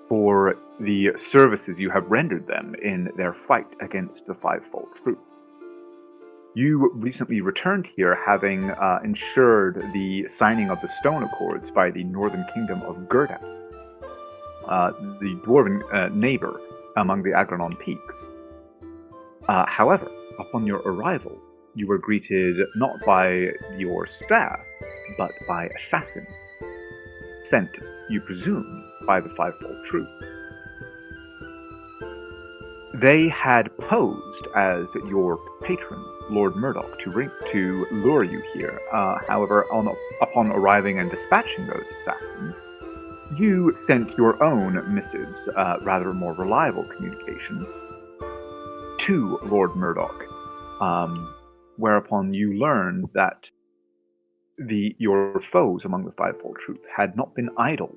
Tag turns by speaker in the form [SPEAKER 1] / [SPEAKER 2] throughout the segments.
[SPEAKER 1] for the services you have rendered them in their fight against the Fivefold Truth. You recently returned here, having ensured the signing of the Stone Accords by the Northern Kingdom of Gerda, the dwarven neighbor among the Aglanon Peaks. However, upon your arrival, you were greeted not by your staff, but by assassins, sent, you presume, by the Fivefold Truth. They had posed as your patron, Lord Murdoch, to lure you here. However, upon arriving and dispatching those assassins, you sent your own missives, rather more reliable communication, to Lord Murdoch, whereupon you learned that your foes among the Fivefold Truth had not been idle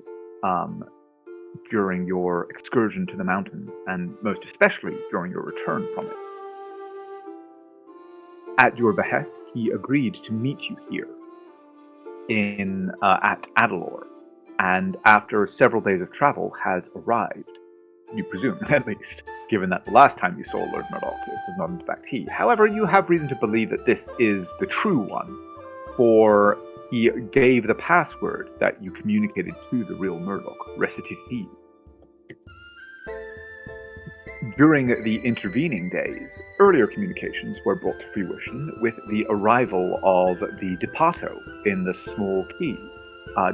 [SPEAKER 1] during your excursion to the mountains, and most especially during your return from it. At your behest, he agreed to meet you here at Adalor, and after several days of travel has arrived. You presume, at least, given that the last time you saw Lord Murdoch, it was not in fact he. However, you have reason to believe that this is the true one, for he gave the password that you communicated to the real Murdoch, Recitisi. During the intervening days, earlier communications were brought to fruition with the arrival of the Depato in the small quay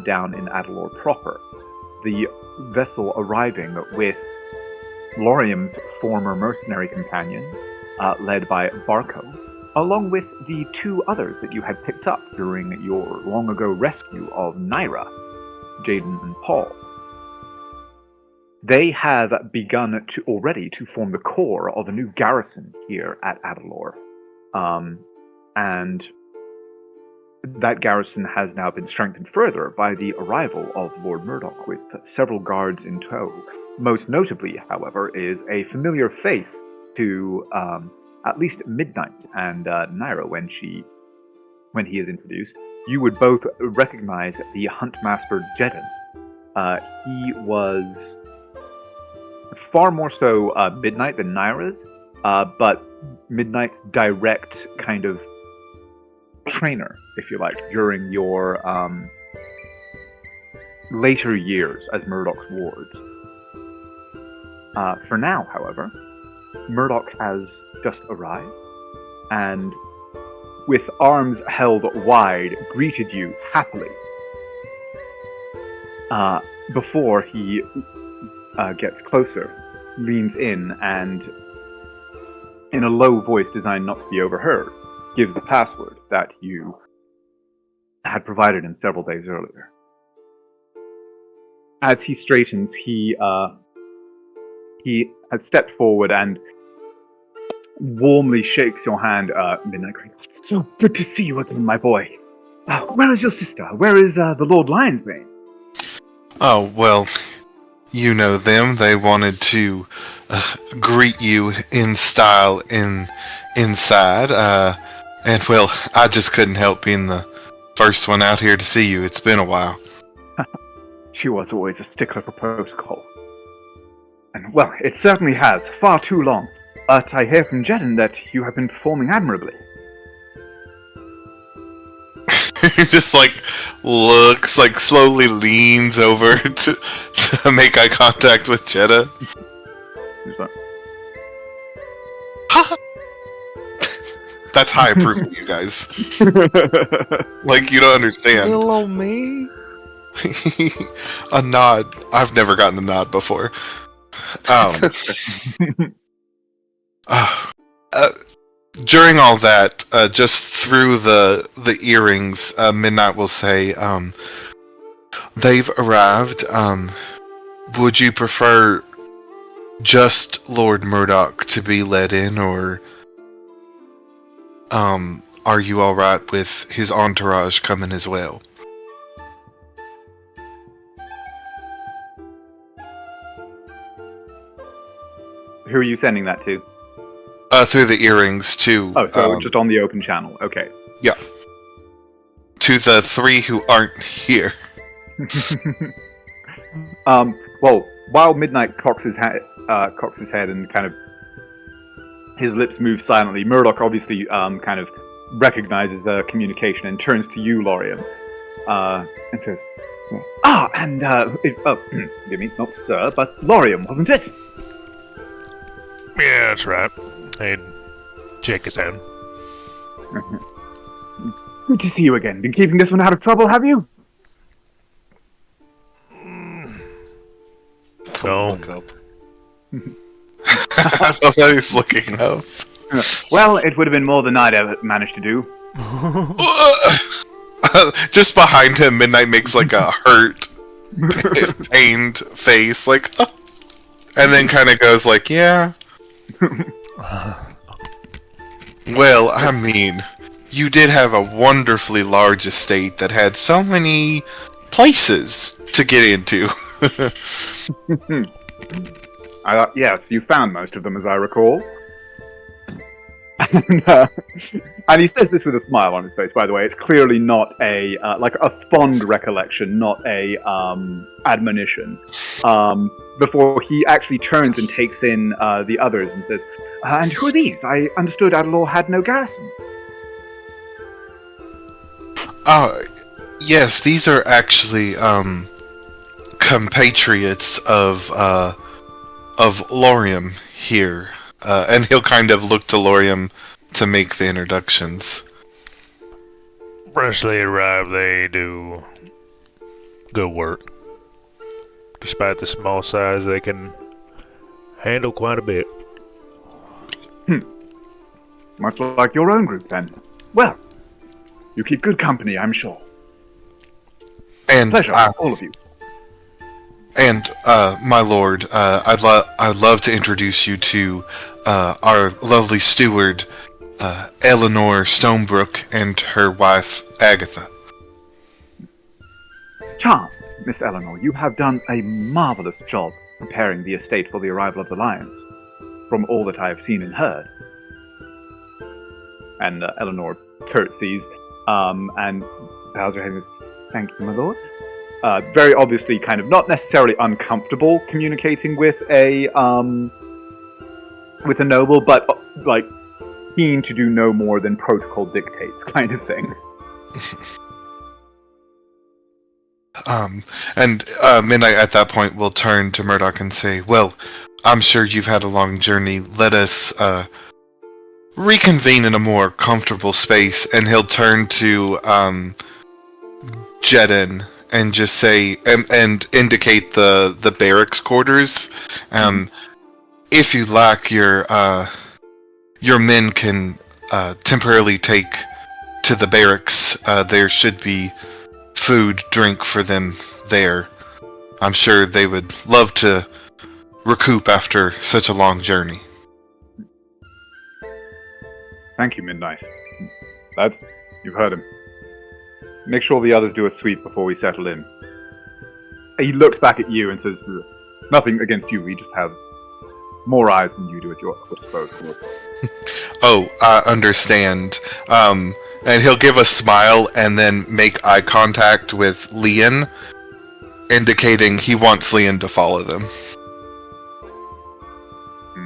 [SPEAKER 1] down in Adalor proper. The vessel arriving with Lorium's former mercenary companions, led by Barco, along with the two others that you had picked up during your long-ago rescue of Naira, Jaden and Paul. They have begun already to form the core of a new garrison here at Adalor, and that garrison has now been strengthened further by the arrival of Lord Murdoch with several guards in tow. Most notably, however, is a familiar face to at least Midnight and Naira when he is introduced. You would both recognize the Huntmaster Jedin. He was far more so Midnight than Naira's, but Midnight's direct kind of trainer, if you like, during your later years as Murdoch's wards. For now, however, Murdoch has just arrived, and with arms held wide, greeted you happily. Before he gets closer, leans in, and in a low voice designed not to be overheard, gives the password that you had provided him several days earlier. As he straightens, he has stepped forward and warmly shakes your hand, Midnight Green. It's so good to see you again, my boy. Where is your sister? Where is the Lord Lionsbane?
[SPEAKER 2] Oh, well, you know them. They wanted to greet you in style inside. And, well, I just couldn't help being the first one out here to see you. It's been a while.
[SPEAKER 1] She was always a stickler for protocol. And, well, it certainly has. Far too long. But I hear from Jedin that you have been performing admirably.
[SPEAKER 2] He just, looks, slowly leans over to make eye contact with Jeddah.
[SPEAKER 1] Who's that?
[SPEAKER 2] That's high approval, you guys. You don't understand.
[SPEAKER 3] Hello, me?
[SPEAKER 2] A nod. I've never gotten a nod before. During all that, just through the earrings, Midnight will say, they've arrived. Would you prefer just Lord Murdoch to be let in, or are you alright with his entourage coming as well?
[SPEAKER 1] Who are you sending that to?
[SPEAKER 2] Through the earrings to...
[SPEAKER 1] Oh, so just on the open channel. Okay.
[SPEAKER 2] Yeah. To the three who aren't here.
[SPEAKER 1] Well, while Midnight cocks his head and kind of his lips move silently, Murdoch obviously kind of recognizes the communication and turns to you, Lorian, and says, forgive me, not sir, but Lorian, wasn't it?
[SPEAKER 3] Yeah, that's right. He'd shake his head.
[SPEAKER 1] Good to see you again. Been keeping this one out of trouble, have you?
[SPEAKER 3] No.
[SPEAKER 4] Look up.
[SPEAKER 2] I love that he's looking up.
[SPEAKER 1] Well, it would have been more than I'd ever managed to do.
[SPEAKER 2] Just behind him, Midnight makes like a hurt, pained face, like, oh. And then kind of goes like, yeah. Well, I mean, you did have a wonderfully large estate that had so many places to get into.
[SPEAKER 1] Yes, you found most of them, as I recall. And he says this with a smile on his face, by the way. It's clearly not a fond recollection, not a admonition. Before he actually turns and takes in the others and says, and who are these? I understood Adalor had no garrison.
[SPEAKER 2] Yes, these are actually compatriots of Lorium here. And he'll kind of look to Lorium to make the introductions.
[SPEAKER 3] Freshly arrived, they do good work. Despite the small size, they can handle quite a bit.
[SPEAKER 1] Much like your own group, then. Well, you keep good company, I'm sure.
[SPEAKER 2] And
[SPEAKER 1] Pleasure, all of you.
[SPEAKER 2] And my lord, I'd love to introduce you to our lovely steward, Eleanor Stonebrook, and her wife, Agatha.
[SPEAKER 1] Charmed, Miss Eleanor. You have done a marvelous job preparing the estate for the arrival of the lions, from all that I have seen and heard. And Eleanor curtsies and bows her head and says, "Thank you, my lord." Very obviously kind of not necessarily uncomfortable communicating with a noble, but like keen to do no more than protocol dictates kind of thing.
[SPEAKER 2] And Midnight at that point will turn to Murdoch and say, well, I'm sure you've had a long journey. Let us reconvene in a more comfortable space. And he'll turn to Jedin and just say, and indicate the barracks quarters. If you like, your men can temporarily take to the barracks. There should be food, drink for them there. I'm sure they would love to recoup after such a long journey.
[SPEAKER 1] Thank you, Midnight. Lads, you've heard him. Make sure the others do a sweep before we settle in. He looks back at you and says, nothing against you, we just have more eyes than you do at your disposal.
[SPEAKER 2] Oh, I understand. And he'll give a smile and then make eye contact with Leon, indicating he wants Leon to follow them.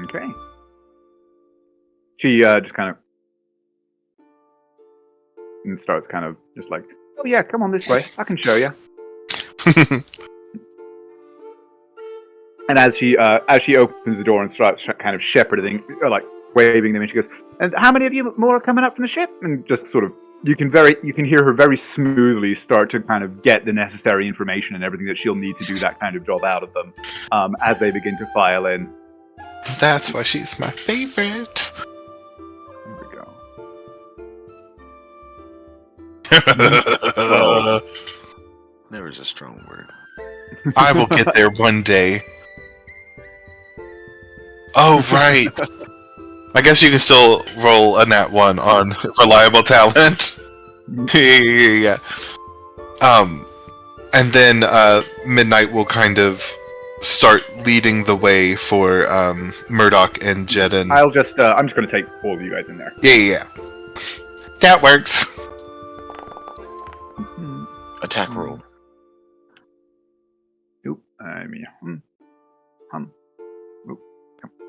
[SPEAKER 1] Okay. She just kind of and starts kind of just like, oh yeah, come on this way, I can show you. And as she opens the door and starts kind of shepherding, like waving them, and she goes, "And how many of you more are coming up from the ship?" And just sort of, you can hear her very smoothly start to kind of get the necessary information and everything that she'll need to do that kind of job out of them, as they begin to file in.
[SPEAKER 2] That's why she's my favorite.
[SPEAKER 1] There we go.
[SPEAKER 4] Well, there was a strong word.
[SPEAKER 2] I will get there one day. Oh, right. I guess you can still roll a nat 1 on reliable talent. Yeah. And then Midnight will kind of start leading the way for Murdoch and Jedin.
[SPEAKER 1] I'm just going to take all of you guys in there.
[SPEAKER 2] Yeah. That works.
[SPEAKER 4] Attack roll.
[SPEAKER 1] Nope. Oop,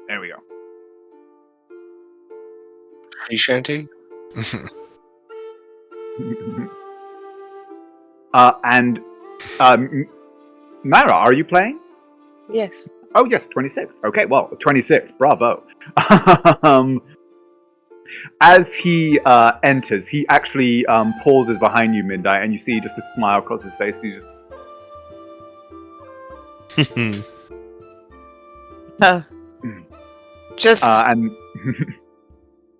[SPEAKER 1] there we go.
[SPEAKER 4] Sea shanty?
[SPEAKER 1] And Mara, are you playing?
[SPEAKER 5] Yes.
[SPEAKER 1] Oh yes, 26. Okay, well, 26. Bravo. As he enters, he actually pauses behind you, Midnight, and you see just a smile across his face. He just
[SPEAKER 5] Just
[SPEAKER 1] and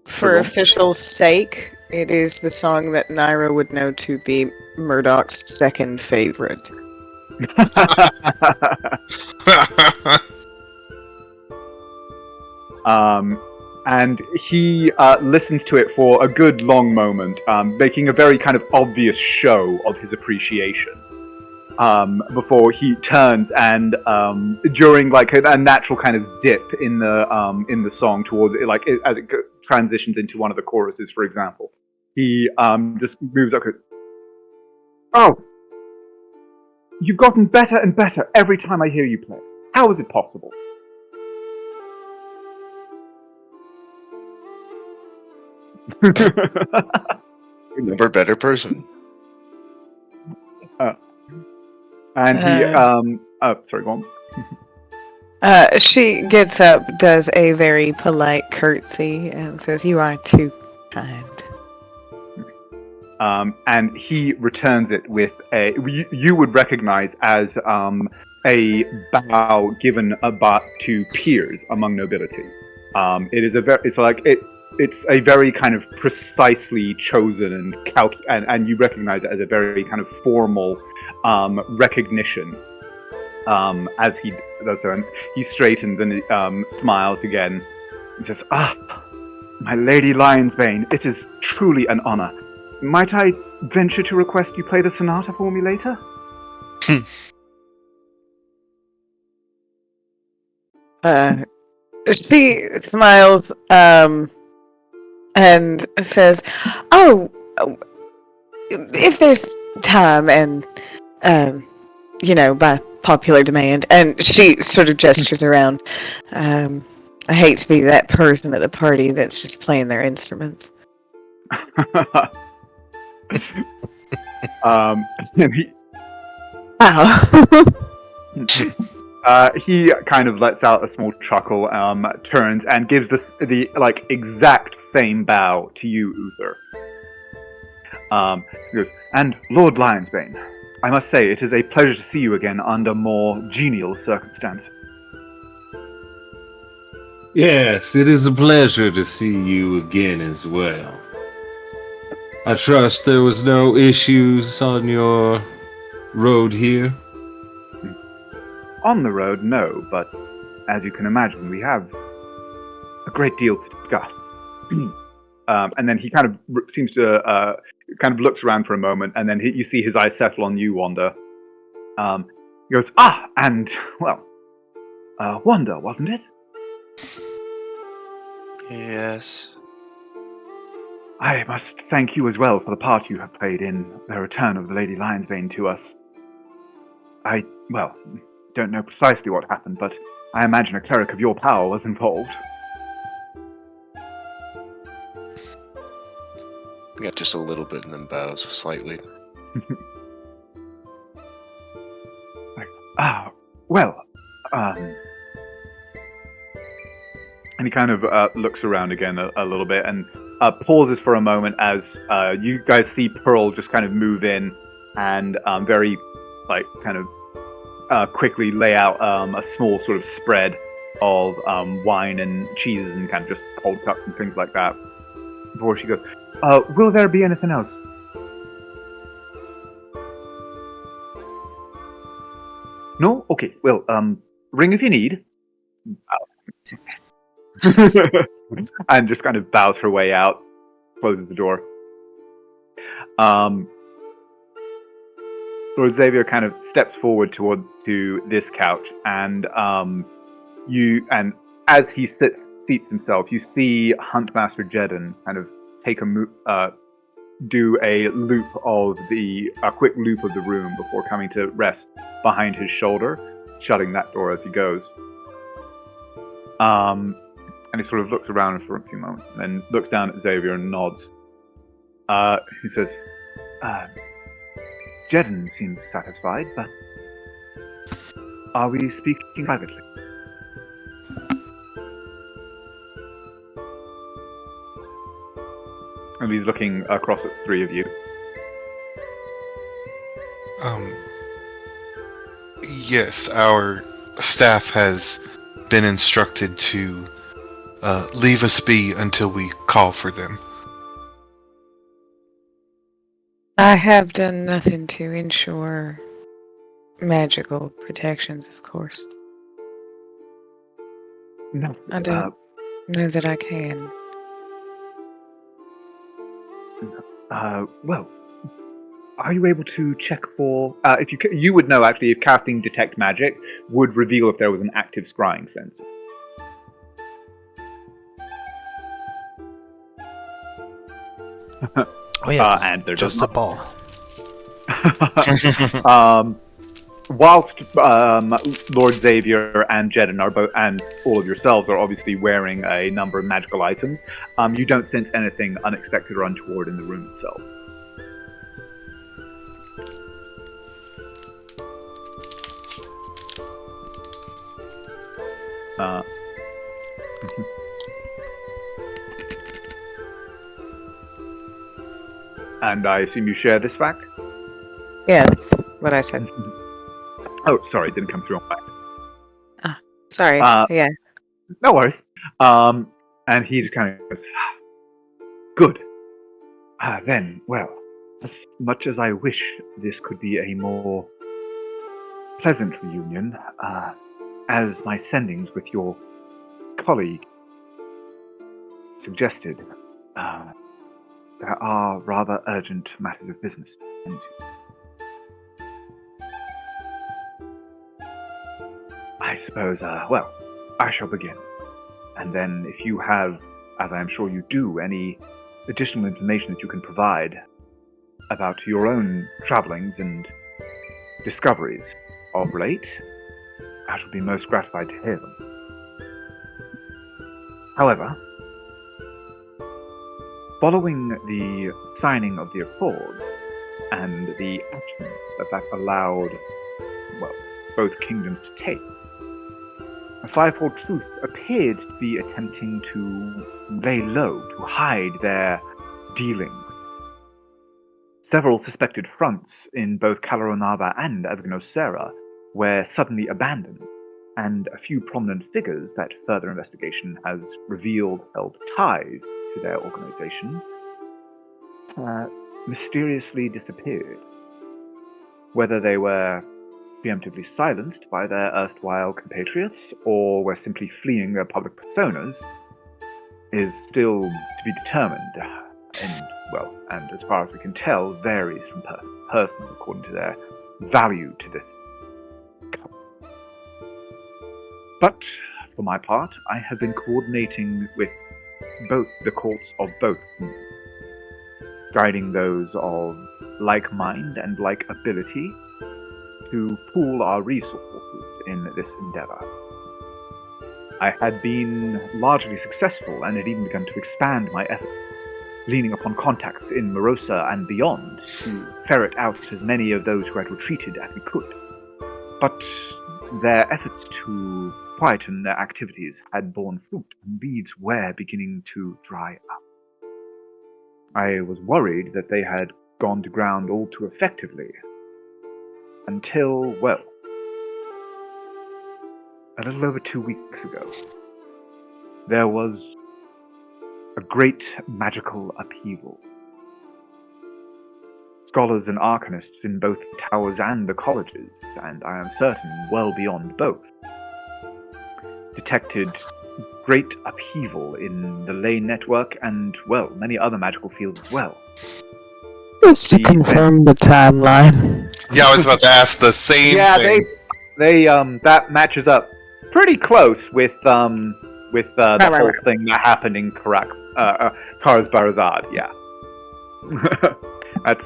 [SPEAKER 5] for official sake, it is the song that Naira would know to be Murdoch's second favorite.
[SPEAKER 1] and he listens to it for a good long moment, making a very kind of obvious show of his appreciation. Before he turns and during like a natural kind of dip in the song towards it, like as it transitions into one of the choruses, for example, he just moves up. Oh, you've gotten better and better every time I hear you play. How is it possible?
[SPEAKER 4] Never better person.
[SPEAKER 1] And he sorry, go on.
[SPEAKER 5] She gets up, does a very polite curtsy, and says, "You are too kind."
[SPEAKER 1] And he returns it with you would recognize as a bow given to peers among nobility. It is it's a very kind of precisely chosen and you recognize it as a very kind of formal recognition. As he does so, and he straightens and smiles again and says, "Ah, my Lady Lionsbane, it is truly an honor. Might I venture to request you play the sonata for me later?"
[SPEAKER 5] She smiles and says, "Oh, if there's time and, by popular demand." And she sort of gestures around. I hate to be that person at the party that's just playing their instruments.
[SPEAKER 1] And he kind of lets out a small chuckle, turns and gives the like exact same bow to you, Uther. He goes, "And Lord Lionsbane, I must say it is a pleasure to see you again under more genial circumstances."
[SPEAKER 6] Yes, it is a pleasure to see you again as well. I trust there was no issues on your road here?
[SPEAKER 1] On the road, no, but as you can imagine, we have a great deal to discuss. And then he kind of seems to kind of looks around for a moment, and then you see his eyes settle on you, Wanda. He goes, and well, Wanda, wasn't it?
[SPEAKER 4] Yes.
[SPEAKER 1] I must thank you as well for the part you have played in the return of the Lady Lionsbane to us. I don't know precisely what happened, but I imagine a cleric of your power was involved.
[SPEAKER 4] Got just a little bit and then bows slightly.
[SPEAKER 1] And he kind of looks around again a little bit and pauses for a moment as you guys see Pearl just kind of move in and very like kind of quickly lay out a small sort of spread of wine and cheeses and kind of just cold cuts and things like that before she goes, will there be anything else? No? Okay, well, ring if you need. And just kind of bows her way out, closes the door. Lord Xavier kind of steps forward to this couch, and as he seats himself, you see Huntmaster Jedden kind of take do a quick loop of the room before coming to rest behind his shoulder, shutting that door as he goes. And he sort of looks around for a few moments, and then looks down at Xavier and nods. He says, Jedden seems satisfied, but are we speaking privately? And he's looking across at the three of you.
[SPEAKER 2] Yes, our staff has been instructed to leave us be until we call for them.
[SPEAKER 5] I have done nothing to ensure magical protections, of course.
[SPEAKER 1] No.
[SPEAKER 5] I don't know that I can.
[SPEAKER 1] Well, are you able to check for... if you would know, actually, if casting Detect Magic would reveal if there was an active scrying sensor.
[SPEAKER 3] Oh yeah,
[SPEAKER 1] and they're
[SPEAKER 3] just a ball.
[SPEAKER 1] Whilst Lord Xavier and Jedden are both, and all of yourselves are obviously wearing a number of magical items, you don't sense anything unexpected or untoward in the room itself. And I assume you share this fact?
[SPEAKER 5] Yeah, that's what I said.
[SPEAKER 1] Oh, sorry, it didn't come through on my...
[SPEAKER 5] Sorry. Yeah.
[SPEAKER 1] No worries. And he just kind of goes, good. Then, well, as much as I wish this could be a more pleasant reunion, as my sendings with your colleague suggested, there are rather urgent matters of business to attend to. I suppose, well, I shall begin. And then if you have, as I am sure you do, any additional information that you can provide about your own travelings and discoveries of late, I shall be most gratified to hear them. However, following the signing of the Accords and the actions that allowed, well, both kingdoms to take, a Fivefold Truth appeared to be attempting to lay low, to hide their dealings. Several suspected fronts in both Caloronava and Avgnosera were suddenly abandoned, and a few prominent figures that further investigation has revealed held ties to their organization mysteriously disappeared. Whether they were preemptively silenced by their erstwhile compatriots, or were simply fleeing their public personas, is still to be determined, and as far as we can tell, varies from person to person according to their value to this couple. But, for my part, I have been coordinating with both the courts of both, guiding those of like mind and like ability to pool our resources in this endeavor. I had been largely successful and had even begun to expand my efforts, leaning upon contacts in Morosa and beyond to ferret out as many of those who had retreated as we could. But their efforts to quieten their activities had borne fruit, and leads were beginning to dry up. I was worried that they had gone to ground all too effectively, until, well, a little over 2 weeks ago, there was a great magical upheaval. Scholars and arcanists in both the towers and the colleges, and I am certain well beyond both, detected great upheaval in the ley network and, well, many other magical fields as well.
[SPEAKER 5] Just to confirm the timeline.
[SPEAKER 2] Yeah, I was about to ask the same thing.
[SPEAKER 1] They that matches up pretty close with the whole thing that happened in Kars Barazad. Yeah, that's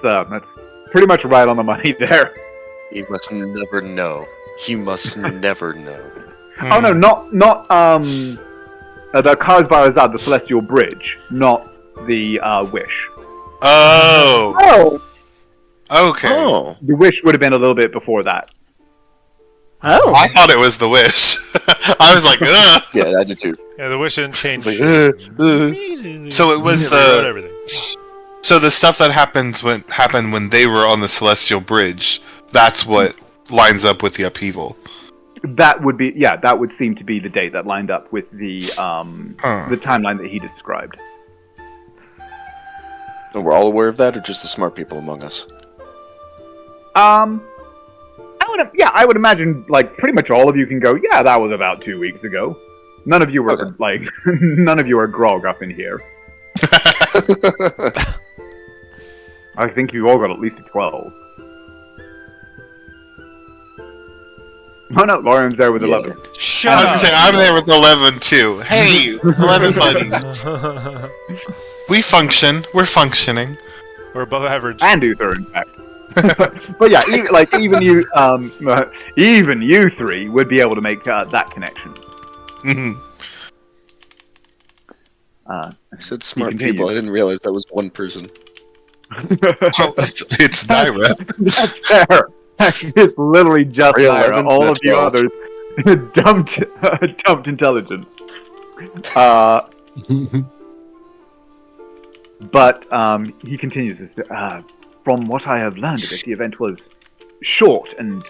[SPEAKER 1] pretty much right on the money there.
[SPEAKER 4] You must never know. You must never know.
[SPEAKER 1] Oh no, not The Karsvar Azad, the Celestial Bridge, not the Wish.
[SPEAKER 2] Oh.
[SPEAKER 5] Oh,
[SPEAKER 2] Okay.
[SPEAKER 4] Oh,
[SPEAKER 1] The Wish would have been a little bit before that.
[SPEAKER 5] oh.
[SPEAKER 2] I thought it was the wish. I was like, ugh.
[SPEAKER 4] yeah, I did too.
[SPEAKER 3] Yeah, the wish didn't change.
[SPEAKER 4] It's like,
[SPEAKER 2] So it was
[SPEAKER 3] They rewrote
[SPEAKER 2] the
[SPEAKER 3] everything.
[SPEAKER 2] so the stuff that happened when they were on the Celestial Bridge. That's what lines up with the upheaval.
[SPEAKER 1] That would be, yeah, that would seem to be the date that lined up with the timeline that he described.
[SPEAKER 4] And we're all aware of that, or just the smart people among us?
[SPEAKER 1] I would imagine, like, pretty much all of you can go, yeah, that was about 2 weeks ago. None of you were,
[SPEAKER 4] Okay.
[SPEAKER 1] like, none of you are grog up in here. I think you all got at least a 12. Oh no, Lauren's there with 11.
[SPEAKER 3] Shut
[SPEAKER 2] I was gonna say I'm there with 11 too. Hey, 11 buddies. We function. We're functioning.
[SPEAKER 3] We're above average.
[SPEAKER 1] And Uther, in fact. But yeah, even you three would be able to make that connection.
[SPEAKER 2] Mhm.
[SPEAKER 4] I said smart
[SPEAKER 1] continues.
[SPEAKER 4] people. I didn't realize that was one person.
[SPEAKER 2] Oh, it's Naira.
[SPEAKER 1] That's fair. Actually, it's literally just
[SPEAKER 4] Real
[SPEAKER 1] Naira.
[SPEAKER 4] 11,
[SPEAKER 1] All of
[SPEAKER 4] that's
[SPEAKER 1] you
[SPEAKER 4] 12.
[SPEAKER 1] others dumped intelligence. But he continues this. From what I have learned of it, the event was short and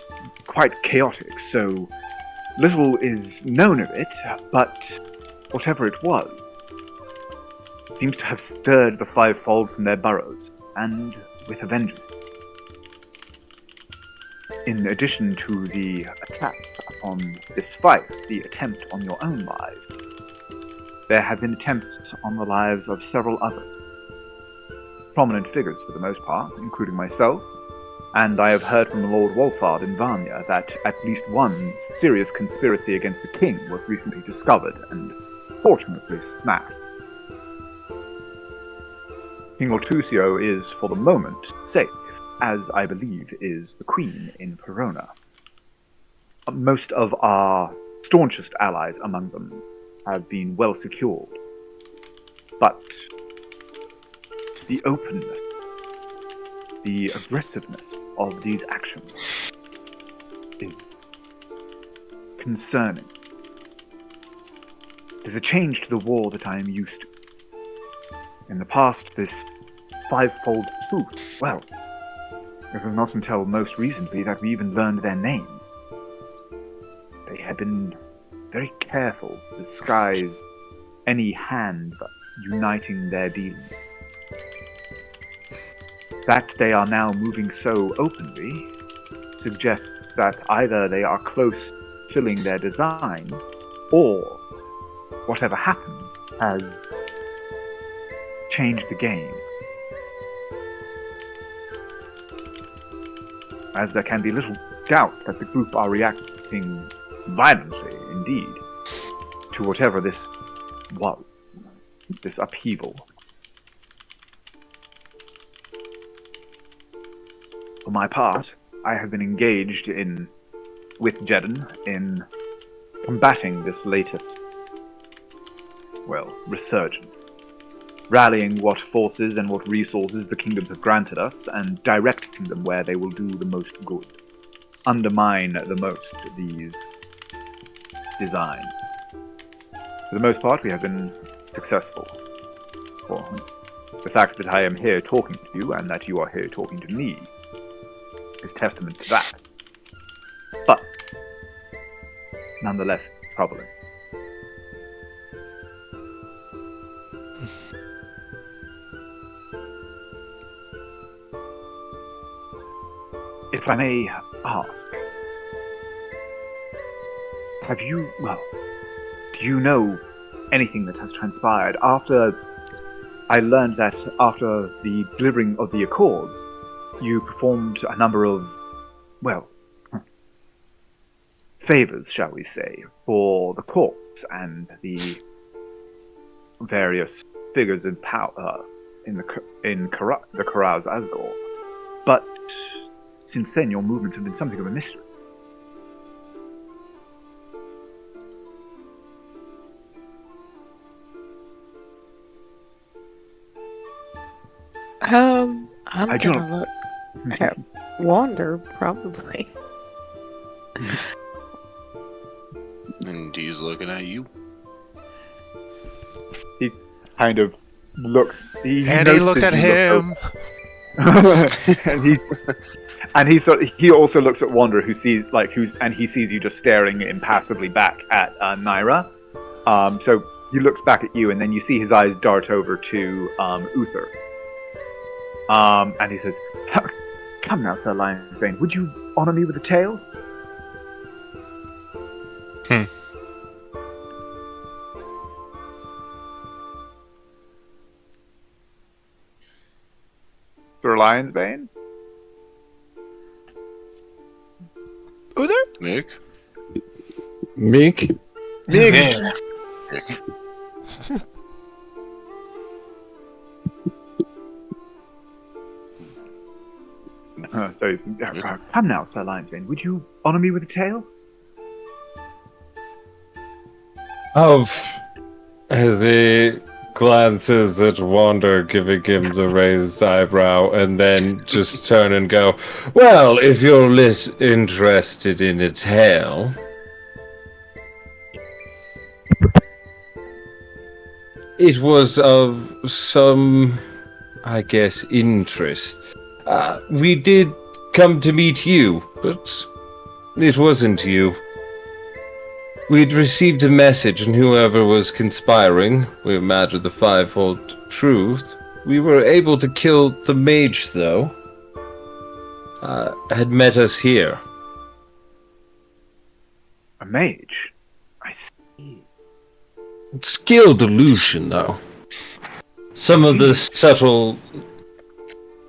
[SPEAKER 1] quite chaotic, so little is known of it, but whatever it was seems to have stirred the Fivefold from their burrows, and with a vengeance. In addition to the attack upon this fight, the attempt on your own lives, there have been attempts on the lives of several others. Prominent figures for the most part, including myself, and I have heard from the Lord Wolfard in Varnia that at least one serious conspiracy against the king was recently discovered and fortunately smashed. King Ortusio is, for the moment, safe, as I believe is the Queen in Verona. Most of our staunchest allies among them have been well secured, but the openness, the aggressiveness of these actions is concerning. It is a change to the war that I am used to. In the past, this fivefold truth, well, it was not until most recently that we even learned their names. They had been very careful to disguise any hand uniting their dealings. That they are now moving so openly suggests that either they are close to filling their design, or whatever happened has changed the game. As there can be little doubt that the group are reacting violently, indeed, to whatever this was, this upheaval. For my part, I have been engaged with Jeddan in combating this latest, resurgence. Rallying what forces and what resources the kingdoms have granted us, and directing them where they will do the most good. Undermine the most these designs. For the most part, we have been successful. For the fact that I am here talking to you, and that you are here talking to me, is testament to that. But, nonetheless, troubling. If I may ask, do you know anything that has transpired after I learned that after the delivering of the Accords, you performed a number of, favors, shall we say, for the courts and the various figures in power in the Karaz Asgore. But since then, your movements have been something of a mystery.
[SPEAKER 5] I'm
[SPEAKER 1] I do
[SPEAKER 5] gonna look at Wander, probably.
[SPEAKER 4] And he's looking at you.
[SPEAKER 1] He kind of looks. He
[SPEAKER 3] And he looks
[SPEAKER 1] notices
[SPEAKER 3] at
[SPEAKER 1] you look
[SPEAKER 3] him.
[SPEAKER 1] he also looks at Wander, who sees he sees you just staring impassively back at Naira. So he looks back at you, and then you see his eyes dart over to Uther. And he says, "Come now, Sir Lionsbane, would you honor me with a tale?" Sir Lionsbane?
[SPEAKER 3] Uther?
[SPEAKER 4] Nick?
[SPEAKER 6] Meek?
[SPEAKER 2] Yeah.
[SPEAKER 4] Nick.
[SPEAKER 1] So he says, "Come now, Sir Lionsbane, would you honor me with a tale?"
[SPEAKER 6] As he glances at Wander, giving him the raised eyebrow, and then just turn and go, "Well, if you're less interested in a tale." It was of some, I guess, interest. We did come to meet you, but it wasn't you. We'd received a message, and whoever was conspiring, we imagined the fivefold truth. We were able to kill the mage, though. Had met us here.
[SPEAKER 1] A mage? I see.
[SPEAKER 6] Skilled illusion, though. Some of the subtle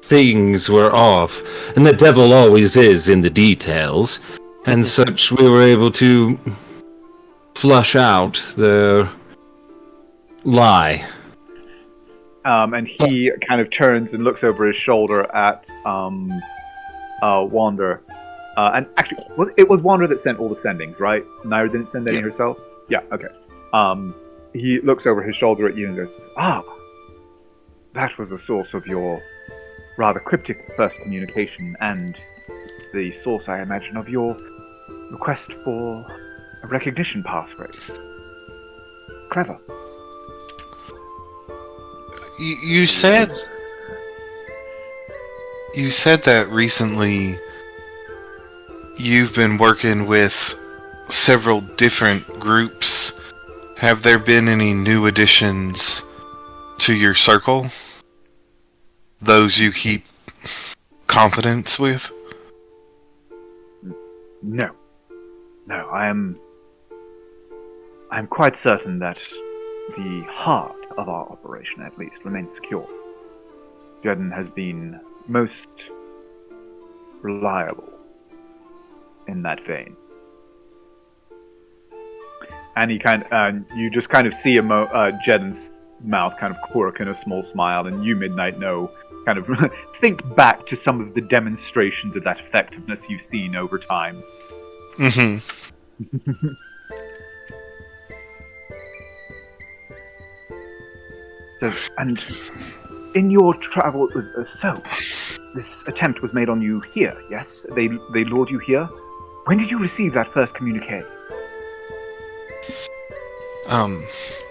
[SPEAKER 6] things were off, and the devil always is in the details, and such we were able to flush out the lie.
[SPEAKER 1] And he kind of turns and looks over his shoulder at Wander. And actually, it was Wander that sent all the sendings, right? Naira didn't send any herself? Yeah, okay. He looks over his shoulder at you and goes, that was the source of your rather cryptic first communication, and the source, I imagine, of your request for a recognition passphrase. Clever.
[SPEAKER 2] You said that recently you've been working with several different groups. Have there been any new additions to your circle? Those you keep confidence with?
[SPEAKER 1] No, I'm quite certain that the heart of our operation, at least, remains secure. Jeden has been most reliable in that vein. And you just kind of see Jeden's mouth kind of quirk in a small smile, and you, Midnight, know, kind of think back to some of the demonstrations of that effectiveness you've seen over time.
[SPEAKER 2] Mm-hmm.
[SPEAKER 1] So, and in your travel, this attempt was made on you here, yes? They lured you here? When did you receive that first communique?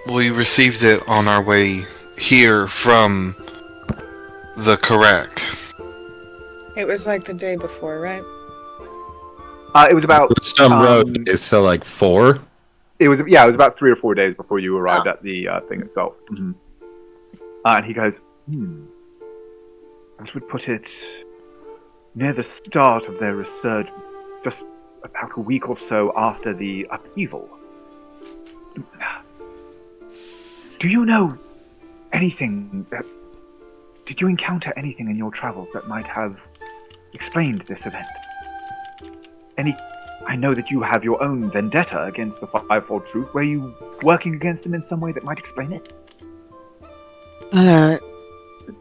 [SPEAKER 2] We received it on our way here from the Karak.
[SPEAKER 5] It was like the day before, right?
[SPEAKER 1] It was about
[SPEAKER 6] Some road is so like 4.
[SPEAKER 1] It was about 3 or 4 days before you arrived at the thing itself. Mm-hmm. And he goes, that would put it near the start of their resurgence, just about a week or so after the upheaval. Do you know anything did you encounter anything in your travels that might have explained this event? I know that you have your own vendetta against the Fivefold Truth. Were you working against them in some way that might explain it?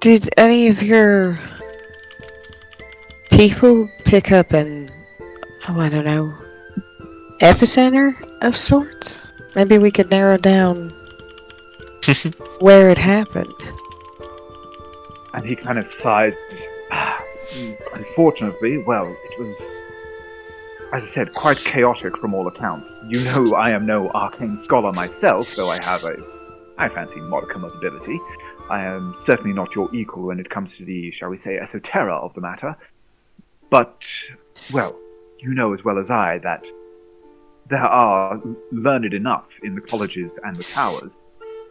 [SPEAKER 5] Did any of your people pick up an, I don't know, epicenter of sorts? Maybe we could narrow down where it happened.
[SPEAKER 1] And he kind of sighed. Unfortunately, well, it was, as I said, quite chaotic from all accounts. You know I am no arcane scholar myself, though I have I fancy, modicum of ability. I am certainly not your equal when it comes to the, shall we say, esoterra of the matter. But, well, you know as well as I that there are learned enough in the colleges and the towers,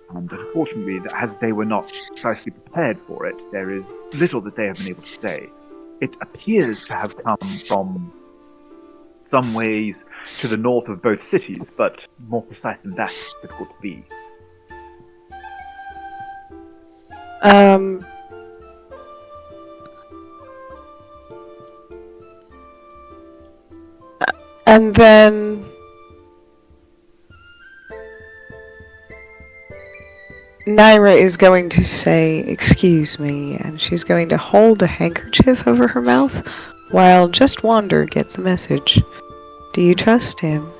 [SPEAKER 1] and unfortunately, as they were not precisely prepared for it, there is little that they have been able to say. It appears to have come from some ways to the north of both cities, but more precise than that is difficult to be.
[SPEAKER 5] And then Naira is going to say, "Excuse me," and she's going to hold a handkerchief over her mouth while Just Wander gets a message. Do you trust him?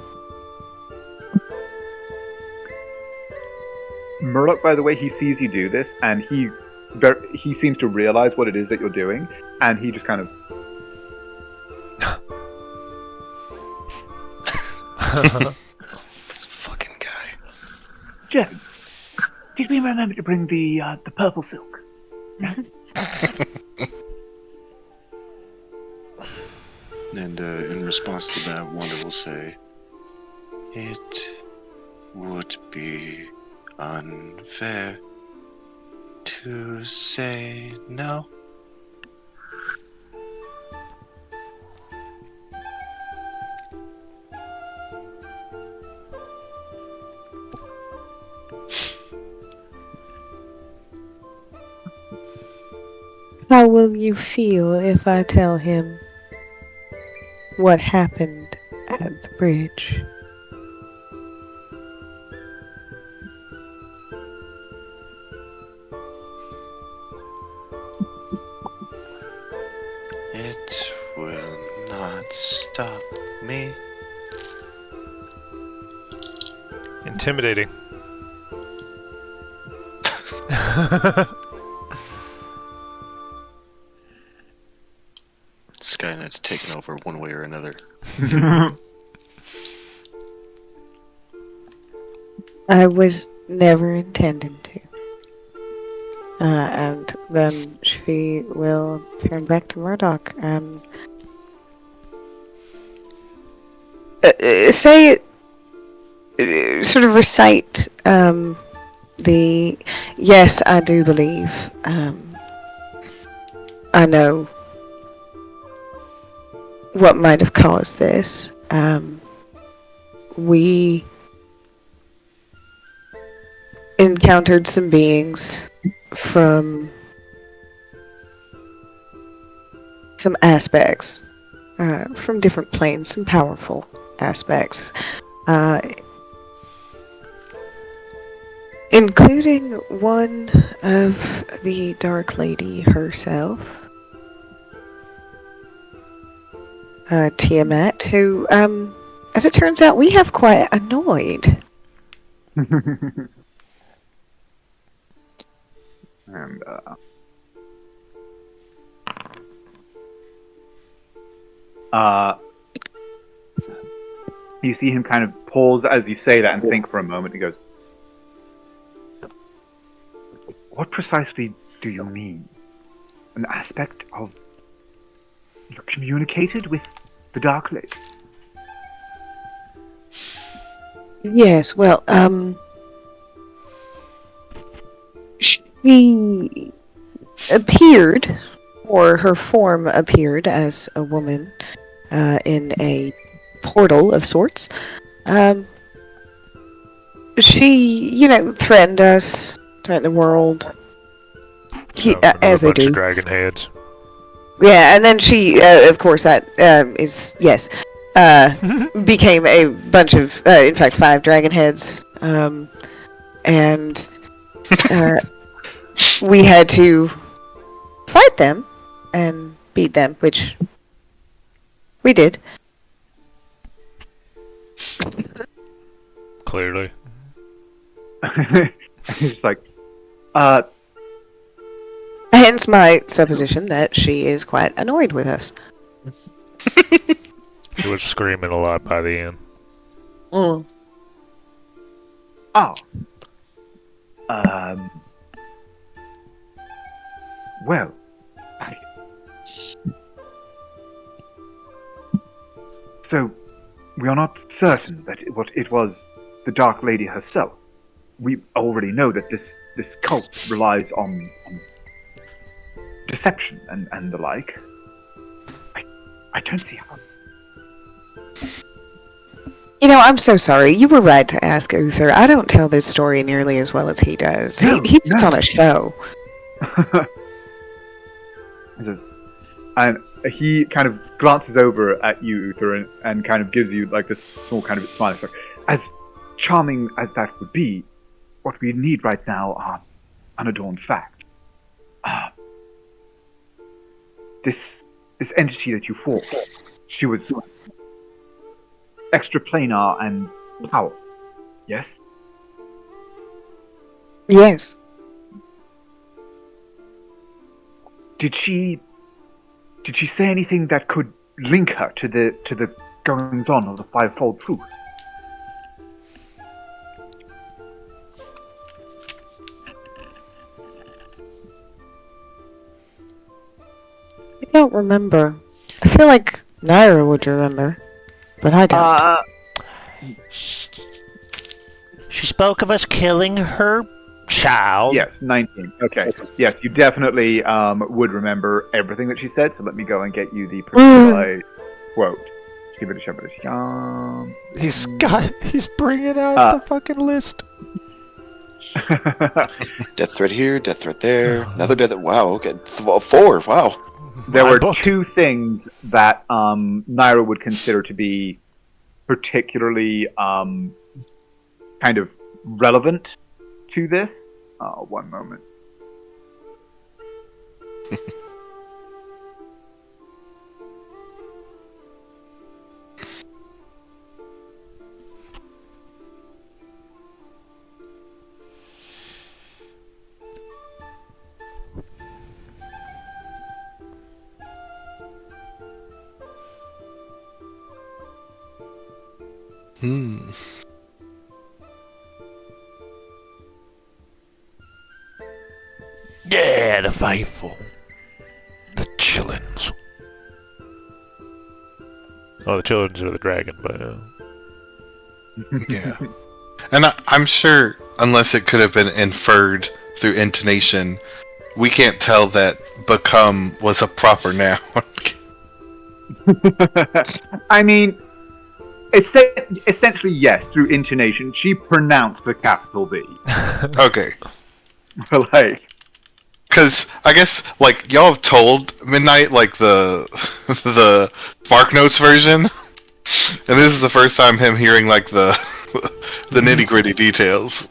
[SPEAKER 1] Murdoch, by the way, he sees you do this, and he seems to realize what it is that you're doing, and he just kind of...
[SPEAKER 4] This fucking guy.
[SPEAKER 1] James, did we remember to bring the purple silk?
[SPEAKER 4] And in response to that, Wanda will say, "It would be unfair to say no."
[SPEAKER 5] How will you feel if I tell him what happened at the bridge?
[SPEAKER 4] It will not stop me.
[SPEAKER 3] Intimidating.
[SPEAKER 4] Skynet's taken over one way or another.
[SPEAKER 5] I was never intending to. And then she will turn back to Murdoch and sort of recite the "Yes, I do believe. I know what might have caused this. We encountered some beings from some aspects, from different planes, some powerful aspects, including one of the Dark Lady herself. Tiamat, who, as it turns out, we have quite annoyed.
[SPEAKER 1] And, you see him kind of pause as you say that and think for a moment. He goes, "What precisely do you mean? An aspect of... You communicated with the Dark Lady?"
[SPEAKER 5] Yes, well, she appeared, or her form appeared as a woman, in a portal of sorts. She, threatened us, threatened the world, as they do.
[SPEAKER 3] Of dragon heads.
[SPEAKER 5] Yeah, and then she, of course, that is, yes, became a bunch of, in fact, 5 dragon heads, and we had to fight them and beat them, which we did.
[SPEAKER 3] Clearly.
[SPEAKER 1] He's just like,
[SPEAKER 5] And hence my supposition that she is quite annoyed with us.
[SPEAKER 3] She was screaming a lot by the end.
[SPEAKER 5] Mm.
[SPEAKER 1] Oh. Well. So, we are not certain that it was the Dark Lady herself. We already know that this cult relies on deception and the like. I don't see how.
[SPEAKER 5] You know, I'm so sorry. You were right to ask Uther. I don't tell this story nearly as well as he does.
[SPEAKER 1] No,
[SPEAKER 5] he puts
[SPEAKER 1] no.
[SPEAKER 5] on a show.
[SPEAKER 1] And he kind of glances over at you, Uther, and kind of gives you like this small kind of smile. It's like, as charming as that would be, what we need right now are unadorned facts. This entity that you fought, she was extraplanar and powerful. Yes?
[SPEAKER 5] Yes.
[SPEAKER 1] Did she say anything that could link her to the goings on of the fivefold truth?
[SPEAKER 5] I don't remember. I feel like Naira would remember, but I don't.
[SPEAKER 7] She spoke of us killing her child.
[SPEAKER 1] Yes, 19. Okay. Yes, you definitely would remember everything that she said, so let me go and get you the precise quote.
[SPEAKER 3] He's bringing out the fucking list.
[SPEAKER 4] Death threat here, death threat there, another death. Wow, okay, 4. Wow.
[SPEAKER 1] There
[SPEAKER 3] My
[SPEAKER 1] were
[SPEAKER 3] book.
[SPEAKER 1] 2 things that Naira would consider to be particularly kind of relevant to this. One moment.
[SPEAKER 3] Yeah, the faithful. The chillins. Oh, the chillins are the dragon, but
[SPEAKER 2] Yeah. And I'm sure, unless it could have been inferred through intonation, we can't tell that become was a proper noun.
[SPEAKER 1] I mean, essentially, yes, through intonation. She pronounced the capital B.
[SPEAKER 2] Okay.
[SPEAKER 1] Like,
[SPEAKER 2] Because I guess, like, y'all have told Midnight, like, the the Spark Notes version. And this is the first time him hearing, like, the nitty-gritty details.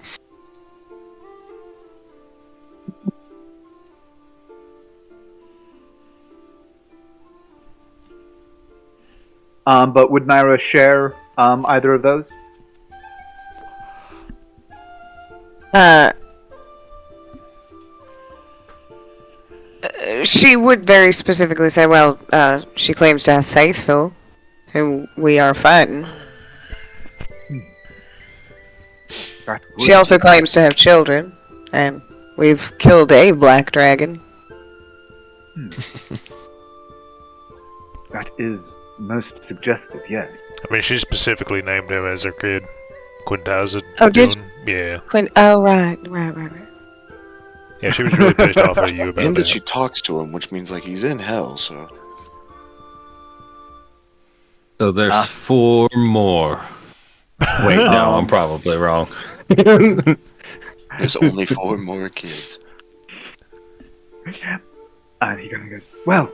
[SPEAKER 1] but would Naira share either of those?
[SPEAKER 5] She would very specifically say, well, she claims to have faithful, whom we are fighting. She also claims to have children, and we've killed a black dragon.
[SPEAKER 1] That is most suggestive, yes.
[SPEAKER 3] I mean, she specifically named him as her kid, Quintazza.
[SPEAKER 5] Oh, did
[SPEAKER 3] Yeah.
[SPEAKER 5] Oh, right.
[SPEAKER 3] Yeah, she was really pissed off at you about
[SPEAKER 4] And
[SPEAKER 3] that.
[SPEAKER 4] that she talks to him, which means like he's in hell. So
[SPEAKER 6] So there's 4 more. Wait, no, I'm probably wrong.
[SPEAKER 4] there's only 4 more kids.
[SPEAKER 1] And he kind of goes, well,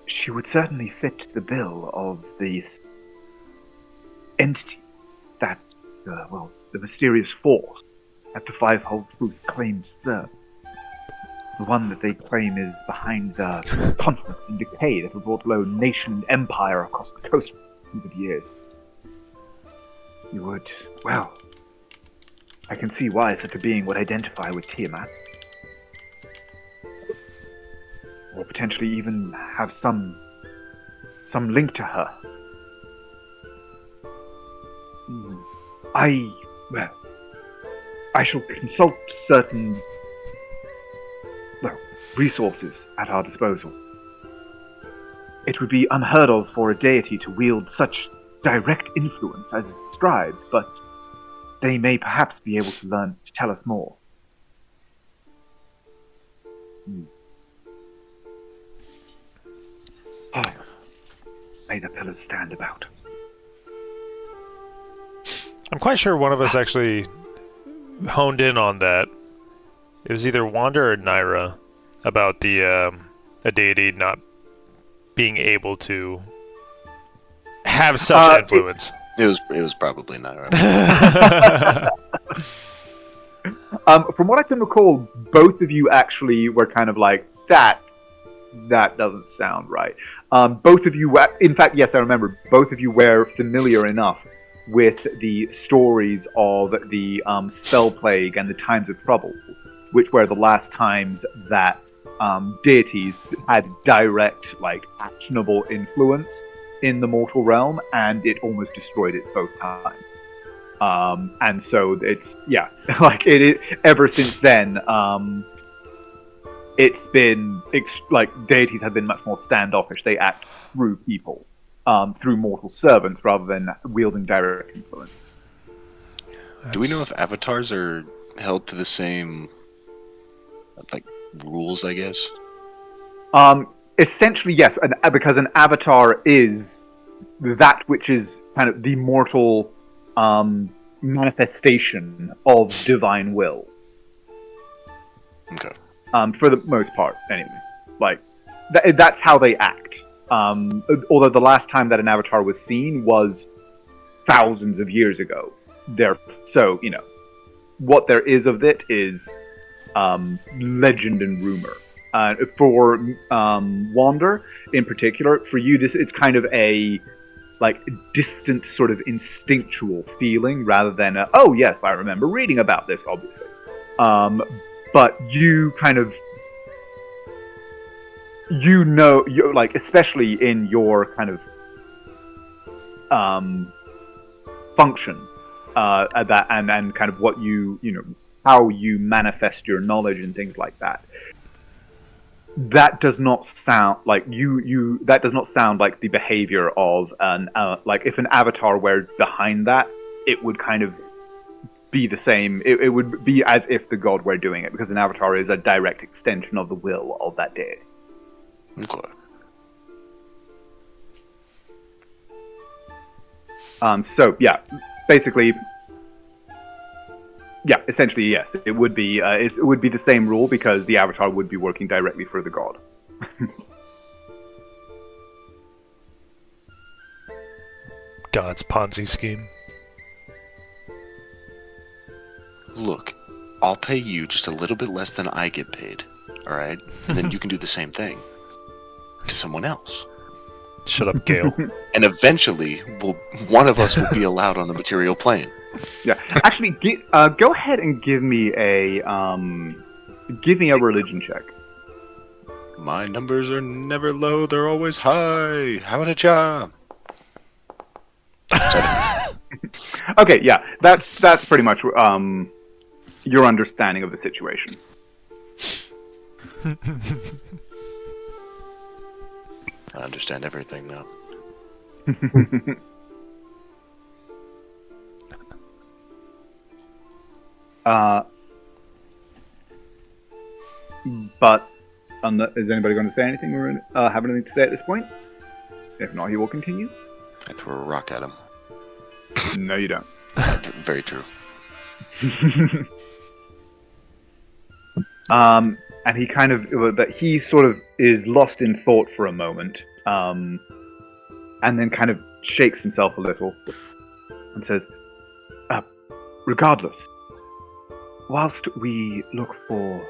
[SPEAKER 1] she would certainly fit the bill of this entity that, the mysterious force that the Fivefold Truth claims serve. The one that they claim is behind the conflicts and decay that have brought low nation and empire across the coast for years. You would, I can see why such a being would identify with Tiamat. Or potentially even have some link to her. I shall consult certain, resources at our disposal. It would be unheard of for a deity to wield such direct influence as described, but they may perhaps be able to learn to tell us more. Oh, may the pillars stand about us.
[SPEAKER 3] I'm quite sure one of us actually honed in on that. It was either Wanda or Naira about the a deity not being able to have such influence.
[SPEAKER 4] It was probably not right.
[SPEAKER 1] From what I can recall, both of you actually were kind of like, that doesn't sound right. Both of you, in fact, yes, I remember, both of you were familiar enough with the stories of the spell plague and the times of trouble, which were the last times that deities had direct, actionable influence in the mortal realm, and it almost destroyed it both times. And so it's, it is, ever since then, it's been, deities have been much more standoffish. They act through people, through mortal servants, rather than wielding direct influence.
[SPEAKER 4] Do we know if avatars are held to the same, rules, I guess?
[SPEAKER 1] Essentially, yes, because an avatar is that which is kind of the mortal manifestation of divine will.
[SPEAKER 4] Okay.
[SPEAKER 1] For the most part, anyway. That's how they act. Although the last time that an avatar was seen was thousands of years ago. So, what there is of it is legend and rumor. For Wander, in particular, for you, it's kind of a distant sort of instinctual feeling rather than oh yes, I remember reading about this, obviously. But you kind of, especially in your kind of function, that and kind of what how you manifest your knowledge and things like that. That does not sound like that does not sound like the behavior of an if an avatar were behind that, it would kind of be the same. It would be as if the god were doing it, because an avatar is a direct extension of the will of that deity.
[SPEAKER 4] Okay.
[SPEAKER 1] So yeah, basically, yeah, essentially yes, it would be the same rule, because the avatar would be working directly for the god.
[SPEAKER 3] God's Ponzi scheme.
[SPEAKER 4] Look, I'll pay you just a little bit less than I get paid, alright? And then you can do the same thing to someone else.
[SPEAKER 3] Shut up, Gale.
[SPEAKER 4] And eventually, one of us will be allowed on the material plane.
[SPEAKER 1] Yeah, actually, go ahead and give me a religion check.
[SPEAKER 4] My numbers are never low, they're always high. How about a job?
[SPEAKER 1] Okay, yeah, that's pretty much your understanding of the situation.
[SPEAKER 4] I understand everything now.
[SPEAKER 1] But is anybody going to say anything or have anything to say at this point? If not, he will continue.
[SPEAKER 4] I throw a rock at him.
[SPEAKER 1] No, you don't.
[SPEAKER 4] Very true.
[SPEAKER 1] And he kind of, but he sort of is lost in thought for a moment, and then kind of shakes himself a little and says, regardless, whilst we look for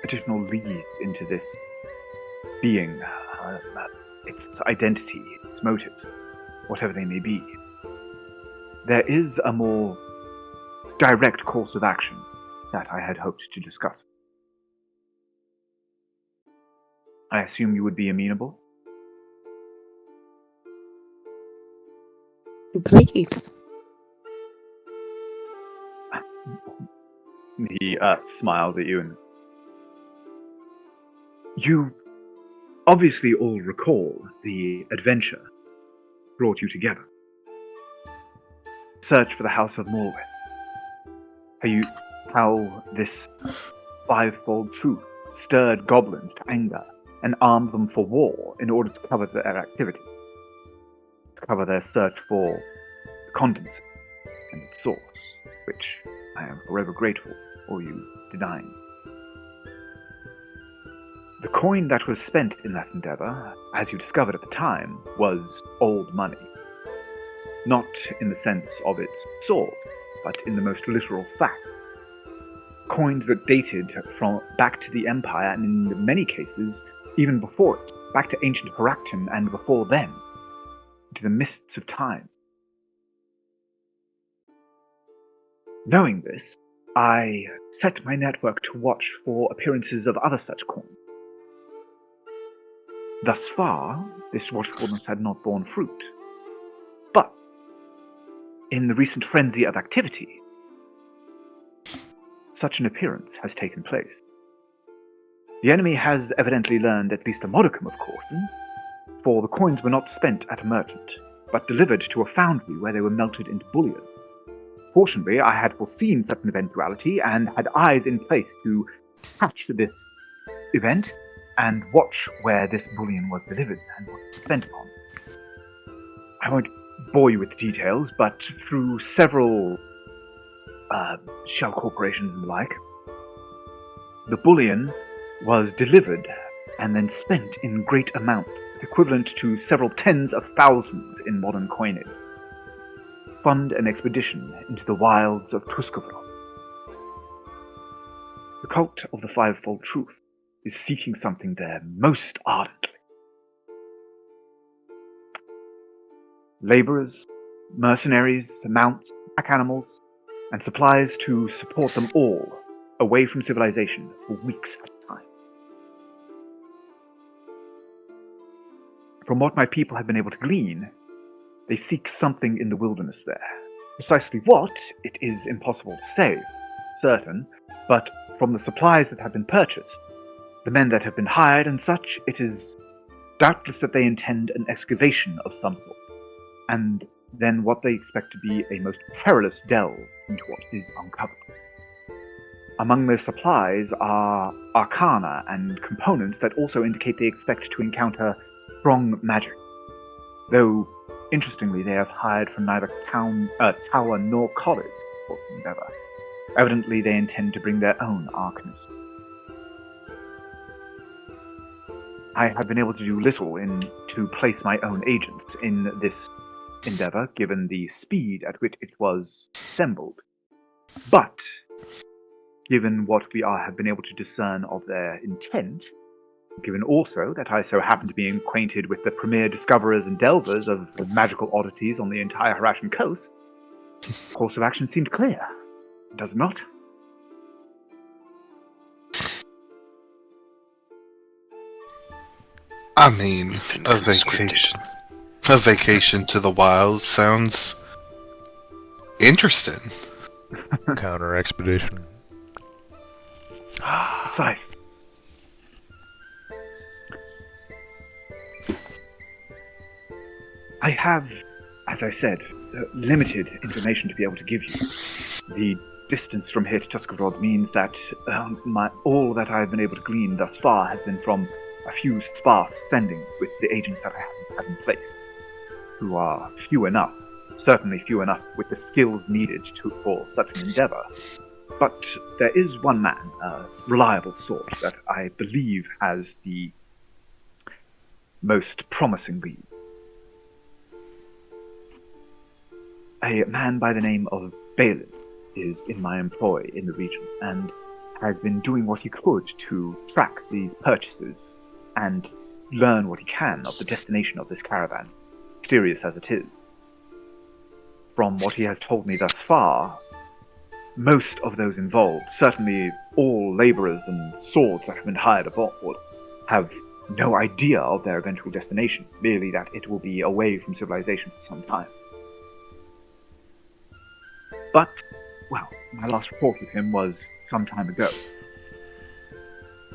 [SPEAKER 1] additional leads into this being, its identity, its motives, whatever they may be, there is a more direct course of action that I had hoped to discuss. I assume you would be amenable?
[SPEAKER 5] Please.
[SPEAKER 1] He smiles at you, and you obviously all recall the adventure brought you together. Search for the House of Morwen. How this fivefold truth stirred goblins to anger and armed them for war in order to cover their activity, to cover their search for the condensate and its source, which I am forever grateful for you denying. The coin that was spent in that endeavor, as you discovered at the time, was old money. Not in the sense of its source, but in the most literal fact. Coins that dated from back to the Empire, and in many cases, even before it, back to ancient Herakton and before then, into the mists of time. Knowing this, I set my network to watch for appearances of other such coins. Thus far, this watchfulness had not borne fruit. But, in the recent frenzy of activity, such an appearance has taken place. The enemy has evidently learned at least a modicum of caution, for the coins were not spent at a merchant, but delivered to a foundry where they were melted into bullion. Fortunately, I had foreseen such an eventuality and had eyes in place to catch this event and watch where this bullion was delivered and what it was spent upon. I won't bore you with the details, but through several shell corporations and the like, the bullion was delivered and then spent in great amounts, equivalent to several tens of thousands in modern coinage. Fund an expedition into the wilds of Tuskavron. The cult of the Fivefold Truth is seeking something there most ardently. Laborers, mercenaries, mounts, pack animals, and supplies to support them all away from civilization for weeks at a time. From what my people have been able to glean, they seek something in the wilderness there. Precisely what, it is impossible to say, certain, but from the supplies that have been purchased, the men that have been hired and such, it is doubtless that they intend an excavation of some sort, and then what they expect to be a most perilous delve into what is uncovered. Among their supplies are arcana and components that also indicate they expect to encounter strong magic, though interestingly, they have hired from neither tower nor college for the endeavor. Evidently, they intend to bring their own arcanists. I have been able to do little to place my own agents in this endeavor, given the speed at which it was assembled. But, given what we have been able to discern of their intent, given also that I so happen to be acquainted with the premier discoverers and delvers of the magical oddities on the entire Harashan coast, the course of action seemed clear, does it not?
[SPEAKER 2] I mean, a vacation to the wilds sounds interesting.
[SPEAKER 3] Counter expedition.
[SPEAKER 1] Precisely. I have, as I said, limited information to be able to give you. The distance from here to Tuskavron means that all that I have been able to glean thus far has been from a few sparse sendings with the agents that I have in place, who are few enough, certainly few enough with the skills needed for such an endeavor. But there is one man, a reliable source, that I believe has the most promising lead. A man by the name of Balin is in my employ in the region, and has been doing what he could to track these purchases and learn what he can of the destination of this caravan, mysterious as it is. From what he has told me thus far, most of those involved, certainly all laborers and swords that have been hired aboard, have no idea of their eventual destination, merely that it will be away from civilization for some time. But, well, my last report with him was some time ago.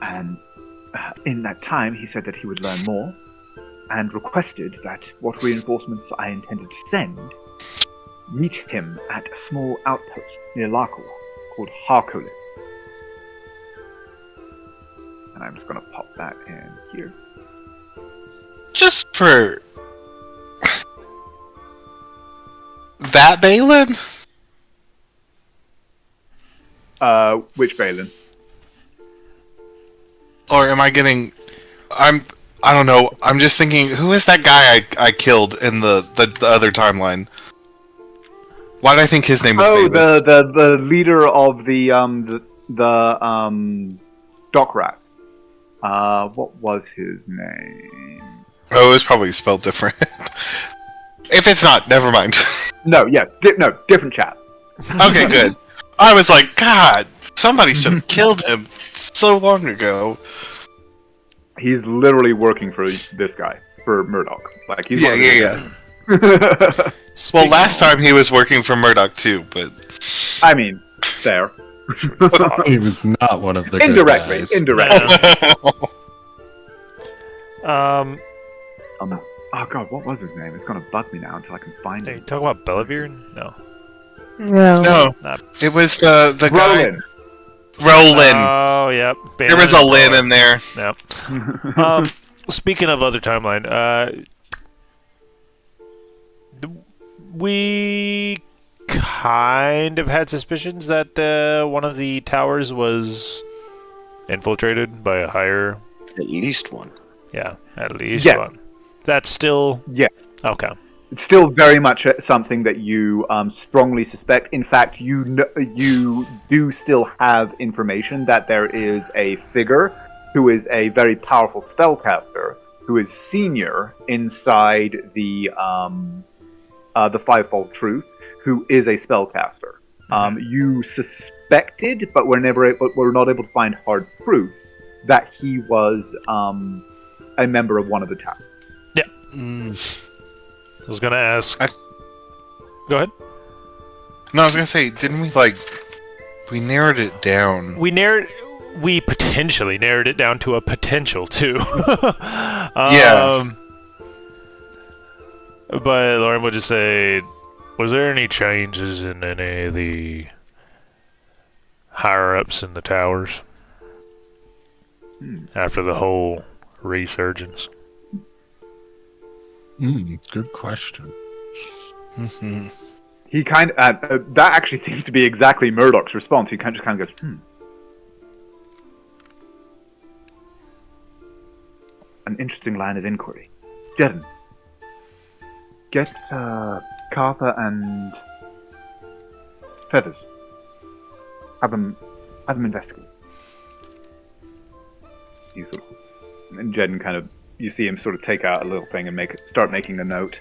[SPEAKER 1] And in that time, he said that he would learn more, and requested that what reinforcements I intended to send meet him at a small outpost near Larkle called Harkolin. And I'm just going to pop that in here.
[SPEAKER 2] Just for that, Balin?
[SPEAKER 1] Which Balin?
[SPEAKER 2] Or am I getting... I don't know. I'm just thinking, who is that guy I killed in the other timeline? Why did I think his name was Balin?
[SPEAKER 1] the leader of the dock rats. What was his name?
[SPEAKER 2] Oh, it was probably spelled different. If it's not, never mind.
[SPEAKER 1] No, yes, different chap.
[SPEAKER 2] Okay, good. I was like, God, somebody should have killed him so long ago.
[SPEAKER 1] He's literally working for this guy, for Murdoch. Like he's
[SPEAKER 2] Yeah.
[SPEAKER 3] Speaking
[SPEAKER 2] Well, last time he was working for Murdoch too, but
[SPEAKER 1] I mean, there.
[SPEAKER 6] He was not one of the good
[SPEAKER 1] Indirectly.
[SPEAKER 6] guys.
[SPEAKER 1] Oh god, what was his name? It's gonna bug me now until I can find
[SPEAKER 3] Hey, you
[SPEAKER 1] it.
[SPEAKER 3] talking about Bellavere? No.
[SPEAKER 5] No.
[SPEAKER 2] no,
[SPEAKER 3] Not.
[SPEAKER 2] it was the guy
[SPEAKER 1] Roland.
[SPEAKER 2] Roland.
[SPEAKER 3] Oh, yep.
[SPEAKER 2] There was a Lin in there.
[SPEAKER 3] Yep. Speaking of other timeline, we kind of had suspicions that one of the towers was infiltrated by a higher.
[SPEAKER 4] At least one.
[SPEAKER 3] Yeah, at least
[SPEAKER 1] Yes.
[SPEAKER 3] one. That's still
[SPEAKER 1] Yes.
[SPEAKER 3] okay.
[SPEAKER 1] It's still very much something that you strongly suspect. In fact, you do still have information that there is a figure who is a very powerful spellcaster who is senior inside the Fivefold Truth, who is a spellcaster. You suspected, but we're not able to find hard proof that he was a member of one of the towers.
[SPEAKER 3] I was gonna ask. Go ahead.
[SPEAKER 2] No, I was gonna say, didn't we narrowed it down?
[SPEAKER 3] We potentially narrowed it down to a potential too.
[SPEAKER 2] Yeah.
[SPEAKER 3] But Lauren would just say, was there any changes in any of the higher ups in the towers after the whole resurgence?
[SPEAKER 6] Good question.
[SPEAKER 2] Mm-hmm.
[SPEAKER 1] He kind of that actually seems to be exactly Murdoch's response. He kind of goes, An interesting line of inquiry. Jedden, get Cartha and Feathers. Have them investigate. And Jedden kind of, you see him sort of take out a little thing and start making a note.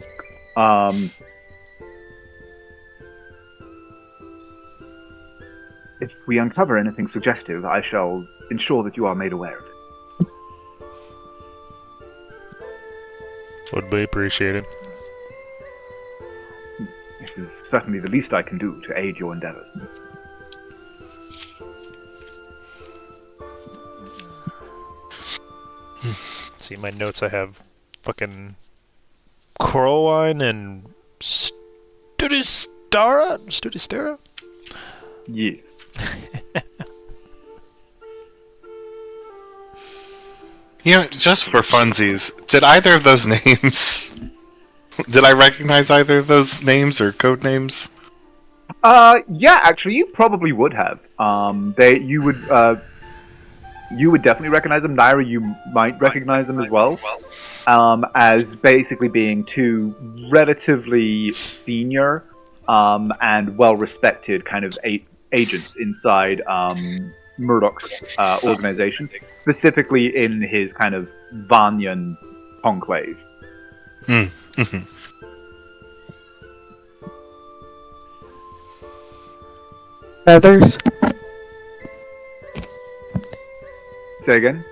[SPEAKER 1] If we uncover anything suggestive, I shall ensure that you are made aware of it.
[SPEAKER 3] Would be appreciated.
[SPEAKER 1] It is certainly the least I can do to aid your endeavors.
[SPEAKER 3] See my notes. I have fucking Coraline and Studistera.
[SPEAKER 1] Yes.
[SPEAKER 2] You know, just for funsies, did either of those names... Did I recognize either of those names or code names?
[SPEAKER 1] Yeah, actually, you probably would have. You would definitely recognize them. Naira, you might recognize them as well, as basically being two relatively senior and well-respected kind of agents inside Murdoch's organization, specifically in his kind of Vanyan conclave.
[SPEAKER 2] Mm-hmm.
[SPEAKER 5] Feathers.
[SPEAKER 1] Say again?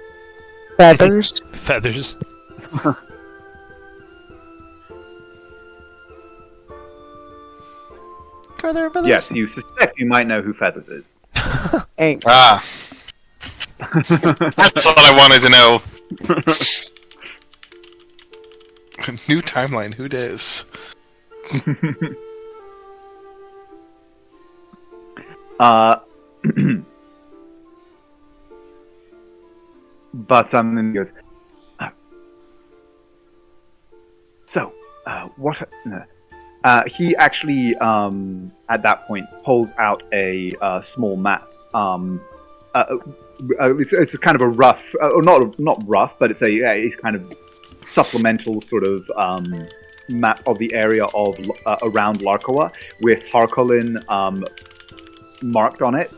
[SPEAKER 5] Feathers.
[SPEAKER 3] Feathers. Are there feathers?
[SPEAKER 1] Yes, you suspect you might know who Feathers is.
[SPEAKER 5] Hey.
[SPEAKER 2] Ah, that's what I wanted to know. New timeline. Who dis?
[SPEAKER 1] But then he goes, so, what? He actually, at that point, pulls out a small map. It's a kind of a rough, not rough, but it's a kind of supplemental sort of map of the area of around Larkoa with Harkonnen marked on it.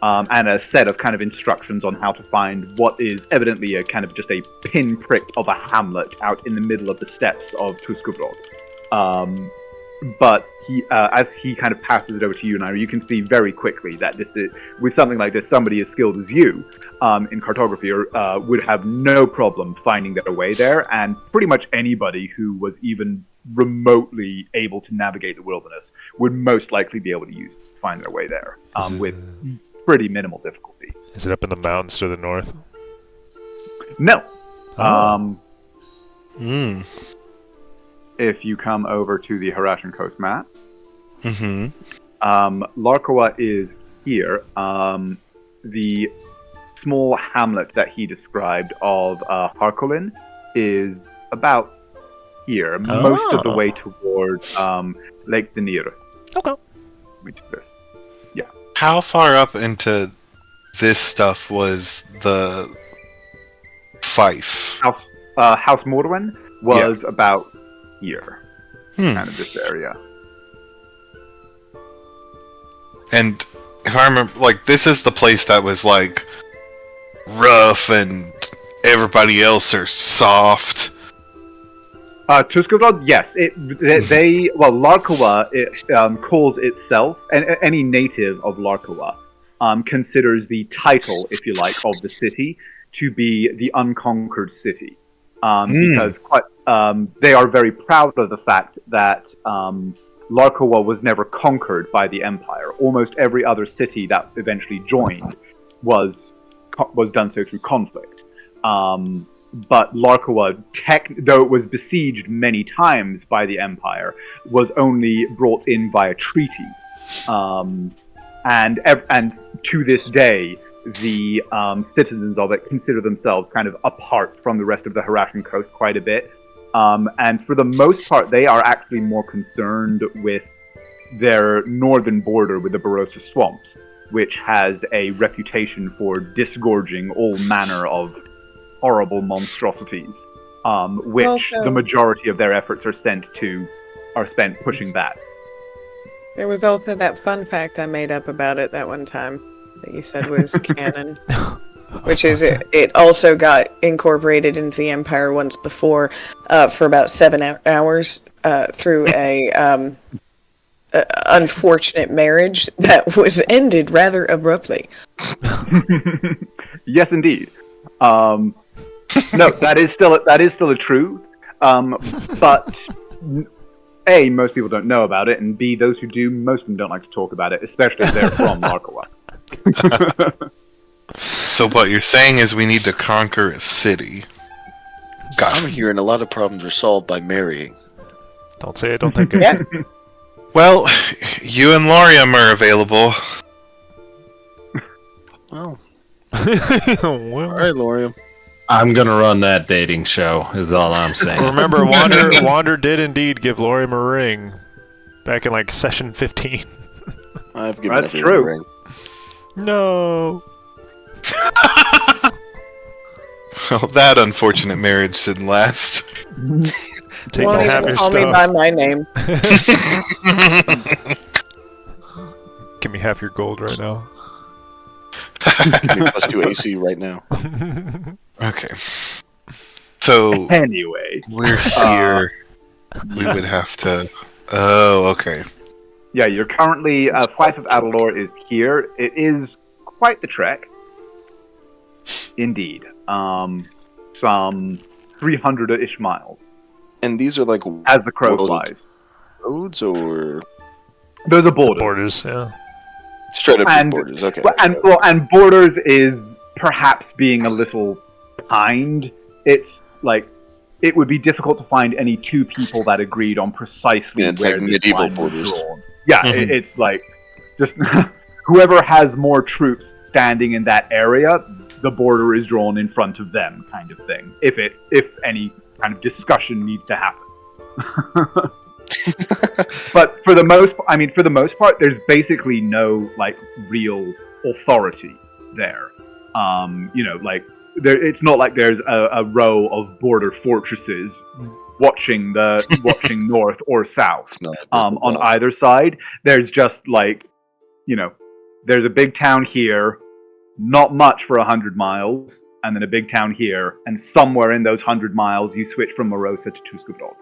[SPEAKER 1] And a set of kind of instructions on how to find what is evidently a kind of just a pinprick of a hamlet out in the middle of the steppes of Tuskuvrod. But he, as he kind of passes it over to you, Naira, you can see very quickly that this is, with something like this, somebody as skilled as you in cartography would have no problem finding their way there, and pretty much anybody who was even remotely able to navigate the wilderness would most likely be able to find their way there with pretty minimal difficulty.
[SPEAKER 3] Is it up in the mountains to the north?
[SPEAKER 1] No.
[SPEAKER 3] Oh.
[SPEAKER 1] If you come over to the Harashan Coast map,
[SPEAKER 2] Mm-hmm.
[SPEAKER 1] Larkoa is here. The small hamlet that he described of Harkonnen is about here, most of the way toward Lake Denir.
[SPEAKER 3] Okay.
[SPEAKER 1] Which is this.
[SPEAKER 2] How far up into this stuff was the fief?
[SPEAKER 1] House Morwen was about here, kind of this area.
[SPEAKER 2] And if I remember, like, this is the place that was, like, rough and everybody else are soft.
[SPEAKER 1] Tuskuvrod, yes. Larkoa calls itself, and any native of Larkoa considers the title, if you like, of the city to be the unconquered city. Because they are very proud of the fact that Larkoa was never conquered by the Empire. Almost every other city that eventually joined was done so through conflict. But Larkoa, though it was besieged many times by the Empire, was only brought in via treaty. And to this day, the citizens of it consider themselves kind of apart from the rest of the Harashan coast quite a bit. And for the most part, they are actually more concerned with their northern border with the Barossa Swamps, which has a reputation for disgorging all manner of horrible monstrosities, which the majority of their efforts are spent pushing back.
[SPEAKER 8] There was also that fun fact I made up about it that one time that you said was canon, which is it also got incorporated into the Empire once before for about 7 hours through a unfortunate marriage that was ended rather abruptly.
[SPEAKER 1] Yes, indeed. No, that is still a truth. But A, most people don't know about it, and B, those who do, most of them don't like to talk about it, especially if they're from Larkoa.
[SPEAKER 2] So what you're saying is we need to conquer a city.
[SPEAKER 4] I'm hearing a lot of problems are solved by marrying.
[SPEAKER 3] Don't say I don't think it.
[SPEAKER 2] Well, you and Lorium are available.
[SPEAKER 4] Well,
[SPEAKER 3] Well,
[SPEAKER 4] all right, Lorium.
[SPEAKER 6] I'm gonna run that dating show, is all I'm saying.
[SPEAKER 3] remember, Wander did indeed give Lorium a ring back in like session 15.
[SPEAKER 4] I've given
[SPEAKER 1] That's
[SPEAKER 4] everyone
[SPEAKER 1] true.
[SPEAKER 4] a ring.
[SPEAKER 3] No.
[SPEAKER 2] Well, that unfortunate marriage didn't last.
[SPEAKER 3] Take
[SPEAKER 8] Won't
[SPEAKER 3] half
[SPEAKER 8] even
[SPEAKER 3] your
[SPEAKER 8] call me
[SPEAKER 3] stuff.
[SPEAKER 8] by my name.
[SPEAKER 3] Give me half your gold right now.
[SPEAKER 4] Give me +2 AC right now.
[SPEAKER 2] Okay. So
[SPEAKER 1] Anyway,
[SPEAKER 2] we're here. We would have to. Oh, okay.
[SPEAKER 1] Yeah, you're currently Fife of Adalor is here. It is quite the trek, indeed. Some 300-ish miles
[SPEAKER 4] And these are like
[SPEAKER 1] as the crow
[SPEAKER 4] world
[SPEAKER 1] flies.
[SPEAKER 4] roads or
[SPEAKER 1] Those are borders.
[SPEAKER 3] Borders, yeah.
[SPEAKER 4] straight up
[SPEAKER 1] And-
[SPEAKER 4] borders. Okay.
[SPEAKER 1] And borders is perhaps being a little kind. It's like it would be difficult to find any two people that agreed on precisely
[SPEAKER 4] Yeah, it's
[SPEAKER 1] where
[SPEAKER 4] like
[SPEAKER 1] this
[SPEAKER 4] medieval
[SPEAKER 1] line was
[SPEAKER 4] borders.
[SPEAKER 1] drawn. Yeah, it's like just whoever has more troops standing in that area, the border is drawn in front of them, kind of thing. If any kind of discussion needs to happen. But for the most part, there's basically no like real authority there. It's not like there's a row of border fortresses watching north or south.
[SPEAKER 4] It's not
[SPEAKER 1] On either side. There's just like, there's a big town here, not much for 100 miles, and then a big town here, and somewhere in those 100 miles you switch from Morosa to Tuskudal.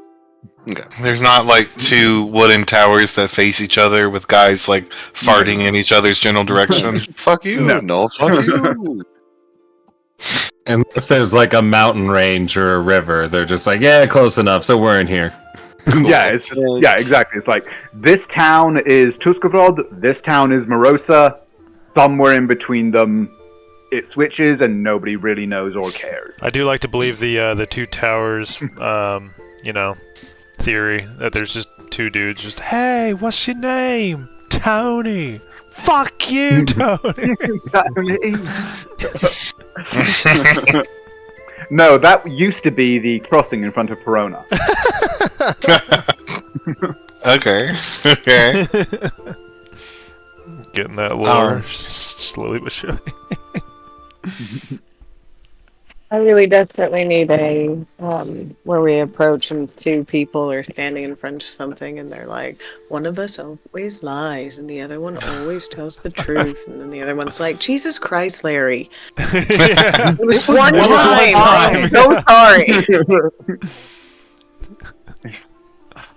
[SPEAKER 4] Okay.
[SPEAKER 2] There's not like two wooden towers that face each other with guys like farting in each other's general direction.
[SPEAKER 4] Fuck you. No, fuck you.
[SPEAKER 6] Unless there's like a mountain range or a river, they're just like, yeah, close enough, so we're in here.
[SPEAKER 1] Yeah, it's just exactly. It's like this town is Tuskudal, this town is Morosa, somewhere in between them it switches and nobody really knows or cares.
[SPEAKER 3] I do like to believe the two towers, theory that there's just two dudes just, hey, what's your name? Tony. Fuck you, Tony.
[SPEAKER 1] No, that used to be the crossing in front of Perona.
[SPEAKER 2] Okay. Okay.
[SPEAKER 3] Getting that lore slowly but surely.
[SPEAKER 8] I really desperately need a where we approach and two people are standing in front of something and they're like, one of us always lies and the other one always tells the truth, and then the other one's like, Jesus Christ, Larry. It was one time. I'm so sorry.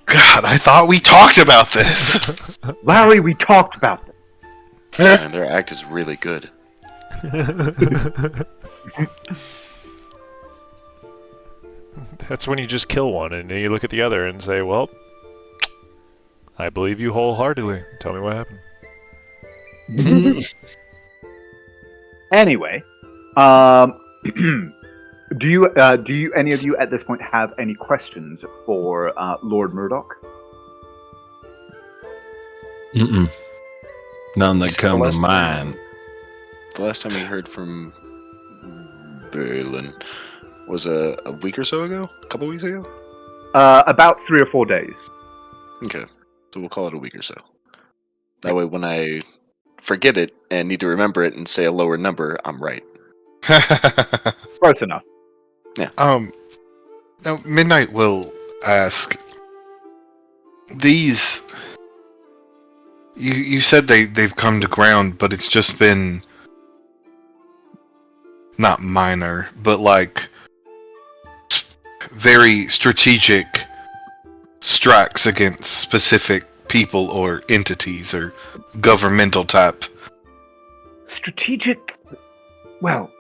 [SPEAKER 2] God, I thought we talked about this.
[SPEAKER 1] Larry, we talked about this.
[SPEAKER 4] Man, their act is really good.
[SPEAKER 3] That's when you just kill one and then you look at the other and say, well, I believe you wholeheartedly. Tell me what happened.
[SPEAKER 1] Anyway, do you any of you at this point have any questions for Lord Murdoch?
[SPEAKER 6] Mm-mm. None that
[SPEAKER 4] Except for
[SPEAKER 6] come to
[SPEAKER 4] last
[SPEAKER 6] mind.
[SPEAKER 4] The last time we heard from Berlin was a week or so ago? A couple weeks ago?
[SPEAKER 1] About 3 or 4 days.
[SPEAKER 4] Okay. So we'll call it a week or so. That way when I forget it and need to remember it and say a lower number, I'm right.
[SPEAKER 1] Close enough.
[SPEAKER 2] Now Midnight will ask, these, you said they've come to ground, but it's just been not minor, but like very strategic strikes against specific people or entities or governmental type.
[SPEAKER 1] Strategic, well,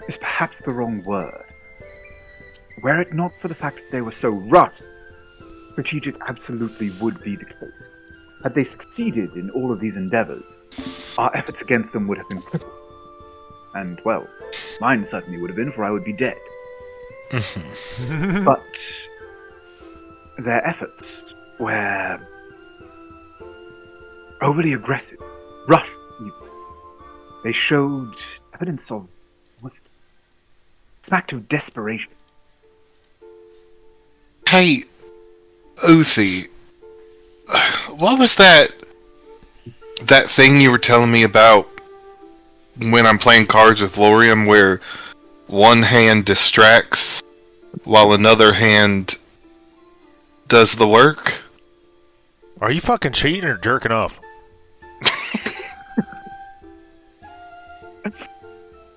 [SPEAKER 1] is perhaps the wrong word. Were it not for the fact that they were so rushed, strategic absolutely would be the case. Had they succeeded in all of these endeavors, our efforts against them would have been crippled. And, well, mine certainly would have been, for I would be dead. But their efforts were overly aggressive, rushed even. They showed evidence of almost smacked of desperation.
[SPEAKER 2] Hey, Uthi, what was that thing you were telling me about when I'm playing cards with Lorium, where one hand distracts while another hand does the work?
[SPEAKER 3] Are you fucking cheating or jerking off?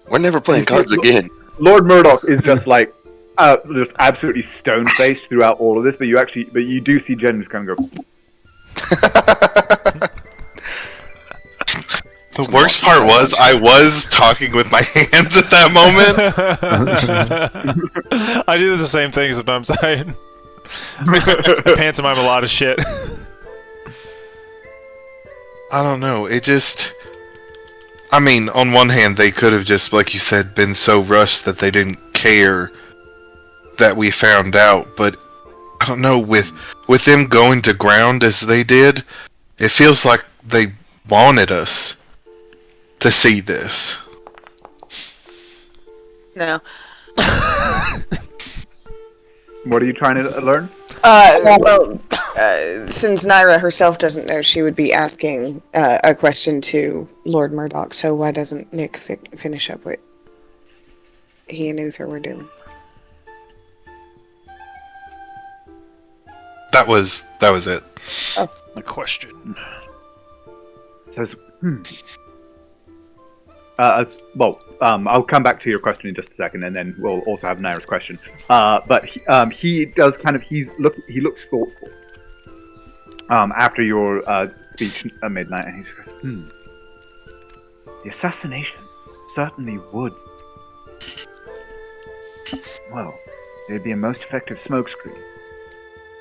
[SPEAKER 4] We're never playing cards again.
[SPEAKER 1] Lord Murdoch is just like just absolutely stone-faced throughout all of this, but you do see Jen just kind of go.
[SPEAKER 2] The worst part was I was talking with my hands at that moment.
[SPEAKER 3] I do the same thing sometimes. I pantomime a lot of shit.
[SPEAKER 2] I don't know. It just... I mean, on one hand, they could have just, like you said, been so rushed that they didn't care that we found out, but I don't know, with them going to ground as they did, it feels like they wanted us to see this.
[SPEAKER 8] No.
[SPEAKER 1] What are you trying to learn?
[SPEAKER 8] Since Naira herself doesn't know, she would be asking a question to Lord Murdoch, so why doesn't Nick finish up what he and Uther were doing?
[SPEAKER 2] That was it.
[SPEAKER 3] A question.
[SPEAKER 1] Says, I'll come back to your question in just a second, and then we'll also have Naira's question. But he does kind of he looks thoughtful after your speech at midnight, and he says, the assassination certainly would. Well, it'd be a most effective smokescreen,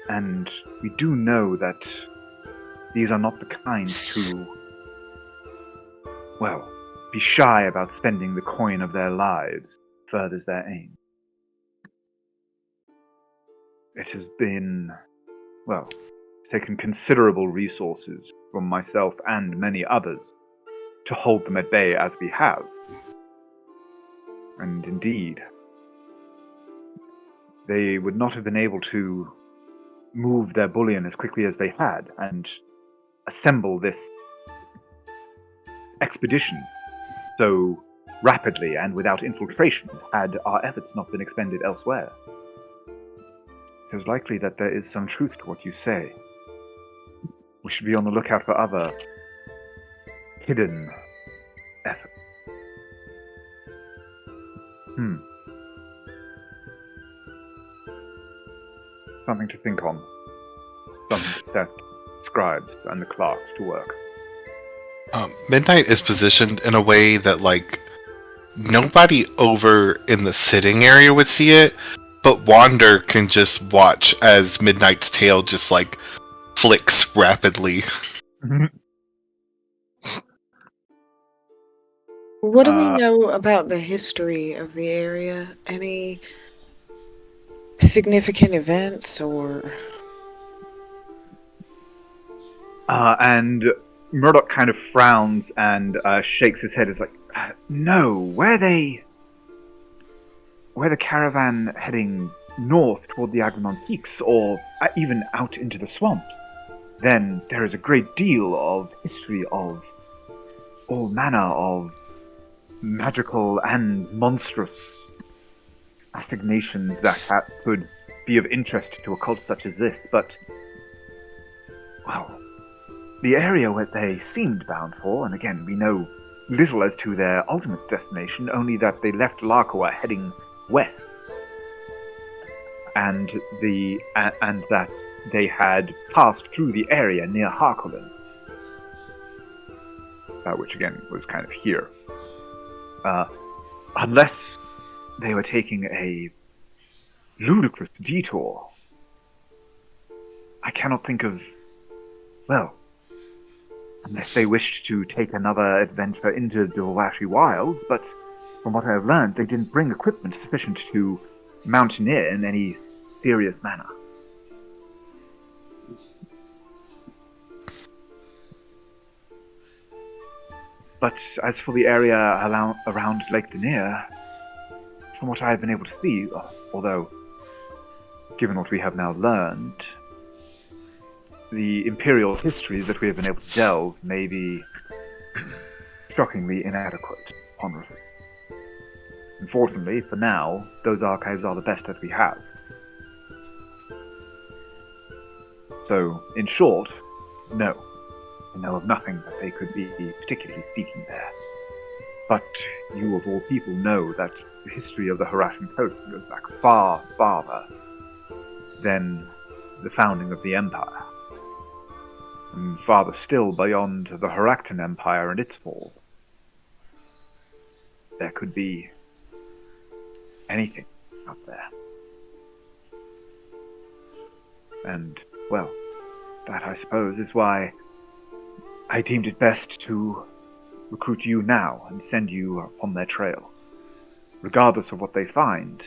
[SPEAKER 1] and we do know that these are not the kind to, well, be shy about spending the coin of their lives furthers their aim. It has been, well, taken considerable resources from myself and many others to hold them at bay as we have. And indeed, they would not have been able to move their bullion as quickly as they had and assemble this expedition so rapidly and without infiltration had our efforts not been expended elsewhere. It is likely that there is some truth to what you say. We should be on the lookout for other hidden efforts. Something to think on. Something to set scribes and the clerks to work.
[SPEAKER 2] Midnight is positioned in a way that, like, nobody over in the sitting area would see it, but Wander can just watch as Midnight's tail just, like, flicks rapidly.
[SPEAKER 8] What do we know about the history of the area? Any significant events or...
[SPEAKER 1] And Murdoch kind of frowns and shakes his head. Is like, no, were the caravan heading north toward the Agramon Peaks, or even out into the swamps, then there is a great deal of history of all manner of magical and monstrous assignations that could be of interest to a cult such as this, but, well, the area where they seemed bound for, and again, we know little as to their ultimate destination, only that they left Larkoa heading west, and that they had passed through the area near Harkonnen, which again was kind of here. Unless they were taking a ludicrous detour, I cannot think of, well, unless they wished to take another adventure into the Washi Wilds, but from what I have learned, they didn't bring equipment sufficient to mountaineer in any serious manner. But as for the area around Lake Denier, from what I have been able to see, although, given what we have now learned, the imperial history that we have been able to delve may be shockingly inadequate upon review. Unfortunately, for now, those archives are the best that we have. So, in short, no. I know of nothing that they could be particularly seeking there. But you, of all people, know that the history of the Harashan coast goes back far farther than the founding of the Empire. And farther still beyond the Haraktan Empire and its fall. There could be anything out there. And, well, that I suppose is why I deemed it best to recruit you now and send you on their trail. Regardless of what they find,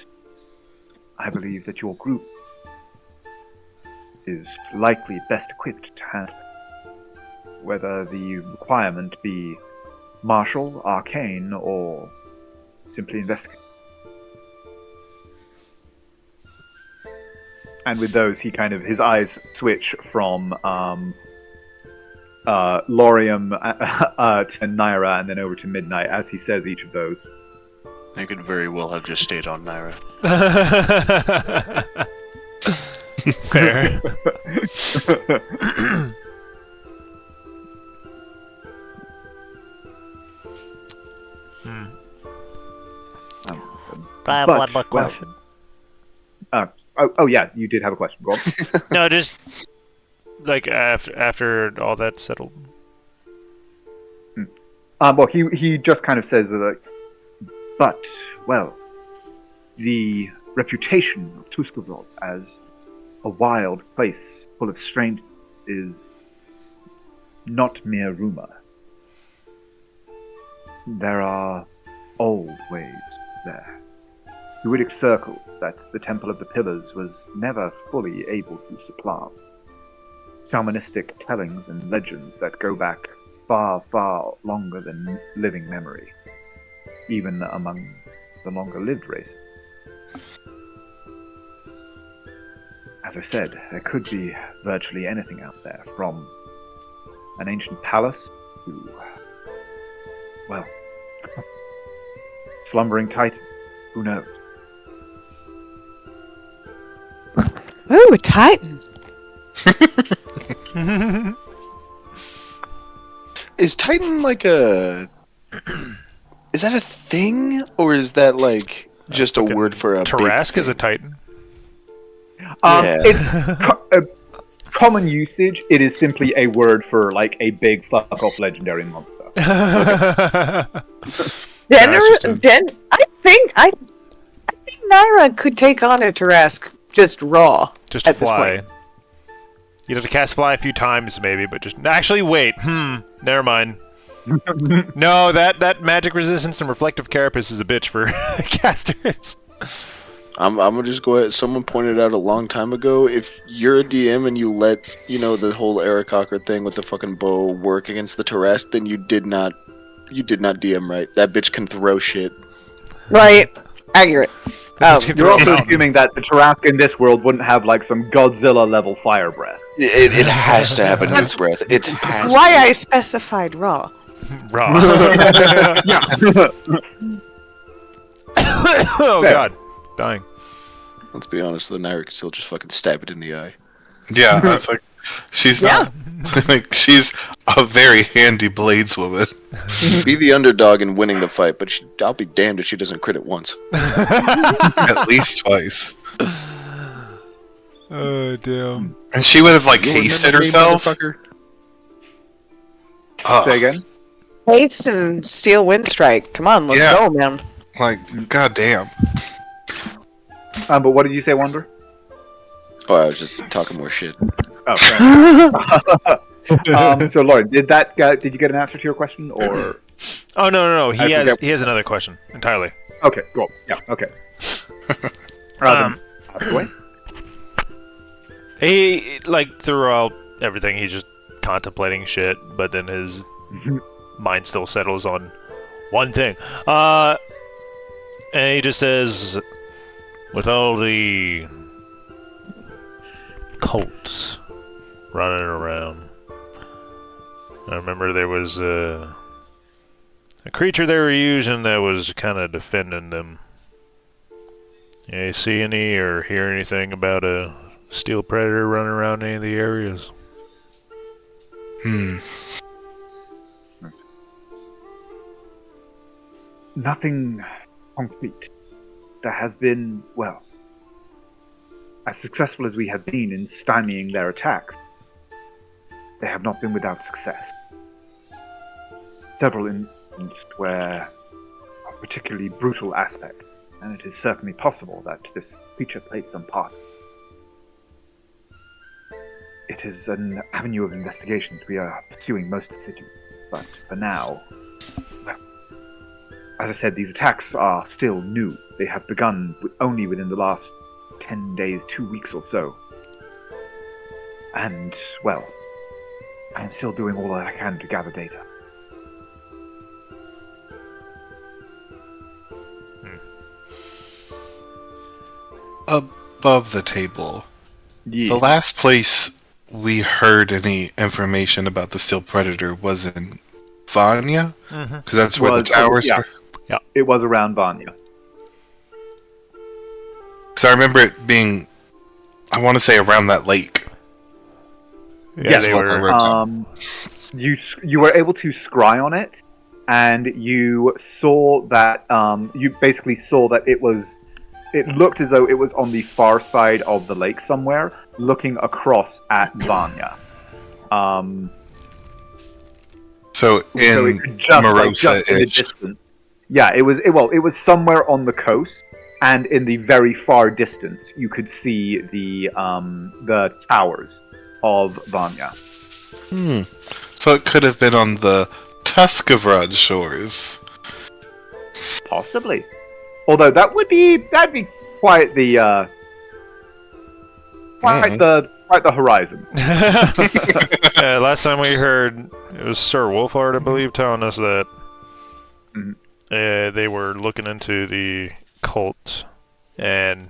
[SPEAKER 1] I believe that your group is likely best equipped to handle it. Whether the requirement be martial, arcane, or simply investigate. And with those, his eyes switch from Laurium to Naira and then over to Midnight as he says each of those.
[SPEAKER 4] I could very well have just stayed on Naira.
[SPEAKER 3] Fair.
[SPEAKER 7] I have
[SPEAKER 1] But,
[SPEAKER 7] one more
[SPEAKER 1] well,
[SPEAKER 7] question.
[SPEAKER 1] Oh yeah, you did have a question. Go on.
[SPEAKER 3] No, just like after all that's settled.
[SPEAKER 1] Well, he just kind of says that, but, well, the reputation of Tuskarvald as a wild place full of strange is not mere rumor. There are old ways there. Druidic circles that the Temple of the Pillars was never fully able to supplant. Shamanistic tellings and legends that go back far, far longer than living memory, even among the longer-lived races. As I said, there could be virtually anything out there, from an ancient palace to, well, slumbering titan. Who knows?
[SPEAKER 5] Ooh, a titan.
[SPEAKER 4] Is Titan like a... Is that a thing? Or is that like just a
[SPEAKER 3] Fucking
[SPEAKER 4] word for a
[SPEAKER 3] Tarask
[SPEAKER 4] big
[SPEAKER 3] is a
[SPEAKER 4] thing?
[SPEAKER 3] titan.
[SPEAKER 4] Yeah.
[SPEAKER 1] It's common usage. It is simply a word for like a big fuck off legendary monster.
[SPEAKER 8] I
[SPEAKER 3] Interesting.
[SPEAKER 8] think Naira could take on a Tarask just raw.
[SPEAKER 3] Just
[SPEAKER 8] at this
[SPEAKER 3] fly.
[SPEAKER 8] point.
[SPEAKER 3] You'd have to cast fly a few times, maybe, but just actually wait. Never mind. No, that magic resistance and reflective carapace is a bitch for casters.
[SPEAKER 4] I'm gonna just go ahead. Someone pointed out a long time ago, if you're a DM and you let, the whole Aarakocra thing with the fucking bow work against the Tarask, then you did not DM right. That bitch can throw shit.
[SPEAKER 8] Right. Accurate.
[SPEAKER 1] You're also assuming that the Tarask in this world wouldn't have like some Godzilla level fire breath.
[SPEAKER 4] It has to have a nuke breath. It has
[SPEAKER 8] Why
[SPEAKER 4] to.
[SPEAKER 8] I specified raw.
[SPEAKER 3] Raw.
[SPEAKER 1] Yeah.
[SPEAKER 3] Oh
[SPEAKER 1] Fair.
[SPEAKER 3] god. Dying.
[SPEAKER 4] Let's be honest, the Naira could still just fucking stab it in the eye.
[SPEAKER 2] Yeah, I was like, she's not. Like, she's a very handy blades woman.
[SPEAKER 4] Be the underdog in winning the fight, but I'll be damned if she doesn't crit it once.
[SPEAKER 2] At least twice.
[SPEAKER 3] Oh damn.
[SPEAKER 2] And she would have, like,
[SPEAKER 4] You
[SPEAKER 2] hasted
[SPEAKER 4] remember me,
[SPEAKER 2] herself.
[SPEAKER 4] motherfucker?
[SPEAKER 1] Say again.
[SPEAKER 8] Haste and steel wind strike. Come on, let's
[SPEAKER 2] Yeah.
[SPEAKER 8] go, man.
[SPEAKER 2] Like, goddamn.
[SPEAKER 1] But what did you say, Wonder?
[SPEAKER 4] Oh, I was just talking more shit.
[SPEAKER 1] Oh, fair. So, Lauren, did you get an answer to your question, or?
[SPEAKER 3] Oh no. He
[SPEAKER 1] I forget.
[SPEAKER 3] has another question entirely.
[SPEAKER 1] Okay, cool. Yeah, okay. Ask away.
[SPEAKER 3] He like throughout everything he's just contemplating shit, but then his mind still settles on one thing. And he just says, with all the cults running around, I remember there was a creature they were using that was kind of defending them. You see any or hear anything about a steel predator running around any of the areas?
[SPEAKER 1] Nothing concrete. There has been, well, as successful as we have been in stymieing their attacks, they have not been without success. Several instances where a particularly brutal aspect, and it is certainly possible that this creature played some part. It is an avenue of investigation we are pursuing most assiduously, but for now, well, as I said, these attacks are still new. They have begun only within the last 10 days, 2 weeks or so. And, well, I am still doing all that I can to gather data.
[SPEAKER 2] Above the table,
[SPEAKER 1] Yeah.
[SPEAKER 2] the last place we heard any information about the Steel Predator was in Vanya? Because that's where the towers
[SPEAKER 1] yeah.
[SPEAKER 2] were?
[SPEAKER 1] It was around Vanya.
[SPEAKER 2] So I remember it being, I want to say around that lake.
[SPEAKER 3] Yeah,
[SPEAKER 1] Yes,
[SPEAKER 3] they
[SPEAKER 2] what I
[SPEAKER 3] were.
[SPEAKER 2] wrote down.
[SPEAKER 1] You were able to scry on it, and you saw that you basically saw that it looked as though it was on the far side of the lake somewhere, looking across at Vanya.
[SPEAKER 2] So
[SPEAKER 1] So
[SPEAKER 2] in
[SPEAKER 1] it could just, just in the
[SPEAKER 2] Morosa-ish.
[SPEAKER 1] distance. Yeah, it was somewhere on the coast, and in the very far distance, you could see the towers of Vanya.
[SPEAKER 2] So it could have been on the Tuscavrad shores.
[SPEAKER 1] Possibly. Although that'd be quite the quite the horizon.
[SPEAKER 3] Yeah, last time we heard, it was Sir Wolfhard, I believe, telling us that they were looking into the cult, and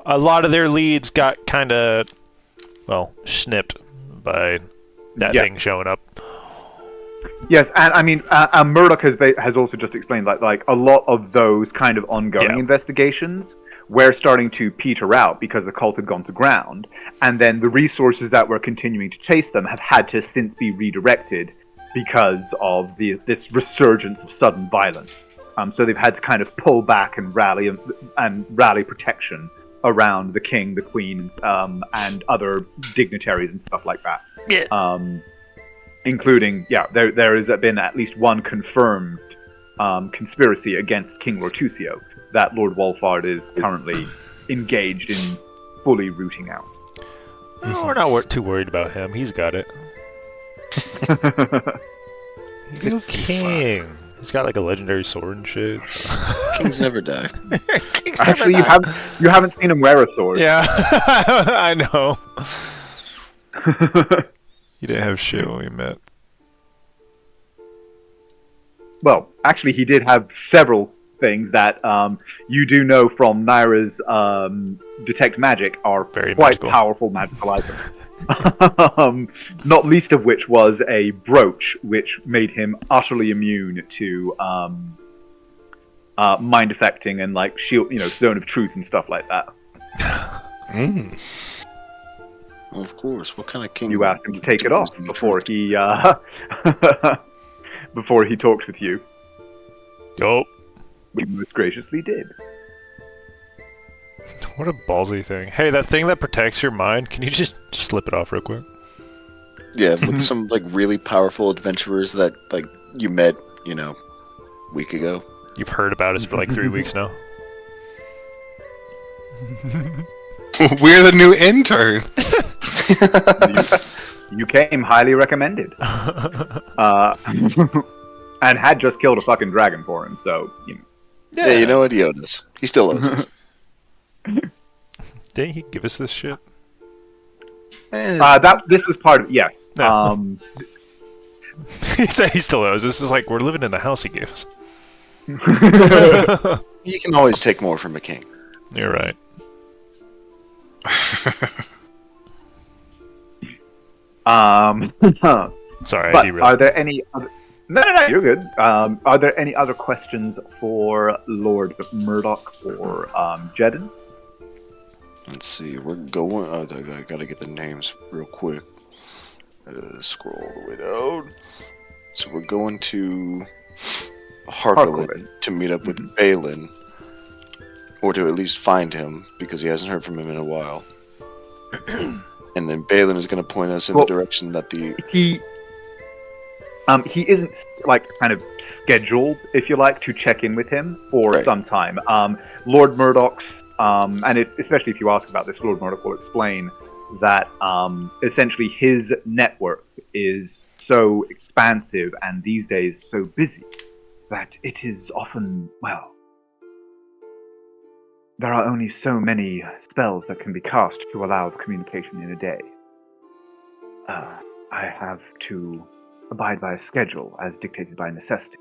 [SPEAKER 3] a lot of their leads got kind of, well, snipped by that thing showing up.
[SPEAKER 1] Yes, and I mean, Murdoch has also just explained that like a lot of those kind of ongoing investigations were starting to peter out because the cult had gone to ground, and then the resources that were continuing to chase them have had to since be redirected because of this resurgence of sudden violence. So they've had to kind of pull back and rally protection around the king, the queen, and other dignitaries and stuff like that.
[SPEAKER 3] Yeah.
[SPEAKER 1] Including, there has been at least one confirmed conspiracy against King Lortusio that Lord Wolfhard is currently engaged in fully rooting out.
[SPEAKER 3] No, we're not too worried about him. He's got it. He's a king. He's got like a legendary sword and shit.
[SPEAKER 4] Kings never die.
[SPEAKER 1] Actually, you haven't seen him wear a sword.
[SPEAKER 3] Yeah, I know. He didn't have shit when we met.
[SPEAKER 1] Well, actually, he did have several things that you do know from Naira's detect magic are
[SPEAKER 3] Very
[SPEAKER 1] quite
[SPEAKER 3] magical.
[SPEAKER 1] powerful magical items. Not least of which was a brooch, which made him utterly immune to mind affecting and like shield, zone of truth and stuff like that.
[SPEAKER 4] Well, of course. What kind of king?
[SPEAKER 1] You asked him to take it off before he before he talked with you.
[SPEAKER 3] Oh,
[SPEAKER 1] He most graciously did.
[SPEAKER 3] what a ballsy thing. Hey, that thing that protects your mind, can you just slip it off real quick?
[SPEAKER 4] Yeah, with some like really powerful adventurers that like you met, week ago.
[SPEAKER 3] You've heard about us for like 3 weeks now.
[SPEAKER 2] We're the new interns.
[SPEAKER 1] You came highly recommended. And had just killed a fucking dragon for him, so,
[SPEAKER 4] Yeah, you know what? He owed us. He still owes us.
[SPEAKER 3] Didn't he give us this shit?
[SPEAKER 1] This was part of, yes.
[SPEAKER 3] No. He said he still owes. This is like, we're living in the house he gave us.
[SPEAKER 4] You can always take more from a king.
[SPEAKER 3] You're right. Sorry,
[SPEAKER 1] But
[SPEAKER 3] I derailed.
[SPEAKER 1] are there any other... No, you're good. Are there any other questions for Lord Murdoch or Jedin?
[SPEAKER 4] Let's see. We're going. Oh, I gotta get the names real quick. Scroll all the way down. So we're going to Harkonnen to meet up with Balin, or to at least find him because he hasn't heard from him in a while. And then Balin is going to point us in the direction that
[SPEAKER 1] he isn't kind of scheduled, if you like, to check in with him for some time. Lord Murdoch's, especially if you ask about this, Lord Murdoch will explain that essentially his network is so expansive and these days so busy that it is often, there are only so many spells that can be cast to allow the communication in a day. I have to abide by a schedule as dictated by necessity.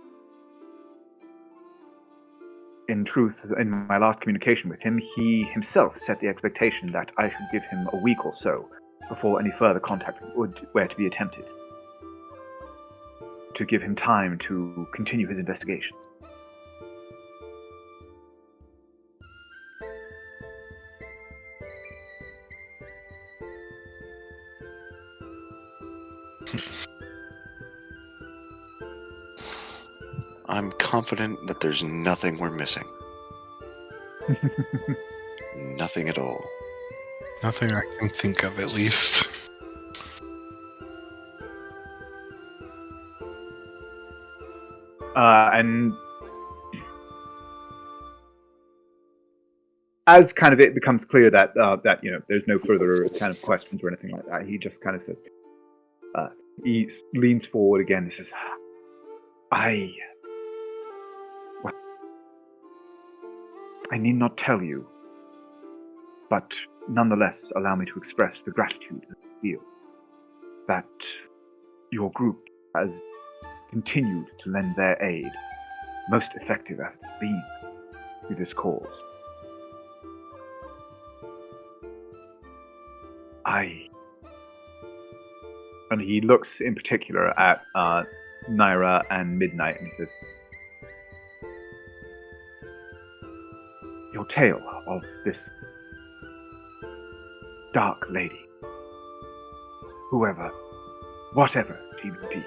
[SPEAKER 1] In truth, in my last communication with him, he himself set the expectation that I should give him a week or so before any further contact were to be attempted, to give him time to continue his investigation.
[SPEAKER 4] I'm confident that there's nothing we're missing. Nothing at all.
[SPEAKER 2] Nothing I can think of, at least.
[SPEAKER 1] And as kind of it becomes clear that there's no further kind of questions or anything like that, he just kind of says, he leans forward again and says, I need not tell you, but nonetheless allow me to express the gratitude I feel that your group has continued to lend their aid, most effective as it's been, to this cause. And he looks in particular at Naira and Midnight and says, your tale of this dark lady, whatever she may be,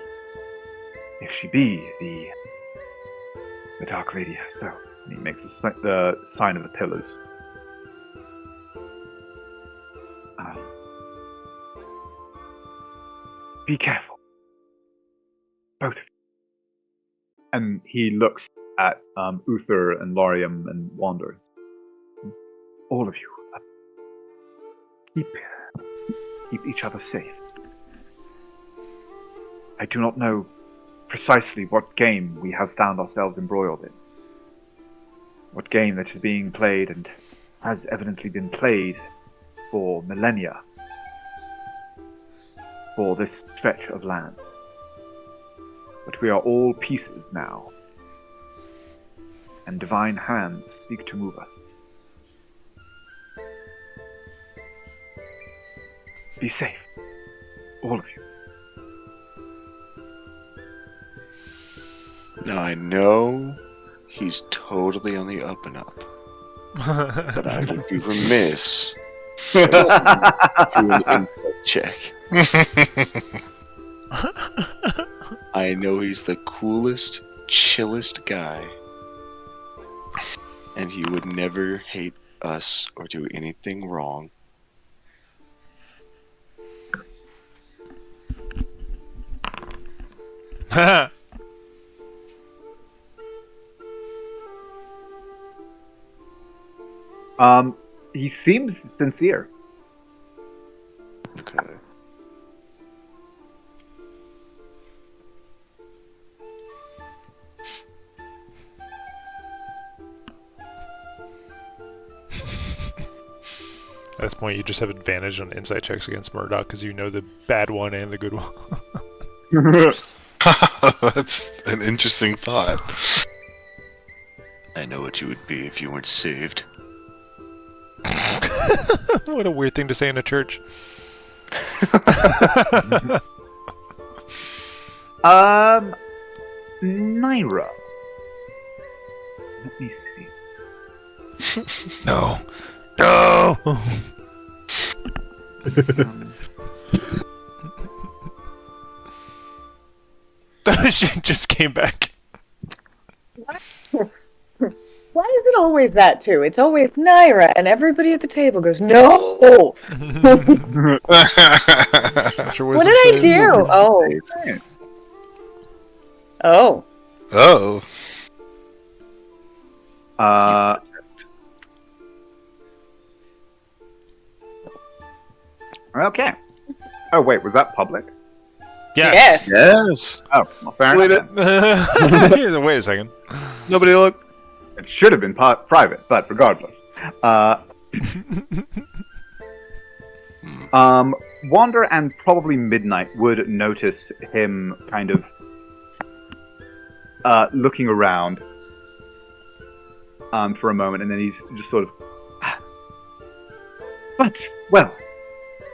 [SPEAKER 1] if she be the dark lady herself, and he makes the sign of the pillars. Be careful, both of you. And he looks at Uther and Lorium and Wander. All of you, keep each other safe. I do not know precisely what game we have found ourselves embroiled in. What game that is being played and has evidently been played for millennia for this stretch of land. But we are all pieces now, and divine hands seek to move us. Be safe, all of you.
[SPEAKER 4] Now I know he's totally on the up and up, but I would be remiss to do an insight check. I know he's the coolest, chillest guy, and he would never hate us or do anything wrong.
[SPEAKER 1] He seems sincere.
[SPEAKER 4] Okay.
[SPEAKER 3] At this point, you just have advantage on insight checks against Murdoch because you know the bad one and the good one.
[SPEAKER 2] That's an interesting thought.
[SPEAKER 4] I know what you would be if you weren't saved.
[SPEAKER 3] What a weird thing to say in a church.
[SPEAKER 1] Naira. Let me see.
[SPEAKER 3] No. No! She just came back.
[SPEAKER 8] Why is it always that too? It's always Naira, and everybody at the table goes, "No." What did I do? Oh.
[SPEAKER 2] Oh.
[SPEAKER 1] Okay. Oh wait, was that public?
[SPEAKER 3] Yes.
[SPEAKER 4] Yes.
[SPEAKER 1] Oh, well, fair enough. then.
[SPEAKER 3] Wait a second.
[SPEAKER 4] Nobody look.
[SPEAKER 1] It should have been private, but regardless. Wander and probably Midnight would notice him kind of looking around for a moment, and then he's just sort of. But, well,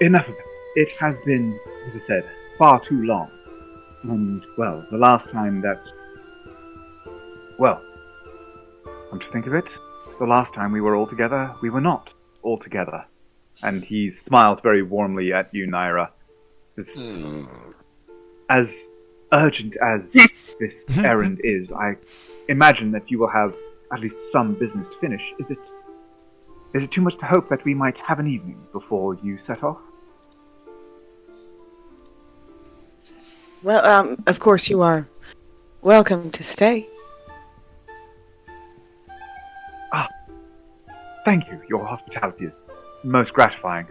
[SPEAKER 1] enough of it. It has been, as I said, far too long. And, well, the last time that. Well, come to think of it, the last time we were all together, we were not all together. And he smiled very warmly at you, Naira. As urgent as this errand is, I imagine that you will have at least some business to finish. Is it too much to hope that we might have an evening before you set off?
[SPEAKER 5] Well, of course you are welcome to stay.
[SPEAKER 1] Thank you. Your hospitality is most gratifying.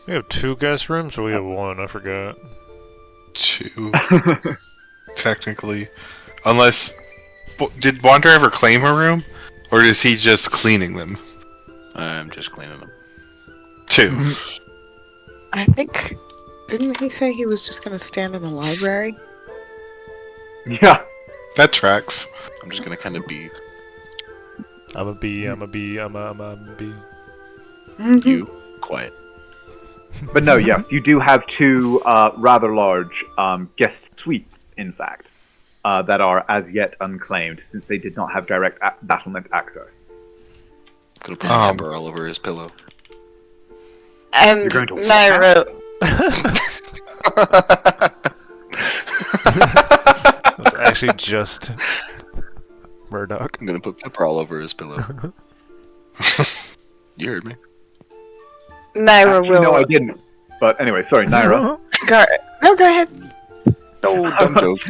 [SPEAKER 3] We have 2 guest rooms, or we have 1? I forgot.
[SPEAKER 2] 2. Technically. Unless... Did Wander ever claim a room? Or is he just cleaning them?
[SPEAKER 4] I'm just cleaning them.
[SPEAKER 2] 2.
[SPEAKER 5] I think... Didn't he say he was just going to stand in the library?
[SPEAKER 1] Yeah.
[SPEAKER 2] That tracks.
[SPEAKER 4] I'm just gonna kind of be
[SPEAKER 3] I'm a bee.
[SPEAKER 4] you quiet.
[SPEAKER 1] But no, yes, you do have 2 rather large guest suites, in fact, that are as yet unclaimed, since they did not have direct battlement access.
[SPEAKER 4] Gonna put amber all over his pillow.
[SPEAKER 5] And
[SPEAKER 1] You're going to
[SPEAKER 5] Naira...
[SPEAKER 3] It's actually just Murdoch.
[SPEAKER 4] I'm gonna put pepper all over his pillow. You heard me.
[SPEAKER 5] Naira
[SPEAKER 1] Actually,
[SPEAKER 5] will...
[SPEAKER 1] no, I didn't. But anyway, sorry, Naira.
[SPEAKER 5] No, go ahead.
[SPEAKER 4] No, dumb joke.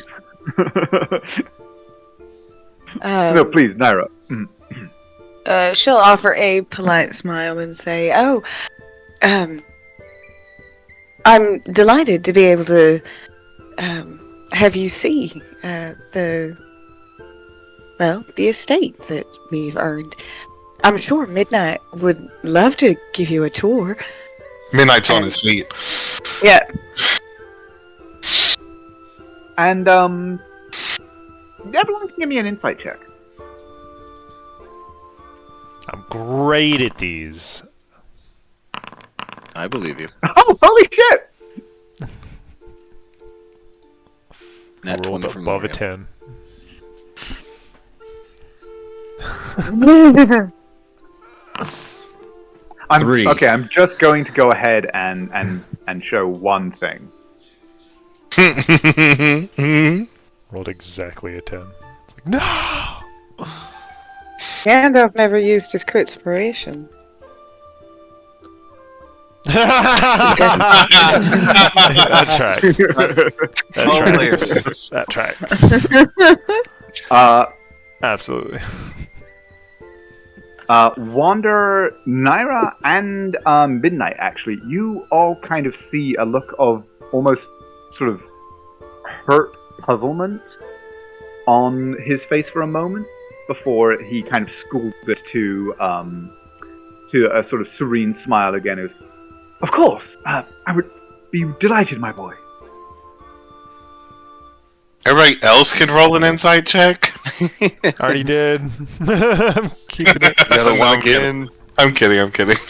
[SPEAKER 1] No, please, Naira.
[SPEAKER 5] She'll offer a polite smile and say, I'm delighted to be able to have you see the estate that we've earned. I'm sure Midnight would love to give you a tour.
[SPEAKER 2] Midnight's on his feet.
[SPEAKER 5] Yeah.
[SPEAKER 1] And, everyone can give me an insight check.
[SPEAKER 3] I'm great at these.
[SPEAKER 4] I believe you.
[SPEAKER 1] Oh, holy shit!
[SPEAKER 4] Nat
[SPEAKER 3] Rolled
[SPEAKER 4] 20 from
[SPEAKER 3] above a
[SPEAKER 4] L'Oreal.
[SPEAKER 3] 10.
[SPEAKER 1] I'm
[SPEAKER 6] 3.
[SPEAKER 1] Okay, I'm just going to go ahead and show one thing.
[SPEAKER 3] Rolled exactly a 10. It's like, no!
[SPEAKER 5] Gandalf never used his critspiration.
[SPEAKER 3] That tracks. That tracks. Absolutely.
[SPEAKER 1] Wander, Naira, and Midnight, actually, you all kind of see a look of almost sort of hurt puzzlement on his face for a moment before he kind of schools it to a sort of serene smile again. Of course, I would be delighted, my boy.
[SPEAKER 2] Everybody else can roll an insight check?
[SPEAKER 3] Already did. I'm keeping it.
[SPEAKER 4] Another one again.
[SPEAKER 2] I'm kidding.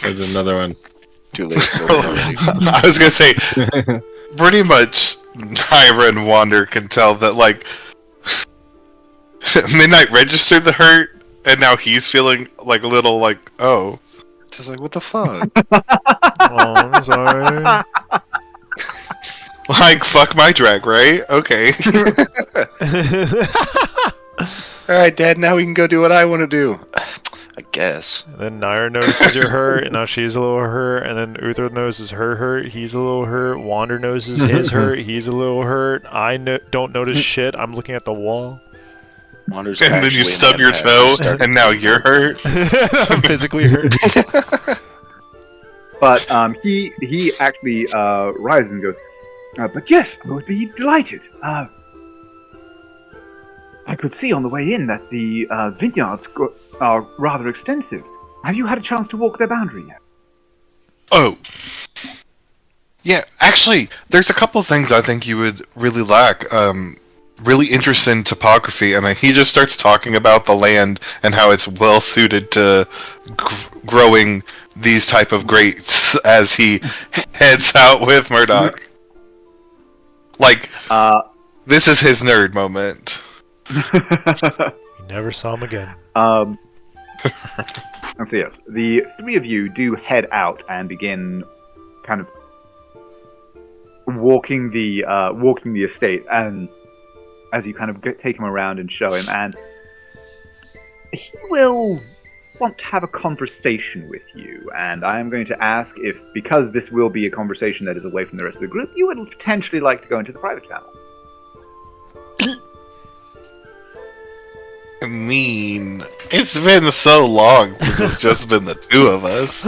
[SPEAKER 6] There's another one.
[SPEAKER 4] Too late.
[SPEAKER 2] I was gonna say, pretty much Naira and Wander can tell that, like, Midnight registered the hurt, and now he's feeling, like, a little, like, oh.
[SPEAKER 4] Just like, what the fuck?
[SPEAKER 3] Oh, I'm sorry.
[SPEAKER 2] Like, fuck my drag, right? Okay.
[SPEAKER 4] All right, Dad. Now we can go do what I want to do. I guess.
[SPEAKER 3] And then Naira notices you're hurt, and now she's a little hurt. And then Uther notices her hurt, he's a little hurt. Wander notices his hurt, he's a little hurt. I don't notice shit, I'm looking at the wall.
[SPEAKER 4] Wander's
[SPEAKER 2] And then you
[SPEAKER 4] actually
[SPEAKER 2] stub
[SPEAKER 4] in
[SPEAKER 2] your
[SPEAKER 4] that
[SPEAKER 2] toe,
[SPEAKER 4] path.
[SPEAKER 2] and now you're hurt.
[SPEAKER 3] I'm physically hurt.
[SPEAKER 1] But he actually rises and goes, but yes, I would be delighted. I could see on the way in that the vineyards are rather extensive. Have you had a chance to walk their boundary yet?
[SPEAKER 2] Oh. Yeah, actually, there's a couple of things I think you would really like. Really interested in topography, and he just starts talking about the land and how it's well suited to growing these type of grapes as he heads out with Murdoch. Like, this is his nerd moment.
[SPEAKER 3] You never saw him again.
[SPEAKER 1] And so yes, the three of you do head out and begin kind of walking the estate, and as you kind of take him around and show him, and he will want to have a conversation with you, and I am going to ask if, because this will be a conversation that is away from the rest of the group, you would potentially like to go into the private channel.
[SPEAKER 2] I mean, it's been so long since it's just been the two of us.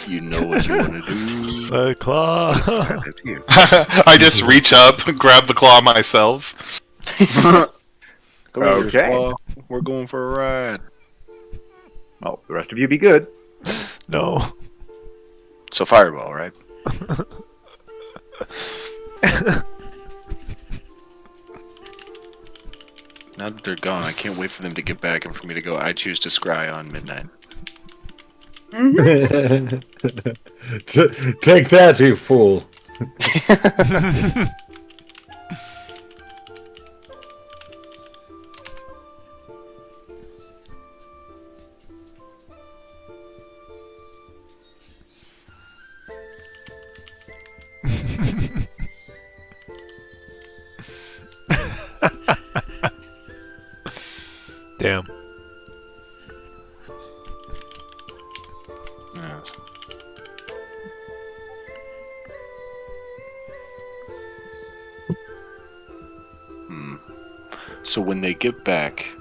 [SPEAKER 4] You know what you want to do.
[SPEAKER 3] The claw.
[SPEAKER 2] I just reach up, grab the claw myself.
[SPEAKER 4] Come here,
[SPEAKER 1] Okay.
[SPEAKER 4] Claw. We're going for a ride.
[SPEAKER 1] Well, the rest of you be good.
[SPEAKER 3] No.
[SPEAKER 4] So fireball, right? Now that they're gone, I can't wait for them to get back and for me to go, I choose to scry on midnight.
[SPEAKER 6] Take that, you fool.
[SPEAKER 3] Damn.
[SPEAKER 4] Yes. So when they get back,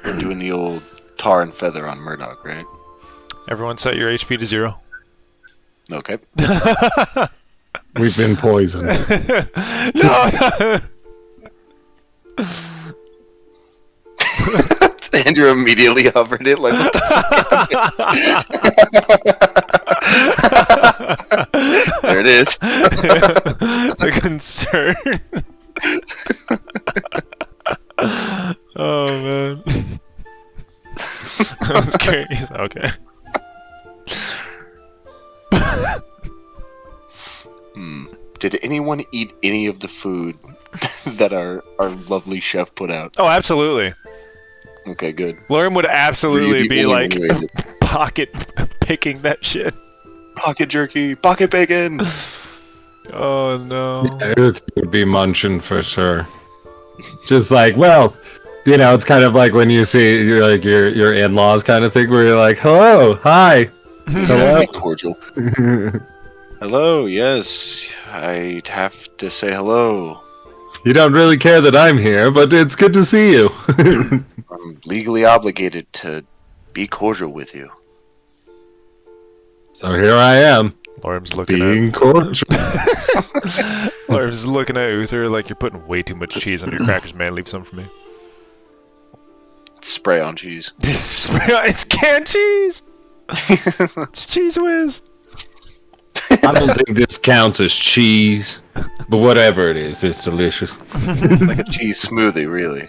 [SPEAKER 4] we're doing the old tar and feather on Murdoch, right?
[SPEAKER 3] Everyone set your HP to 0.
[SPEAKER 4] Okay.
[SPEAKER 6] We've been poisoned.
[SPEAKER 3] No!
[SPEAKER 4] Andrew immediately hovered it like, what the fuck? There it is.
[SPEAKER 3] The concern. Oh man. That was crazy. Okay.
[SPEAKER 4] Did anyone eat any of the food that our lovely chef put out?
[SPEAKER 3] Oh, absolutely.
[SPEAKER 4] Okay, good.
[SPEAKER 3] Lauren would absolutely be like
[SPEAKER 4] Only one who ate it.
[SPEAKER 3] pocket picking that shit.
[SPEAKER 4] Pocket jerky, pocket bacon.
[SPEAKER 3] Oh no.
[SPEAKER 6] It would be munching for sure. Just like, well, you know, it's kind of like when you see your in-laws kind of thing, where you're like, hello, hi, hello.
[SPEAKER 4] Be cordial. Hello, yes. I have to say hello.
[SPEAKER 6] You don't really care that I'm here, but it's good to see you.
[SPEAKER 4] I'm legally obligated to be cordial with you.
[SPEAKER 6] So here I am,
[SPEAKER 3] Lauren's looking
[SPEAKER 6] being cordial.
[SPEAKER 3] Lauren's looking at Uther like you're putting way too much cheese on your crackers, man. Leave some for me.
[SPEAKER 4] Spray on cheese.
[SPEAKER 3] It's canned cheese. It's Cheese Whiz.
[SPEAKER 6] I don't think this counts as cheese, but whatever it is, it's delicious.
[SPEAKER 4] It's like a cheese smoothie, really.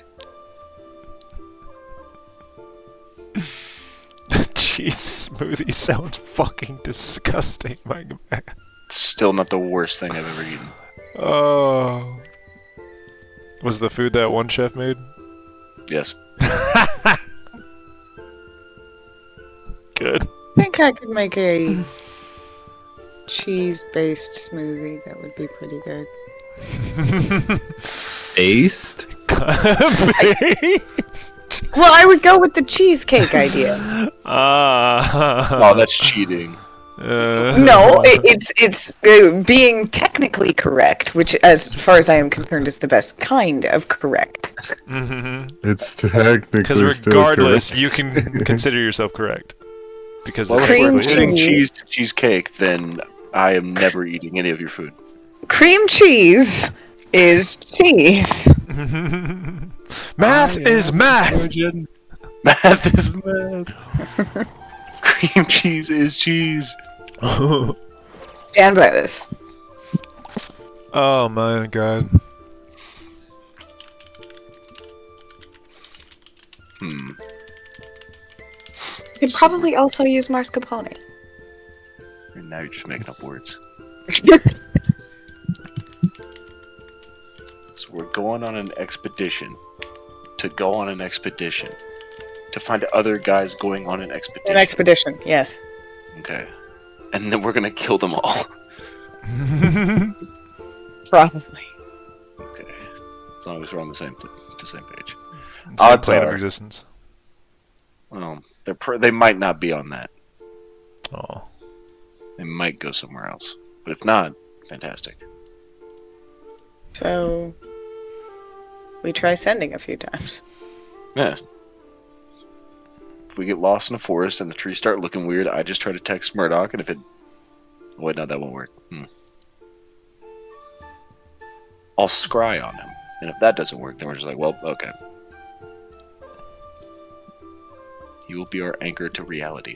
[SPEAKER 3] Cheese smoothie sounds fucking disgusting, my man.
[SPEAKER 4] Still not the worst thing I've ever eaten.
[SPEAKER 3] Oh. Was the food that one chef made?
[SPEAKER 4] Yes.
[SPEAKER 3] Good.
[SPEAKER 5] I think I could make a cheese-based smoothie that would be pretty good.
[SPEAKER 6] Based?
[SPEAKER 8] Well, I would go with the cheesecake idea.
[SPEAKER 4] Oh, that's cheating.
[SPEAKER 8] No, it's being technically correct, which, as far as I am concerned, is the best kind of correct.
[SPEAKER 2] It's technically
[SPEAKER 3] Because regardless, you can consider yourself correct. Because
[SPEAKER 4] Well,
[SPEAKER 3] it's
[SPEAKER 4] if we're
[SPEAKER 8] Cream
[SPEAKER 3] technically-
[SPEAKER 4] putting
[SPEAKER 8] cheese.
[SPEAKER 4] cheese to cheesecake, then I am never eating any of your food.
[SPEAKER 8] Cream cheese is cheese.
[SPEAKER 3] Math is math.
[SPEAKER 4] Math is math. Cream cheese is cheese.
[SPEAKER 8] Stand by this.
[SPEAKER 3] Oh my god.
[SPEAKER 8] You could probably also use mascarpone.
[SPEAKER 4] And now you're just making up words. So we're going on an expedition. To go on an expedition. To find other guys going on an expedition.
[SPEAKER 8] An expedition, yes.
[SPEAKER 4] Okay. And then we're gonna kill them all.
[SPEAKER 8] Probably.
[SPEAKER 4] Okay. As long as we're on the same page.
[SPEAKER 3] Same
[SPEAKER 4] Odds
[SPEAKER 3] plane of
[SPEAKER 4] are-
[SPEAKER 3] existence.
[SPEAKER 4] Well, they might not be on that.
[SPEAKER 3] Oh.
[SPEAKER 4] They might go somewhere else. But if not, fantastic.
[SPEAKER 8] So we try sending a few times.
[SPEAKER 4] Yeah. If we get lost in a forest and the trees start looking weird, I just try to text Murdoch, and if it... Oh, wait, no, that won't work. I'll scry on him. And if that doesn't work, then we're just like, well, okay. He will be our anchor to reality.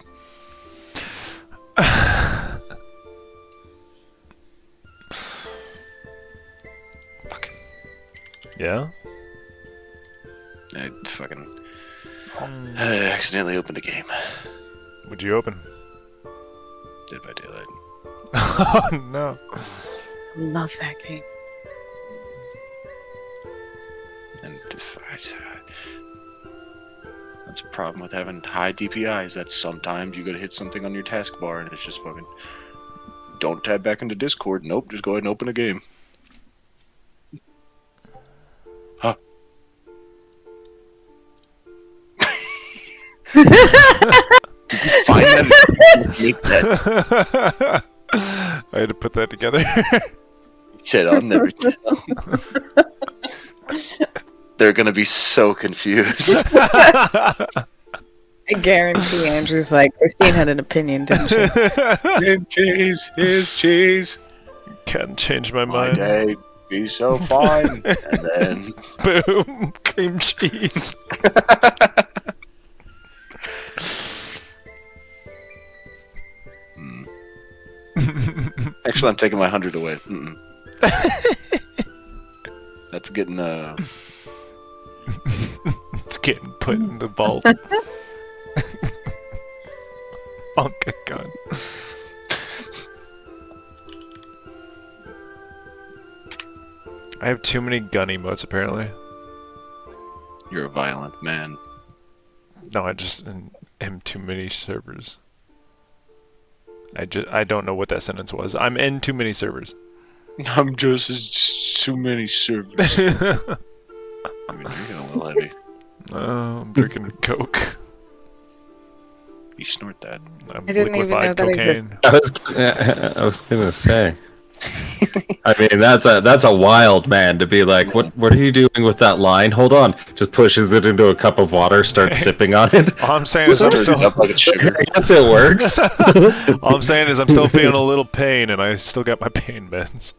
[SPEAKER 4] Fuck.
[SPEAKER 3] Yeah?
[SPEAKER 4] I fucking... I accidentally opened a game.
[SPEAKER 3] Would you open?
[SPEAKER 4] Dead by Daylight.
[SPEAKER 3] Oh no.
[SPEAKER 8] Love that game.
[SPEAKER 4] And that's a problem with having high DPI, is that sometimes you gotta hit something on your taskbar and it's just fucking... Don't tab back into Discord. Nope, just go ahead and open a game. Huh. Find that. Make that.
[SPEAKER 3] I had to put that together.
[SPEAKER 4] He said, I'll never tell. They're gonna be so confused.
[SPEAKER 8] I guarantee Andrew's like, Christine had an opinion, didn't she?
[SPEAKER 4] Cream cheese is cheese.
[SPEAKER 3] Can't change my
[SPEAKER 4] My
[SPEAKER 3] mind.
[SPEAKER 4] day be so fine. And then
[SPEAKER 3] Boom. Cream cheese.
[SPEAKER 4] actually, I'm taking my 100 away. Mm-mm. That's getting
[SPEAKER 3] It's getting put in the vault. Bunker gun. I have too many gun emotes apparently.
[SPEAKER 4] You're a violent man.
[SPEAKER 3] No, I just am too many servers. I don't know what that sentence was. I'm in too many servers.
[SPEAKER 4] I'm just too many servers. I've been drinking a little heavy.
[SPEAKER 3] I'm drinking Coke.
[SPEAKER 4] You snort that.
[SPEAKER 3] I'm
[SPEAKER 8] I didn't even know
[SPEAKER 3] liquefied
[SPEAKER 8] that
[SPEAKER 3] cocaine.
[SPEAKER 6] I was gonna say. I mean, that's a wild man to be like, what are you doing with that line? Hold on, just pushes it into a cup of water, starts sipping on it.
[SPEAKER 3] All I'm saying is I'm
[SPEAKER 4] Stirs it
[SPEAKER 3] still.
[SPEAKER 4] up like it's sugar.
[SPEAKER 6] I guess it works.
[SPEAKER 3] All I'm saying is I'm still feeling a little pain, and I still got my pain meds.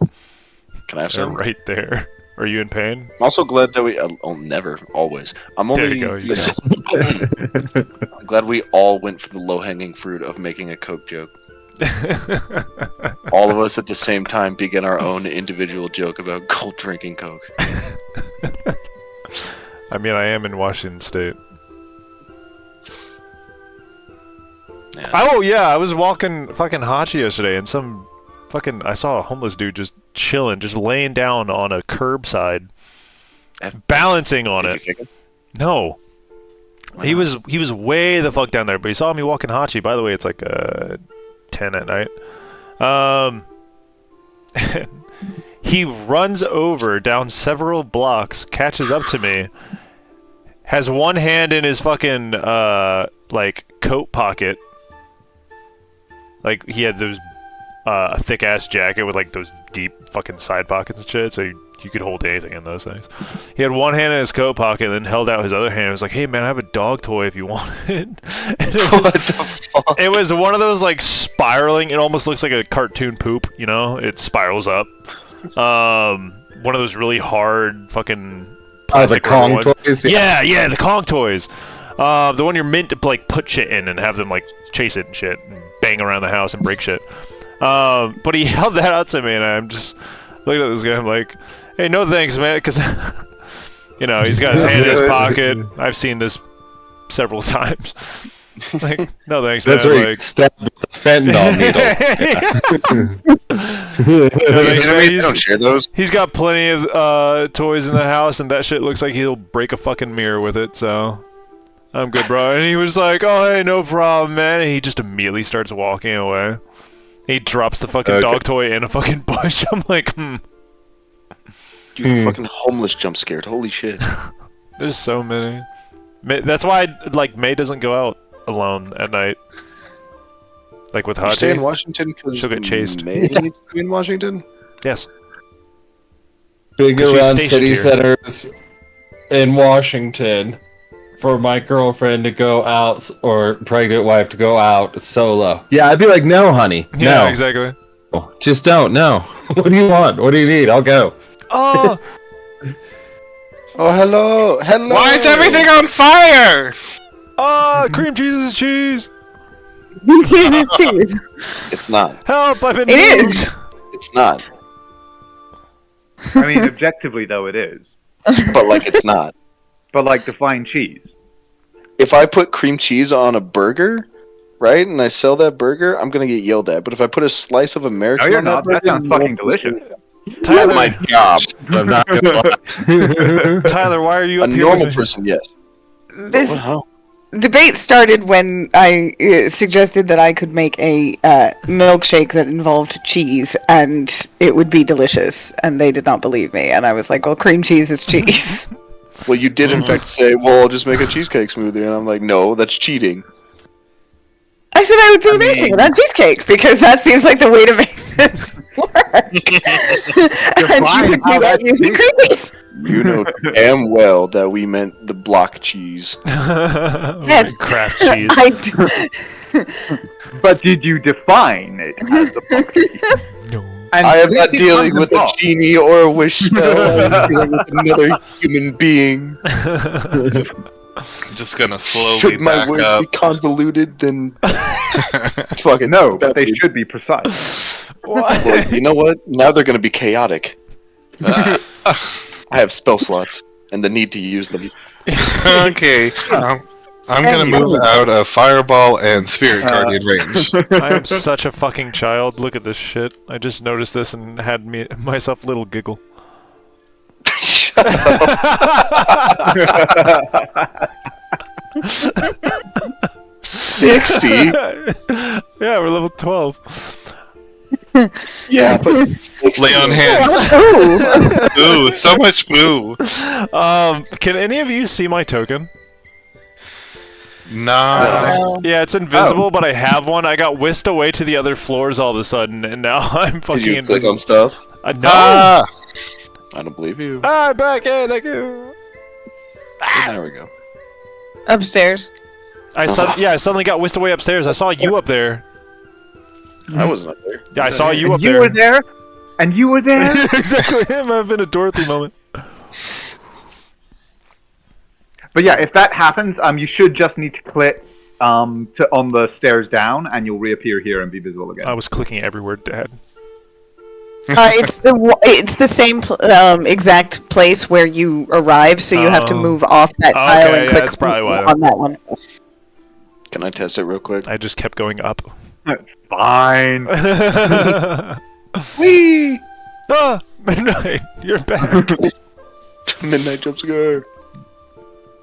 [SPEAKER 4] Can I have
[SPEAKER 3] They're
[SPEAKER 4] some?
[SPEAKER 3] right there. Are you in pain?
[SPEAKER 4] I'm also glad that we... oh, never. Always. I'm
[SPEAKER 3] There
[SPEAKER 4] only...
[SPEAKER 3] you go.
[SPEAKER 4] you know, I'm glad we all went for the low-hanging fruit of making a Coke joke. All of us at the same time began our own individual joke about cold drinking Coke.
[SPEAKER 3] I mean, I am in Washington State.
[SPEAKER 4] Yeah.
[SPEAKER 3] Oh yeah, I was walking fucking Hachi yesterday, and I saw a homeless dude just chilling, just laying down on a curbside, balancing on
[SPEAKER 4] Did you
[SPEAKER 3] it.
[SPEAKER 4] kick him?
[SPEAKER 3] No, he was way the fuck down there, but he saw me walking Hachi. By the way, it's like 10 at night. He runs over down several blocks, catches up to me, has one hand in his fucking like coat pocket. Like he had those thick ass jacket with like those deep fucking side pockets and shit, so you could hold anything in those things. He had one hand in his coat pocket and then held out his other hand and was like, "Hey man, I have a dog toy if you want it." And
[SPEAKER 4] What the fuck?
[SPEAKER 3] it was one of those like spiraling, it almost looks like a cartoon poop, you know? It spirals up. One of those really hard fucking
[SPEAKER 6] The
[SPEAKER 3] plastic
[SPEAKER 6] Kong
[SPEAKER 3] ones.
[SPEAKER 6] toys.
[SPEAKER 3] Yeah, the Kong toys. The one you're meant to like put shit in and have them like chase it and shit and bang around the house and break shit. But he held that out to me and I'm just looking at this guy. I'm like, "Hey, no thanks, man," because you know he's got his hand in his pocket. I've seen this several times. Like, no thanks,
[SPEAKER 6] That's
[SPEAKER 3] man.
[SPEAKER 6] where you
[SPEAKER 3] Like,
[SPEAKER 6] stabbed with a fentanyl needle.
[SPEAKER 3] no thanks, man.
[SPEAKER 4] They don't share those.
[SPEAKER 3] He's got plenty of toys in the house, and that shit looks like he'll break a fucking mirror with it. So I'm good, bro. And he was like, "Oh, hey, no problem, man." And he just immediately starts walking away. He drops the fucking dog toy in a fucking bush. I'm like,
[SPEAKER 4] Dude, fucking homeless jump scared. Holy shit.
[SPEAKER 3] There's so many. That's why, like, May doesn't go out alone at night. Like with
[SPEAKER 4] You stay in
[SPEAKER 3] Haji.
[SPEAKER 4] Washington because
[SPEAKER 3] She'll get chased.
[SPEAKER 4] May needs to be in Washington?
[SPEAKER 3] Yes.
[SPEAKER 6] Big
[SPEAKER 3] 'Cause she's
[SPEAKER 6] around
[SPEAKER 3] stationed
[SPEAKER 6] city
[SPEAKER 3] here.
[SPEAKER 6] centers in Washington for my girlfriend to go out or pregnant wife to go out solo. Yeah, I'd be like, "No, honey.
[SPEAKER 3] Yeah,
[SPEAKER 6] No.
[SPEAKER 3] exactly.
[SPEAKER 6] Just don't. No. What do you want? What do you need? I'll go."
[SPEAKER 3] Oh,
[SPEAKER 4] Oh, hello! Hello!
[SPEAKER 2] Why is everything on fire?
[SPEAKER 3] cream cheese is cheese.
[SPEAKER 4] It's not.
[SPEAKER 3] Help! I've been
[SPEAKER 8] It
[SPEAKER 3] moved.
[SPEAKER 8] is.
[SPEAKER 4] It's not.
[SPEAKER 1] I mean, objectively though, it is.
[SPEAKER 4] But, like, it's not.
[SPEAKER 1] But like, define cheese.
[SPEAKER 4] If I put cream cheese on a burger, right, and I sell that burger, I'm gonna get yelled at. But if I put a slice of American
[SPEAKER 1] No, you're
[SPEAKER 4] on
[SPEAKER 1] not.
[SPEAKER 4] that
[SPEAKER 1] That
[SPEAKER 4] burger,
[SPEAKER 1] sounds
[SPEAKER 4] no
[SPEAKER 1] fucking
[SPEAKER 4] one will say
[SPEAKER 1] delicious.
[SPEAKER 4] that.
[SPEAKER 3] Tyler,
[SPEAKER 4] That's my job.
[SPEAKER 6] I'm not gonna lie.
[SPEAKER 3] Tyler, why are you
[SPEAKER 4] A
[SPEAKER 3] up here?
[SPEAKER 4] normal
[SPEAKER 3] with me?
[SPEAKER 4] person, yes.
[SPEAKER 8] This
[SPEAKER 4] Wow.
[SPEAKER 8] debate started when I suggested that I could make a milkshake that involved cheese and it would be delicious, and they did not believe me. And I was like, "Well, cream cheese is cheese."
[SPEAKER 4] Well, you did in fact say, "Well, I'll just make a cheesecake smoothie," and I'm like, "No, that's cheating."
[SPEAKER 8] I said I would be
[SPEAKER 1] I
[SPEAKER 8] amazing
[SPEAKER 1] mean-
[SPEAKER 8] with that cheesecake because that seems like the way to make this work. And you would do that using cream cheese.
[SPEAKER 4] You know damn well that we meant the block cheese.
[SPEAKER 8] Yes.
[SPEAKER 3] Craft cheese.
[SPEAKER 1] But did you define it as the block cheese?
[SPEAKER 3] No.
[SPEAKER 1] And
[SPEAKER 4] I am
[SPEAKER 1] this
[SPEAKER 4] not dealing
[SPEAKER 1] becomes
[SPEAKER 4] with a
[SPEAKER 1] involved.
[SPEAKER 4] genie or a wish spell. I'm dealing with another human being.
[SPEAKER 2] Just gonna slowly
[SPEAKER 4] Should my
[SPEAKER 2] back
[SPEAKER 4] words
[SPEAKER 2] up.
[SPEAKER 4] be convoluted, then fucking
[SPEAKER 1] No, but they should be precise.
[SPEAKER 4] Well, you know what? Now they're gonna be chaotic. I have spell slots and the need to use them.
[SPEAKER 2] Okay. I'm gonna move out of Fireball and Spirit Guardian range.
[SPEAKER 3] I am such a fucking child. Look at this shit. I just noticed this and had myself a little giggle.
[SPEAKER 4] Shut up. 60?
[SPEAKER 3] Yeah, we're level 12.
[SPEAKER 4] Yeah, but 60.
[SPEAKER 2] Lay on hands. Ooh, so much boo.
[SPEAKER 3] Can any of you see my token?
[SPEAKER 2] Nah.
[SPEAKER 3] Yeah, it's invisible, but I have one. I got whisked away to the other floors all of a sudden, and now I'm fucking
[SPEAKER 4] Did you click
[SPEAKER 3] invisible.
[SPEAKER 4] on stuff?
[SPEAKER 3] No!
[SPEAKER 2] Ah!
[SPEAKER 4] I don't believe you.
[SPEAKER 3] I'm back! Hey, thank you!
[SPEAKER 4] There we go.
[SPEAKER 8] Upstairs.
[SPEAKER 3] I suddenly got whisked away upstairs. I saw you up there.
[SPEAKER 4] I wasn't up there.
[SPEAKER 3] Yeah, I saw you
[SPEAKER 1] And
[SPEAKER 3] up
[SPEAKER 1] you
[SPEAKER 3] there.
[SPEAKER 1] were there? And you were there?
[SPEAKER 3] Exactly. It might have been a Dorothy moment.
[SPEAKER 1] But yeah, if that happens, you should just need to click on the stairs down, and you'll reappear here and be visible again.
[SPEAKER 3] I was clicking everywhere, Dad.
[SPEAKER 8] It's the same exact place where you arrive, so you have to
[SPEAKER 3] Oh.
[SPEAKER 8] move off that tile
[SPEAKER 3] Okay,
[SPEAKER 8] and
[SPEAKER 3] yeah,
[SPEAKER 8] click
[SPEAKER 3] that's probably why.
[SPEAKER 8] on that one.
[SPEAKER 4] Can I test it real quick?
[SPEAKER 3] I just kept going up.
[SPEAKER 1] Fine.
[SPEAKER 4] Whee!
[SPEAKER 3] Ah! Midnight, you're back.
[SPEAKER 4] Midnight jump scare.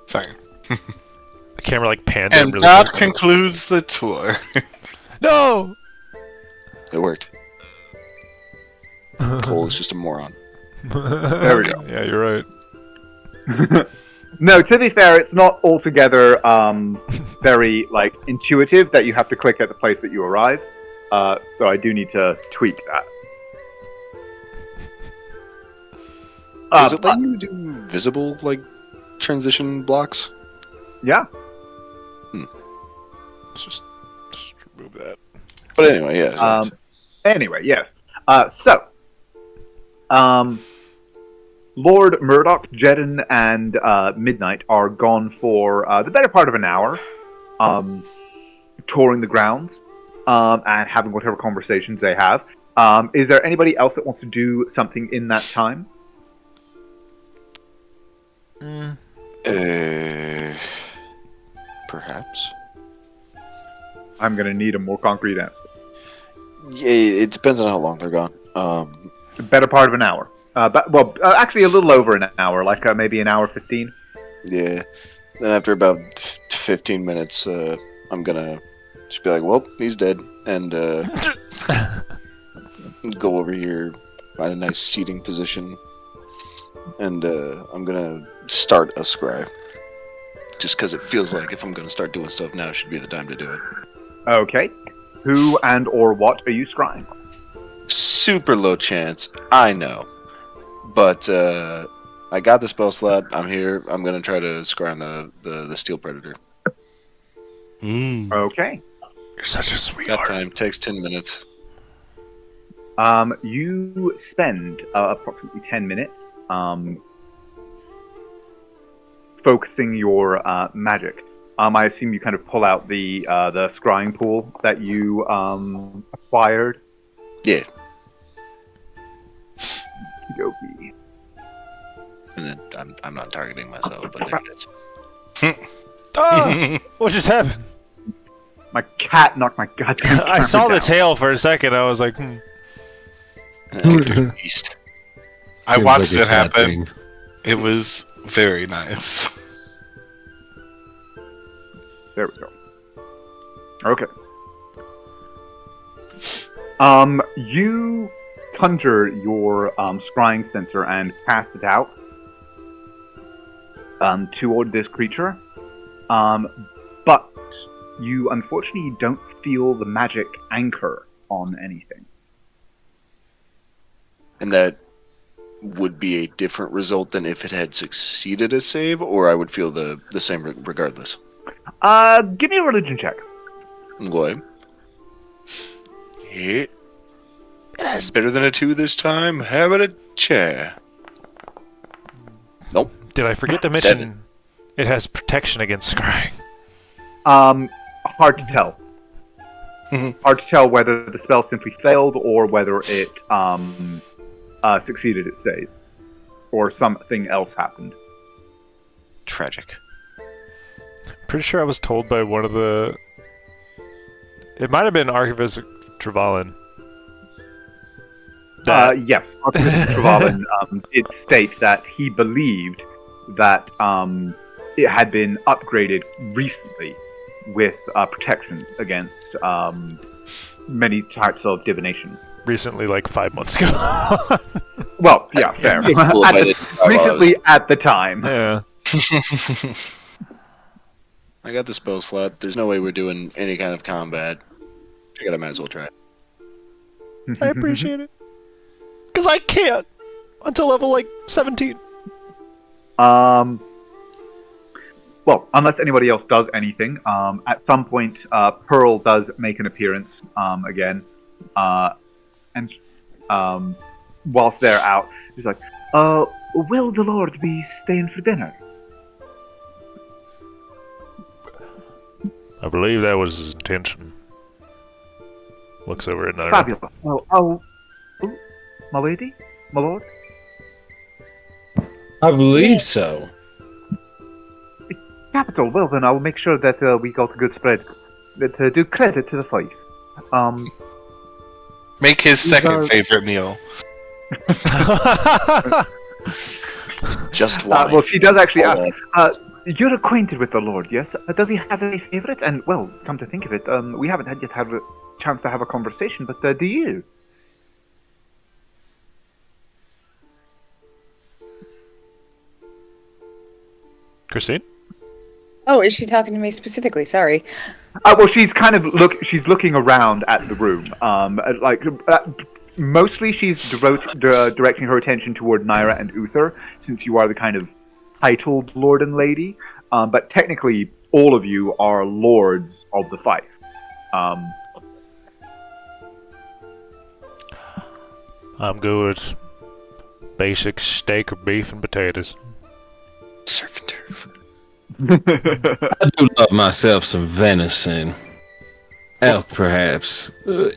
[SPEAKER 2] Fine.
[SPEAKER 3] The camera like panned in
[SPEAKER 2] And
[SPEAKER 3] really
[SPEAKER 2] that
[SPEAKER 3] quick.
[SPEAKER 2] concludes the tour.
[SPEAKER 3] No!
[SPEAKER 4] It worked. Cole is just a moron.
[SPEAKER 1] There we go.
[SPEAKER 3] Yeah, you're right.
[SPEAKER 1] No, to be fair, it's not altogether very intuitive that you have to click at the place that you arrive. So I do need to tweak that.
[SPEAKER 4] Does it let you do visible transition blocks?
[SPEAKER 1] Yeah.
[SPEAKER 3] Let's just remove that.
[SPEAKER 4] But anyway, yeah.
[SPEAKER 1] Anyway, yes. Lord Murdoch, Jedin, and Midnight are gone for the better part of an hour, touring the grounds and having whatever conversations they have. Is there anybody else that wants to do something in that time?
[SPEAKER 4] Perhaps.
[SPEAKER 1] I'm going to need a more concrete answer.
[SPEAKER 4] Yeah, it depends on how long they're gone.
[SPEAKER 1] The better part of an hour. Actually a little over an hour, maybe an hour 15.
[SPEAKER 4] Yeah. Then after about 15 minutes, I'm gonna just be like, well, he's dead. And go over here, find a nice seating position. And I'm gonna start a scry. Just because it feels like if I'm gonna start doing stuff now, should be the time to do it.
[SPEAKER 1] Okay. Who and or what are you scrying?
[SPEAKER 4] Super low chance, I know. But I got the spell slot. I'm here. I'm gonna try to scry on the Steel Predator.
[SPEAKER 1] Okay.
[SPEAKER 3] You're such a
[SPEAKER 4] That
[SPEAKER 3] sweetheart.
[SPEAKER 4] time takes 10 minutes.
[SPEAKER 1] You spend approximately 10 minutes focusing your magic. I assume you kind of pull out the scrying pool that you acquired.
[SPEAKER 4] Yeah.
[SPEAKER 1] Okey-dokey.
[SPEAKER 4] And then I'm not targeting myself, but there it is.
[SPEAKER 3] Ah! What just happened?
[SPEAKER 1] My cat knocked my goddamn
[SPEAKER 3] I saw
[SPEAKER 1] camera
[SPEAKER 3] the
[SPEAKER 1] down.
[SPEAKER 3] tail for a second. I was like,
[SPEAKER 4] And then I beast.
[SPEAKER 2] I
[SPEAKER 6] Seems
[SPEAKER 2] watched
[SPEAKER 6] like a
[SPEAKER 2] it
[SPEAKER 6] cat
[SPEAKER 2] happen.
[SPEAKER 6] thing.
[SPEAKER 2] It was very nice.
[SPEAKER 1] There we go. Okay. You conjure your scrying center and cast it out toward this creature. But you unfortunately don't feel the magic anchor on anything.
[SPEAKER 4] And that would be a different result than if it had succeeded a save, or I would feel the same regardless.
[SPEAKER 1] Give me a religion check.
[SPEAKER 4] Go ahead. Hit. It's better than a 2 this time. How about a chair? Nope.
[SPEAKER 3] did I forget to mention
[SPEAKER 4] 7.
[SPEAKER 3] it has protection against scrying?
[SPEAKER 1] Hard to tell. Hard to tell whether the spell simply failed or whether it succeeded its save, or something else happened.
[SPEAKER 4] Tragic.
[SPEAKER 3] Pretty sure I was told by one of the... It might have been Archivist Trevalin.
[SPEAKER 1] Yes, Archivist Trevalin did state that he believed that it had been upgraded recently with protections against many types of divination.
[SPEAKER 3] Recently, like 5 months ago.
[SPEAKER 1] Well, yeah, fair.
[SPEAKER 4] Cool if I didn't try while I was-
[SPEAKER 1] Recently, at the time.
[SPEAKER 3] Yeah.
[SPEAKER 4] I got the spell slot. There's no way we're doing any kind of combat. I might as well try.
[SPEAKER 3] I appreciate it. Because I can't until level, 17.
[SPEAKER 1] Well, unless anybody else does anything, at some point, Pearl does make an appearance again, and whilst they're out, she's like, "Will the Lord be staying for dinner?"
[SPEAKER 3] I believe that was his intention. Looks over at Naira.
[SPEAKER 1] Fabulous. Well, oh, my lady, my lord.
[SPEAKER 6] I believe so.
[SPEAKER 1] Capital. Well, then I'll make sure that we got a good spread. That do credit to the fight.
[SPEAKER 2] Make his
[SPEAKER 1] These
[SPEAKER 2] second
[SPEAKER 1] are-
[SPEAKER 2] favorite meal.
[SPEAKER 4] Just wine.
[SPEAKER 1] Well, she does actually
[SPEAKER 4] Hold
[SPEAKER 1] ask. You're acquainted with the Lord, yes? Does he have any favorite? And well, come to think of it, we haven't yet had a chance to have a conversation. But do you?
[SPEAKER 3] Christine?
[SPEAKER 8] Oh, is she talking to me specifically? Sorry.
[SPEAKER 1] Well, she's kind of looking around at the room. Mostly she's directing her attention toward Naira and Uther, since you are the kind of titled lord and lady. But technically, all of you are lords of the fief.
[SPEAKER 3] I'm good with basic steak or beef and potatoes.
[SPEAKER 4] Surf and turf.
[SPEAKER 6] I do love myself some venison. Elk, perhaps.
[SPEAKER 1] And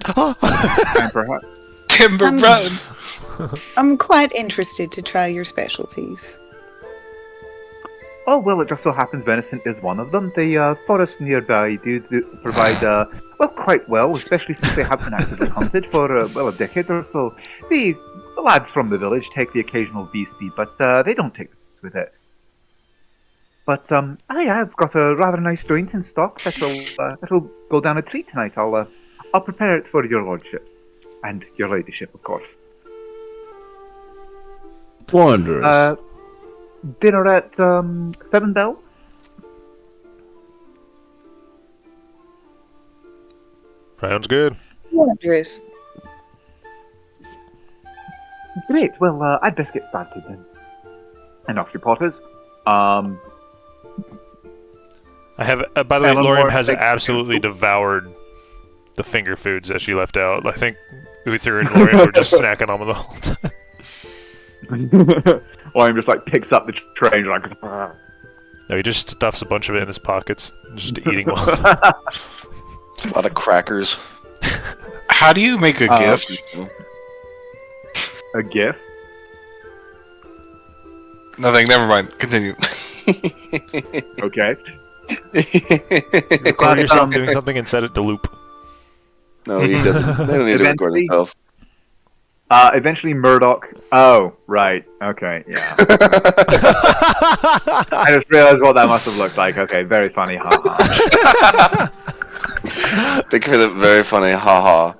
[SPEAKER 1] perhaps.
[SPEAKER 2] Timber run.
[SPEAKER 8] I'm quite interested to try your specialties.
[SPEAKER 1] Oh, well, it just so happens venison is one of them. The forests nearby do provide, quite well, especially since they have been actively hunted for, a decade or so. The lads from the village take the occasional beastie, but they don't take the with it. But, I've got a rather nice joint in stock that'll go down a treat tonight. I'll prepare it for your lordships. And your ladyship, of course.
[SPEAKER 6] Wondrous.
[SPEAKER 1] Dinner at 7 Bells?
[SPEAKER 3] Sounds good.
[SPEAKER 8] Wondrous.
[SPEAKER 1] Great. Well, I'd best get started then. And off your potters.
[SPEAKER 3] I have. By the way,
[SPEAKER 1] Eleanor
[SPEAKER 3] Lorian has
[SPEAKER 1] takes-
[SPEAKER 3] absolutely devoured the finger foods that she left out. I think Uther and Lorian were just snacking on them the whole time.
[SPEAKER 1] Or just picks up the tray and like.
[SPEAKER 3] No, he just stuffs a bunch of it in his pockets, just eating one.
[SPEAKER 4] It's a lot of crackers.
[SPEAKER 2] How do you make a GIF?
[SPEAKER 1] A GIF?
[SPEAKER 2] Nothing. Never mind. Continue.
[SPEAKER 1] Okay.
[SPEAKER 3] Record yourself doing something and set it to loop.
[SPEAKER 4] No, he doesn't. They don't need to record
[SPEAKER 1] Eventually-
[SPEAKER 4] himself.
[SPEAKER 1] Eventually Murdoch. Oh, right. Okay, yeah. I just realized what that must have looked like. Okay, very funny. Haha.
[SPEAKER 4] Thank you for the very funny haha.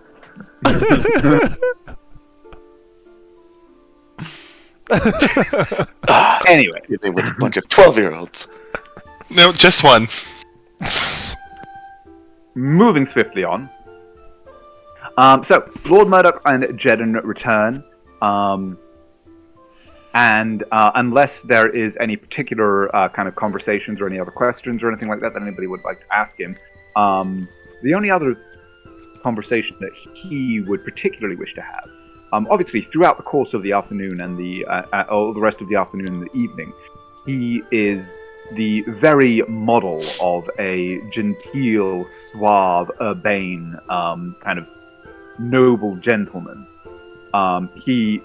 [SPEAKER 1] Anyway.
[SPEAKER 4] You think with a bunch of 12-year-olds.
[SPEAKER 2] No, just one.
[SPEAKER 1] Moving swiftly on. So, Lord Murdoch and Jedden return, and unless there is any particular kind of conversations or any other questions or anything like that anybody would like to ask him, the only other conversation that he would particularly wish to have, obviously throughout the course of the afternoon and the rest of the afternoon and the evening, he is the very model of a genteel, suave, urbane, kind of noble gentleman. He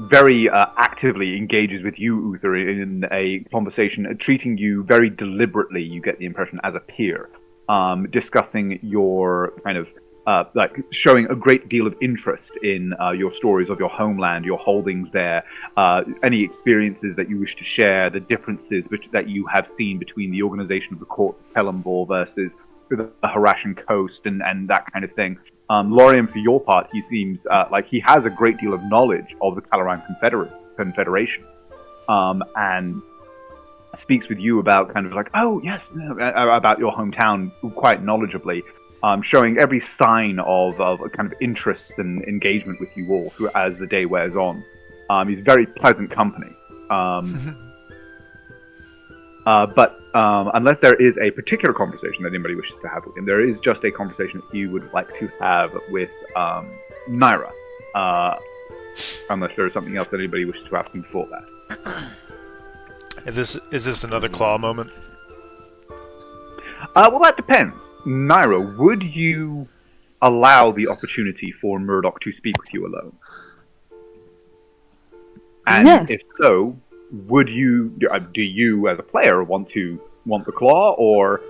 [SPEAKER 1] very actively engages with you, Uther, in a conversation, treating you very deliberately, you get the impression, as a peer, discussing your kind of showing a great deal of interest in your stories of your homeland, your holdings there, any experiences that you wish to share, the differences that you have seen between the organization of the court of Pelhambor versus the Harashan coast and that kind of thing. Lorian, for your part, he seems like he has a great deal of knowledge of the Calaran Confederation, and speaks with you about kind of like, oh yes, about your hometown quite knowledgeably, showing every sign of a kind of interest and engagement with you all as the day wears on. He's very pleasant company. But unless there is a particular conversation that anybody wishes to have with him, there is just a conversation that he would like to have with Naira. Unless there is something else that anybody wishes to ask him before that.
[SPEAKER 3] Is this another claw moment?
[SPEAKER 1] Well, that depends. Naira, would you allow the opportunity for Murdoch to speak with you alone? And
[SPEAKER 5] Yes.
[SPEAKER 1] if so, would you? Do you, as a player, want the claw, or?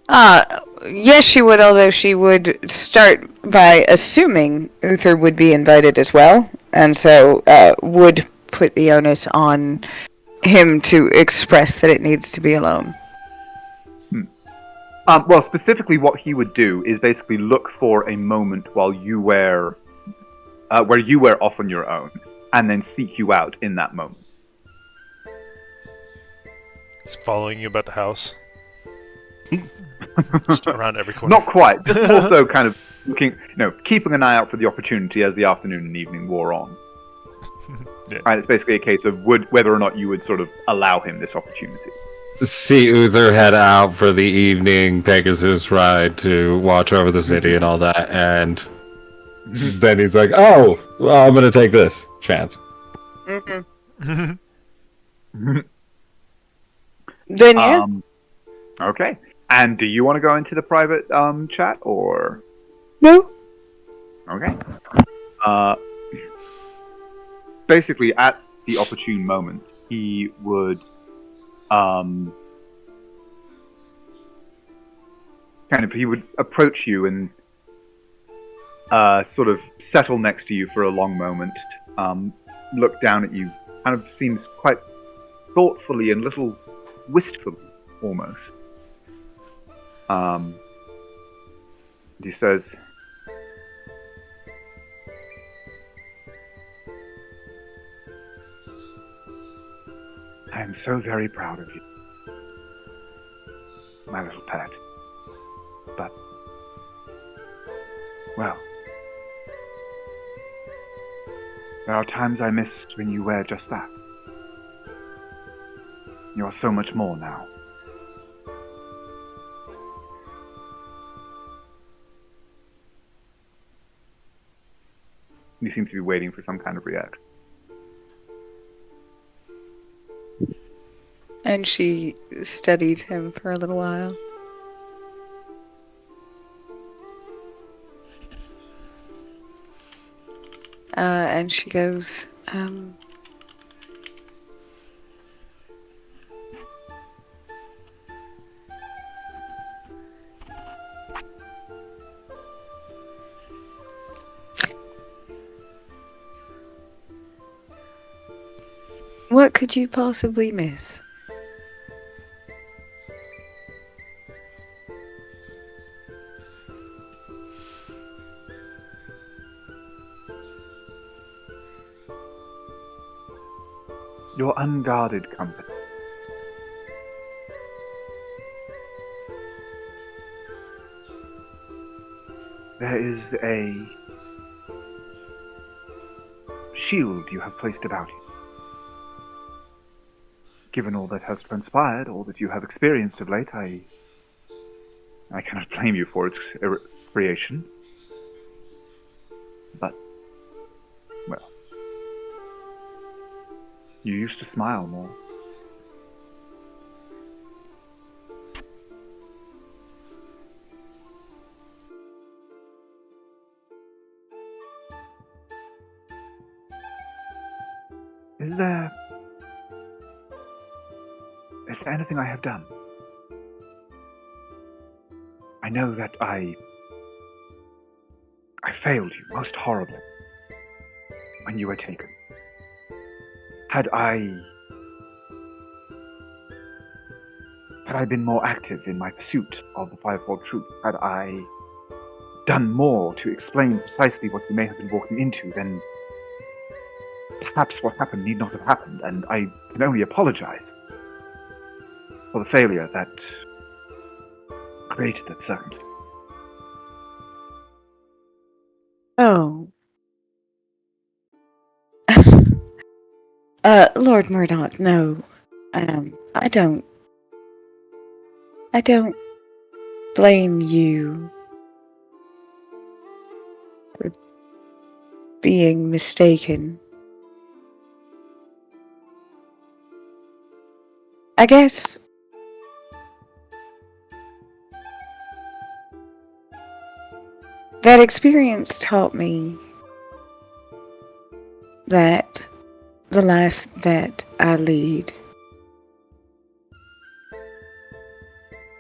[SPEAKER 8] Yes, she would, although she would start by assuming Uther would be invited as well, and so would put the onus on him to express that it needs to be alone.
[SPEAKER 1] Well, specifically what he would do is basically look for a moment while you were where you were off on your own, and then seek you out in that moment.
[SPEAKER 3] It's following you about the house. Just around every corner.
[SPEAKER 1] Not quite, just more so kind of looking, keeping an eye out for the opportunity as the afternoon and evening wore on.
[SPEAKER 3] Yeah.
[SPEAKER 1] Right, it's basically a case of whether or not you would sort of allow him this opportunity.
[SPEAKER 6] See Uther head out for the evening Pegasus ride to watch over the city and all that, and then he's like, "Oh, well, I'm gonna take this chance."
[SPEAKER 8] Mm-hmm. Then yeah.
[SPEAKER 1] Okay. And do you want to go into the private chat, or?
[SPEAKER 8] No.
[SPEAKER 1] Okay. Basically, at the opportune moment, he would he would approach you and sort of settle next to you for a long moment, look down at you, kind of seems quite thoughtfully and a little wistfully, almost. He says, "I am so very proud of you, my little pet. But, well, there are times I miss when you wear just that. You are so much more now." He seems to be waiting for some kind of reaction.
[SPEAKER 5] And she studies him for a little while. And she goes, what could you possibly miss?
[SPEAKER 1] Your unguarded company. There is a shield you have placed about you. Given all that has transpired, all that you have experienced of late, I cannot blame you for its creation. But, well, you used to smile more. Is there anything I have done? I know that I failed you most horribly when you were taken. Had I been more active in my pursuit of the fivefold truth, had I done more to explain precisely what you may have been walking into, then perhaps what happened need not have happened, and I can only apologize for the failure that created that circumstance.
[SPEAKER 5] Oh. Lord Murdoch, no. I don't blame you for being mistaken. I guess that experience taught me that the life that I lead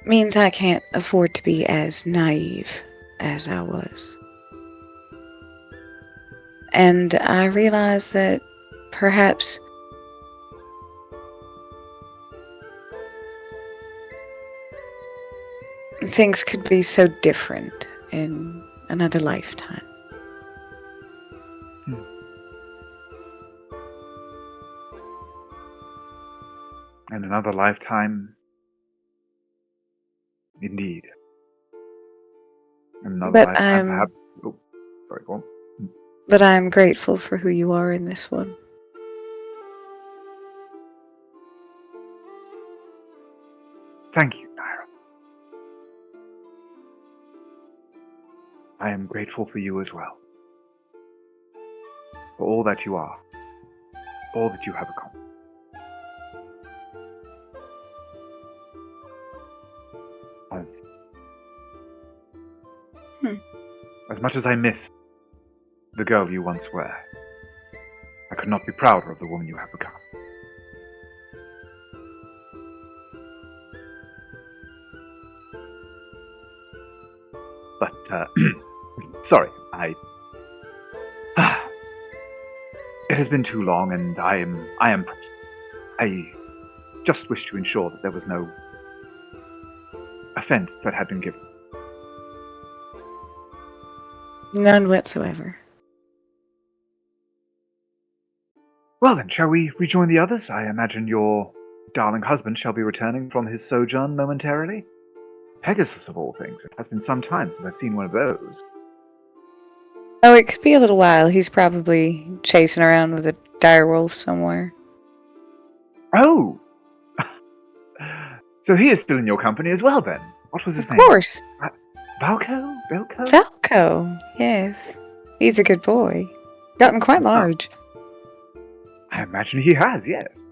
[SPEAKER 5] means I can't afford to be as naive as I was. And I realized that perhaps things could be so different in another lifetime.
[SPEAKER 1] In another lifetime, indeed. In another
[SPEAKER 5] But
[SPEAKER 1] lifetime, perhaps. Oh, sorry, go on.
[SPEAKER 5] But I'm grateful for who you are in this one.
[SPEAKER 1] Thank you, Naira. I am grateful for you as well. For all that you are. All that you have accomplished. As much as I miss the girl you once were, I could not be prouder of the woman you have become. But, sorry, it has been too long, and I just wish to ensure that there was no offense that had been given.
[SPEAKER 5] None whatsoever.
[SPEAKER 1] Well then, shall we rejoin the others? I imagine your darling husband shall be returning from his sojourn momentarily. Pegasus of all things. It has been some time since I've seen one of those.
[SPEAKER 5] Oh, it could be a little while. He's probably chasing around with a direwolf somewhere.
[SPEAKER 1] Oh! So he is still in your company as well then? What was his
[SPEAKER 5] Of
[SPEAKER 1] name?
[SPEAKER 5] course.
[SPEAKER 1] Valco? Velco?
[SPEAKER 5] Falco, yes. He's a good boy. Gotten quite large.
[SPEAKER 1] I imagine he has, yes.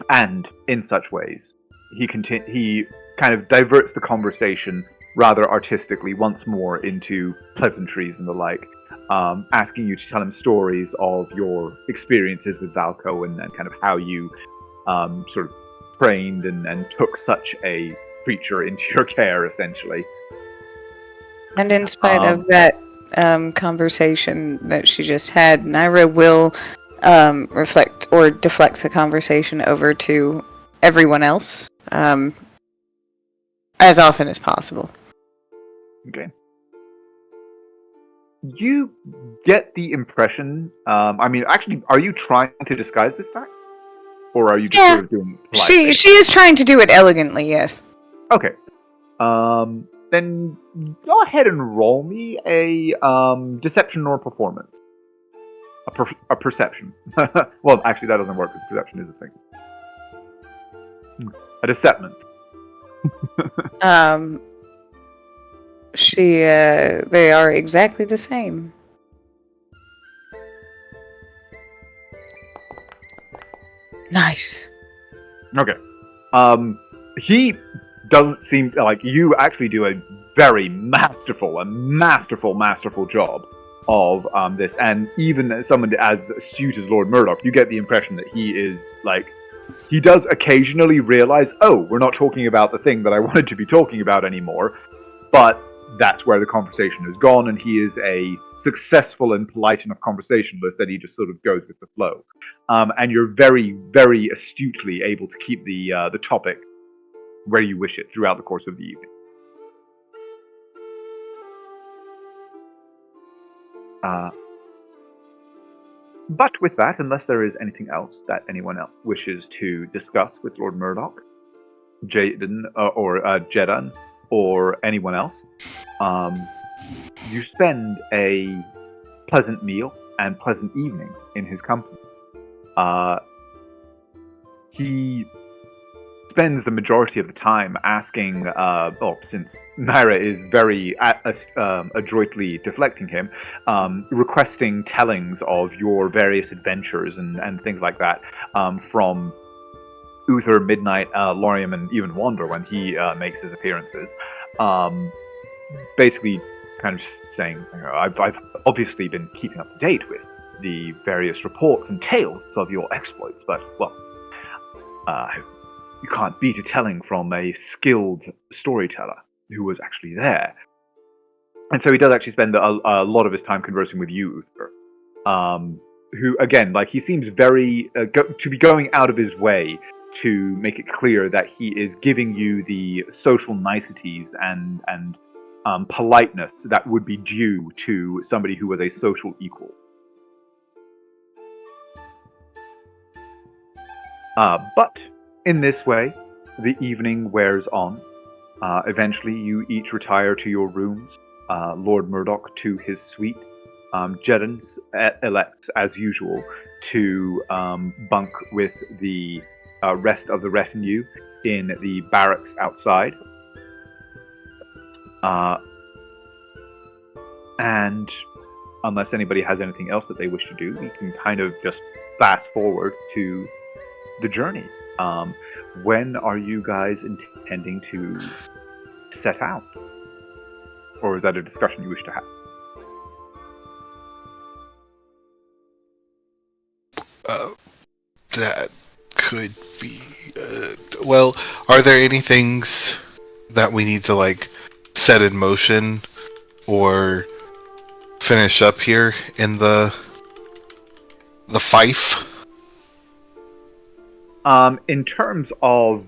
[SPEAKER 1] And in such ways, he kind of diverts the conversation rather artistically once more into pleasantries and the like, asking you to tell him stories of your experiences with Valco and kind of how you sort of trained and took such a creature into your care, essentially.
[SPEAKER 5] And in spite of that conversation that she just had, Naira will reflect or deflect the conversation over to everyone else as often as possible.
[SPEAKER 1] Okay. You get the impression, actually, are you trying to disguise this fact? Or are you just sort of doing it politely?
[SPEAKER 5] She is trying to do it elegantly, yes.
[SPEAKER 1] Okay. Then go ahead and roll me a deception or performance. A perception. Well, actually, that doesn't work because perception is a thing. A deception.
[SPEAKER 5] They are exactly the same. Nice.
[SPEAKER 1] Okay. He doesn't seem like you actually do a very masterful job of this, and even someone as astute as Lord Murdoch, you get the impression that he is like, he does occasionally realize, oh, we're not talking about the thing that I wanted to be talking about anymore, but that's where the conversation has gone, and he is a successful and polite enough conversationalist that he just sort of goes with the flow. And you're very, very astutely able to keep the topic where you wish it throughout the course of the evening. But with that, unless there is anything else that anyone else wishes to discuss with Lord Murdoch, Jaden, or Jedan, or anyone else, you spend a pleasant meal and pleasant evening in his company. He spends the majority of the time asking, since Naira is very adroitly deflecting him, requesting tellings of your various adventures and things like that from Uther, Midnight, Lorium, and even Wander when he makes his appearances. Basically, kind of just saying, I've obviously been keeping up to date with the various reports and tales of your exploits, but, well, you can't beat a telling from a skilled storyteller who was actually there. And so he does actually spend a lot of his time conversing with you, Uther. Who, again, like, he seems very, to be going out of his way to make it clear that he is giving you the social niceties and politeness that would be due to somebody who was a social equal. But in this way, the evening wears on. Eventually, you each retire to your rooms. Lord Murdoch to his suite. Jedin elects, as usual, to bunk with the rest of the retinue in the barracks outside. And unless anybody has anything else that they wish to do, we can kind of just fast forward to the journey. When are you guys intending to set out? Or is that a discussion you wish to have?
[SPEAKER 2] That could be. Well, are there any things that we need to like set in motion or finish up here in the fife?
[SPEAKER 1] In terms of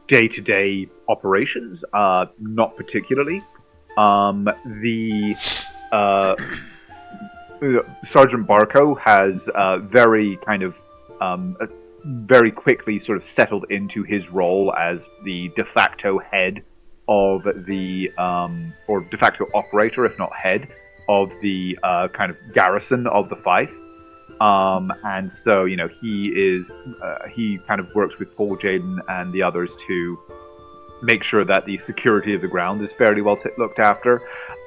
[SPEAKER 1] day-to-day operations, not particularly. Sergeant Barco has very quickly sort of settled into his role as the de facto head of the, or de facto operator, if not head, of the kind of garrison of the Fife. And so, he kind of works with Paul Jaden and the others to make sure that the security of the ground is fairly well looked after.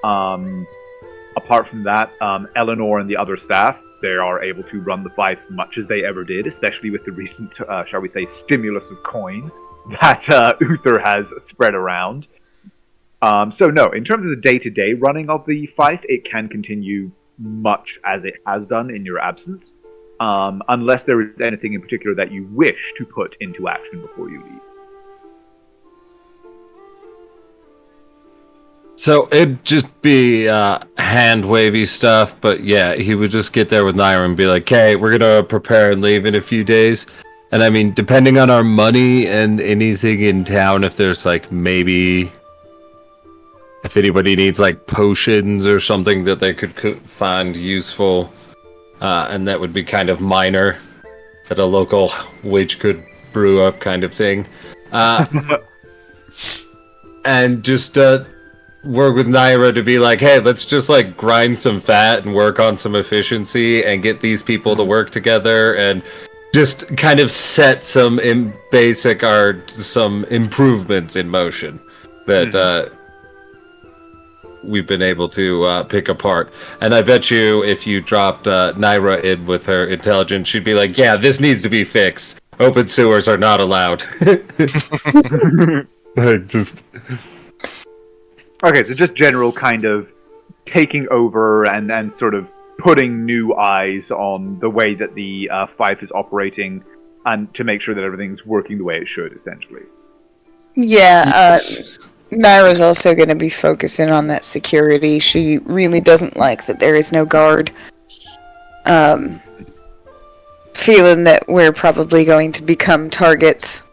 [SPEAKER 1] Apart from that, Eleanor and the other staff, they are able to run the Fife much as they ever did, especially with the recent, shall we say, stimulus of coin that Uther has spread around. So no, in terms of the day-to-day running of the Fife, it can continue much as it has done in your absence, unless there is anything in particular that you wish to put into action before you leave.
[SPEAKER 6] So it'd just be hand-wavy stuff, but yeah, he would just get there with Naira and be like, okay, we're going to prepare and leave in a few days. And I mean, depending on our money and anything in town, if there's like maybe... if anybody needs like potions or something that they could find useful, and that would be kind of minor, that a local witch could brew up kind of thing. And just work with Naira to be like, hey, let's just like grind some fat and work on some efficiency and get these people to work together and just kind of set some some improvements in motion that we've been able to pick apart. And I bet you if you dropped Naira in with her intelligence, she'd be like, yeah, this needs to be fixed. Open sewers are not allowed.
[SPEAKER 1] Okay, so just general kind of taking over and sort of putting new eyes on the way that the Fife is operating and to make sure that everything's working the way it should, essentially.
[SPEAKER 5] Yeah, Naira's also going to be focusing on that security. She really doesn't like that there is no guard. Feeling that we're probably going to become targets.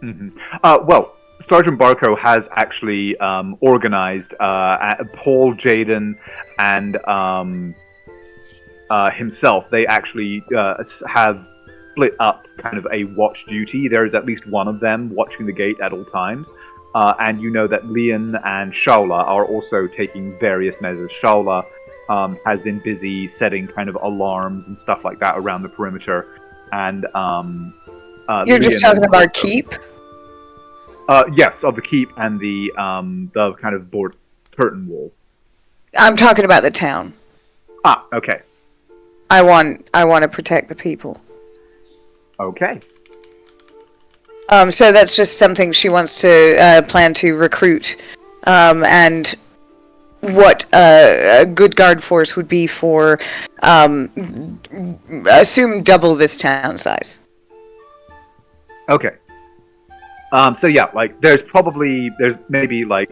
[SPEAKER 1] Mm-hmm. Well, Sergeant Barco has actually organized Paul Jaden and himself. They actually have split up kind of a watch duty. There is at least one of them watching the gate at all times. And you know that Leon and Shaula are also taking various measures. Shaula has been busy setting kind of alarms and stuff like that around the perimeter. And
[SPEAKER 5] you're just talking about our keep?
[SPEAKER 1] Yes, of the keep and the kind of board curtain wall.
[SPEAKER 5] I'm talking about the town.
[SPEAKER 1] Ah, okay.
[SPEAKER 5] I want to protect the people.
[SPEAKER 1] Okay.
[SPEAKER 5] So that's just something she wants to plan to recruit, and what a good guard force would be for, assume double this town size.
[SPEAKER 1] Okay. So yeah, like there's maybe like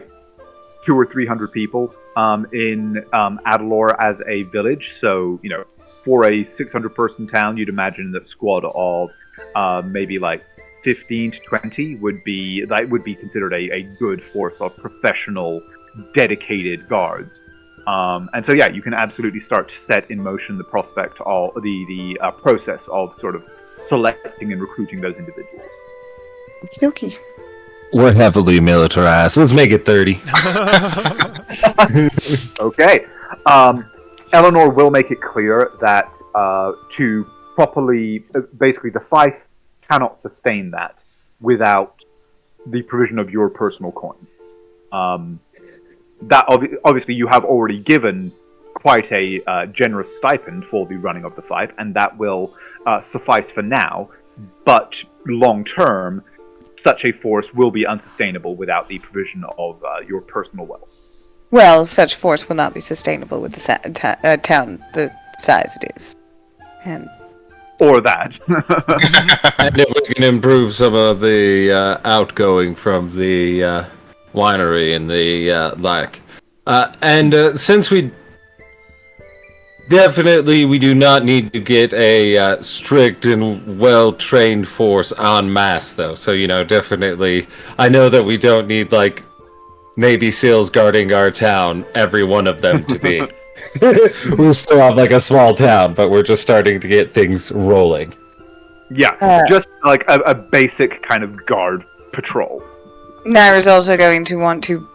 [SPEAKER 1] 200 or 300 people in Adalor as a village. So for a 600-person town, you'd imagine that squad of maybe like 15 to 20 would be considered a good force of professional, dedicated guards. And so yeah, you can absolutely start to set in motion the prospect of the process of sort of selecting and recruiting those individuals.
[SPEAKER 5] Okie.
[SPEAKER 6] We're heavily militarized. Let's make it 30.
[SPEAKER 1] Okay. Eleanor will make it clear that to properly, basically, the fief cannot sustain that without the provision of your personal coin. That obviously you have already given quite a generous stipend for the running of the fief, and that will suffice for now. But long term, such a force will be unsustainable without the provision of your personal wealth.
[SPEAKER 5] Well, such force will not be sustainable with the town the size it is. And
[SPEAKER 1] Or that.
[SPEAKER 6] And if we can improve some of the outgoing from the winery and the like. Since we do not need to get a strict and well-trained force en masse, though. So, definitely, I know that we don't need, like, Navy SEALs guarding our town, every one of them to be. We still have, like, a small town, but we're just starting to get things rolling.
[SPEAKER 1] Yeah, just like a basic kind of guard patrol.
[SPEAKER 5] Naira's also going to want to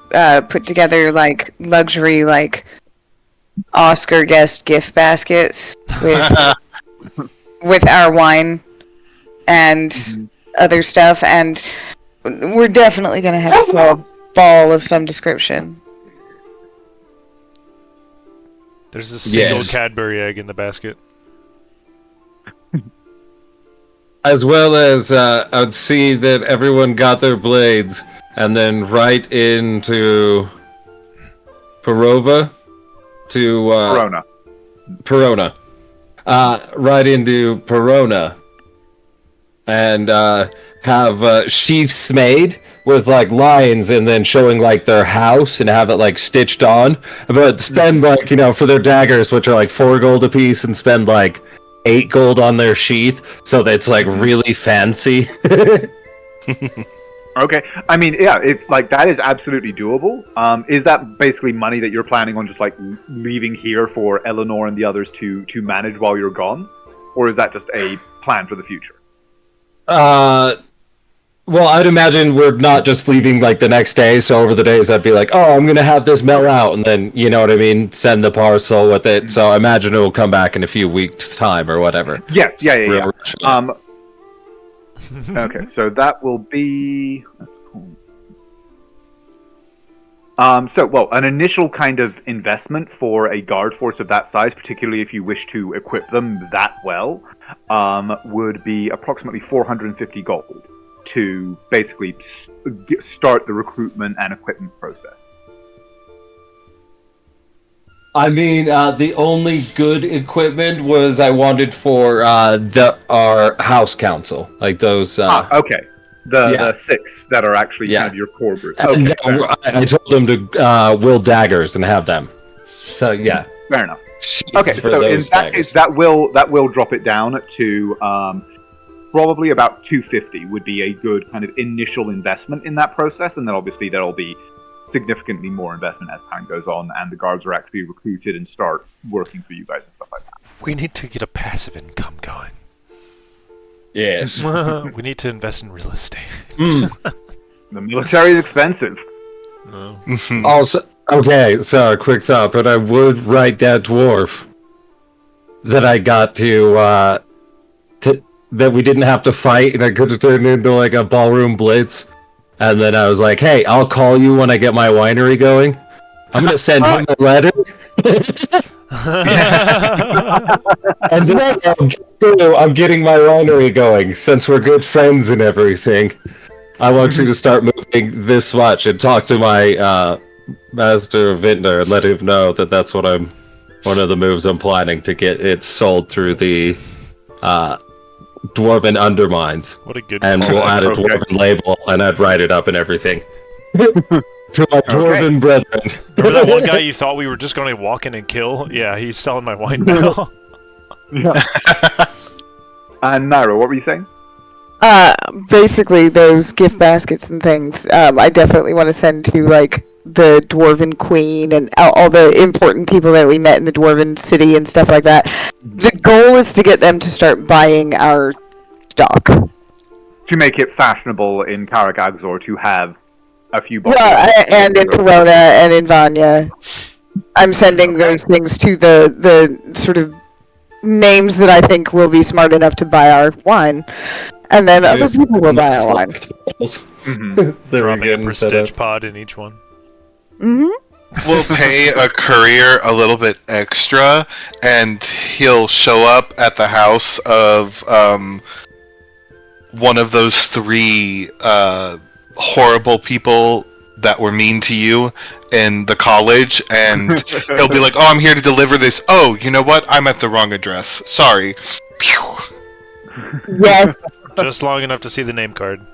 [SPEAKER 5] put together, like, luxury, like, Oscar guest gift baskets with our wine and other stuff, and we're definitely going to have a ball of some description.
[SPEAKER 3] There's a single
[SPEAKER 6] Yes.
[SPEAKER 3] Cadbury egg in the basket.
[SPEAKER 6] As well as I'd see that everyone got their blades, and then right into Perova. To Perona. Right into Perona. And have sheaths made with like lions and then showing like their house and have it like stitched on. But spend like, for their daggers, which are like 4 gold apiece, and spend like 8 gold on their sheath. So that it's like really fancy.
[SPEAKER 1] Okay, I mean, yeah, that is absolutely doable. Is that basically money that you're planning on just like leaving here for Eleanor and the others to manage while you're gone, or is that just a plan for the future?
[SPEAKER 6] Well, I'd imagine we're not just leaving like the next day. So over the days, I'd be like, "Oh, I'm gonna have this mail out," and then you know what I mean, send the parcel with it. So I imagine it will come back in a few weeks' time or whatever.
[SPEAKER 1] Yes, yeah. Okay, so that will be... That's cool. An initial kind of investment for a guard force of that size, particularly if you wish to equip them that well, would be approximately 450 gold to basically start the recruitment and equipment process.
[SPEAKER 6] I mean, the only good equipment was I wanted for our house council, like those.
[SPEAKER 1] Okay, the 6 that are actually kind of your core group. Okay,
[SPEAKER 6] I told them to will daggers and have them. So yeah,
[SPEAKER 1] fair enough.
[SPEAKER 6] Jeez,
[SPEAKER 1] Okay, so in that case, that will drop it down to probably about 250 would be a good kind of initial investment in that process, and then obviously there'll be significantly more investment as time goes on and the guards are actually recruited and start working for you guys and stuff like that.
[SPEAKER 3] We need to get a passive income going.
[SPEAKER 6] Yes.
[SPEAKER 3] We need to invest in real estate.
[SPEAKER 1] The military is expensive.
[SPEAKER 3] No.
[SPEAKER 6] Also, okay, so a quick thought, but I would write that dwarf that I got to that we didn't have to fight, and I could have turned into like a ballroom blitz. And then I was like, "Hey, I'll call you when I get my winery going. I'm gonna send him a letter." And I'm getting my winery going since we're good friends and everything. I want you to start moving this much and talk to my master vintner and let him know that that's what one of the moves I'm planning to get it sold through the Dwarven Undermines.
[SPEAKER 3] What a good
[SPEAKER 6] And
[SPEAKER 3] call.
[SPEAKER 6] we'll add a Dwarven label and I'd write it up and everything. To my Dwarven brethren.
[SPEAKER 3] Remember that one guy you thought we were just going to walk in and kill? Yeah, he's selling my wine now.
[SPEAKER 1] And Naira, what were you saying?
[SPEAKER 5] Basically those gift baskets and things, I definitely want to send to, like, the Dwarven Queen and all the important people that we met in the Dwarven City and stuff like that. The goal is to get them to start buying our stock.
[SPEAKER 1] To make it fashionable in Karagagzor to have a few bottles.
[SPEAKER 5] Well, and in Corona and in Vanya. I'm sending those things to the sort of names that I think will be smart enough to buy our wine. And then other people will buy our wine.
[SPEAKER 3] Dropping a prestige pod in each one.
[SPEAKER 5] Mm-hmm.
[SPEAKER 2] We'll pay a courier a little bit extra, and he'll show up at the house of one of those three horrible people that were mean to you in the college, and he'll be like, "Oh, I'm here to deliver this. Oh, you know what? I'm at the wrong address. Sorry." Pew.
[SPEAKER 5] Yes.
[SPEAKER 3] Just long enough to see the name card.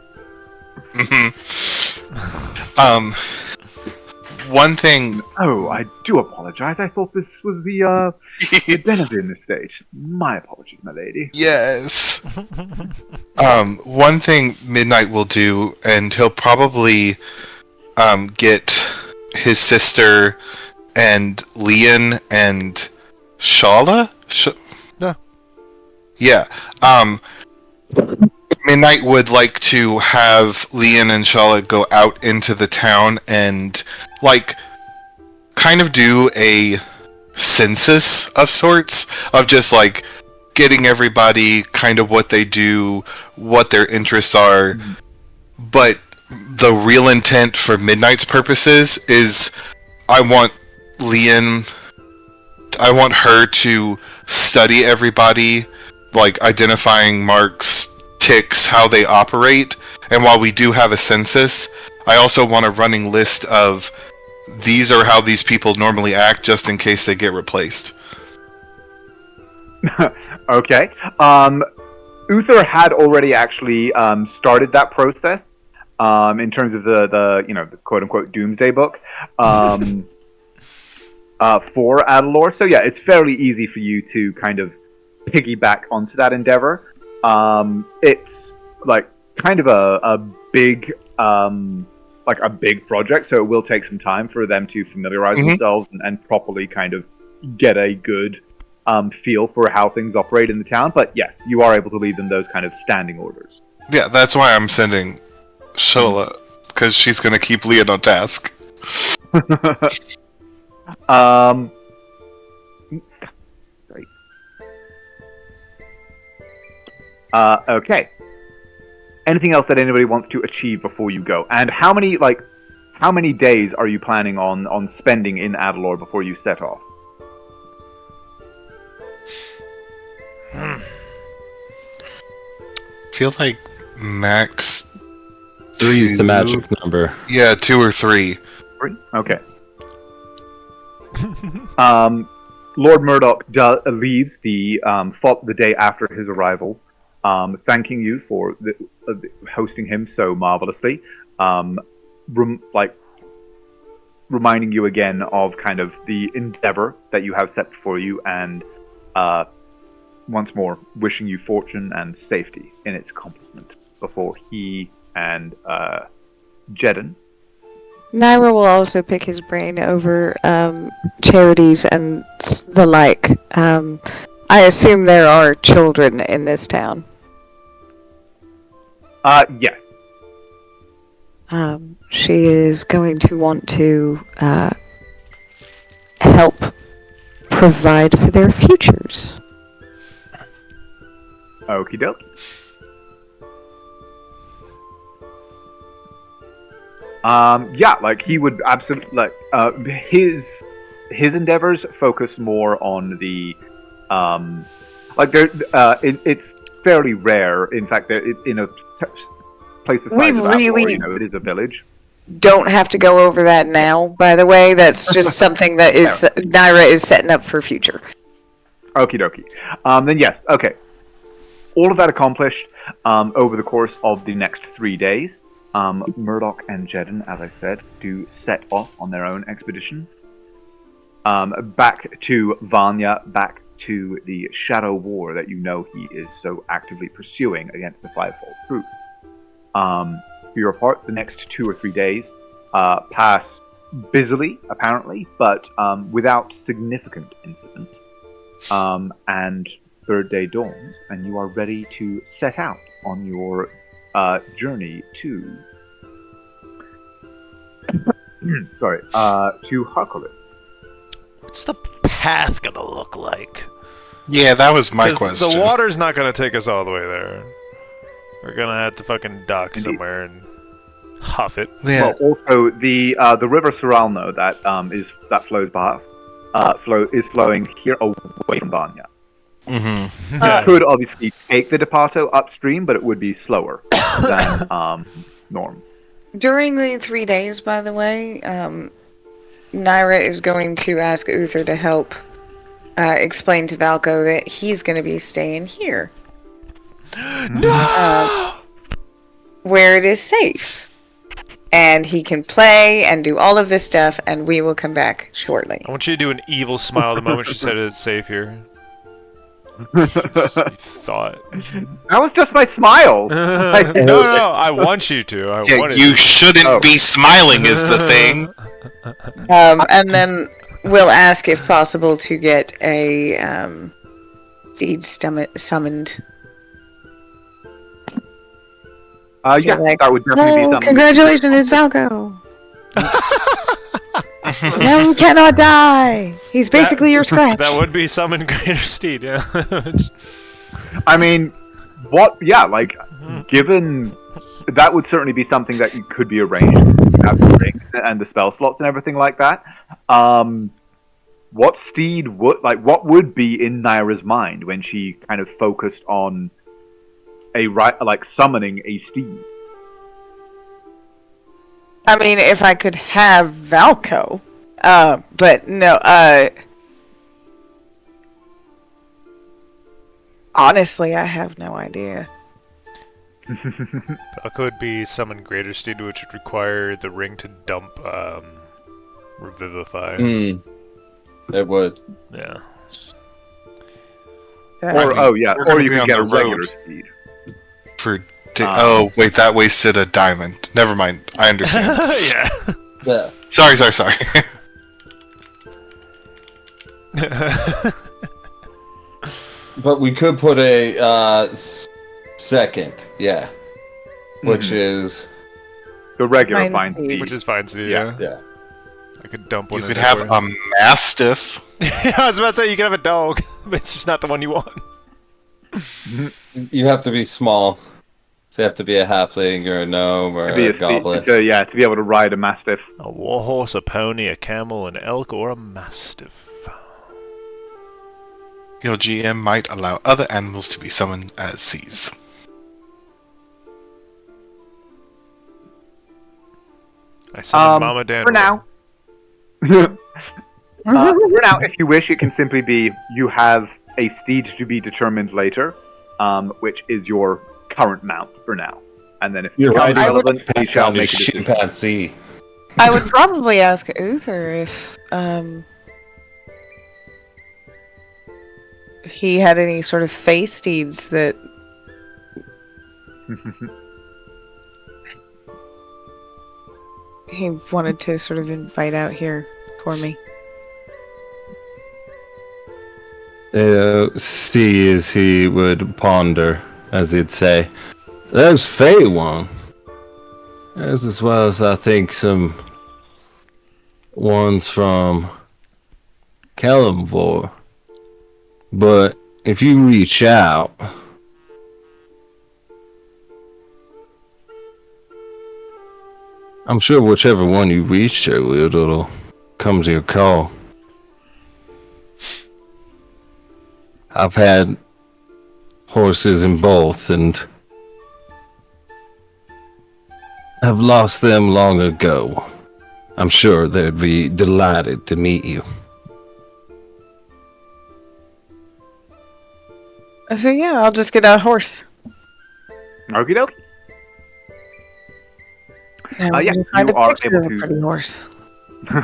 [SPEAKER 2] One thing.
[SPEAKER 1] Oh, I do apologize. I thought this was the Benavin estate. My apologies, my lady.
[SPEAKER 2] Yes. One thing Midnight will do, and he'll probably get his sister and Leon and Shala. Yeah. Midnight would like to have Leon and Shala go out into the town and, like, kind of do a census of sorts, of just, like, getting everybody kind of what they do, what their interests are. But the real intent for Midnight's purposes is I want her to study everybody, like identifying marks, ticks, how they operate. And while we do have a census, I also want a running list of these are how these people normally act, just in case they get replaced.
[SPEAKER 1] Okay. Uther had already actually started that process in terms of the quote unquote Doomsday book for Adalor. So yeah, it's fairly easy for you to kind of piggyback onto that endeavor. It's like kind of a big project, so it will take some time for them to familiarize themselves and properly kind of get a good feel for how things operate in the town. But yes, you are able to leave them those kind of standing orders.
[SPEAKER 2] Yeah, that's why I'm sending Shola, because she's going to keep Leon on task.
[SPEAKER 1] Sorry. Okay. Anything else that anybody wants to achieve before you go? And how many days are you planning on spending in Adalor before you set off?
[SPEAKER 2] I feel like max
[SPEAKER 6] 3 is the magic number.
[SPEAKER 2] Yeah, 2 or 3.
[SPEAKER 1] 3? Okay. Lord Murdoch leaves the day after his arrival, thanking you for hosting him so marvelously, reminding you again of kind of the endeavor that you have set before you, and once more wishing you fortune and safety in its accomplishment before he and Jedin.
[SPEAKER 5] Naira will also pick his brain over charities and the like. I assume there are children in this town.
[SPEAKER 1] Yes.
[SPEAKER 5] She is going to want to help provide for their futures.
[SPEAKER 1] Okie dokie. Yeah, like he would absolutely his endeavors focus more on the it's fairly rare. In fact, in a place the size of Adalor, it is a village.
[SPEAKER 5] Don't have to go over that now, by the way. That's just something that is Naira is setting up for future.
[SPEAKER 1] Okie dokie. Then yes, okay. All of that accomplished over the course of the next 3 days. Murdoch and Jedin, as I said, do set off on their own expedition. Back to Vanya, back to the shadow war that you know he is so actively pursuing against the Fivefold Group. For your part, the next 2 or 3 days pass busily, apparently, but without significant incident. And third day dawns, and you are ready to set out on your journey to to Harkolit.
[SPEAKER 3] What's the path gonna look like?
[SPEAKER 2] Yeah, that was my
[SPEAKER 3] 'Cause
[SPEAKER 2] question.
[SPEAKER 3] the water's not gonna take us all the way there. We're gonna have to fucking dock
[SPEAKER 1] Indeed.
[SPEAKER 3] somewhere and huff it.
[SPEAKER 2] Yeah.
[SPEAKER 1] Well, also the river Seralno that flows past is flowing here away from Vanya.
[SPEAKER 2] Mm-hmm.
[SPEAKER 1] Could obviously take the Depato upstream, but it would be slower than norm.
[SPEAKER 5] During the 3 days, by the way, Naira is going to ask Uther to help explain to Valko that he's going to be staying here.
[SPEAKER 3] No!
[SPEAKER 5] Where it is safe. And he can play and do all of this stuff, and we will come back shortly.
[SPEAKER 3] I want you to do an evil smile the moment she said it's safe here. You thought.
[SPEAKER 1] That was just my smile.
[SPEAKER 3] No, I want you to.
[SPEAKER 2] You shouldn't be smiling is the thing.
[SPEAKER 5] And then we'll ask if possible to get a deed summoned.
[SPEAKER 1] Yeah, that would definitely be something.
[SPEAKER 5] Congratulations, Valko! Now he cannot die! He's basically your scratch.
[SPEAKER 3] That would be summon Greater Steed, yeah.
[SPEAKER 1] I mean, given that would certainly be something that could be arranged. Have the ring and the spell slots and everything like that. What would be in Naira's mind when she kind of focused on summoning a steed?
[SPEAKER 5] I mean, if I could have Valko, but no, honestly, I have no idea.
[SPEAKER 3] Valko would be summon Greater Steed, which would require the ring to dump Revivify.
[SPEAKER 6] It would.
[SPEAKER 3] Yeah.
[SPEAKER 1] Or you could get a regular steed.
[SPEAKER 2] Oh, wait, that wasted a diamond. Never mind. I understand.
[SPEAKER 3] Yeah.
[SPEAKER 2] Sorry.
[SPEAKER 6] But we could put a second, which is
[SPEAKER 1] the regular
[SPEAKER 5] Fine
[SPEAKER 1] fine
[SPEAKER 5] steed.
[SPEAKER 1] steed.
[SPEAKER 3] Which is fine, so
[SPEAKER 6] yeah.
[SPEAKER 3] I could dump one
[SPEAKER 2] You
[SPEAKER 3] in
[SPEAKER 2] could
[SPEAKER 3] there
[SPEAKER 2] have
[SPEAKER 3] for
[SPEAKER 2] a mastiff.
[SPEAKER 3] I was about to say you could have a dog, but it's just not the one you want.
[SPEAKER 6] You have to be small. So you have to be a halfling or a gnome or
[SPEAKER 1] be
[SPEAKER 6] a
[SPEAKER 1] a steed,
[SPEAKER 6] goblin.
[SPEAKER 1] to be able to ride a mastiff.
[SPEAKER 3] A warhorse, a pony, a camel, an elk, or a mastiff.
[SPEAKER 2] Your GM might allow other animals to be summoned as seas.
[SPEAKER 3] I summon Mama Dan.
[SPEAKER 1] For now. For now, if you wish, it can simply be you have a steed to be determined later, which is your current mount for now. And then if
[SPEAKER 6] You're
[SPEAKER 1] it's
[SPEAKER 6] right.
[SPEAKER 1] relevant, we shall
[SPEAKER 6] Kind of
[SPEAKER 1] make a decision.
[SPEAKER 6] chimpanzee.
[SPEAKER 5] I would probably ask Uther if he had any sort of face steeds that he wanted to sort of invite out here for me.
[SPEAKER 6] See as he would ponder, as he'd say. There's Fey one. As well as I think some ones from Kalimvor. But if you reach out, I'm sure whichever one you reach her with, it'll come to your call. I've had horses in both, and I've lost them long ago. I'm sure they'd be delighted to meet you.
[SPEAKER 5] So yeah, I'll just get a horse.
[SPEAKER 1] Okie dokie.
[SPEAKER 5] Now
[SPEAKER 1] Yeah,
[SPEAKER 5] we can find
[SPEAKER 1] you
[SPEAKER 5] a
[SPEAKER 1] are
[SPEAKER 5] picture
[SPEAKER 1] able
[SPEAKER 5] of a
[SPEAKER 1] to-
[SPEAKER 5] pretty horse.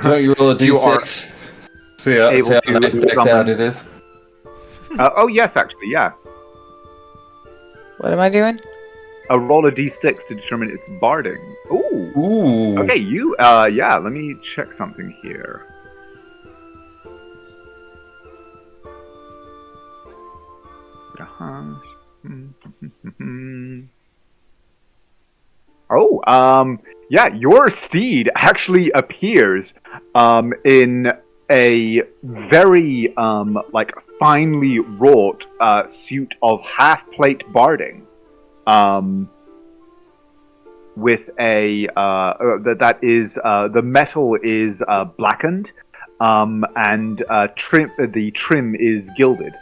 [SPEAKER 6] Don't you roll a
[SPEAKER 1] You
[SPEAKER 6] d6? See how
[SPEAKER 1] able to
[SPEAKER 6] nice decked
[SPEAKER 1] summon-
[SPEAKER 6] out it is?
[SPEAKER 1] Oh yes, actually, yeah.
[SPEAKER 5] What am I doing?
[SPEAKER 1] Roll a d6 to determine its barding. Ooh.
[SPEAKER 6] Ooh.
[SPEAKER 1] Okay, yeah, let me check something here. Oh, yeah, your steed actually appears in a very finely wrought suit of half-plate barding, with a that is the metal is blackened, and the trim is gilded.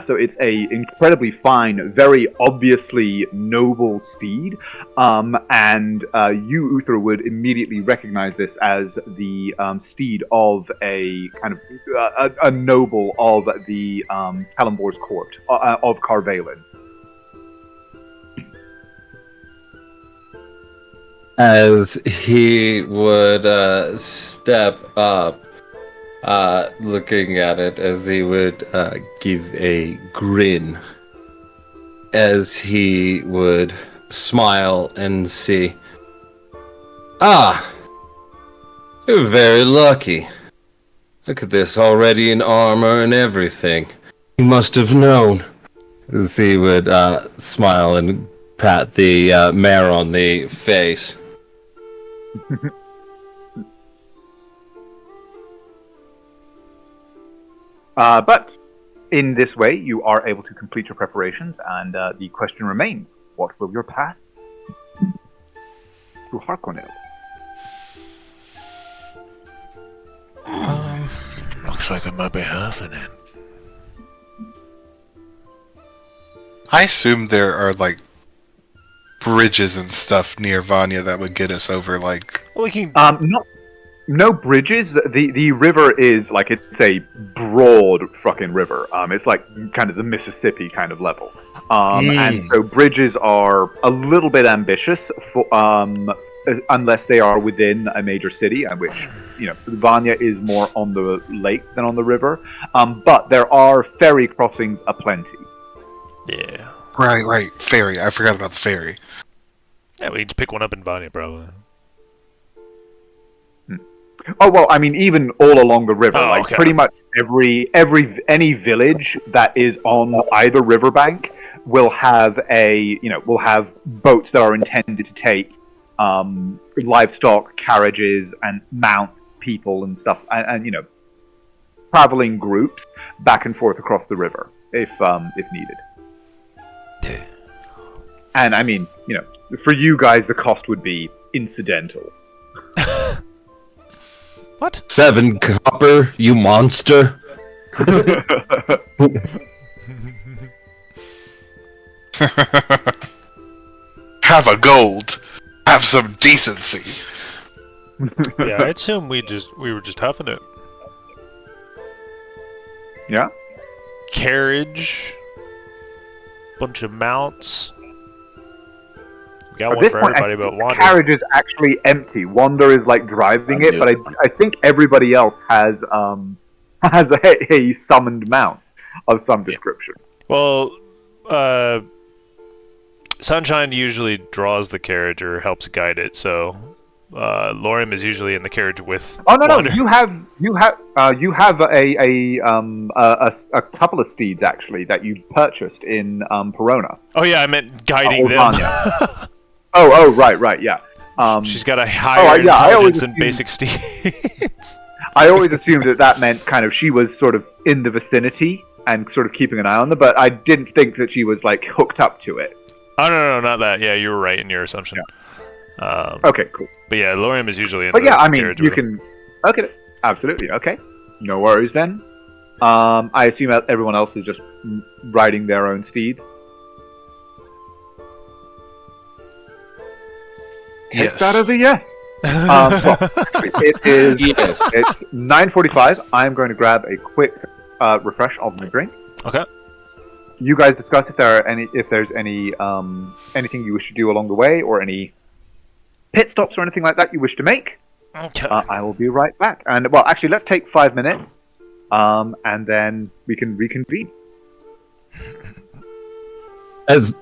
[SPEAKER 1] So it's a incredibly fine, very obviously noble steed, and you, Uther, would immediately recognize this as the steed of a kind of a noble of the Kalimbor's court of Carvalin.
[SPEAKER 6] As he would step up, looking at it, as he would give a grin, as he would smile and say, "Ah, you're very lucky. Look at this, already in armor and everything. You must have known." As he would smile and pat the mare on the face.
[SPEAKER 1] But in this way, you are able to complete your preparations, and the question remains: what will your path to Harkonnen?
[SPEAKER 3] Looks like I might be having it.
[SPEAKER 2] I assume there are like bridges and stuff near Vanya that would get us over. Like,
[SPEAKER 3] Well, we can.
[SPEAKER 1] No bridges. The river is like it's a broad fucking river. It's like kind of the Mississippi kind of level. And so bridges are a little bit ambitious for unless they are within a major city, which, you know, Vanya is more on the lake than on the river. But there are ferry crossings aplenty.
[SPEAKER 3] Yeah.
[SPEAKER 2] right, ferry. I forgot about the ferry.
[SPEAKER 3] Yeah, we can just pick one up in Vanya, probably.
[SPEAKER 1] Oh well, I mean, even all along the river,
[SPEAKER 3] Okay.
[SPEAKER 1] pretty much any village that is on either riverbank will have boats that are intended to take livestock, carriages, and mount people and stuff, and you know, traveling groups back and forth across the river if needed. And I mean, you know, for you guys, the cost would be incidental.
[SPEAKER 3] What?
[SPEAKER 6] 7 copper, you monster.
[SPEAKER 2] Have a gold. Have some decency.
[SPEAKER 3] Yeah, I assume we were just huffing it.
[SPEAKER 1] Yeah.
[SPEAKER 3] Carriage, bunch of mounts. We got
[SPEAKER 1] At
[SPEAKER 3] one
[SPEAKER 1] this
[SPEAKER 3] for
[SPEAKER 1] point,
[SPEAKER 3] everybody
[SPEAKER 1] I
[SPEAKER 3] but
[SPEAKER 1] think the
[SPEAKER 3] Wander.
[SPEAKER 1] carriage is actually empty. Wander is like driving it, but I think everybody else has a summoned mount of some description.
[SPEAKER 3] Well, Sunshine usually draws the carriage or helps guide it, so Lorem is usually in the carriage with.
[SPEAKER 1] Oh no,
[SPEAKER 3] Wander.
[SPEAKER 1] you have a couple of steeds actually that you purchased in Perona.
[SPEAKER 3] Oh yeah, I meant guiding them.
[SPEAKER 1] Vanya. Oh, right, yeah.
[SPEAKER 3] She's got a higher
[SPEAKER 1] yeah, I always
[SPEAKER 3] intelligence than
[SPEAKER 1] assumed-
[SPEAKER 3] basic steeds.
[SPEAKER 1] I always assumed that meant kind of she was sort of in the vicinity and sort of keeping an eye on them, but I didn't think that she was like hooked up to it.
[SPEAKER 3] Oh no, not that. Yeah, you were right in your assumption.
[SPEAKER 1] Okay, cool.
[SPEAKER 3] But yeah, Lorem is usually in
[SPEAKER 1] But
[SPEAKER 3] the
[SPEAKER 1] yeah, I mean,
[SPEAKER 3] carriage
[SPEAKER 1] you
[SPEAKER 3] with him.
[SPEAKER 1] can. Okay, absolutely. Okay, no worries then. I assume that everyone else is just riding their own steeds. Take
[SPEAKER 2] Yes.
[SPEAKER 1] that as a yes. Well, it is.
[SPEAKER 6] Yes.
[SPEAKER 1] It's 9:45. I'm going to grab a quick refresh of my drink.
[SPEAKER 3] Okay.
[SPEAKER 1] You guys discuss if there's any anything you wish to do along the way, or any pit stops or anything like that you wish to make.
[SPEAKER 3] Okay.
[SPEAKER 1] I will be right back. And well, actually, let's take 5 minutes, and then we can reconvene.
[SPEAKER 6] As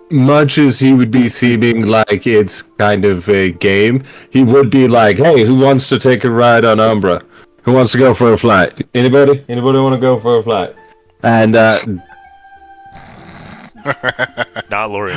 [SPEAKER 6] much as he would be seeming like it's kind of a game, he would be like, "Hey, who wants to take a ride on Umbra? Who wants to go for a flight? Anybody? Anybody want to go for a flight?" And
[SPEAKER 3] Not Lori.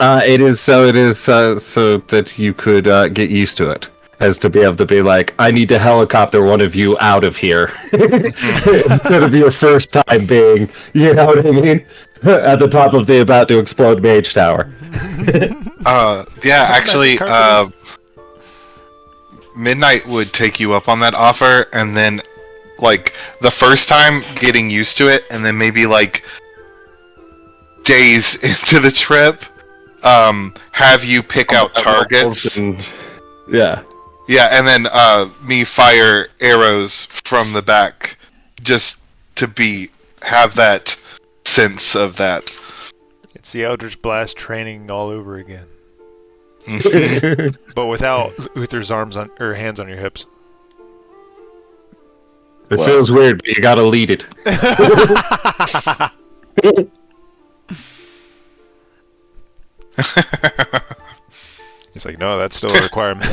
[SPEAKER 6] it is so that you could get used to it, as to be able to be like, I need to helicopter one of you out of here, instead of your first time being, you know what I mean, at the top of the about to explode mage tower.
[SPEAKER 2] Yeah, actually, Midnight would take you up on that offer, and then, like, the first time getting used to it, and then maybe, like, days into the trip, have you pick out targets.
[SPEAKER 6] Yeah.
[SPEAKER 2] Yeah, and then me fire arrows from the back, just to have that sense of that.
[SPEAKER 3] It's the Eldritch Blast training all over again. But without Uther's hands on your hips.
[SPEAKER 6] It feels weird, but you gotta lead it.
[SPEAKER 3] He's like, no, that's still a requirement.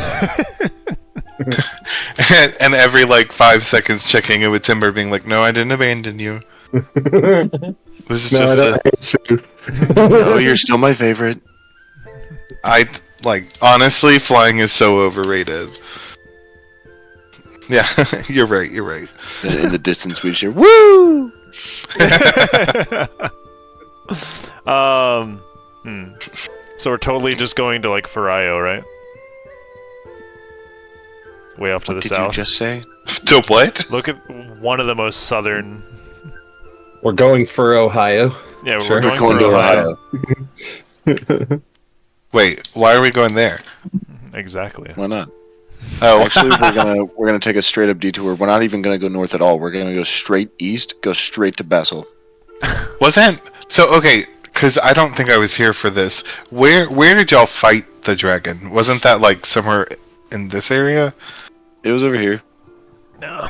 [SPEAKER 2] and every, like, 5 seconds checking in with Timber being like, no, I didn't abandon you. This is
[SPEAKER 4] No, you're still my favorite.
[SPEAKER 2] Honestly, flying is so overrated. Yeah, you're right.
[SPEAKER 4] And in the distance, we hear "Woo!"
[SPEAKER 3] So we're totally just going to, like, Fario, right? Way off to the
[SPEAKER 4] What did
[SPEAKER 3] south.
[SPEAKER 4] you just say?
[SPEAKER 2] To what?
[SPEAKER 3] Look at one of the most southern.
[SPEAKER 6] We're going for Ohio.
[SPEAKER 3] Yeah,
[SPEAKER 6] Sure.
[SPEAKER 3] we're going
[SPEAKER 4] to
[SPEAKER 3] for Ohio.
[SPEAKER 2] Wait, why are we going there?
[SPEAKER 3] Exactly.
[SPEAKER 4] Why not?
[SPEAKER 2] Oh,
[SPEAKER 4] Actually, we're gonna take a straight up detour. We're not even gonna go north at all. We're gonna go straight east. Go straight to Bessel.
[SPEAKER 2] okay, because I don't think I was here for this. Where did y'all fight the dragon? Wasn't that, like, somewhere in this area?
[SPEAKER 4] It was over here.
[SPEAKER 3] No.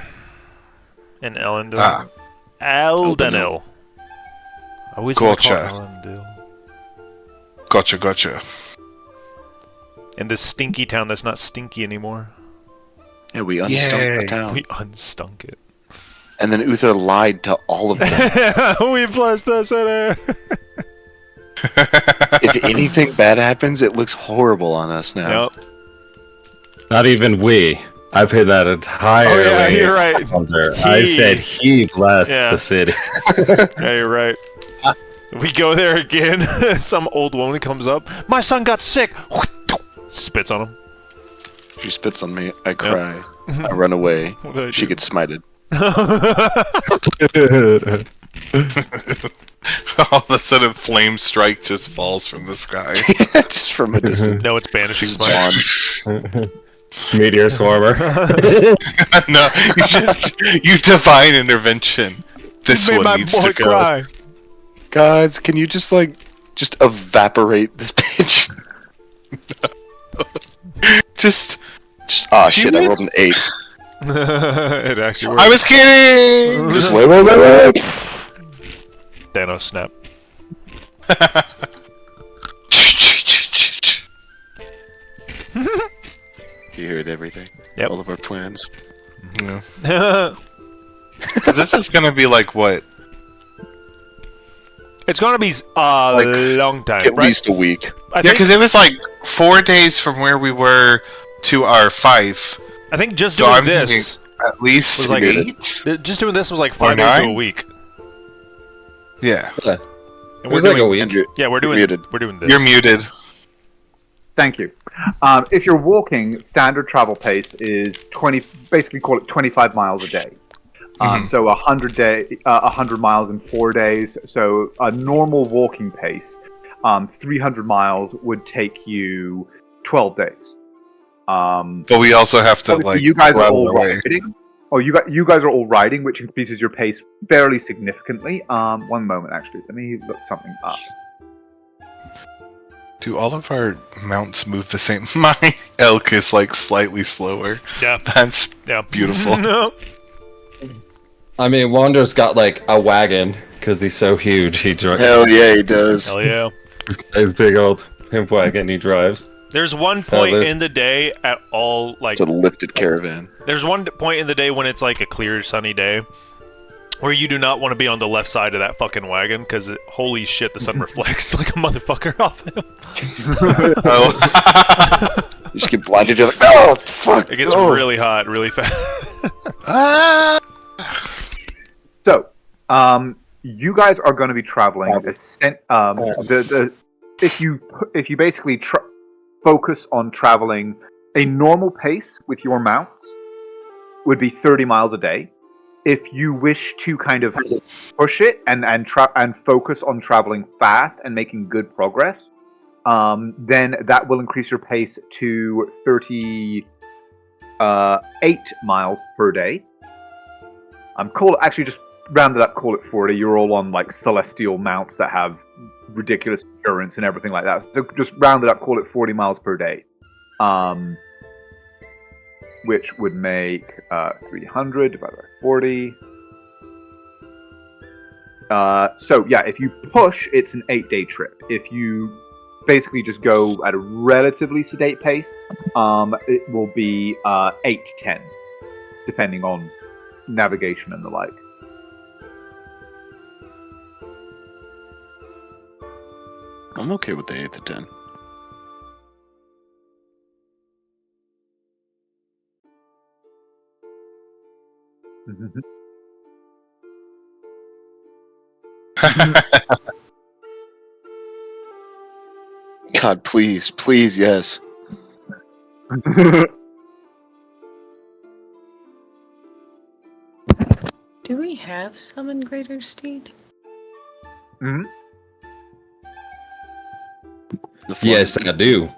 [SPEAKER 3] In Elendil.
[SPEAKER 2] Ah.
[SPEAKER 3] Eldenil. I always want to call it
[SPEAKER 2] Gotcha.
[SPEAKER 3] Elendil.
[SPEAKER 2] Gotcha.
[SPEAKER 3] In this stinky town that's not stinky anymore.
[SPEAKER 4] Yeah, we unstunk the town.
[SPEAKER 3] We unstunk it.
[SPEAKER 4] And then Uther lied to all of them.
[SPEAKER 3] We blessed the city.
[SPEAKER 4] If anything bad happens, it looks horrible on us now.
[SPEAKER 3] Yep.
[SPEAKER 6] Not even we. I paid that entire
[SPEAKER 3] Oh yeah, you're right.
[SPEAKER 6] I said he blessed the city.
[SPEAKER 3] Yeah, you're right. We go there again. Some old woman comes up. My son got sick. Spits on him.
[SPEAKER 4] She spits on me. I cry. I run away.
[SPEAKER 3] What did I
[SPEAKER 4] She
[SPEAKER 3] do?
[SPEAKER 4] gets smited.
[SPEAKER 2] All of a sudden, flame strike just falls from the sky.
[SPEAKER 4] Just from a distance.
[SPEAKER 3] No, it's banishing
[SPEAKER 4] She's
[SPEAKER 3] smite.
[SPEAKER 4] gone.
[SPEAKER 6] Meteor swarmer.
[SPEAKER 2] No, you divine intervention. This
[SPEAKER 3] Made
[SPEAKER 2] one
[SPEAKER 3] my
[SPEAKER 2] needs
[SPEAKER 3] boy
[SPEAKER 2] to go.
[SPEAKER 3] cry.
[SPEAKER 4] Gods, can you just evaporate this bitch?
[SPEAKER 2] Just
[SPEAKER 4] Shit, I rolled an 8.
[SPEAKER 3] It actually worked.
[SPEAKER 2] I was kidding.
[SPEAKER 4] Just wait.
[SPEAKER 3] Thanos snap.
[SPEAKER 4] You heard everything.
[SPEAKER 3] Yep.
[SPEAKER 4] All of our plans.
[SPEAKER 2] Yeah. 'Cause this is gonna be like what?
[SPEAKER 3] It's gonna be a long time,
[SPEAKER 4] At
[SPEAKER 3] right?
[SPEAKER 4] least a week.
[SPEAKER 3] I
[SPEAKER 2] Yeah,
[SPEAKER 3] think,
[SPEAKER 2] because it was like 4 days from where we were to our 5.
[SPEAKER 3] I think just
[SPEAKER 2] So
[SPEAKER 3] doing
[SPEAKER 2] I'm
[SPEAKER 3] this,
[SPEAKER 2] At least
[SPEAKER 3] Was like
[SPEAKER 2] 8.
[SPEAKER 3] just doing this was like 5 days to a
[SPEAKER 2] 9?
[SPEAKER 3] week.
[SPEAKER 2] Yeah,
[SPEAKER 3] And
[SPEAKER 6] It was like a week.
[SPEAKER 4] Andrew,
[SPEAKER 3] Yeah, we're doing
[SPEAKER 4] muted.
[SPEAKER 3] this.
[SPEAKER 2] you're muted.
[SPEAKER 1] Thank you. If you're walking, standard travel pace is 20. Basically, call it 25 miles a day. So 100 miles in 4 days. So a normal walking pace, 300 miles would take you 12 days.
[SPEAKER 2] But we also have to
[SPEAKER 1] Obviously,
[SPEAKER 2] like
[SPEAKER 1] you guys are
[SPEAKER 2] travel
[SPEAKER 1] all
[SPEAKER 2] away.
[SPEAKER 1] riding. Oh, you guys are all riding, which increases your pace fairly significantly. One moment, actually. Let me look something up.
[SPEAKER 2] Do all of our mounts move the same? My elk is like slightly slower.
[SPEAKER 3] Yeah.
[SPEAKER 2] That's
[SPEAKER 3] Yeah.
[SPEAKER 2] beautiful.
[SPEAKER 3] No.
[SPEAKER 6] I mean, Wander's got like a wagon because he's so huge. He drives
[SPEAKER 4] Hell yeah, he does.
[SPEAKER 3] Hell yeah.
[SPEAKER 6] his big old pimp wagon. He drives.
[SPEAKER 3] There's one point
[SPEAKER 6] there's-
[SPEAKER 3] in the day at all, like,
[SPEAKER 4] It's a lifted caravan.
[SPEAKER 3] there's one point in the day when it's like a clear, sunny day, Where you do not want to be on the left side of that fucking wagon, because holy shit, the sun reflects like a motherfucker off him.
[SPEAKER 2] Oh.
[SPEAKER 4] You just get blinded. You're like, oh fuck!
[SPEAKER 3] It gets
[SPEAKER 4] oh.
[SPEAKER 3] really hot, really fast.
[SPEAKER 1] So, you guys are going to be traveling. If you basically focus on traveling a normal pace with your mounts, would be 30 miles a day. If you wish to kind of push it and focus on traveling fast and making good progress, then that will increase your pace to 38 miles per day. Actually just round it up, call it 40. You're all on like celestial mounts that have ridiculous endurance and everything like that. So just round it up, call it 40 miles per day. Which would make 300 divided by 40. So yeah, if you push, it's an 8-day trip. If you basically just go at a relatively sedate pace, it will be 8 to 10, depending on navigation and the like.
[SPEAKER 4] I'm okay with the 8 to 10. God, please, please, yes.
[SPEAKER 8] Do we have summon Greater Steed?
[SPEAKER 1] Mm-hmm.
[SPEAKER 6] Yes, I do.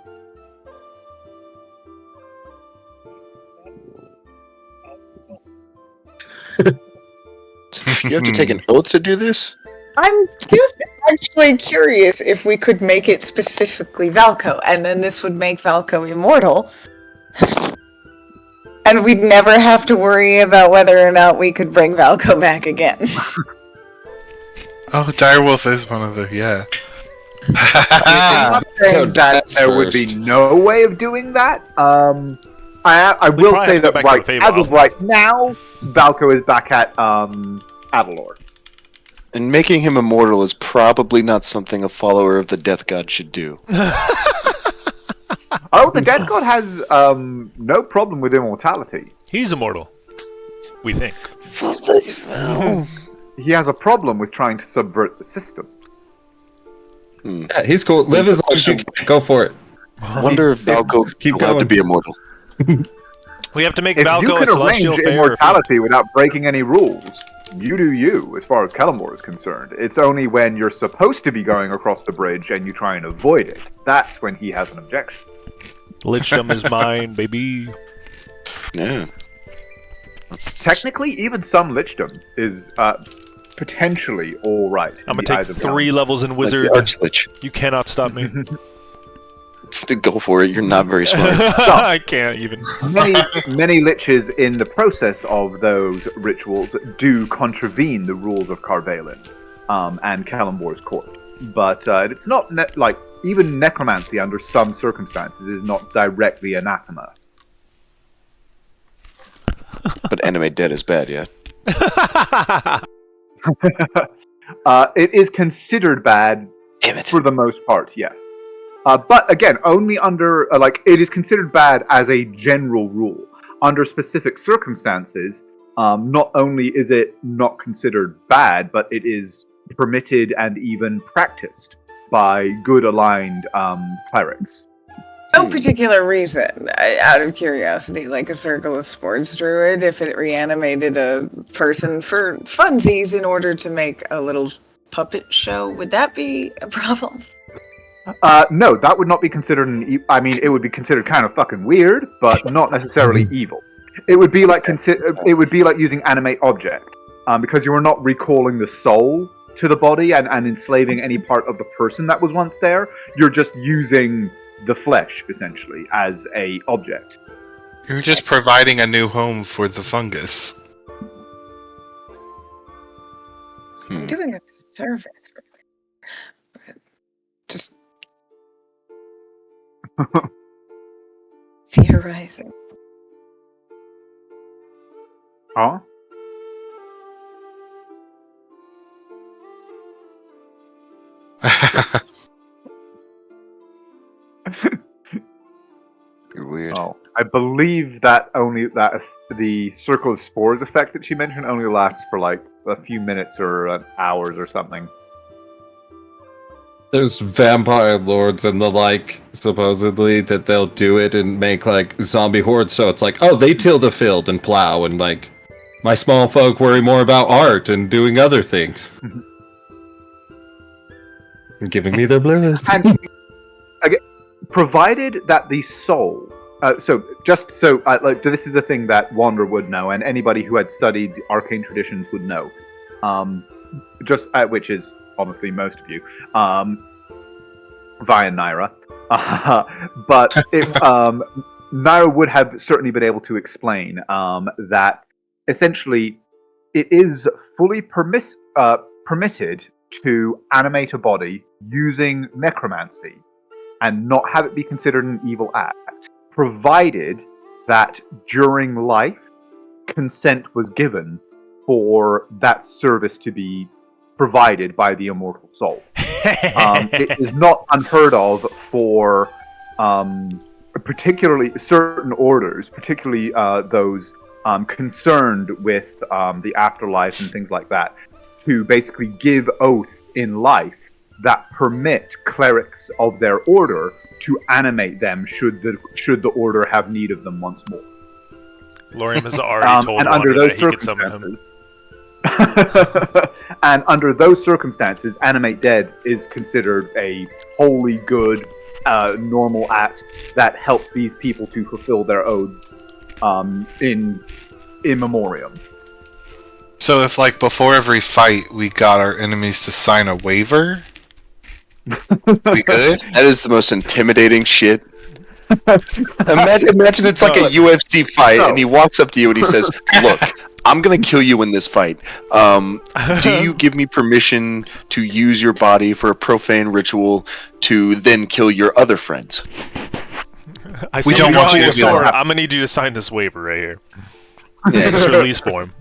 [SPEAKER 4] You have to take an oath to do this?
[SPEAKER 8] I'm just actually curious if we could make it specifically Valco, and then this would make Valco immortal. And we'd never have to worry about whether or not we could bring Valco back again.
[SPEAKER 2] Oh, Direwolf is one of the
[SPEAKER 1] I'm not saying that there would be no way of doing that. I will say that as of right now, Valco is back at Avalor.
[SPEAKER 4] And making him immortal is probably not something a follower of the Death God should do.
[SPEAKER 1] Oh, the Death God has no problem with immortality.
[SPEAKER 3] He's immortal. We think.
[SPEAKER 1] He has a problem with trying to subvert the system.
[SPEAKER 6] Yeah, he's cool. Live as long as you can. Go for it.
[SPEAKER 4] I wonder if Valco
[SPEAKER 6] Keep
[SPEAKER 4] allowed
[SPEAKER 6] going.
[SPEAKER 4] to be immortal.
[SPEAKER 3] We have to make
[SPEAKER 1] If you
[SPEAKER 3] Valco a
[SPEAKER 1] can
[SPEAKER 3] celestial
[SPEAKER 1] arrange
[SPEAKER 3] fair.
[SPEAKER 1] immortality without breaking any rules, you do you, as far as Kellamore is concerned. It's only when you're supposed to be going across the bridge and you try and avoid it, that's when he has an objection.
[SPEAKER 3] Lichdom is mine, baby.
[SPEAKER 4] Yeah.
[SPEAKER 1] Technically, even some Lichdom is potentially all right.
[SPEAKER 3] I'm gonna take 3 levels in Wizard.
[SPEAKER 4] Like the Archlich.
[SPEAKER 3] You cannot stop me.
[SPEAKER 4] To go for it, you're not very smart.
[SPEAKER 3] I can't even.
[SPEAKER 1] Many liches in the process of those rituals do contravene the rules of Carvalin and Kalimbor's court. But it's not even necromancy under some circumstances is not directly anathema.
[SPEAKER 4] But Animate Dead is bad, yeah?
[SPEAKER 1] It is considered bad.
[SPEAKER 4] Damn it.
[SPEAKER 1] For the most part, yes. But again, only under it is considered bad as a general rule. Under specific circumstances, not only is it not considered bad, but it is permitted and even practiced by good aligned clerics.
[SPEAKER 8] No particular reason, out of curiosity, like a Circle of Sports Druid, if it reanimated a person for funsies in order to make a little puppet show, would that be a problem?
[SPEAKER 1] No, that would not be considered it would be considered kind of fucking weird, but not necessarily evil. It would be like using animate object, because you are not recalling the soul to the body and enslaving any part of the person that was once there. You're just using the flesh essentially as a object.
[SPEAKER 2] You're just providing a new home for the fungus.
[SPEAKER 8] Doing a service for me. Just theorizing.
[SPEAKER 1] Huh?
[SPEAKER 4] You're weird.
[SPEAKER 1] Oh, I believe that the circle of spores effect that she mentioned only lasts for like a few minutes or hours or something.
[SPEAKER 6] There's vampire lords and the like, supposedly, that they'll do it and make like zombie hordes. So it's like, oh, they till the field and plow, and like my small folk worry more about art and doing other things. And giving me their blood.
[SPEAKER 1] And provided that the soul, this is a thing that Wander would know, and anybody who had studied the arcane traditions would know. Which is honestly most of you, via Naira. But Naira would have certainly been able to explain that essentially it is fully permitted to animate a body using necromancy and not have it be considered an evil act, provided that during life consent was given for that service to be provided by the immortal soul. It is not unheard of for particularly certain orders, particularly those concerned with the afterlife and things like that, to basically give oaths in life that permit clerics of their order to animate them should the order have need of them once more.
[SPEAKER 3] Lorium has already told Wander that he could summon him.
[SPEAKER 1] And under those circumstances, animate dead is considered a wholly good, normal act that helps these people to fulfill their oaths in memoriam.
[SPEAKER 2] So if, like, before every fight we got our enemies to sign a waiver, we good?
[SPEAKER 4] That is the most intimidating shit. Imagine it's like a UFC fight, and he walks up to you and he says, "Look, I'm gonna kill you in this fight. Do you give me permission to use your body for a profane ritual to then kill your other friends?"
[SPEAKER 3] We don't want you to sword. I'm gonna need you to sign this waiver right here.
[SPEAKER 4] Yeah,
[SPEAKER 3] This release form.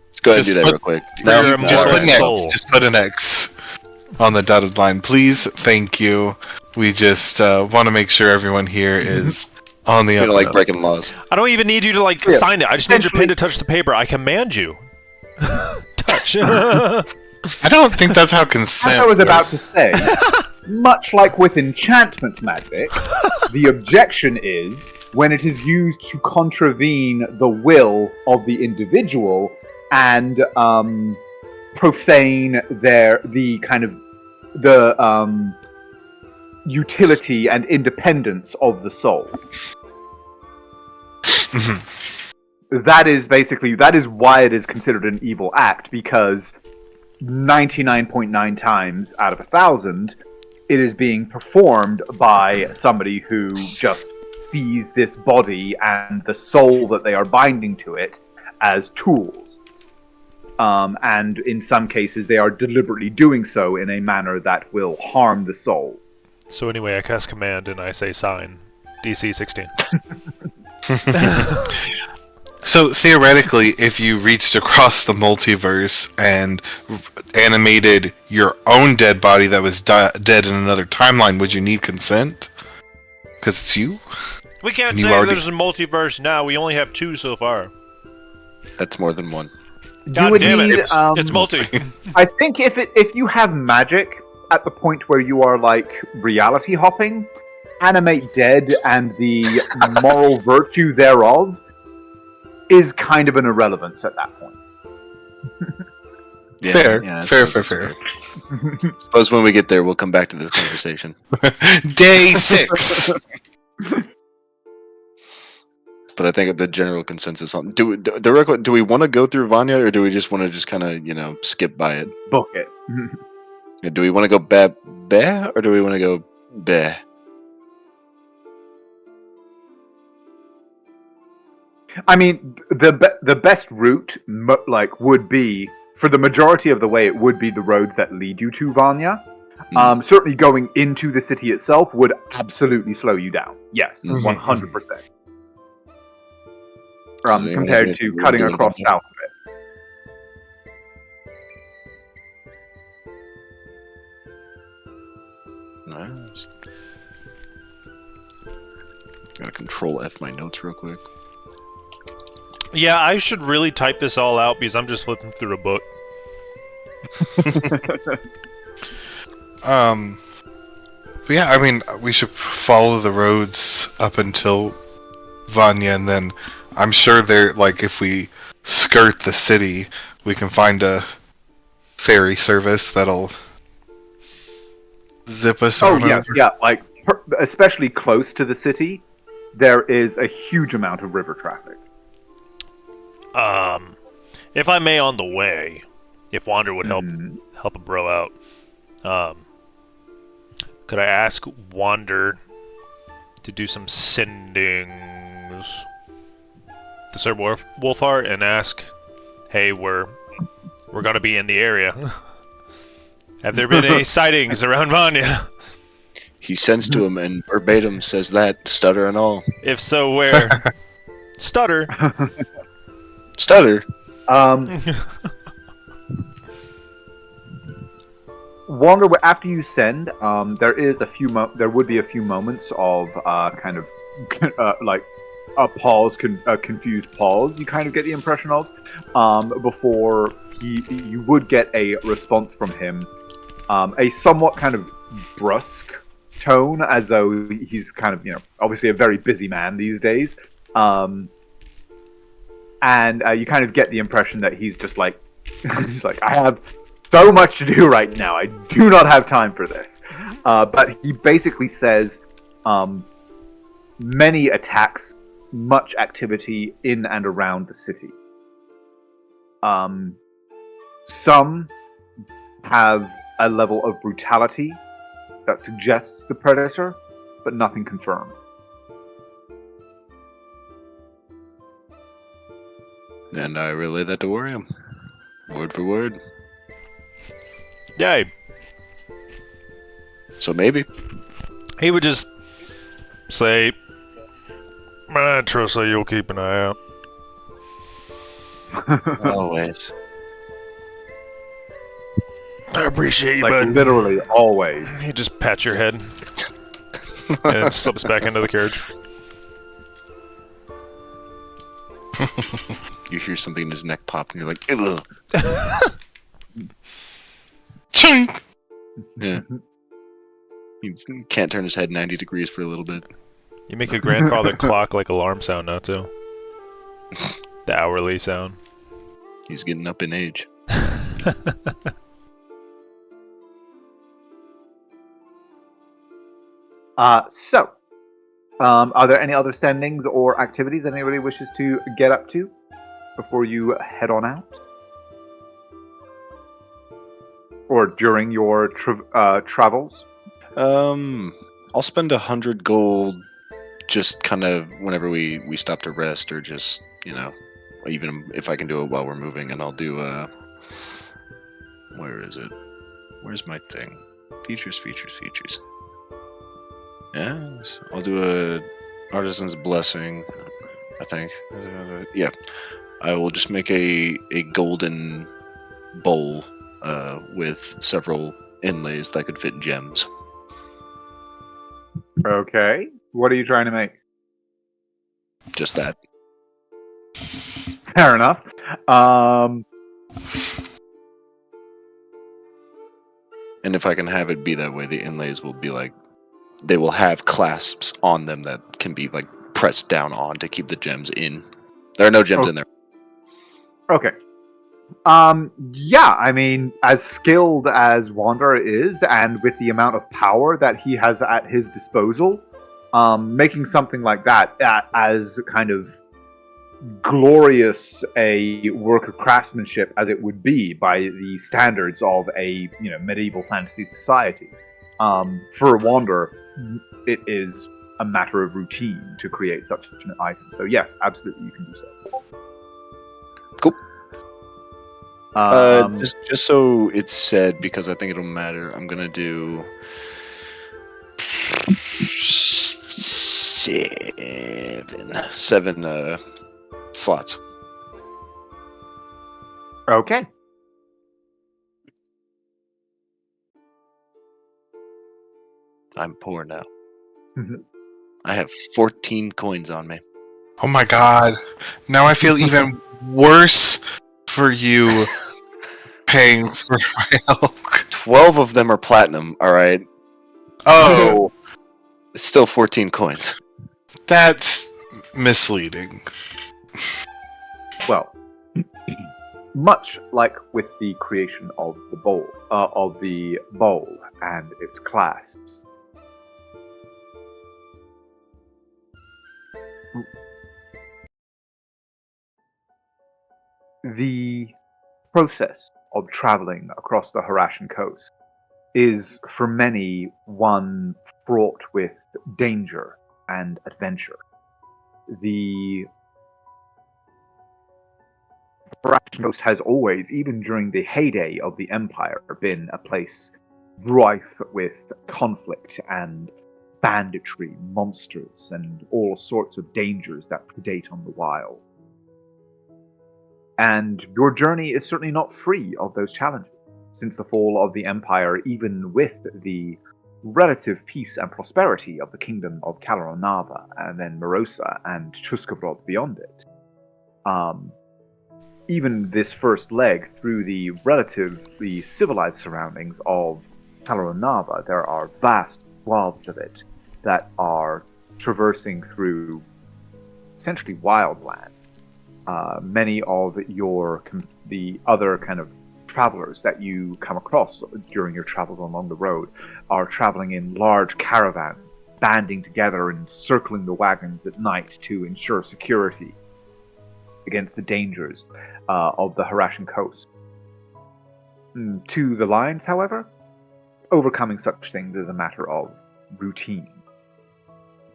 [SPEAKER 4] Let's go ahead and do that real quick.
[SPEAKER 2] Just put an X on the dotted line, please. Thank you. We just want to make sure everyone here is on the.
[SPEAKER 4] You don't like breaking laws.
[SPEAKER 3] I don't even need you to sign it. I just need your pen to touch the paper. I command you. Touch.
[SPEAKER 2] I don't think that's how consent.
[SPEAKER 1] As I was about to say, much like with enchantment magic, the objection is when it is used to contravene the will of the individual and profane the utility and independence of the soul. That is why it is considered an evil act, because 99.9 times out of 1,000 it is being performed by somebody who just sees this body and the soul that they are binding to it as tools. And in some cases they are deliberately doing so in a manner that will harm the soul.
[SPEAKER 3] So anyway, I cast command and I say sign. DC 16.
[SPEAKER 2] So theoretically, if you reached across the multiverse and animated your own dead body that was dead in another timeline, would you need consent? Because it's you?
[SPEAKER 3] We can't say there's a multiverse now. We only have 2 so far.
[SPEAKER 4] That's more than one.
[SPEAKER 3] God damn it. It's multi.
[SPEAKER 1] I think if you have magic at the point where you are like reality hopping, animate dead and the moral virtue thereof is kind of an irrelevance at that point.
[SPEAKER 2] Fair.
[SPEAKER 4] Suppose when we get there, we'll come back to this conversation.
[SPEAKER 2] Day 6.
[SPEAKER 4] But I think the general consensus on do we want to go through Vanya, or do we just want to just kind of skip by it?
[SPEAKER 1] Book it.
[SPEAKER 4] Do we want to go beh, or do we want to go beh?
[SPEAKER 1] I mean, the best route would be, for the majority of the way, it would be the roads that lead you to Vanya. Certainly going into the city itself would absolutely slow you down. Yes, 100%. Compared to cutting across south of it.
[SPEAKER 4] notes real quick.
[SPEAKER 3] Yeah, I should really type this all out because I'm just flipping through a book.
[SPEAKER 2] But yeah, I mean, we should follow the roads up until Vanya, and then I'm sure there, like, if we skirt the city, we can find a ferry service that'll zip us
[SPEAKER 1] Oh
[SPEAKER 2] on
[SPEAKER 1] yes,
[SPEAKER 2] over.
[SPEAKER 1] yeah. Like especially close to the city, there is a huge amount of river traffic.
[SPEAKER 3] If I may, on the way, if Wander would help
[SPEAKER 1] Mhm.
[SPEAKER 3] help a bro out, could I ask Wander to do some sendings to Sir Wolfheart and ask, "Hey, we're gonna be in the area. Have there been any sightings around Vanya?
[SPEAKER 4] He sends to him and verbatim says that, stutter and all.
[SPEAKER 3] If so, where?" Stutter.
[SPEAKER 4] Stutter?
[SPEAKER 1] Wander, after you send, there is there would be a few moments of kind of like a pause, a confused pause. You kind of get the impression of before you would get a response from him, a somewhat kind of brusque tone, as though he's kind of obviously a very busy man these days, and you kind of get the impression that he's just like he's like, I have so much to do right now. I do not have time for this. But he basically says many attacks, much activity in and around the city. Some have a level of brutality that suggests the predator, but nothing confirmed.
[SPEAKER 4] And I relay that to Wariam. Word for word.
[SPEAKER 3] Yay.
[SPEAKER 4] So maybe.
[SPEAKER 3] He would just say, "I trust that you'll keep an eye out."
[SPEAKER 4] Always.
[SPEAKER 3] I appreciate you,
[SPEAKER 1] Like
[SPEAKER 3] bud.
[SPEAKER 1] literally always.
[SPEAKER 3] You just pat your head and slips back into the carriage.
[SPEAKER 4] You hear something in his neck pop and you're like, ugh.
[SPEAKER 2] Chunk!
[SPEAKER 4] Yeah. He can't turn his head 90 degrees for a little bit.
[SPEAKER 3] You make a grandfather clock like alarm sound now too. The hourly sound.
[SPEAKER 4] He's getting up in age.
[SPEAKER 1] Are there any other sendings or activities anybody wishes to get up to before you head on out? Or during your travels?
[SPEAKER 4] I'll spend 100 gold just kind of whenever we stop to rest, or just, even if I can do it while we're moving, and I'll do, where is it? Where's my thing? Features. Yes, I'll do a Artisan's Blessing, I think. Yeah, I will just make a golden bowl with several inlays that could fit gems.
[SPEAKER 1] Okay. What are you trying to make?
[SPEAKER 4] Just that.
[SPEAKER 1] Fair enough.
[SPEAKER 4] And if I can have it be that way, the inlays will be like, they will have clasps on them that can be like pressed down on to keep the gems in. There are no gems in there.
[SPEAKER 1] Okay. Yeah, I mean, as skilled as Wanderer is, and with the amount of power that he has at his disposal, making something like that as kind of glorious a work of craftsmanship as it would be by the standards of a medieval fantasy society, for a Wanderer, it is a matter of routine to create such an item. So yes, absolutely, you can do so.
[SPEAKER 4] Cool. Just so it's said, because I think it'll matter, I'm gonna do 7 slots.
[SPEAKER 1] Okay.
[SPEAKER 4] I'm poor now.
[SPEAKER 1] Mhm.
[SPEAKER 4] I have 14 coins on me.
[SPEAKER 2] Oh my god. Now I feel even worse for you paying for my elk.
[SPEAKER 4] 12 of them are platinum, alright?
[SPEAKER 2] Oh,
[SPEAKER 4] It's still 14 coins.
[SPEAKER 2] that's misleading.
[SPEAKER 1] Well, much like with the creation of the bowl and its clasps, the process of traveling across the Harashan coast is, for many, one fraught with danger and adventure. The Harashan coast has always, even during the heyday of the Empire, been a place rife with conflict and banditry, monsters, and all sorts of dangers that predate on the wild. And your journey is certainly not free of those challenges. Since the fall of the Empire, even with the relative peace and prosperity of the kingdom of Kalaronava, and then Morosa and Tuskavrod beyond it, even this first leg through the relatively civilized surroundings of Kalaronava, there are vast swaths of it that are traversing through essentially wild land. Many of the other kind of travelers that you come across during your travels along the road are traveling in large caravans, banding together and circling the wagons at night to ensure security against the dangers of the Harashan coast. To the Lions, however, overcoming such things is a matter of routine.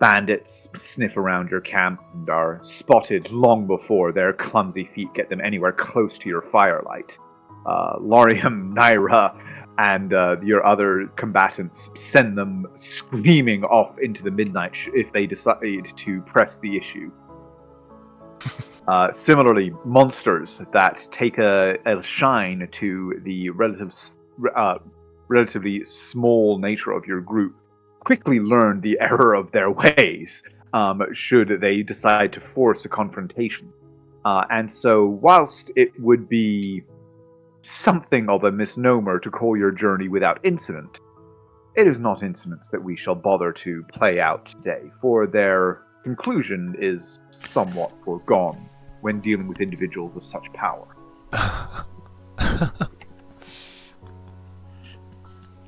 [SPEAKER 1] Bandits sniff around your camp and are spotted long before their clumsy feet get them anywhere close to your firelight. Laurium, Naira, and your other combatants send them screaming off into the midnight if they decide to press the issue. Similarly, monsters that take a shine to the relatively small nature of your group quickly learn the error of their ways should they decide to force a confrontation. And so, whilst it would be something of a misnomer to call your journey without incident, it is not incidents that we shall bother to play out today, for their conclusion is somewhat foregone when dealing with individuals of such power.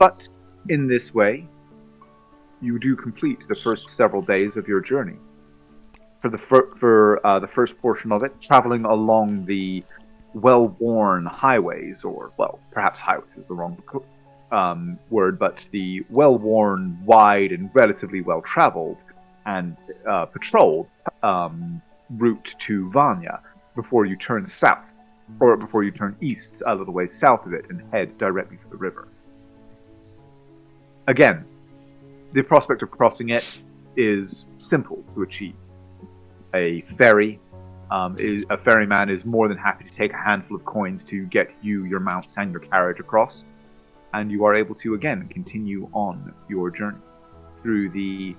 [SPEAKER 1] But in this way, you do complete the first several days of your journey. For the first portion of it, traveling along the well-worn highways, or, well, perhaps highways is the wrong word, but the well-worn, wide, and relatively well-traveled and patrolled route to Vanya before you turn south, or before you turn east a little way south of it and head directly to the river. Again, the prospect of crossing it is simple to achieve. A ferryman is more than happy to take a handful of coins to get you, your mounts, and your carriage across, and you are able to again continue on your journey through the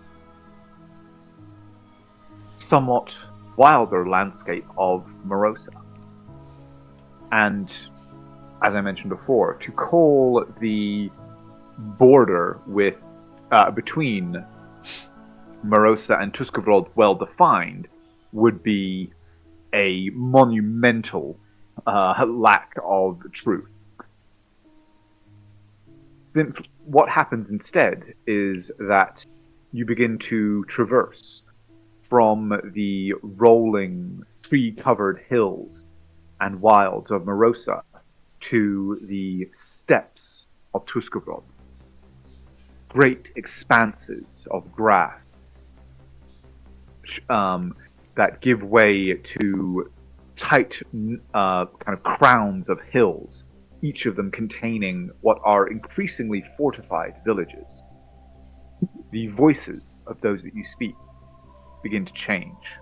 [SPEAKER 1] somewhat wilder landscape of Morosa. And as I mentioned before, to call the border with between Morosa and Tuskavrod well defined would be a monumental lack of truth. Then what happens instead is that you begin to traverse from the rolling, tree-covered hills and wilds of Morosa to the steppes of Tuskavrod. Great expanses of grass that give way to tight kind of crowns of hills, each of them containing what are increasingly fortified villages. The voices of those that you speak begin to change.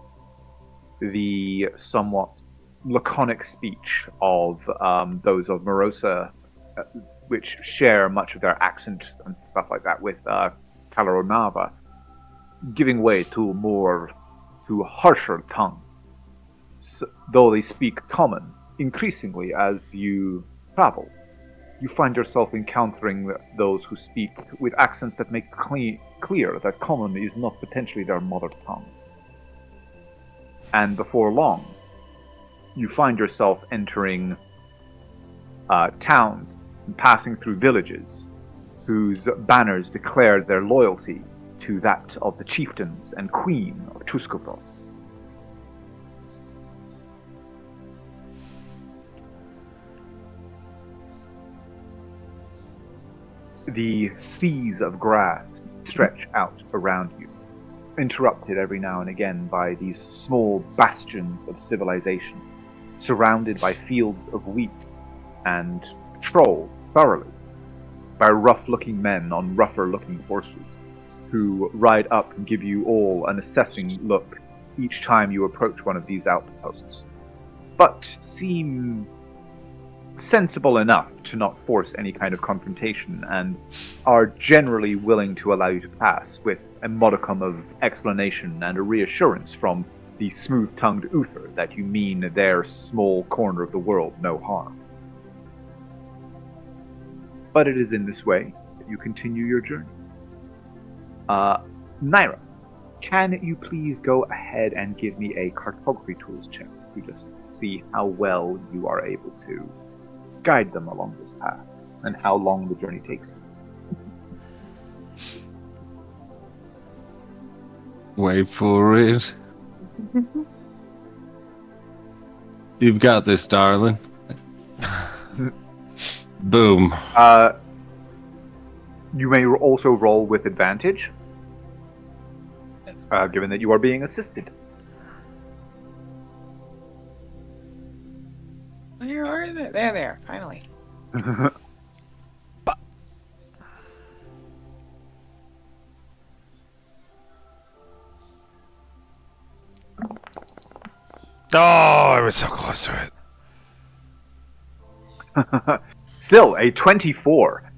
[SPEAKER 1] The somewhat laconic speech of those of Morosa, which share much of their accent and stuff like that with Kalaronava, giving way to more to harsher tongues. Though they speak common, increasingly as you travel, you find yourself encountering those who speak with accents that make clear that common is not potentially their mother tongue. And before long, you find yourself entering towns and passing through villages whose banners declare their loyalty to that of the chieftains and queen of Tuskobro. The seas of grass stretch out around you, interrupted every now and again by these small bastions of civilization, surrounded by fields of wheat and patrolled thoroughly by rough-looking men on rougher-looking horses, who ride up and give you all an assessing look each time you approach one of these outposts, but seem sensible enough to not force any kind of confrontation and are generally willing to allow you to pass with a modicum of explanation and a reassurance from the smooth-tongued Uther that you mean their small corner of the world no harm. But it is in this way that you continue your journey. Naira, can you please go ahead and give me a cartography tools check to just see how well you are able to guide them along this path and how long the journey takes you?
[SPEAKER 6] Wait for it. You've got this, darling. Boom.
[SPEAKER 1] You may also roll with advantage, given that you are being assisted.
[SPEAKER 8] Where are they? There, finally.
[SPEAKER 3] Oh, I was so close to it.
[SPEAKER 1] Still, a 24.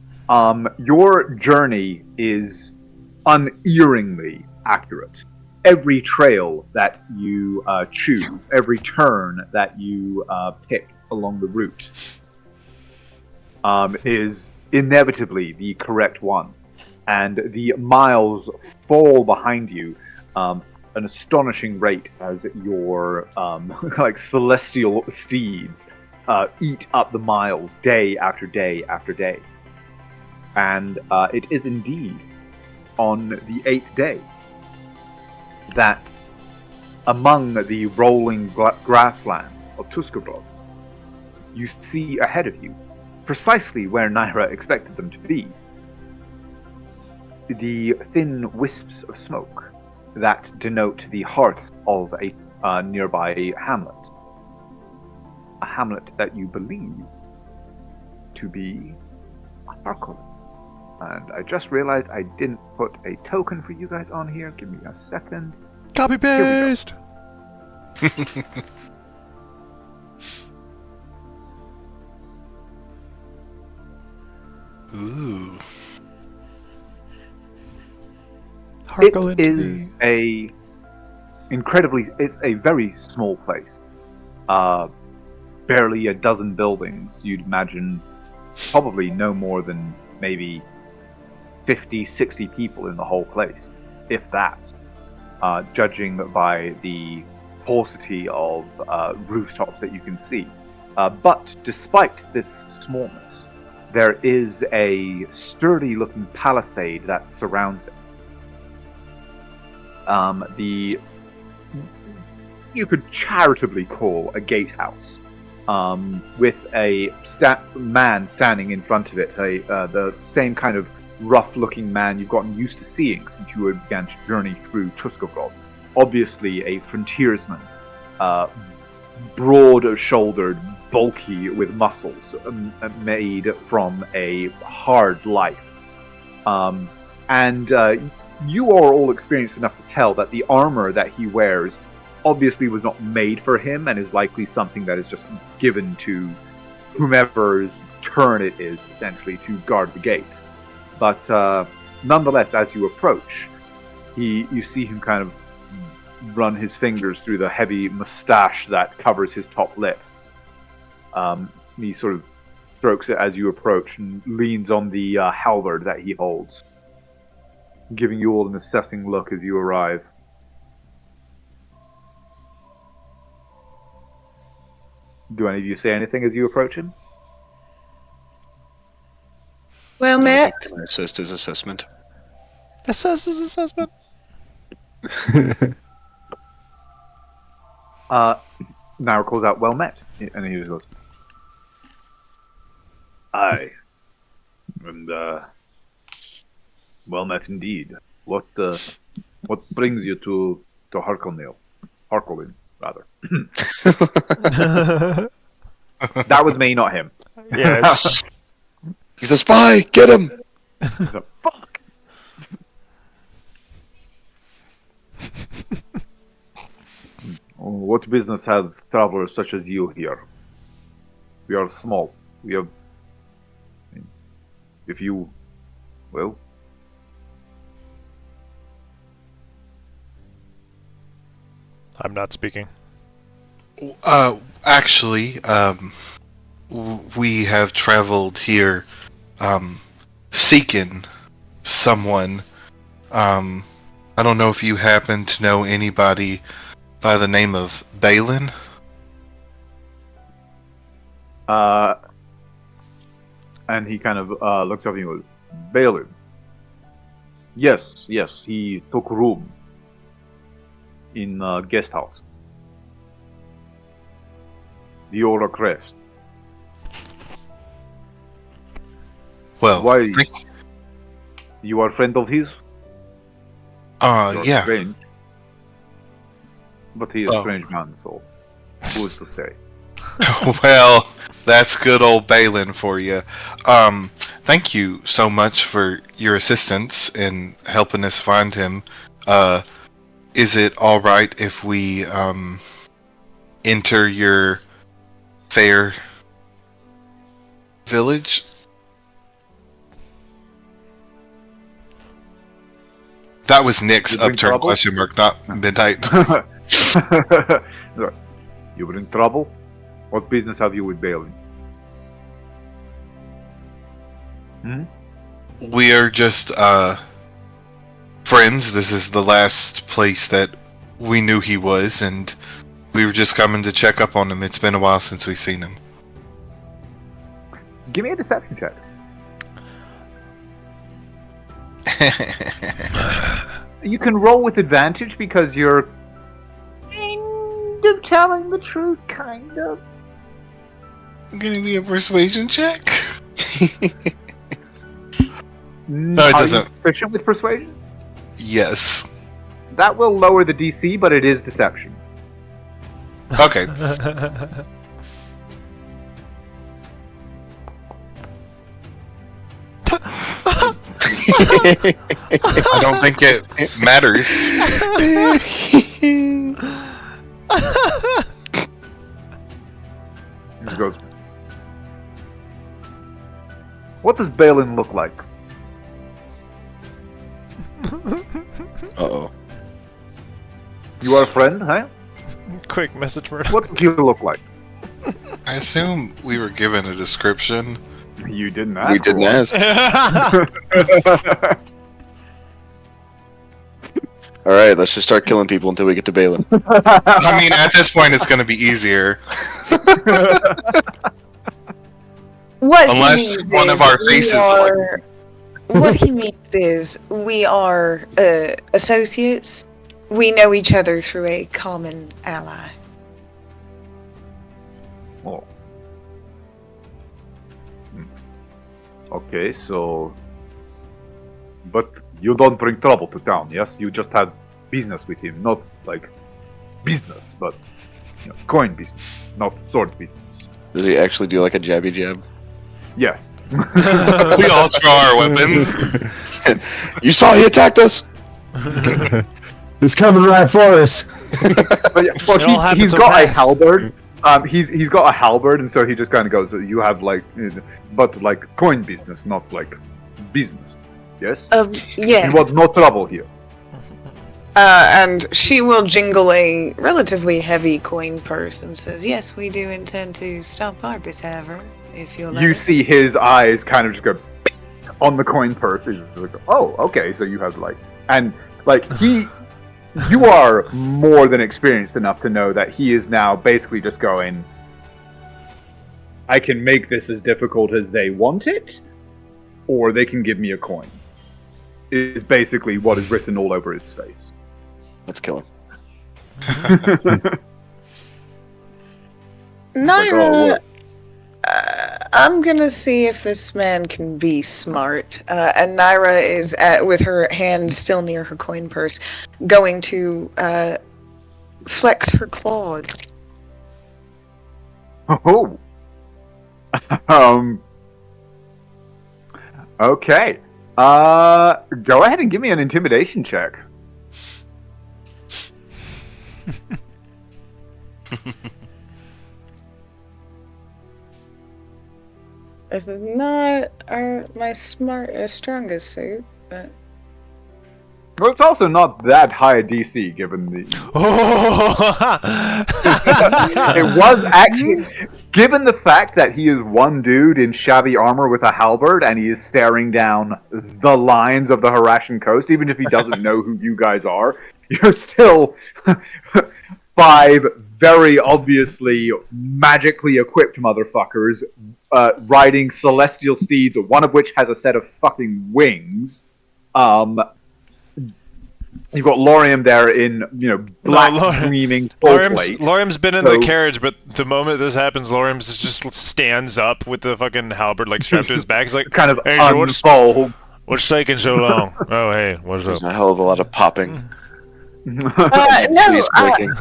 [SPEAKER 1] Your journey is unerringly accurate. Every trail that you choose, every turn that you pick along the route is inevitably the correct one. And the miles fall behind you an astonishing rate as your like celestial steeds eat up the miles day after day after day. And it is indeed on the 8th day that among the rolling grasslands of Tuskobro, you see ahead of you, precisely where Naira expected them to be, the thin wisps of smoke that denote the hearth of a nearby hamlet. A hamlet that you believe to be Harkle. And I just realized I didn't put a token for you guys on here. Give me a second.
[SPEAKER 3] Copy paste.
[SPEAKER 2] Ooh.
[SPEAKER 1] It is it's a very small place. Barely a dozen buildings. You'd imagine probably no more than maybe 50, 60 people in the whole place, if that, judging by the paucity of rooftops that you can see. But despite this smallness, there is a sturdy-looking palisade that surrounds it. You could charitably call a gatehouse, with a man standing in front of it, the same kind of rough-looking man you've gotten used to seeing since you began to journey through Tuskobro. Obviously a frontiersman, broad-shouldered, bulky with muscles, made from a hard life. And you are all experienced enough to tell that the armor that he wears obviously was not made for him and is likely something that is just given to whomever's turn it is, essentially, to guard the gate. But nonetheless, as you approach, you see him kind of run his fingers through the heavy mustache that covers his top lip. He sort of strokes it as you approach and leans on the halberd that he holds, giving you all an assessing look as you arrive. Do any of you say anything as you approach him?
[SPEAKER 8] Well met.
[SPEAKER 4] Can I assist his assessment?
[SPEAKER 3] Assess his assessment.
[SPEAKER 1] Naira calls out, "Well met," and he just goes, "Aye, and well met indeed. What brings you to Harkonnen, rather?" That was me, not him.
[SPEAKER 3] Yeah.
[SPEAKER 4] He's a spy! Get him!
[SPEAKER 1] He's a fuck. What business have travelers such as you here? We are small. We have. If you. Well.
[SPEAKER 3] I'm not speaking.
[SPEAKER 2] Actually, we have traveled here, seeking someone. I don't know if you happen to know anybody by the name of Balin.
[SPEAKER 1] And he kind of looks up at you and goes, "Balin. Yes, he took room in guest house. The Aura Crest.
[SPEAKER 2] Well,
[SPEAKER 1] Why? You are a friend of his? You're
[SPEAKER 2] yeah.
[SPEAKER 1] strange. But he is a
[SPEAKER 2] Oh.
[SPEAKER 1] strange man, so who's to say?"
[SPEAKER 2] Well, that's good old Balin for you. Thank you so much for your assistance in helping us find him. Is it all right if we enter your fair village? That was Nick's
[SPEAKER 1] You bring
[SPEAKER 2] upturned
[SPEAKER 1] trouble?
[SPEAKER 2] question mark, not Midnight.
[SPEAKER 1] You were in trouble? What business have you with Balin?
[SPEAKER 2] We are just friends. This is the last place that we knew he was, and we were just coming to check up on him. It's been a while since we've seen him.
[SPEAKER 1] Give me a deception check. You can roll with advantage because you're kind of telling the truth, kind of.
[SPEAKER 2] Gonna be a persuasion check?
[SPEAKER 1] No,
[SPEAKER 2] it
[SPEAKER 1] are
[SPEAKER 2] doesn't.
[SPEAKER 1] you proficient with persuasion?
[SPEAKER 2] Yes.
[SPEAKER 1] That will lower the DC, but it is deception.
[SPEAKER 2] Okay. I don't think it matters.
[SPEAKER 1] He goes, "What does Balin look like?"
[SPEAKER 4] Uh-oh.
[SPEAKER 1] You are a friend, huh?
[SPEAKER 3] Quick message, Murdoch.
[SPEAKER 1] What does he look like?
[SPEAKER 2] I assume we were given a description.
[SPEAKER 1] You didn't ask.
[SPEAKER 4] We didn't
[SPEAKER 1] for one.
[SPEAKER 4] ask. Alright, let's just start killing people until we get to Balin.
[SPEAKER 2] I mean, at this point, it's going to be easier.
[SPEAKER 8] What he
[SPEAKER 2] Unless
[SPEAKER 8] means
[SPEAKER 2] one
[SPEAKER 8] is
[SPEAKER 2] of our
[SPEAKER 8] we
[SPEAKER 2] faces
[SPEAKER 8] are- What he means is we are associates. We know each other through a common ally.
[SPEAKER 1] Oh. Okay, so... But you don't bring trouble to town, yes? You just had business with him. Not, like, business, but, coin business. Not sword business.
[SPEAKER 4] Does he actually do like a jabby jab?
[SPEAKER 1] Yes.
[SPEAKER 2] We all draw our weapons.
[SPEAKER 4] You saw he attacked us!
[SPEAKER 6] It's coming right for us.
[SPEAKER 1] But yeah, well,
[SPEAKER 3] It all happened
[SPEAKER 1] he's
[SPEAKER 3] so
[SPEAKER 1] got a
[SPEAKER 3] fast.
[SPEAKER 1] halberd. He's got a halberd, and so he just kind of goes, "You have but like coin business, not like business." Yes.
[SPEAKER 8] Yeah.
[SPEAKER 1] He wants no trouble here.
[SPEAKER 8] And she will jingle a relatively heavy coin purse and says, "Yes, we do intend to stop by the tavern, if you'll let
[SPEAKER 1] You
[SPEAKER 8] us."
[SPEAKER 1] see his eyes kind of just go on the coin purse. He's just like, oh, okay, so you have you are more than experienced enough to know that he is now basically just going, I can make this as difficult as they want it, or they can give me a coin. Is basically what is written all over his face.
[SPEAKER 4] Let's kill him.
[SPEAKER 8] Naira, I'm gonna see if this man can be smart. And Naira is, with her hand still near her coin purse, going to flex her claws.
[SPEAKER 1] Oh. Okay. Go ahead and give me an intimidation check.
[SPEAKER 8] This is not my strongest suit, but
[SPEAKER 1] Well, it's also not that high a DC given the. It was actually, given the fact that he is one dude in shabby armor with a halberd and he is staring down the lines of the Harashan coast. Even if he doesn't know who you guys are, you're still 5 very obviously magically equipped motherfuckers riding celestial steeds, one of which has a set of fucking wings. You've got Lorium there in, black gleaming full plate.
[SPEAKER 3] Lorium's been in the carriage, but the moment this happens, Lorium just stands up with the fucking halberd strapped to his back. He's like,
[SPEAKER 1] kind of
[SPEAKER 3] hey,
[SPEAKER 1] unfold.
[SPEAKER 3] what's taking so long? Oh, hey, what's up?
[SPEAKER 4] There's a hell of a lot of popping.
[SPEAKER 8] no.
[SPEAKER 4] Please breaking.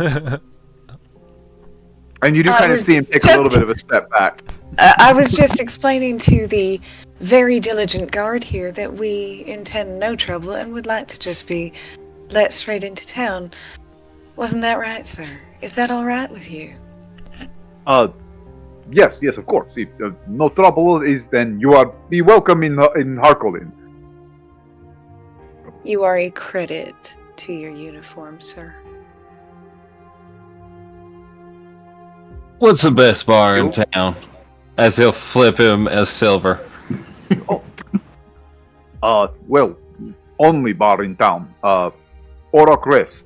[SPEAKER 1] And you do kind of see him take a little bit of a step back.
[SPEAKER 8] I was just explaining to the very diligent guard here that we intend no trouble and would like to just be let straight into town. Wasn't that right, sir? Is that all right with you?
[SPEAKER 1] Yes, of course. If no trouble is, then you are be welcome in Harkolin.
[SPEAKER 8] You are a credit to your uniform, sir.
[SPEAKER 6] What's the best bar in town? As he'll flip him a silver.
[SPEAKER 1] Well, only bar in town. Orok Riss.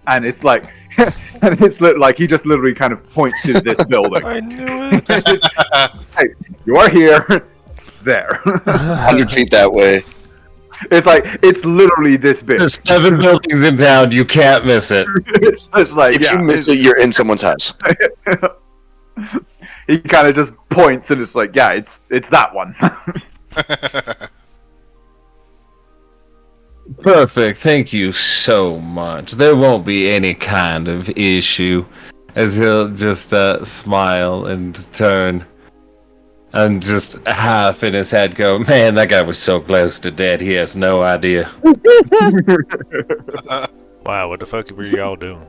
[SPEAKER 1] And it's like, and it's like he just literally kind of points to this building.
[SPEAKER 3] I knew it.
[SPEAKER 1] Hey, you are here. There.
[SPEAKER 4] 100 feet that way.
[SPEAKER 1] It's like, it's literally this big.
[SPEAKER 6] There's 7 buildings in town, you can't miss it.
[SPEAKER 1] It's like,
[SPEAKER 4] If you miss it, you're in someone's house.
[SPEAKER 1] He kind of just points and it's like, yeah, it's that one.
[SPEAKER 6] Perfect, thank you so much. There won't be any kind of issue. As he'll just smile and turn and just half in his head go, man, that guy was so close to dead, he has no idea.
[SPEAKER 3] Wow, what the fuck were y'all doing?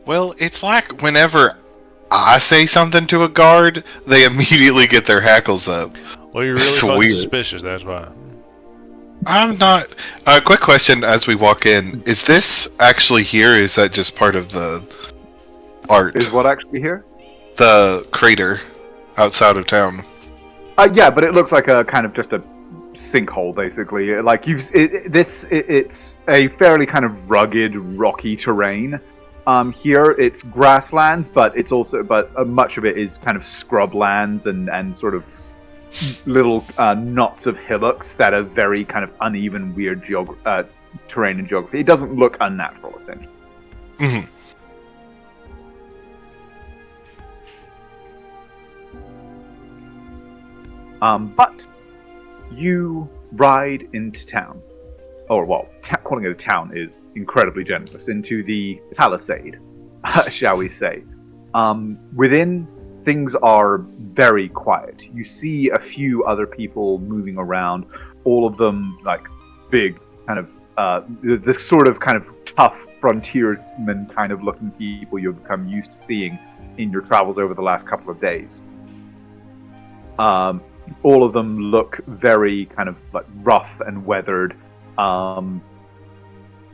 [SPEAKER 2] Well, it's like whenever I say something to a guard, they immediately get their hackles up.
[SPEAKER 3] Well, you're really
[SPEAKER 2] It's
[SPEAKER 3] fucking
[SPEAKER 2] weird.
[SPEAKER 3] suspicious, that's why.
[SPEAKER 2] I'm not. Quick question as we walk in. Is this actually here? Or is that just part of the art?
[SPEAKER 1] Is what actually here?
[SPEAKER 2] The crater outside of town.
[SPEAKER 1] Yeah, but it looks like a kind of just a sinkhole, basically. Like it's a fairly kind of rugged, rocky terrain. Here it's grasslands, but it's also much of it is kind of scrublands and sort of little knots of hillocks that are very kind of uneven, weird terrain and geography. It doesn't look unnatural, essentially.
[SPEAKER 2] Mm-hmm.
[SPEAKER 1] But you ride into town, or well, calling it a town is incredibly generous, into the palisade, shall we say. Within, things are very quiet. You see a few other people moving around, all of them like big, kind of the sort of kind of tough frontiersman kind of looking people you've become used to seeing in your travels over the last couple of days. All of them look very kind of like rough and weathered.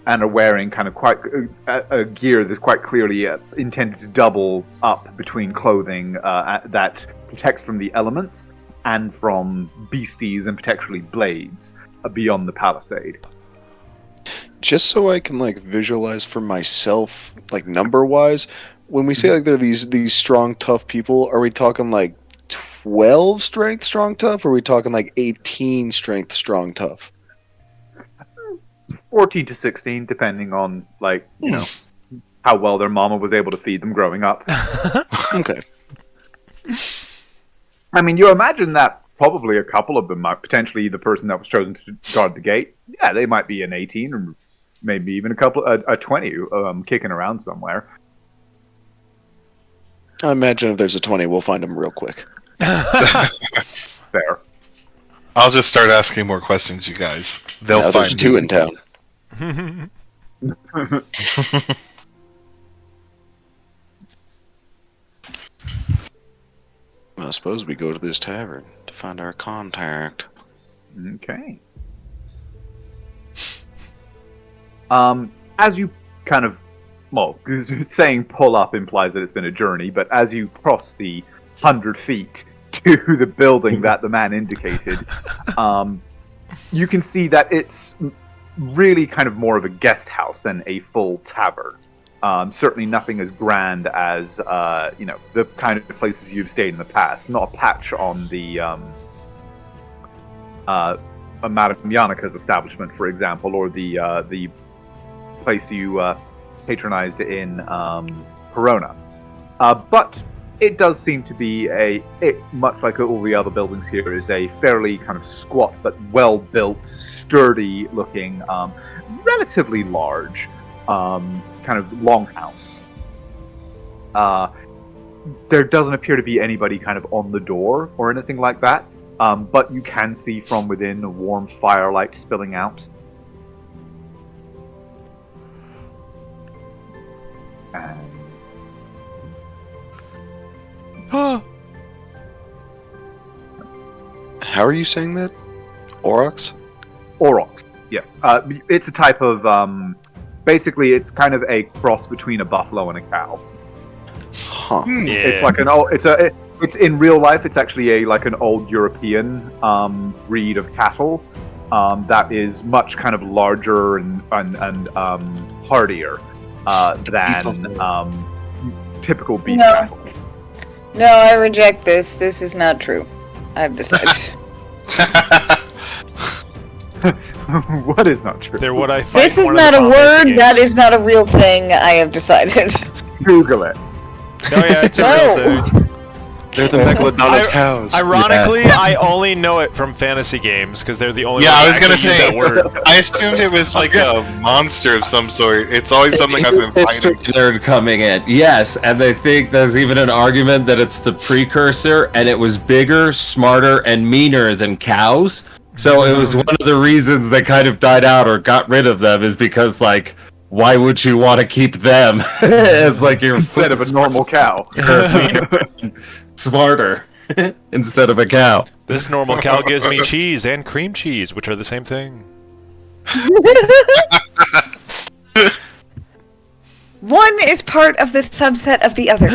[SPEAKER 1] and are wearing kind of quite a gear that's quite clearly intended to double up between clothing that protects from the elements and from beasties and potentially blades beyond the palisade.
[SPEAKER 4] Just so I can like visualize for myself, like number wise, when we say like they're these strong, tough people, are we talking like 12 strength strong tough, or are we talking like 18 strength strong tough?
[SPEAKER 1] 14 to 16, depending on like how well their mama was able to feed them growing up.
[SPEAKER 4] Okay.
[SPEAKER 1] I mean, you imagine that probably a couple of them might potentially the person that was chosen to guard the gate. Yeah, they might be an 18 or maybe even a 20 kicking around somewhere.
[SPEAKER 4] I imagine if there's a 20, we'll find them real quick.
[SPEAKER 1] Fair.
[SPEAKER 2] I'll just start asking more questions, you guys. They'll
[SPEAKER 4] Now
[SPEAKER 2] find
[SPEAKER 4] there's 2
[SPEAKER 2] me.
[SPEAKER 4] in town. Well, I suppose we go to this tavern to find our contact.
[SPEAKER 1] Okay. As you kind of, well, saying pull up implies that it's been a journey, but as you cross the 100 feet to the building that the man indicated, you can see that it's really kind of more of a guest house than a full tavern. Certainly nothing as grand as, the kind of places you've stayed in the past. Not a patch on the Madame Yannicka's establishment, for example, or the place you patronized in Corona. But it does seem to be much like all the other buildings here, is a fairly kind of squat but well-built, sturdy-looking, relatively large kind of longhouse. There doesn't appear to be anybody kind of on the door or anything like that, but you can see from within a warm firelight spilling out.
[SPEAKER 4] How are you saying that? Aurochs?
[SPEAKER 1] Aurochs, yes. It's a type of, basically it's kind of a cross between a buffalo and a cow.
[SPEAKER 4] Huh.
[SPEAKER 3] Yeah.
[SPEAKER 1] It's like it's in real life, it's actually like an old European breed of cattle that is much kind of larger and hardier than typical beef
[SPEAKER 8] No.
[SPEAKER 1] cattle.
[SPEAKER 8] No, I reject this. This is not true. I've decided.
[SPEAKER 1] What is not true?
[SPEAKER 3] They're what I fight.
[SPEAKER 8] This is
[SPEAKER 3] in one of
[SPEAKER 8] not
[SPEAKER 3] the
[SPEAKER 8] a
[SPEAKER 3] Final Fantasy
[SPEAKER 8] word.
[SPEAKER 3] games.
[SPEAKER 8] That is not a real thing. I have decided.
[SPEAKER 1] Google it.
[SPEAKER 3] Oh yeah, it's a real thing.
[SPEAKER 4] They're the Megalodon's cows.
[SPEAKER 3] Ironically, I only know it from fantasy games because they're the only.
[SPEAKER 2] Yeah,
[SPEAKER 3] ones
[SPEAKER 2] I was
[SPEAKER 3] that
[SPEAKER 2] gonna
[SPEAKER 3] actually use
[SPEAKER 2] say.
[SPEAKER 3] that word.
[SPEAKER 2] I assumed it was like a monster of some sort. It's always something I've been
[SPEAKER 6] It's
[SPEAKER 2] fighting.
[SPEAKER 6] nerd coming in. Yes, and they think there's even an argument that it's the precursor, and it was bigger, smarter, and meaner than cows. So it was one of the reasons they kind of died out or got rid of them, is because, like, why would you want to keep them as like your
[SPEAKER 1] Instead of a normal cow.
[SPEAKER 6] smarter instead of a cow?
[SPEAKER 3] This normal cow gives me cheese and cream cheese, which are the same thing.
[SPEAKER 5] One is part of the subset of the other.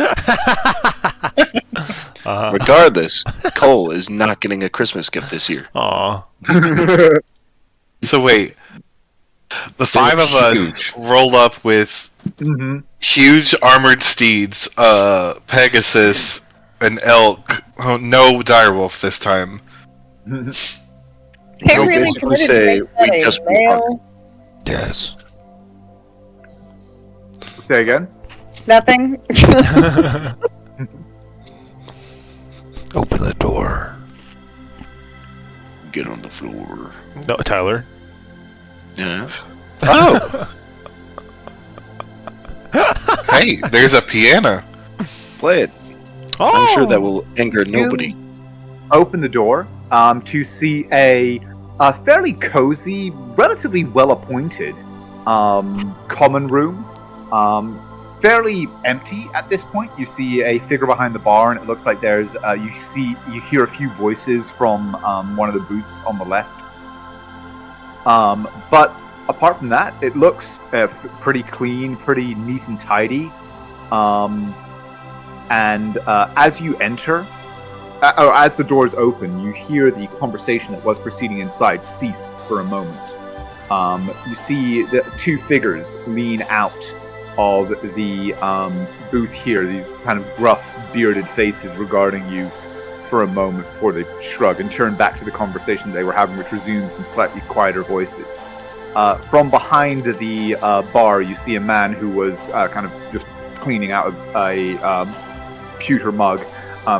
[SPEAKER 4] Regardless, Cole is not getting a Christmas gift this year.
[SPEAKER 3] Aw.
[SPEAKER 2] So wait, the 5 of us roll up with huge armored steeds, Pegasus, an elk. Oh, no direwolf this time.
[SPEAKER 8] They
[SPEAKER 4] So
[SPEAKER 8] really
[SPEAKER 4] basically
[SPEAKER 8] committed
[SPEAKER 4] say,
[SPEAKER 8] to make that
[SPEAKER 4] we
[SPEAKER 8] a
[SPEAKER 4] just
[SPEAKER 8] male.
[SPEAKER 3] Yes.
[SPEAKER 1] Say again?
[SPEAKER 8] Nothing.
[SPEAKER 3] Open the door.
[SPEAKER 4] Get on the floor.
[SPEAKER 3] No, Tyler.
[SPEAKER 4] Yeah.
[SPEAKER 2] Oh! Hey, there's a piano.
[SPEAKER 4] Play it.
[SPEAKER 3] Oh,
[SPEAKER 4] I'm sure that will anger nobody.
[SPEAKER 1] Open the door to see a fairly cozy, relatively well-appointed common room. Fairly empty at this point. You see a figure behind the bar, and it looks like there's you hear a few voices from one of the booths on the left. But apart from that, it looks pretty clean, pretty neat and tidy. And as you enter, or as the doors open, you hear the conversation that was proceeding inside cease for a moment. You see the two figures lean out of the booth here, these kind of gruff, bearded faces regarding you for a moment before they shrug and turn back to the conversation they were having, which resumes in slightly quieter voices. From behind the bar, you see a man who was kind of just cleaning out a pewter mug.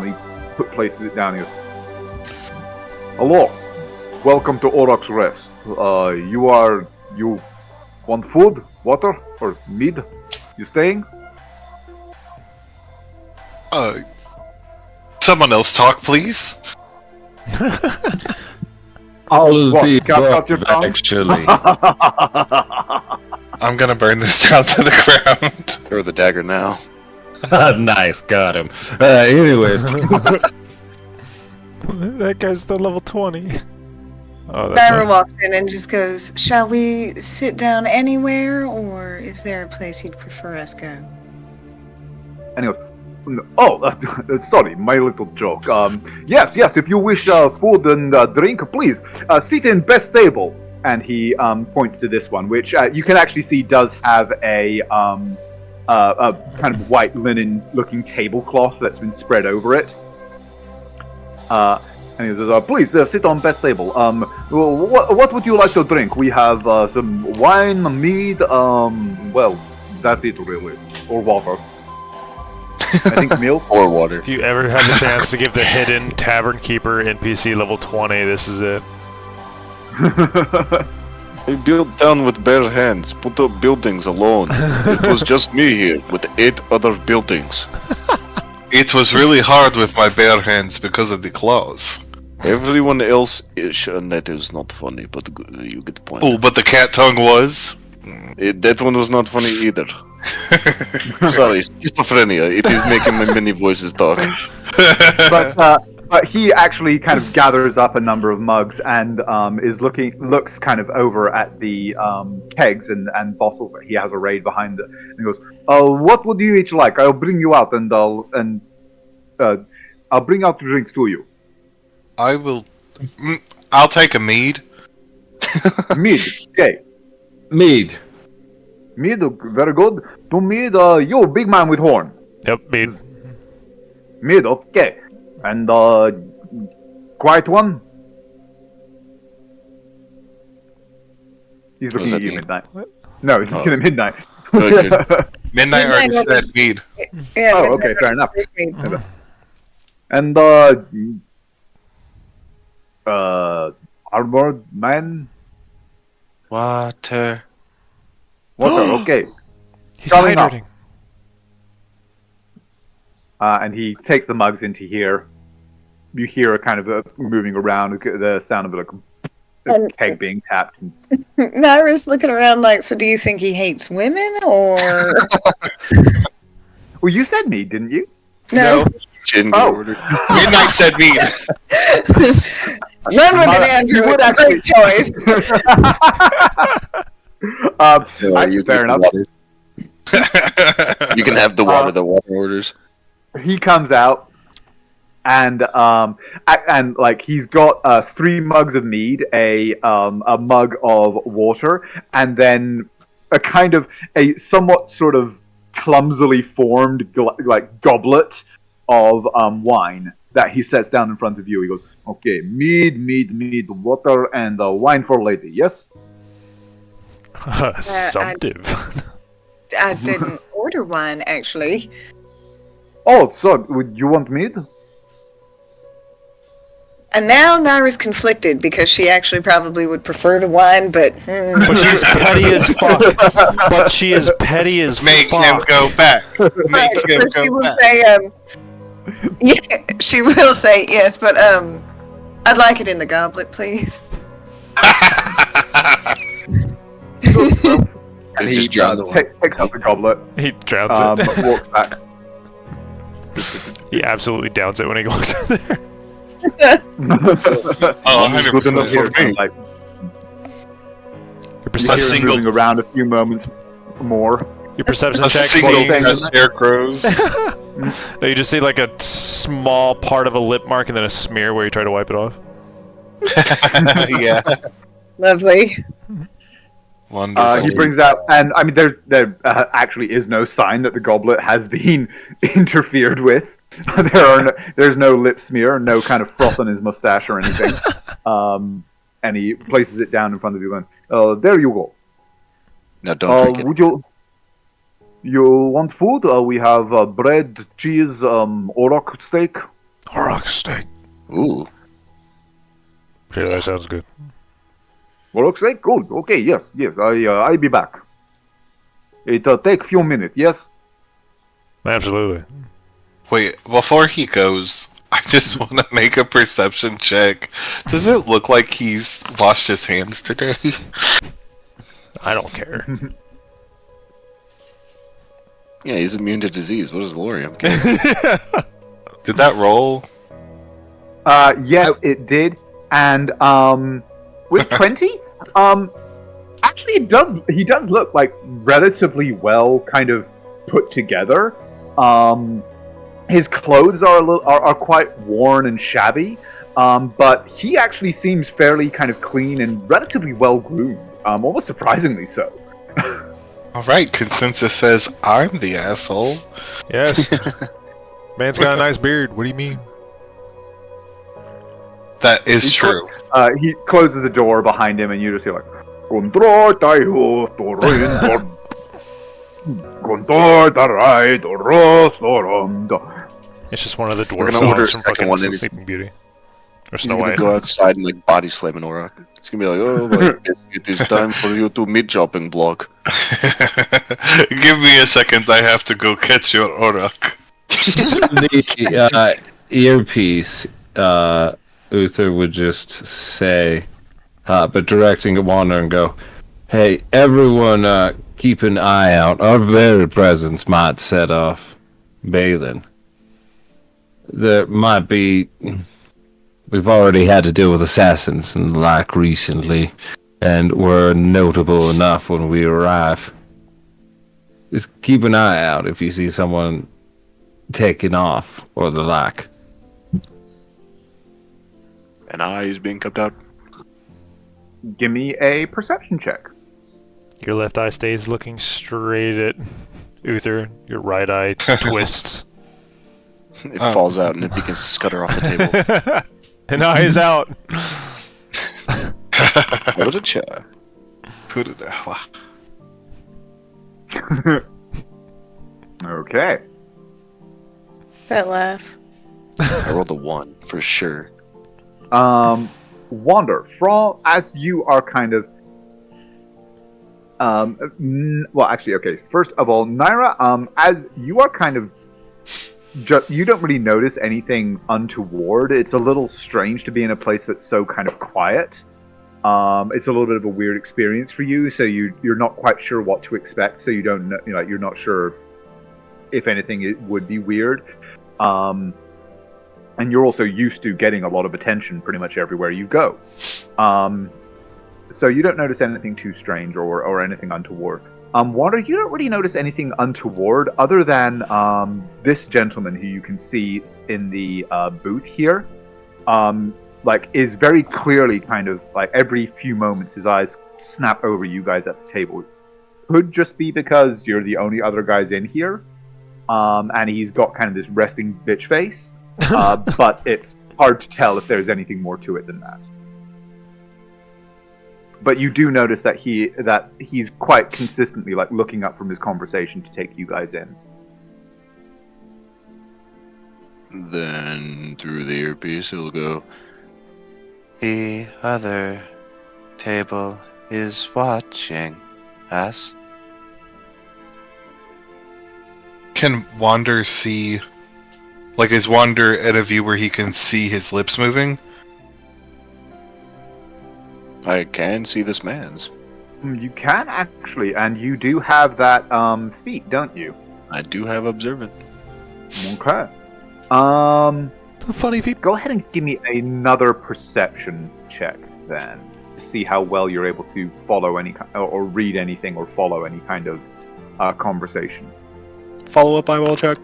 [SPEAKER 1] He places it down and goes, "Hello, welcome to Auroch's Rest. You want food, water, or mead? You staying?"
[SPEAKER 2] Someone else talk, please.
[SPEAKER 6] All of
[SPEAKER 1] What,
[SPEAKER 6] the
[SPEAKER 1] cut out your
[SPEAKER 6] above,
[SPEAKER 1] tongue?
[SPEAKER 6] actually.
[SPEAKER 2] I'm gonna burn this down to the ground.
[SPEAKER 4] Throw the dagger now.
[SPEAKER 6] Nice, got him. Anyways,
[SPEAKER 3] That guy's still level 20. Oh, that's
[SPEAKER 5] Naira
[SPEAKER 3] not...
[SPEAKER 5] walks in and just goes, "Shall we sit down anywhere, or is there a place you'd prefer us go?"
[SPEAKER 1] And he goes, "Oh, sorry, my little joke. Yes, if you wish food and drink, please sit in best table." And he points to this one, which you can actually see does have a kind of white linen-looking tablecloth that's been spread over it. And he says, "Please sit on best table. What would you like to drink? We have some wine, mead. Well, that's it really, or water. I think milk
[SPEAKER 4] Or water.
[SPEAKER 3] If you ever have the chance to give the hidden tavern keeper NPC level 20, this is it.
[SPEAKER 4] I built down with bare hands, put up buildings alone. It was just me here with 8 other buildings.
[SPEAKER 2] It was really hard with my bare hands because of the claws.
[SPEAKER 4] Everyone else is, and that is not funny, but you get the point.
[SPEAKER 2] Oh, but the cat tongue was.
[SPEAKER 4] That one was not funny either. Sorry, schizophrenia. It is making my many voices talk.
[SPEAKER 1] But he actually kind of gathers up a number of mugs and looks kind of over at the kegs and bottles that he has arrayed behind it, and he goes, "What would you each like? I'll bring you out and I'll bring out the drinks to you."
[SPEAKER 2] I will. I'll take a mead.
[SPEAKER 1] Mead, okay.
[SPEAKER 6] mead.
[SPEAKER 1] Mead, very good. To mead, you big man with horn.
[SPEAKER 3] Yep, mead.
[SPEAKER 1] Mead, okay. And quiet one. He's looking
[SPEAKER 4] that
[SPEAKER 1] at you,
[SPEAKER 4] mean?
[SPEAKER 1] Midnight. No, he's looking at Midnight.
[SPEAKER 4] Okay.
[SPEAKER 2] Midnight already
[SPEAKER 5] Midnight
[SPEAKER 2] said mead.
[SPEAKER 5] Yeah,
[SPEAKER 1] Oh,
[SPEAKER 5] but
[SPEAKER 1] okay, fair enough.
[SPEAKER 5] mead.
[SPEAKER 1] And armored man.
[SPEAKER 4] Water.
[SPEAKER 1] Water, okay.
[SPEAKER 3] He's
[SPEAKER 1] Coming up.
[SPEAKER 3] hydrating.
[SPEAKER 1] And he takes the mugs into here. You hear a kind of moving around, the sound of like a keg being tapped.
[SPEAKER 5] Naira's looking around like, "So do you think he hates women, or
[SPEAKER 1] Well, you said mead, didn't you?
[SPEAKER 5] no?"
[SPEAKER 4] Gin
[SPEAKER 1] Oh.
[SPEAKER 4] order.
[SPEAKER 2] Midnight said mead.
[SPEAKER 5] Run with it,
[SPEAKER 1] You
[SPEAKER 5] Andrew.
[SPEAKER 1] would
[SPEAKER 5] It's a great choice.
[SPEAKER 4] You
[SPEAKER 1] Fair
[SPEAKER 4] get
[SPEAKER 1] enough.
[SPEAKER 4] water. You can have the water that water orders.
[SPEAKER 1] He comes out, and like he's got 3 mugs of mead, a mug of water, and then a kind of a somewhat sort of clumsily formed goblet of wine that he sets down in front of you. He goes, "Okay, mead, water, and wine for lady. Yes."
[SPEAKER 3] Assumptive.
[SPEAKER 5] I didn't order wine, actually.
[SPEAKER 1] Oh, so would you want mead?
[SPEAKER 5] And now Naira's conflicted because she actually probably would prefer the wine, but
[SPEAKER 3] But she's petty as fuck. But she is petty as
[SPEAKER 2] Make him
[SPEAKER 3] fuck.
[SPEAKER 2] go back. Make him
[SPEAKER 5] so she
[SPEAKER 2] go
[SPEAKER 5] will
[SPEAKER 2] back.
[SPEAKER 5] say, yeah, she will say yes, but I'd like it in the goblet, please.
[SPEAKER 1] And
[SPEAKER 4] He just drowned the wine.
[SPEAKER 1] Picks up the goblet,
[SPEAKER 3] He drowns it.
[SPEAKER 1] walks back.
[SPEAKER 3] He absolutely downs it when he goes in there.
[SPEAKER 2] Oh,
[SPEAKER 4] He's good
[SPEAKER 2] 100%.
[SPEAKER 4] enough for me.
[SPEAKER 1] Like,
[SPEAKER 3] You're perception,
[SPEAKER 1] hear him moving around a few moments more.
[SPEAKER 3] your perception
[SPEAKER 2] A
[SPEAKER 3] check
[SPEAKER 2] single
[SPEAKER 3] sees.
[SPEAKER 2] scarecrows.
[SPEAKER 3] No, you just see like a small part of a lip mark and then a smear where you try to wipe it off.
[SPEAKER 2] Yeah.
[SPEAKER 8] Lovely.
[SPEAKER 2] Wonderful.
[SPEAKER 1] He brings out, and I mean, there actually is no sign that the goblet has been interfered with. There's no lip smear, no kind of froth on his mustache or anything. And he places it down in front of you, and there you go.
[SPEAKER 4] Now don't drink it.
[SPEAKER 1] Would you want food? We have bread, cheese, orok steak.
[SPEAKER 3] Rock steak.
[SPEAKER 4] Ooh.
[SPEAKER 3] Yeah, that sounds good.
[SPEAKER 1] Orok steak, good. Okay, yes. I'll be back. It take few minutes. Yes.
[SPEAKER 3] Absolutely.
[SPEAKER 2] Wait, before he goes, I just want to make a perception check. Does it look like he's washed his hands today?
[SPEAKER 3] I don't care.
[SPEAKER 4] Yeah, he's immune to disease. What is Lorium?
[SPEAKER 2] Did that roll?
[SPEAKER 1] Yes, it did. And with 20, actually it does. He does look like relatively well kind of put together. His clothes are quite worn and shabby, but he actually seems fairly kind of clean and relatively well groomed. Almost surprisingly so.
[SPEAKER 2] Alright, consensus says I'm the asshole.
[SPEAKER 3] Yes. Man's got a nice beard. What do you mean?
[SPEAKER 2] That is true.
[SPEAKER 1] He closes the door behind him, and you just hear like,
[SPEAKER 3] It's just one of the
[SPEAKER 4] We're
[SPEAKER 3] dwarf
[SPEAKER 4] gonna order a
[SPEAKER 3] songs from
[SPEAKER 4] second
[SPEAKER 3] fucking
[SPEAKER 4] one, and
[SPEAKER 3] Sleeping Beauty. Or
[SPEAKER 4] He's
[SPEAKER 3] Snow
[SPEAKER 4] gonna
[SPEAKER 3] White.
[SPEAKER 4] go outside and like body slam an Auroch. It's gonna be like, oh, like, it is time for you to mid chopping block.
[SPEAKER 2] Give me a second, I have to go catch your Auroch.
[SPEAKER 6] The earpiece, Uther would just say, but directing at Wander and go, hey, everyone, keep an eye out. Our very presence might set off Balin. There might be... We've already had to deal with assassins and the like recently, and we're notable enough when we arrive. Just keep an eye out if you see someone taking off or the like.
[SPEAKER 4] An eye is being kept out.
[SPEAKER 1] Give me a perception check.
[SPEAKER 3] Your left eye stays looking straight at Uther. Your right eye twists.
[SPEAKER 4] It falls out and it begins to scutter off the table.
[SPEAKER 3] An eye is out.
[SPEAKER 4] What was a chair?
[SPEAKER 2] Put it out.
[SPEAKER 1] Okay.
[SPEAKER 8] That laugh.
[SPEAKER 4] I rolled a 1 for sure.
[SPEAKER 1] Wander, from as you are kind of well, actually, okay. First of all, Naira, as you are kind of you don't really notice anything untoward. It's a little strange to be in a place that's so kind of quiet. It's a little bit of a weird experience for you, so you're not quite sure what to expect. So you don't know, you're not sure if anything it would be weird. And you're also used to getting a lot of attention pretty much everywhere you go. So you don't notice anything too strange or anything untoward. Water, you don't really notice anything untoward other than this gentleman who you can see in the booth here, is very clearly kind of like every few moments his eyes snap over you guys at the table. Could just be because you're the only other guys in here, and he's got kind of this resting bitch face, but it's hard to tell if there's anything more to it than that. But you do notice that he's quite consistently like looking up from his conversation to take you guys in.
[SPEAKER 4] Then through the earpiece, he'll go,
[SPEAKER 9] The other table is watching us.
[SPEAKER 2] Can Wander see... Like, is Wander at a view where he can see his lips moving?
[SPEAKER 4] I can see this man's.
[SPEAKER 1] You can actually, and you do have that feat, don't you?
[SPEAKER 4] I do have observant.
[SPEAKER 1] Okay.
[SPEAKER 3] The funny people.
[SPEAKER 1] Go ahead and give me another perception check then. see how well you're able to follow any or read anything or follow any kind of conversation.
[SPEAKER 4] Follow-up eyeball check.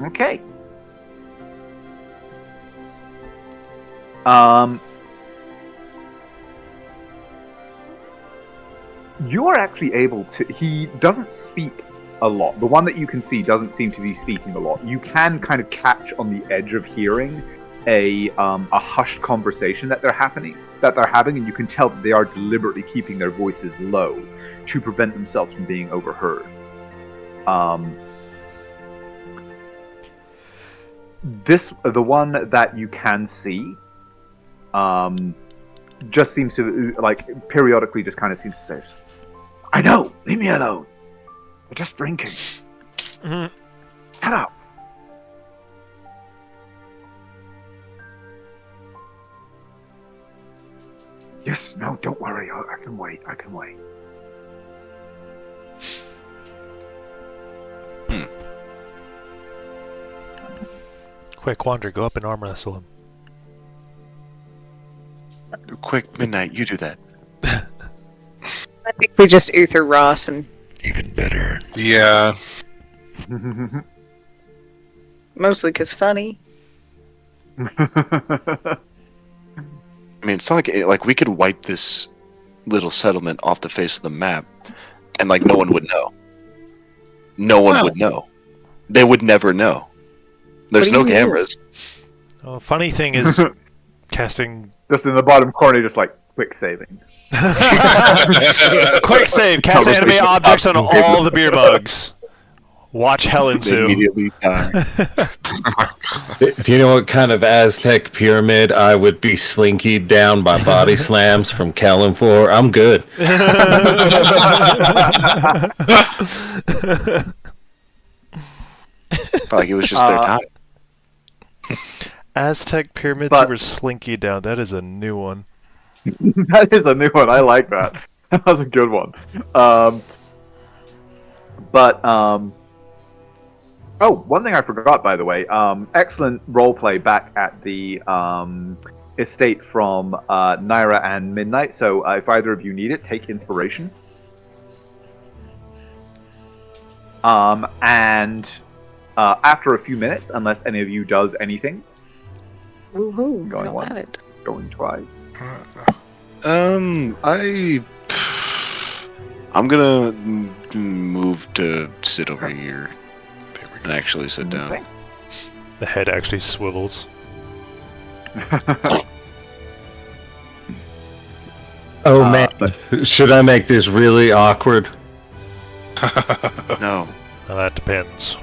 [SPEAKER 1] Okay. You are actually able to. He doesn't speak a lot. The one that you can see doesn't seem to be speaking a lot. You can kind of catch on the edge of hearing a hushed conversation that they're having, and you can tell that they are deliberately keeping their voices low to prevent themselves from being overheard. The one that you can see, just seems to periodically just kind of seems to say, "I know, leave me alone. We're just drinking.
[SPEAKER 3] Mhm.
[SPEAKER 1] Shut up." Yes, no, don't worry. I can wait.
[SPEAKER 3] Quick, Wander, go up and arm wrestle him.
[SPEAKER 9] Quick, Midnight, you do that.
[SPEAKER 8] I think we just Uther Ross and
[SPEAKER 3] Even better.
[SPEAKER 2] Yeah.
[SPEAKER 8] mostly 'cause funny.
[SPEAKER 4] I mean, it's not like we could wipe this little settlement off the face of the map, and no one would know. No one would know. They would never know. There's no cameras.
[SPEAKER 3] Oh, funny thing is casting.
[SPEAKER 1] Just in the bottom corner, just quick saving.
[SPEAKER 3] Quick save. Cast animate objects on all the beer mugs. Watch hell
[SPEAKER 4] They
[SPEAKER 3] ensue.
[SPEAKER 4] immediately die.
[SPEAKER 6] Do you know what kind of Aztec pyramid I would be slinkied down by body slams from Kellen for? I'm good.
[SPEAKER 4] Felt like it was just their time.
[SPEAKER 3] Aztec pyramids
[SPEAKER 1] But-
[SPEAKER 3] you were slinky down. That is a new one.
[SPEAKER 1] That is a new one. I like that. That was a good one. Oh, one thing I forgot, by the way. Excellent roleplay back at the estate from Naira and Midnight. So if either of you need it, take inspiration. And after a few minutes, unless any of you does anything,
[SPEAKER 8] Woohoo!
[SPEAKER 1] Going
[SPEAKER 8] Don't
[SPEAKER 1] once.
[SPEAKER 8] have it.
[SPEAKER 1] going twice.
[SPEAKER 4] I'm gonna move to sit over here and actually sit down.
[SPEAKER 1] Okay.
[SPEAKER 3] The head actually swivels.
[SPEAKER 6] Oh man, should I make this really awkward?
[SPEAKER 4] No.
[SPEAKER 3] Now that depends.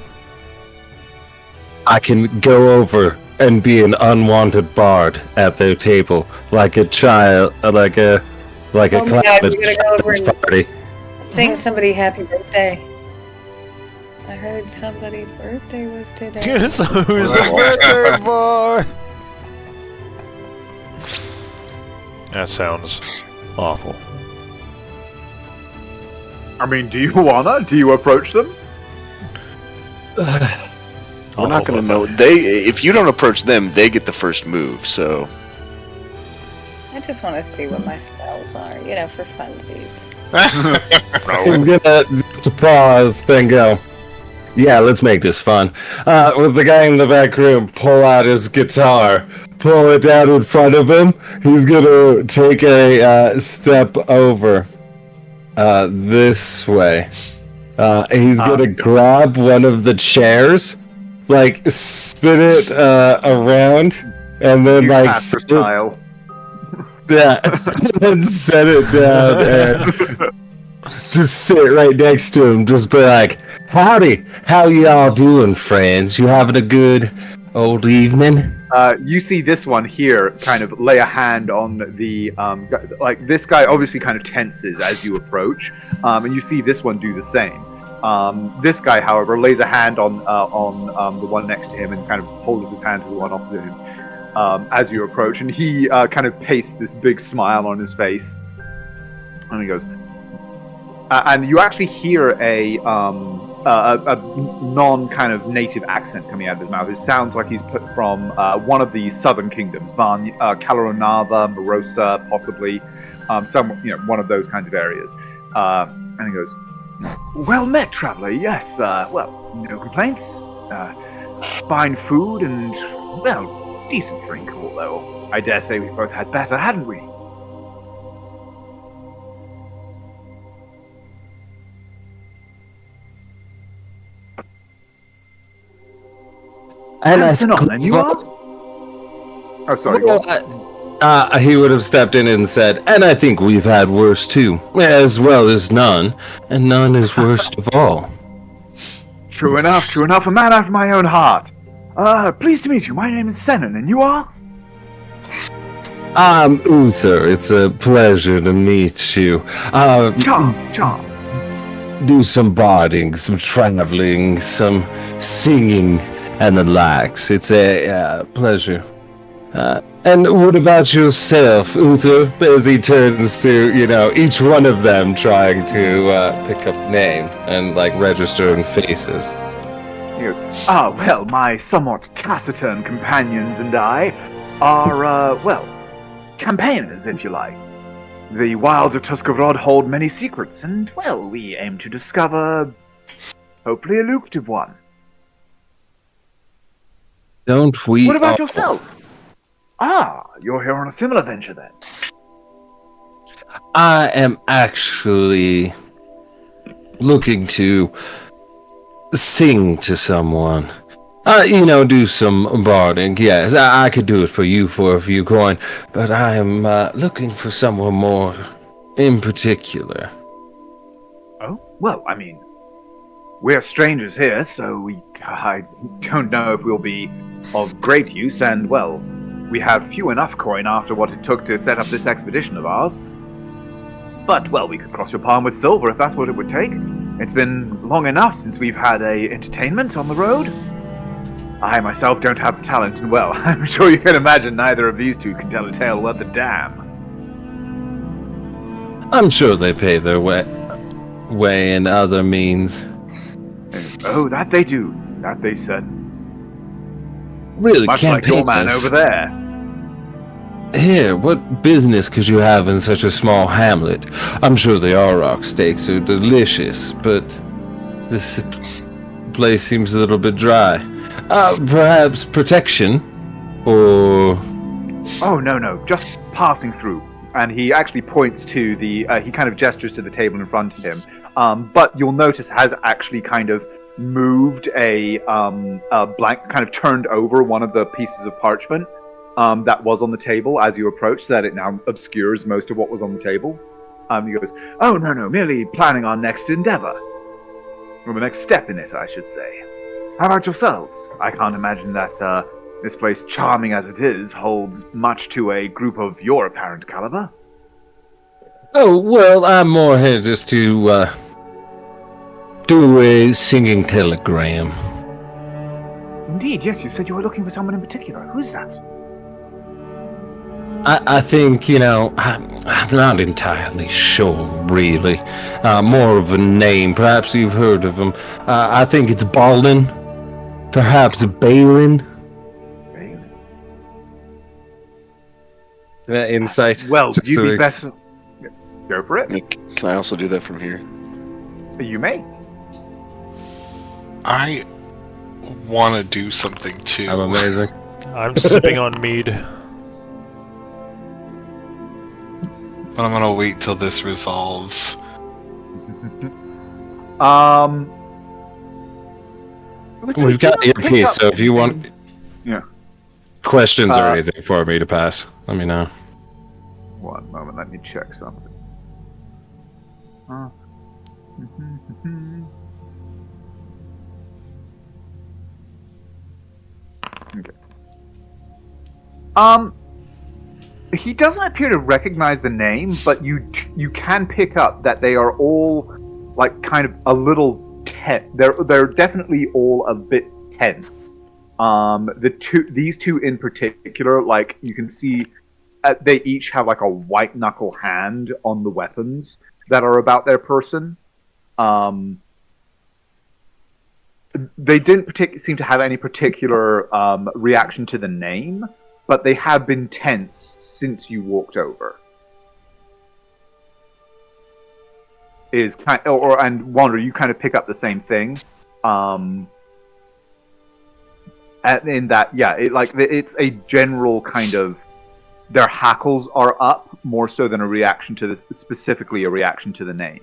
[SPEAKER 6] I can go over and be an unwanted bard at their table, like a child, like a
[SPEAKER 8] Oh my God,
[SPEAKER 6] climate
[SPEAKER 8] we're gonna go over and-
[SPEAKER 6] party.
[SPEAKER 8] Sing somebody happy birthday. I heard somebody's birthday was today.
[SPEAKER 3] So who's the birthday boy? That sounds awful.
[SPEAKER 1] I mean, do you wanna? Do you approach them?
[SPEAKER 4] We're not gonna know. If you don't approach them, they get the first move. So
[SPEAKER 8] I just want to see what my spells are, for funsies.
[SPEAKER 6] He's gonna just pause, then go. Yeah, let's make this fun. With the guy in the back room, pull out his guitar, pull it down in front of him. He's gonna take a step over this way. He's gonna grab one of the chairs, spin it around, and then
[SPEAKER 1] Master
[SPEAKER 6] sit
[SPEAKER 1] style.
[SPEAKER 6] yeah, and set it down and just sit right next to him. Just be like, "Howdy, how y'all doing, friends? You having a good old evening?"
[SPEAKER 1] You see this one here kind of lay a hand on the this guy obviously kind of tenses as you approach, and you see this one do the same. This guy, however, lays a hand on the one next to him and kind of holds his hand to the one opposite him as you approach, and he kind of pastes this big smile on his face, and he goes, and you actually hear a non kind of native accent coming out of his mouth. It sounds like he's put from one of the southern kingdoms, Caloronava, Morosa, possibly, one of those kinds of areas. And he goes, "Well met, traveler. Yes. No complaints. Fine food and decent drink. Although I dare say we both had better, hadn't we?"
[SPEAKER 6] And
[SPEAKER 1] And you are? Oh, sorry. Go on.
[SPEAKER 6] He would have stepped in and said, and I think we've had worse too, as well as none, and none is worst of all.
[SPEAKER 1] True enough, true enough. A man after my own heart. Pleased to meet you. My name is Senon, and you are?
[SPEAKER 6] I'm Uther. It's a pleasure to meet you.
[SPEAKER 1] Charm.
[SPEAKER 6] Do some barding, some traveling, some singing, and the likes. It's a pleasure. And what about yourself, Uther? As he turns to, each one of them trying to pick up name and, registering faces.
[SPEAKER 1] He goes, my somewhat taciturn companions and I are, campaigners, if you like. The wilds of Tuscarad hold many secrets, and, we aim to discover, hopefully, a lucrative one.
[SPEAKER 6] Don't we?
[SPEAKER 1] What about yourself? You're here on a similar venture, then.
[SPEAKER 6] I am actually looking to sing to someone. Do some barding. Yes, I could do it for you for a few coin, but I am looking for someone more in particular.
[SPEAKER 1] Oh, we're strangers here, so I don't know if we'll be of great use, and, we have few enough coin after what it took to set up this expedition of ours. But, we could cross your palm with silver if that's what it would take. It's been long enough since we've had a entertainment on the road. I myself don't have the talent, and, I'm sure you can imagine neither of these two can tell a tale worth a damn.
[SPEAKER 6] I'm sure they pay their way in other means.
[SPEAKER 1] Oh, that they do. That they said.
[SPEAKER 6] Really,
[SPEAKER 1] much like your man over there.
[SPEAKER 6] Here, what business could you have in such a small hamlet? I'm sure the Auroch steaks are delicious, but this place seems a little bit dry. Perhaps protection? Or...
[SPEAKER 1] Oh, no, just passing through. And he actually points to he kind of gestures to the table in front of him. But you'll notice has actually kind of moved a blank, kind of turned over one of the pieces of parchment that was on the table as you approach, so that it now obscures most of what was on the table. He goes, "Oh, no, merely planning our next endeavor. Or the next step in it, I should say. How about yourselves? I can't imagine that this place, charming as it is, holds much to a group of your apparent caliber."
[SPEAKER 6] Oh, well, I'm more here just to do a singing telegram.
[SPEAKER 1] Indeed, yes, you said you were looking for someone in particular. Who's that?
[SPEAKER 6] I think, I'm not entirely sure, really. More of a name. Perhaps you've heard of him. I think it's Balin. Perhaps Balin. Insight.
[SPEAKER 1] Well, you'd be best... Go for it.
[SPEAKER 4] Nick, can I also do that from here?
[SPEAKER 1] You may.
[SPEAKER 2] I want to do something too.
[SPEAKER 6] I'm amazing.
[SPEAKER 3] I'm sipping on mead.
[SPEAKER 2] But I'm gonna wait till this resolves.
[SPEAKER 6] We've got your piece, so if you want questions or anything for me to pass, let me know.
[SPEAKER 1] One moment, let me check something. Okay. He doesn't appear to recognize the name, but you can pick up that they are all kind of a little tense. They're definitely all a bit tense. These two in particular, you can see, they each have a white knuckle hand on the weapons that are about their person. They didn't seem to have any particular reaction to the name, but they have been tense since you walked over. And Wander, you kind of pick up the same thing. In that, it's a general kind of, their hackles are up more so than a reaction to specifically a reaction to the name.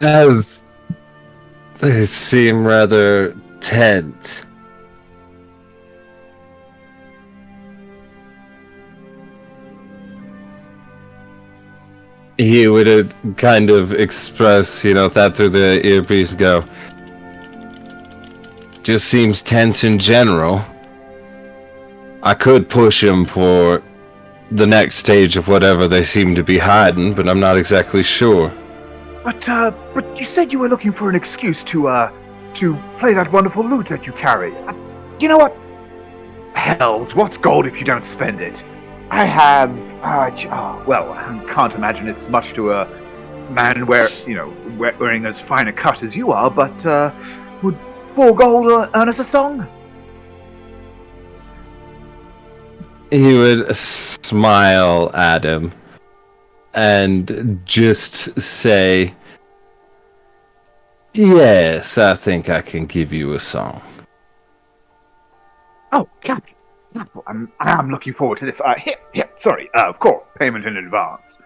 [SPEAKER 6] As they seem rather tense. He would kind of express, that through the earpiece go. Just seems tense in general. I could push him for the next stage of whatever they seem to be hiding, but I'm not exactly sure.
[SPEAKER 1] But you said you were looking for an excuse to play that wonderful lute that you carry. You know what? Hells, what's gold if you don't spend it? I have, I can't imagine it's much to a man wearing as fine a cut as you are, but, would 4 gold earn us a song?
[SPEAKER 6] He would smile at him and just say, yes, I think I can give you a song.
[SPEAKER 1] Oh, Captain. I'm looking forward to this. Of course, payment in advance.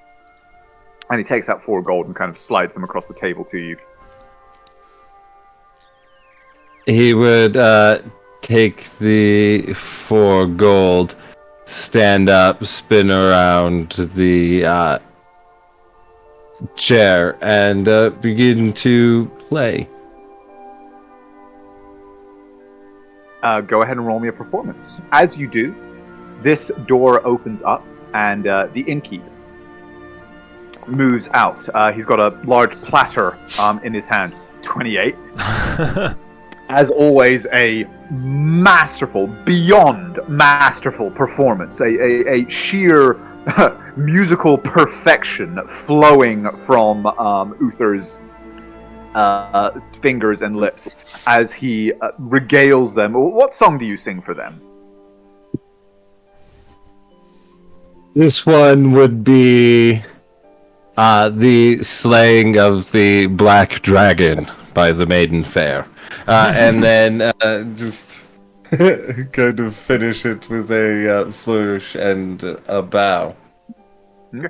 [SPEAKER 1] And he takes out 4 gold and kind of slides them across the table to you.
[SPEAKER 6] He would take the 4 gold, stand up, spin around the chair, and begin to play.
[SPEAKER 1] Go ahead and roll me a performance. As you do, this door opens up, and the innkeep moves out. He's got a large platter in his hands. 28. As always, a masterful, beyond masterful performance. A sheer musical perfection flowing from Uther's fingers and lips as he regales them. What song do you sing for them?
[SPEAKER 6] This one would be the Slaying of the Black Dragon by the Maiden Fair. And then just kind of finish it with a flourish and a bow.
[SPEAKER 1] Okay.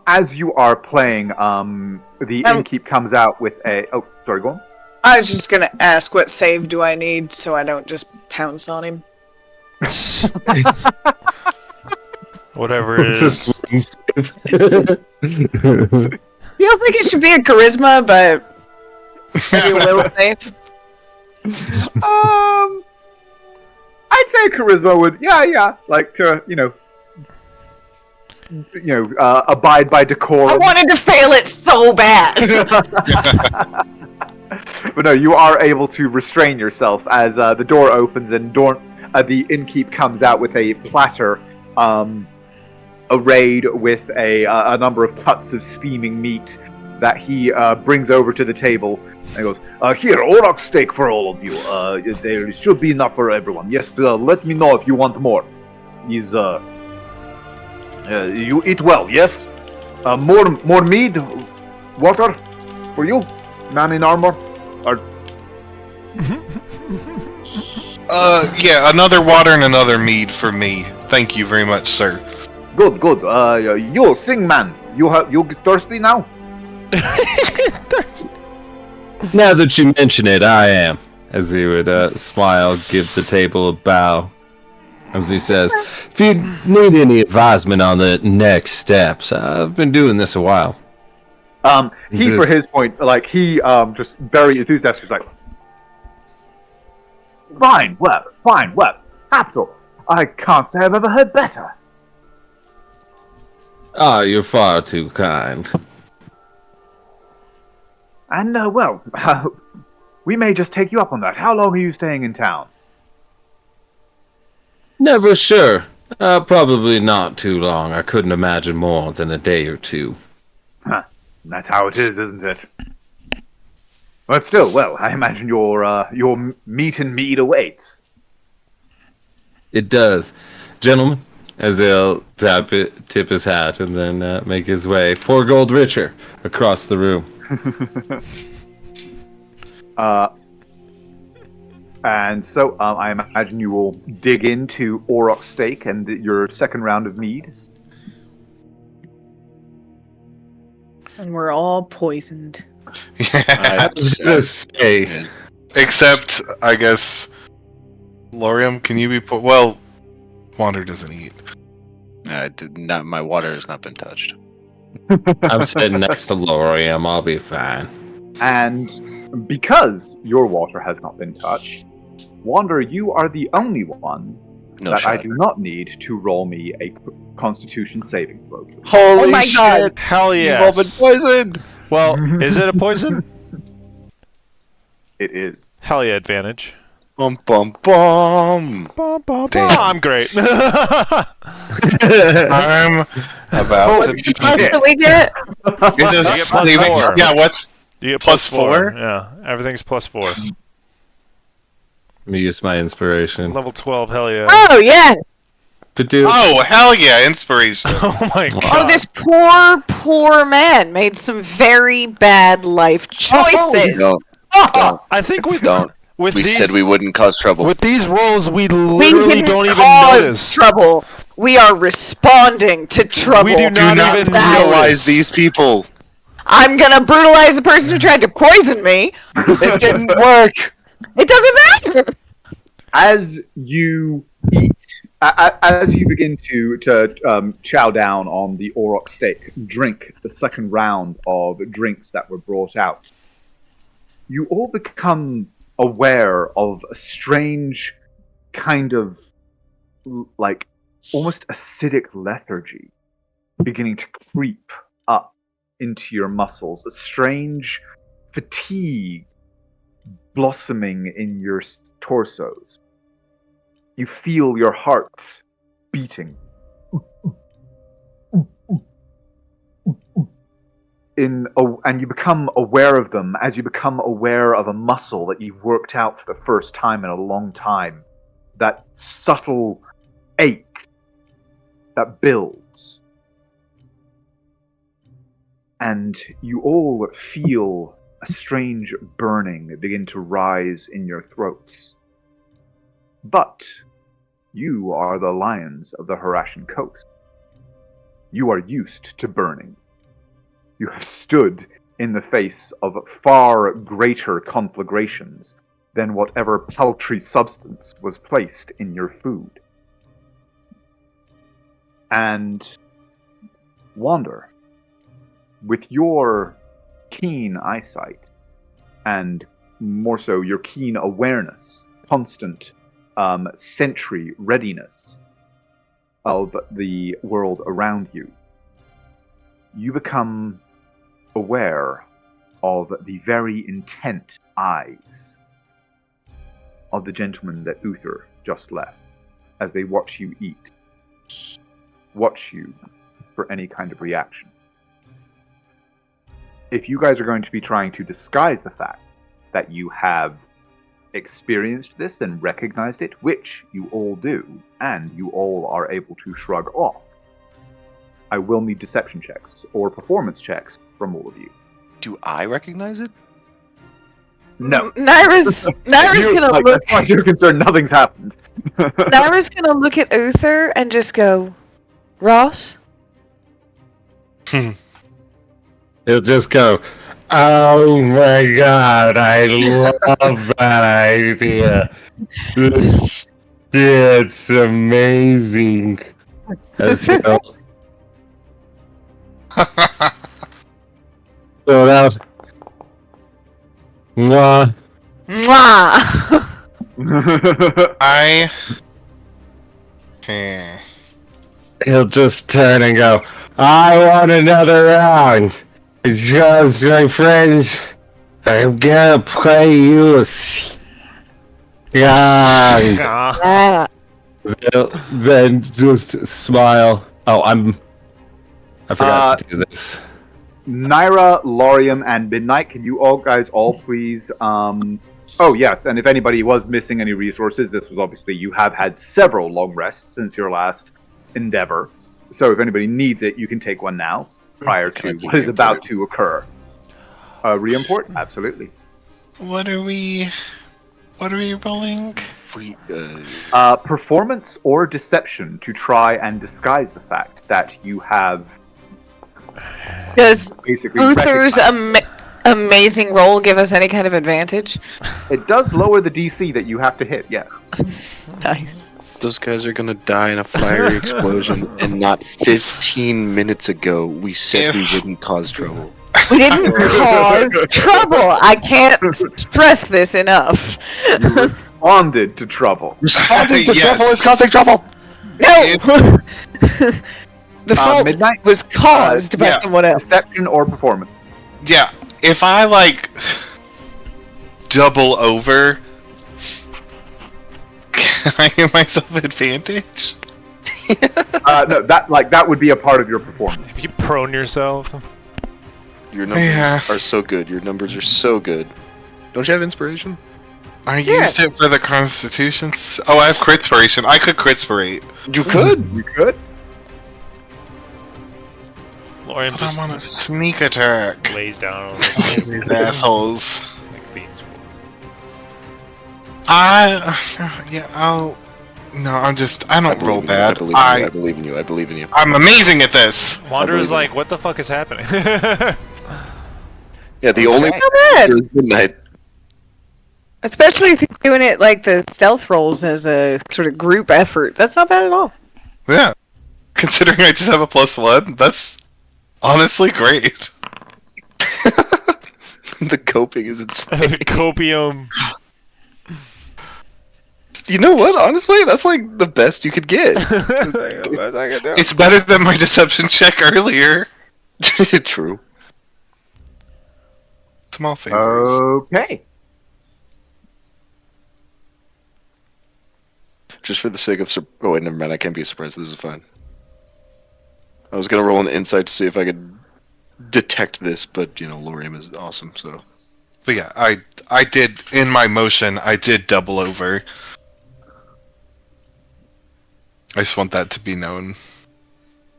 [SPEAKER 1] As you are playing, the innkeep comes out with a... Oh, sorry, go on.
[SPEAKER 8] I was just gonna ask, what save do I need so I don't just pounce on him?
[SPEAKER 3] Whatever it is.
[SPEAKER 6] It's a swing save.
[SPEAKER 8] You don't think it should be a charisma, but maybe a will save?
[SPEAKER 1] I'd say charisma would, like to, abide by decorum.
[SPEAKER 8] I wanted to fail it so bad.
[SPEAKER 1] But no, you are able to restrain yourself as the door opens and the innkeep comes out with a platter, arrayed with a number of cuts of steaming meat that he brings over to the table. And he goes, here, auroch steak for all of you. There should be enough for everyone. Yes, let me know if you want more. He's, you eat well, yes? More mead? Water? For you? Man in armor? Or...
[SPEAKER 2] yeah, another water and another mead for me. Thank you very much, sir.
[SPEAKER 1] Good. You sing, man. You get thirsty now?
[SPEAKER 6] Now that you mention it, I am. As he would smile, give the table a bow. As he says, if you need any advisement on the next steps, I've been doing this a while.
[SPEAKER 1] For his point, he just very enthusiastic, like, fine weather, capital. I can't say I've ever heard better.
[SPEAKER 6] Ah, you're far too kind.
[SPEAKER 1] And, we may just take you up on that. How long are you staying in town?
[SPEAKER 6] Never sure. Probably not too long. I couldn't imagine more than a day or two.
[SPEAKER 1] Huh. That's how it is, isn't it? But still, well, I imagine your meat and mead awaits.
[SPEAKER 6] It does. Gentlemen, as they'll tip his hat and then make his way 4 gold richer across the room.
[SPEAKER 1] And so I imagine you will dig into Auroch steak and your second round of mead.
[SPEAKER 8] And we're all poisoned.
[SPEAKER 2] Yeah.
[SPEAKER 6] I was gonna say,
[SPEAKER 2] Except, I guess, Lorium, can you be well, Wander doesn't eat.
[SPEAKER 9] I did not. My water has not been touched.
[SPEAKER 6] I'm sitting next to Lorium. I'll be fine.
[SPEAKER 1] And because your water has not been touched, Wander, you are the only one
[SPEAKER 9] No
[SPEAKER 1] that I
[SPEAKER 9] shot.
[SPEAKER 1] do not need to roll me a Constitution saving throw.
[SPEAKER 9] Holy
[SPEAKER 8] Oh my
[SPEAKER 9] shit!
[SPEAKER 8] God.
[SPEAKER 3] Hell
[SPEAKER 9] You've all been
[SPEAKER 3] yes.
[SPEAKER 9] poisoned.
[SPEAKER 3] Well, is it a poison?
[SPEAKER 1] It is.
[SPEAKER 3] Hell yeah, advantage.
[SPEAKER 9] Bum bum bum.
[SPEAKER 2] Damn.
[SPEAKER 3] I'm great.
[SPEAKER 2] I'm about to.
[SPEAKER 8] What do we get?
[SPEAKER 2] Is
[SPEAKER 3] You
[SPEAKER 2] this
[SPEAKER 3] get
[SPEAKER 2] leaving?
[SPEAKER 3] +4.
[SPEAKER 2] Yeah, what's
[SPEAKER 3] You get
[SPEAKER 2] Plus four?
[SPEAKER 3] Yeah, everything's +4.
[SPEAKER 6] Let me use my inspiration.
[SPEAKER 3] Level 12, hell yeah.
[SPEAKER 8] Oh, yeah.
[SPEAKER 6] Badoo.
[SPEAKER 2] Oh, hell yeah, inspiration.
[SPEAKER 3] Oh my
[SPEAKER 8] Oh,
[SPEAKER 3] god.
[SPEAKER 8] this poor man made some very bad life choices.
[SPEAKER 9] Don't.
[SPEAKER 3] I think we
[SPEAKER 9] Don't.
[SPEAKER 3] with
[SPEAKER 9] We
[SPEAKER 3] these
[SPEAKER 9] said we wouldn't cause trouble.
[SPEAKER 3] with these rolls we
[SPEAKER 8] We
[SPEAKER 3] literally
[SPEAKER 8] didn't
[SPEAKER 3] don't even
[SPEAKER 8] cause
[SPEAKER 3] notice.
[SPEAKER 8] trouble. We are responding to trouble.
[SPEAKER 3] We do
[SPEAKER 9] Do
[SPEAKER 3] not
[SPEAKER 9] not
[SPEAKER 3] even
[SPEAKER 9] brutalize
[SPEAKER 3] notice.
[SPEAKER 9] these people.
[SPEAKER 8] I'm gonna brutalize the person who tried to poison me.
[SPEAKER 9] It didn't work.
[SPEAKER 8] It doesn't matter.
[SPEAKER 1] As you eat, as you begin to chow down on the Auroch steak, drink the second round of drinks that were brought out, you all become aware of a strange kind of like almost acidic lethargy beginning to creep up into your muscles, a strange fatigue blossoming in your torsos. You feel your hearts beating. And you become aware of them as you become aware of a muscle that you've worked out for the first time in a long time. That subtle ache that builds. And you all feel a strange burning begin to rise in your throats. But you are the lions of the Harashan coast. You are used to burning. You have stood in the face of far greater conflagrations than whatever paltry substance was placed in your food. And Wander, with your keen eyesight, and more so your keen awareness, constant sentry readiness of the world around you, you become aware of the very intent eyes of the gentleman that Uther just left as they watch you eat, watch you for any kind of reaction. If you guys are going to be trying to disguise the fact that you have experienced this and recognized it, which you all do, and you all are able to shrug off, I will need deception checks or performance checks from all of you.
[SPEAKER 9] Do I recognize it?
[SPEAKER 1] No.
[SPEAKER 8] Naira's gonna
[SPEAKER 1] Like,
[SPEAKER 8] look.
[SPEAKER 1] as far as you're concerned, nothing's happened.
[SPEAKER 8] Naira's gonna look at Uther and just go, Ross.
[SPEAKER 6] He'll just go, oh my god, I love that idea. This shit's amazing. As he'll... So that was... Mwah.
[SPEAKER 8] Mwah.
[SPEAKER 2] I. Hmm.
[SPEAKER 6] He'll just turn and go, I want another round. Because, my friends, I'm gonna play you a song.
[SPEAKER 3] Ah,
[SPEAKER 6] Then just smile. Oh, I forgot to do this.
[SPEAKER 1] Naira, Laurium, and Midnight, can you guys please? Oh yes, and if anybody was missing any resources, this was obviously you have had several long rests since your last endeavor. So if anybody needs it, you can take one now, prior to what is about to occur. Re-import? Absolutely.
[SPEAKER 2] What are we rolling?
[SPEAKER 1] Performance or deception to try and disguise the fact that you have
[SPEAKER 8] Does
[SPEAKER 1] basically
[SPEAKER 8] Uther's amazing roll give us any kind of advantage?
[SPEAKER 1] It does lower the DC that you have to hit, yes.
[SPEAKER 8] Nice.
[SPEAKER 4] Those guys are gonna die in a fiery explosion, and not 15 minutes ago we said we wouldn't cause trouble.
[SPEAKER 8] We didn't cause trouble. I can't stress this enough.
[SPEAKER 1] You responded to trouble.
[SPEAKER 4] Responding to
[SPEAKER 2] Yes.
[SPEAKER 4] trouble is causing trouble!
[SPEAKER 8] No! The fault
[SPEAKER 1] Midnight?
[SPEAKER 8] was caused by
[SPEAKER 2] yeah.
[SPEAKER 8] someone else.
[SPEAKER 1] Deception or performance?
[SPEAKER 2] Yeah, if I double over, can I give myself advantage?
[SPEAKER 1] No, that would be a part of your performance.
[SPEAKER 3] If you prone yourself.
[SPEAKER 4] Your numbers are so good. Your numbers are so good. Don't you have inspiration?
[SPEAKER 2] I used it for the constitutions. Oh, I have critspiration. I could critspirate.
[SPEAKER 4] You could.
[SPEAKER 1] You could?
[SPEAKER 3] Lauren
[SPEAKER 2] But I'm
[SPEAKER 3] just
[SPEAKER 2] on a sneak attack.
[SPEAKER 3] lays down on
[SPEAKER 2] These assholes.
[SPEAKER 3] like beans.
[SPEAKER 2] I don't roll bad.
[SPEAKER 4] I believe in you. I believe in you.
[SPEAKER 2] I'm amazing at this.
[SPEAKER 3] Wanderer's
[SPEAKER 4] believe
[SPEAKER 3] like, what the fuck is happening?
[SPEAKER 4] Yeah, the only
[SPEAKER 8] Not bad.
[SPEAKER 4] is midnight.
[SPEAKER 8] Especially if you're doing it like the stealth rolls as a sort of group effort. That's not bad at all.
[SPEAKER 2] Yeah. Considering I just have a +1, that's honestly great.
[SPEAKER 4] The coping is insane.
[SPEAKER 3] Copium.
[SPEAKER 4] You know what? Honestly, that's like the best you could get.
[SPEAKER 2] It's better than my deception check earlier.
[SPEAKER 4] True.
[SPEAKER 2] Small favors.
[SPEAKER 1] Okay.
[SPEAKER 4] Just for the sake of oh wait, never mind. I can't be surprised. This is fine. I was gonna roll an insight to see if I could detect this, but Laurium is awesome. So.
[SPEAKER 2] But yeah, I did in my motion. I did double over. I just want that to be known.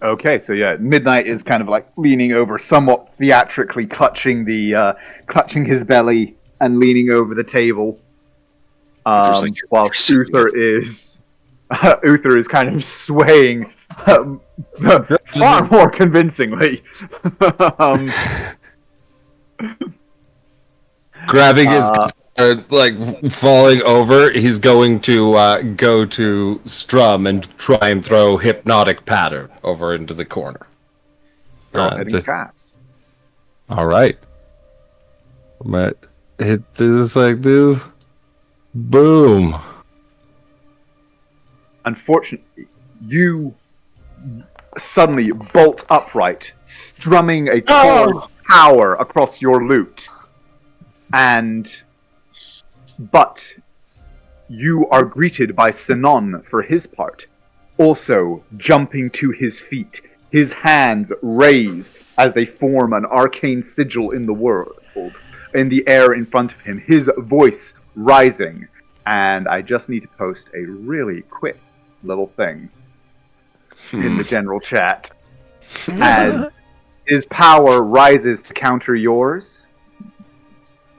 [SPEAKER 1] Okay, so yeah, Midnight is kind of like leaning over, somewhat theatrically clutching his belly and leaning over the table. While Uther is kind of swaying far more convincingly.
[SPEAKER 6] Grabbing his falling over, he's going to go to Strum and try and throw Hypnotic Pattern over into the corner.
[SPEAKER 1] Heading fast.
[SPEAKER 6] All right. I'm gonna hit this like this. Boom.
[SPEAKER 1] Unfortunately, you suddenly bolt upright, strumming a chord of power across your lute. But you are greeted by Sinon for his part, also jumping to his feet, his hands raised as they form an arcane sigil in the world, in the air in front of him, his voice rising. And I just need to post a really quick little thing in the general chat. As his power rises to counter yours.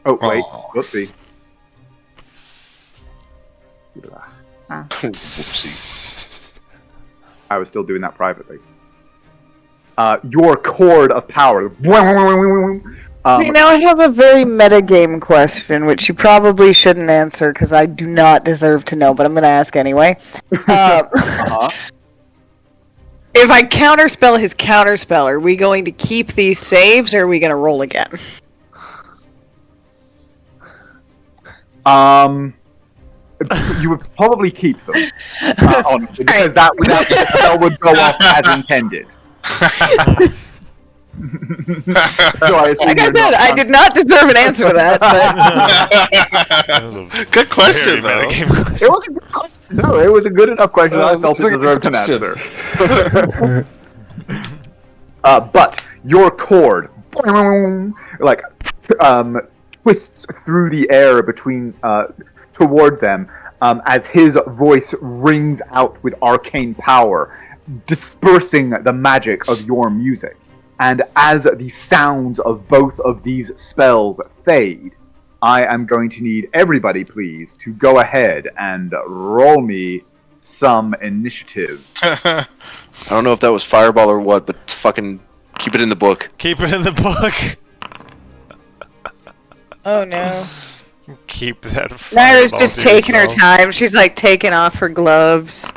[SPEAKER 1] Oh, wait. Whoopsie.
[SPEAKER 4] Whoopsie.
[SPEAKER 1] I was still doing that privately. Your chord of power.
[SPEAKER 8] Now I have a very metagame question, which you probably shouldn't answer because I do not deserve to know, but I'm going to ask anyway. If I counterspell his counterspell, are we going to keep these saves or are we going to roll again?
[SPEAKER 1] You would probably keep them, honestly, because that would go off as intended. So
[SPEAKER 8] Like I said, I did not deserve an answer to that. But...
[SPEAKER 2] Good question, though.
[SPEAKER 1] It was a good question. No, it was a good enough question that I felt it deserved an answer. But your chord like twists through the air between toward them as his voice rings out with arcane power, dispersing the magic of your music. And as the sounds of both of these spells fade, I am going to need everybody, please, to go ahead and roll me some initiative.
[SPEAKER 4] I don't know if that was fireball or what, but fucking keep it in the book.
[SPEAKER 3] Keep it in the book.
[SPEAKER 8] Oh no.
[SPEAKER 3] Keep that.
[SPEAKER 8] Naira's
[SPEAKER 3] fireball
[SPEAKER 8] just
[SPEAKER 3] to
[SPEAKER 8] taking her
[SPEAKER 3] yourself.
[SPEAKER 8] time. She's like taking off her gloves,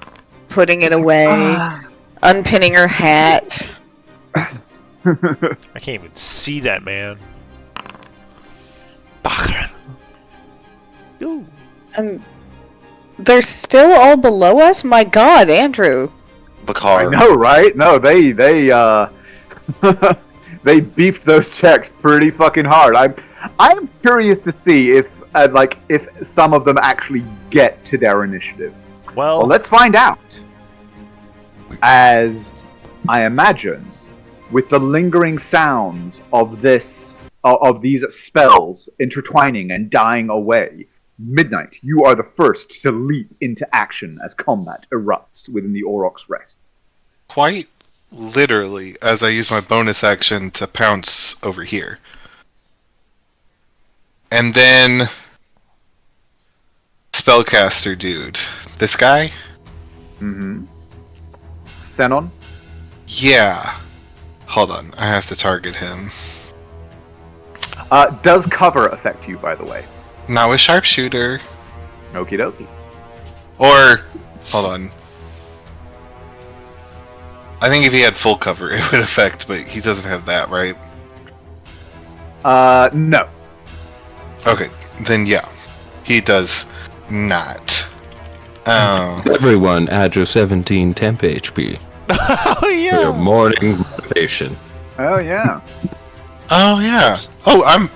[SPEAKER 8] putting it away, unpinning her hat.
[SPEAKER 3] I can't even see that man. Ooh.
[SPEAKER 8] And they're still all below us? My god, Andrew.
[SPEAKER 4] Bakar.
[SPEAKER 1] I know, right? No, they they beefed those checks pretty fucking hard. I'm curious to see if if some of them actually get to their initiative.
[SPEAKER 3] Well,
[SPEAKER 1] Well, let's find out. As I imagine, with the lingering sounds of these spells intertwining and dying away, Midnight, you are the first to leap into action as combat erupts within the Aurochs Rest.
[SPEAKER 2] Quite literally, as I use my bonus action to pounce over here. And then... Spellcaster dude. This guy?
[SPEAKER 1] Mm-hmm. Xenon?
[SPEAKER 2] Yeah. Hold on, I have to target him.
[SPEAKER 1] Does cover affect you, by the way?
[SPEAKER 2] Now a sharpshooter.
[SPEAKER 1] Okie dokie.
[SPEAKER 2] Or, hold on. I think if he had full cover, it would affect, but he doesn't have that, right?
[SPEAKER 1] No.
[SPEAKER 2] Okay, then yeah. He does not.
[SPEAKER 6] Everyone, add your 17 temp HP
[SPEAKER 3] oh
[SPEAKER 6] for your
[SPEAKER 3] yeah.
[SPEAKER 6] morning motivation.
[SPEAKER 1] Oh, yeah.
[SPEAKER 2] Oh, yeah. Oh, I'm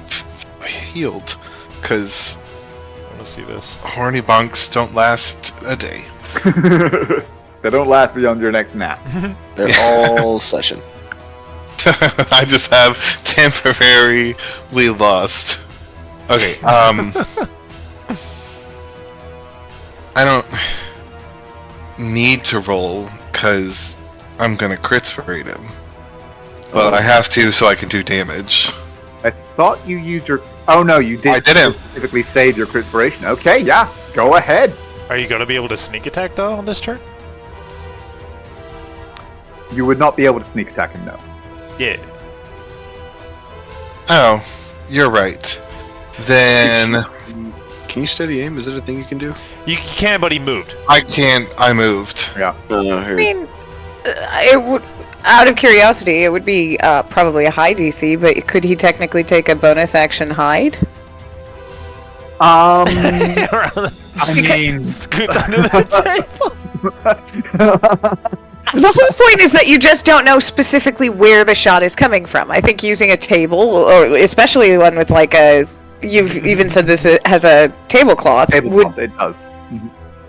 [SPEAKER 2] healed. Because
[SPEAKER 3] I want to see this.
[SPEAKER 2] horny bunks don't last a day.
[SPEAKER 1] They don't last beyond your next nap.
[SPEAKER 4] They're all session.
[SPEAKER 2] I just have temporarily lost. Okay, I don't need to roll because I'm gonna crit spray him. But I have to so I can do damage.
[SPEAKER 1] I thought you used your... Oh, no, you did
[SPEAKER 2] I didn't.
[SPEAKER 1] specifically save your Critspiration. Okay, yeah, go ahead.
[SPEAKER 3] Are you gonna be able to sneak attack though on this turn?
[SPEAKER 1] You would not be able to sneak attack him, no.
[SPEAKER 3] Yeah.
[SPEAKER 2] Oh, you're right. Then
[SPEAKER 4] Can you steady aim? Is that a thing you can do?
[SPEAKER 3] You can, but he moved.
[SPEAKER 2] I can't. I moved.
[SPEAKER 1] Yeah.
[SPEAKER 8] I mean, it would. Out of curiosity, it would be probably a high DC, but could he technically take a bonus action hide?
[SPEAKER 3] I
[SPEAKER 1] mean...
[SPEAKER 3] scoots under the table.
[SPEAKER 8] The whole point is that you just don't know specifically where the shot is coming from. I think using a table, or especially one with like a... You've even said this has a tablecloth.
[SPEAKER 1] Tablecloth, it does.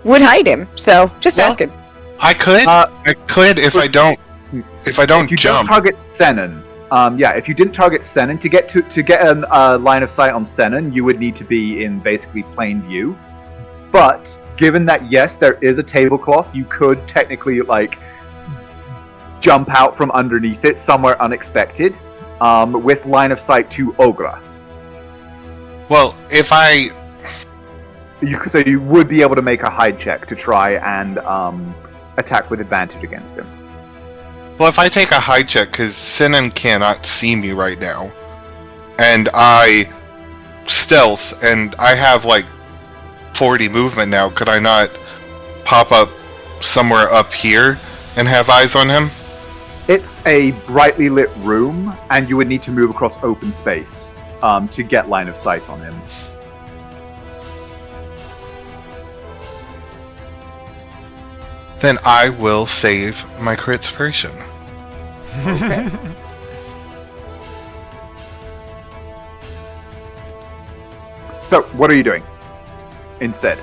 [SPEAKER 8] Would hide him, so just
[SPEAKER 2] Well,
[SPEAKER 8] asking.
[SPEAKER 2] I could. I could if I don't. If I don't
[SPEAKER 1] If you
[SPEAKER 2] jump.
[SPEAKER 1] don't target Senon, if you didn't target Senon, to get a line of sight on Senon, you would need to be in basically plain view. But given that yes, there is a tablecloth, you could technically like jump out from underneath it somewhere unexpected, with line of sight to Ogra.
[SPEAKER 2] Well, if I.
[SPEAKER 1] So you would be able to make a hide check to try and attack with advantage against him.
[SPEAKER 2] Well, if I take a high check, because Sinan cannot see me right now, and I stealth, and I have like 40 movement now, could I not pop up somewhere up here and have eyes on him?
[SPEAKER 1] It's a brightly lit room, and you would need to move across open space to get line of sight on him.
[SPEAKER 2] Then I will save my crit inspiration.
[SPEAKER 1] Okay. So, what are you doing instead?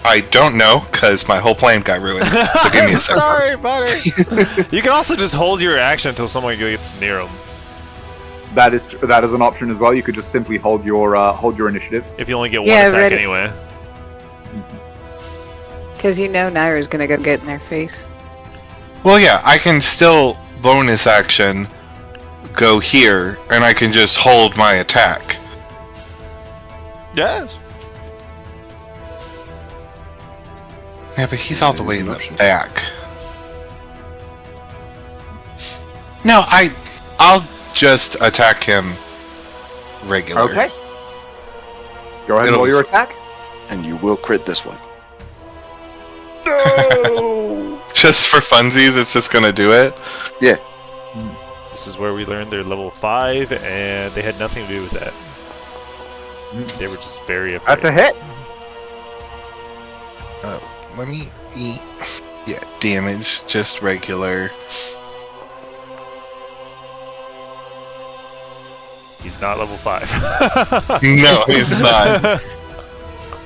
[SPEAKER 2] I don't know, because my whole plan got ruined. So give me a second.
[SPEAKER 3] Sorry, buddy. You can also just hold your action until someone gets near him.
[SPEAKER 1] That is an option as well. You could just simply hold your initiative.
[SPEAKER 3] If you only get one
[SPEAKER 5] Yeah,
[SPEAKER 3] attack
[SPEAKER 5] ready.
[SPEAKER 3] anyway.
[SPEAKER 5] Because you know Naira's gonna go get in their face.
[SPEAKER 2] Well, yeah, I can still bonus action go here, and I can just hold my attack.
[SPEAKER 3] Yes.
[SPEAKER 2] Yeah, but he's all the way in the
[SPEAKER 9] Options.
[SPEAKER 2] back. No, I'll just attack him regular.
[SPEAKER 1] Okay. Go ahead and
[SPEAKER 2] It'll
[SPEAKER 1] roll
[SPEAKER 2] be
[SPEAKER 1] your
[SPEAKER 2] fine.
[SPEAKER 1] attack.
[SPEAKER 9] And you will crit this one.
[SPEAKER 3] No!
[SPEAKER 2] Just for funsies, it's just gonna do it.
[SPEAKER 3] This is where we learned they're level 5, and they had nothing to do with that. They were just very afraid.
[SPEAKER 1] That's a hit.
[SPEAKER 2] Let me eat. Yeah, damage, just regular.
[SPEAKER 3] He's not level 5.
[SPEAKER 2] No, he's not.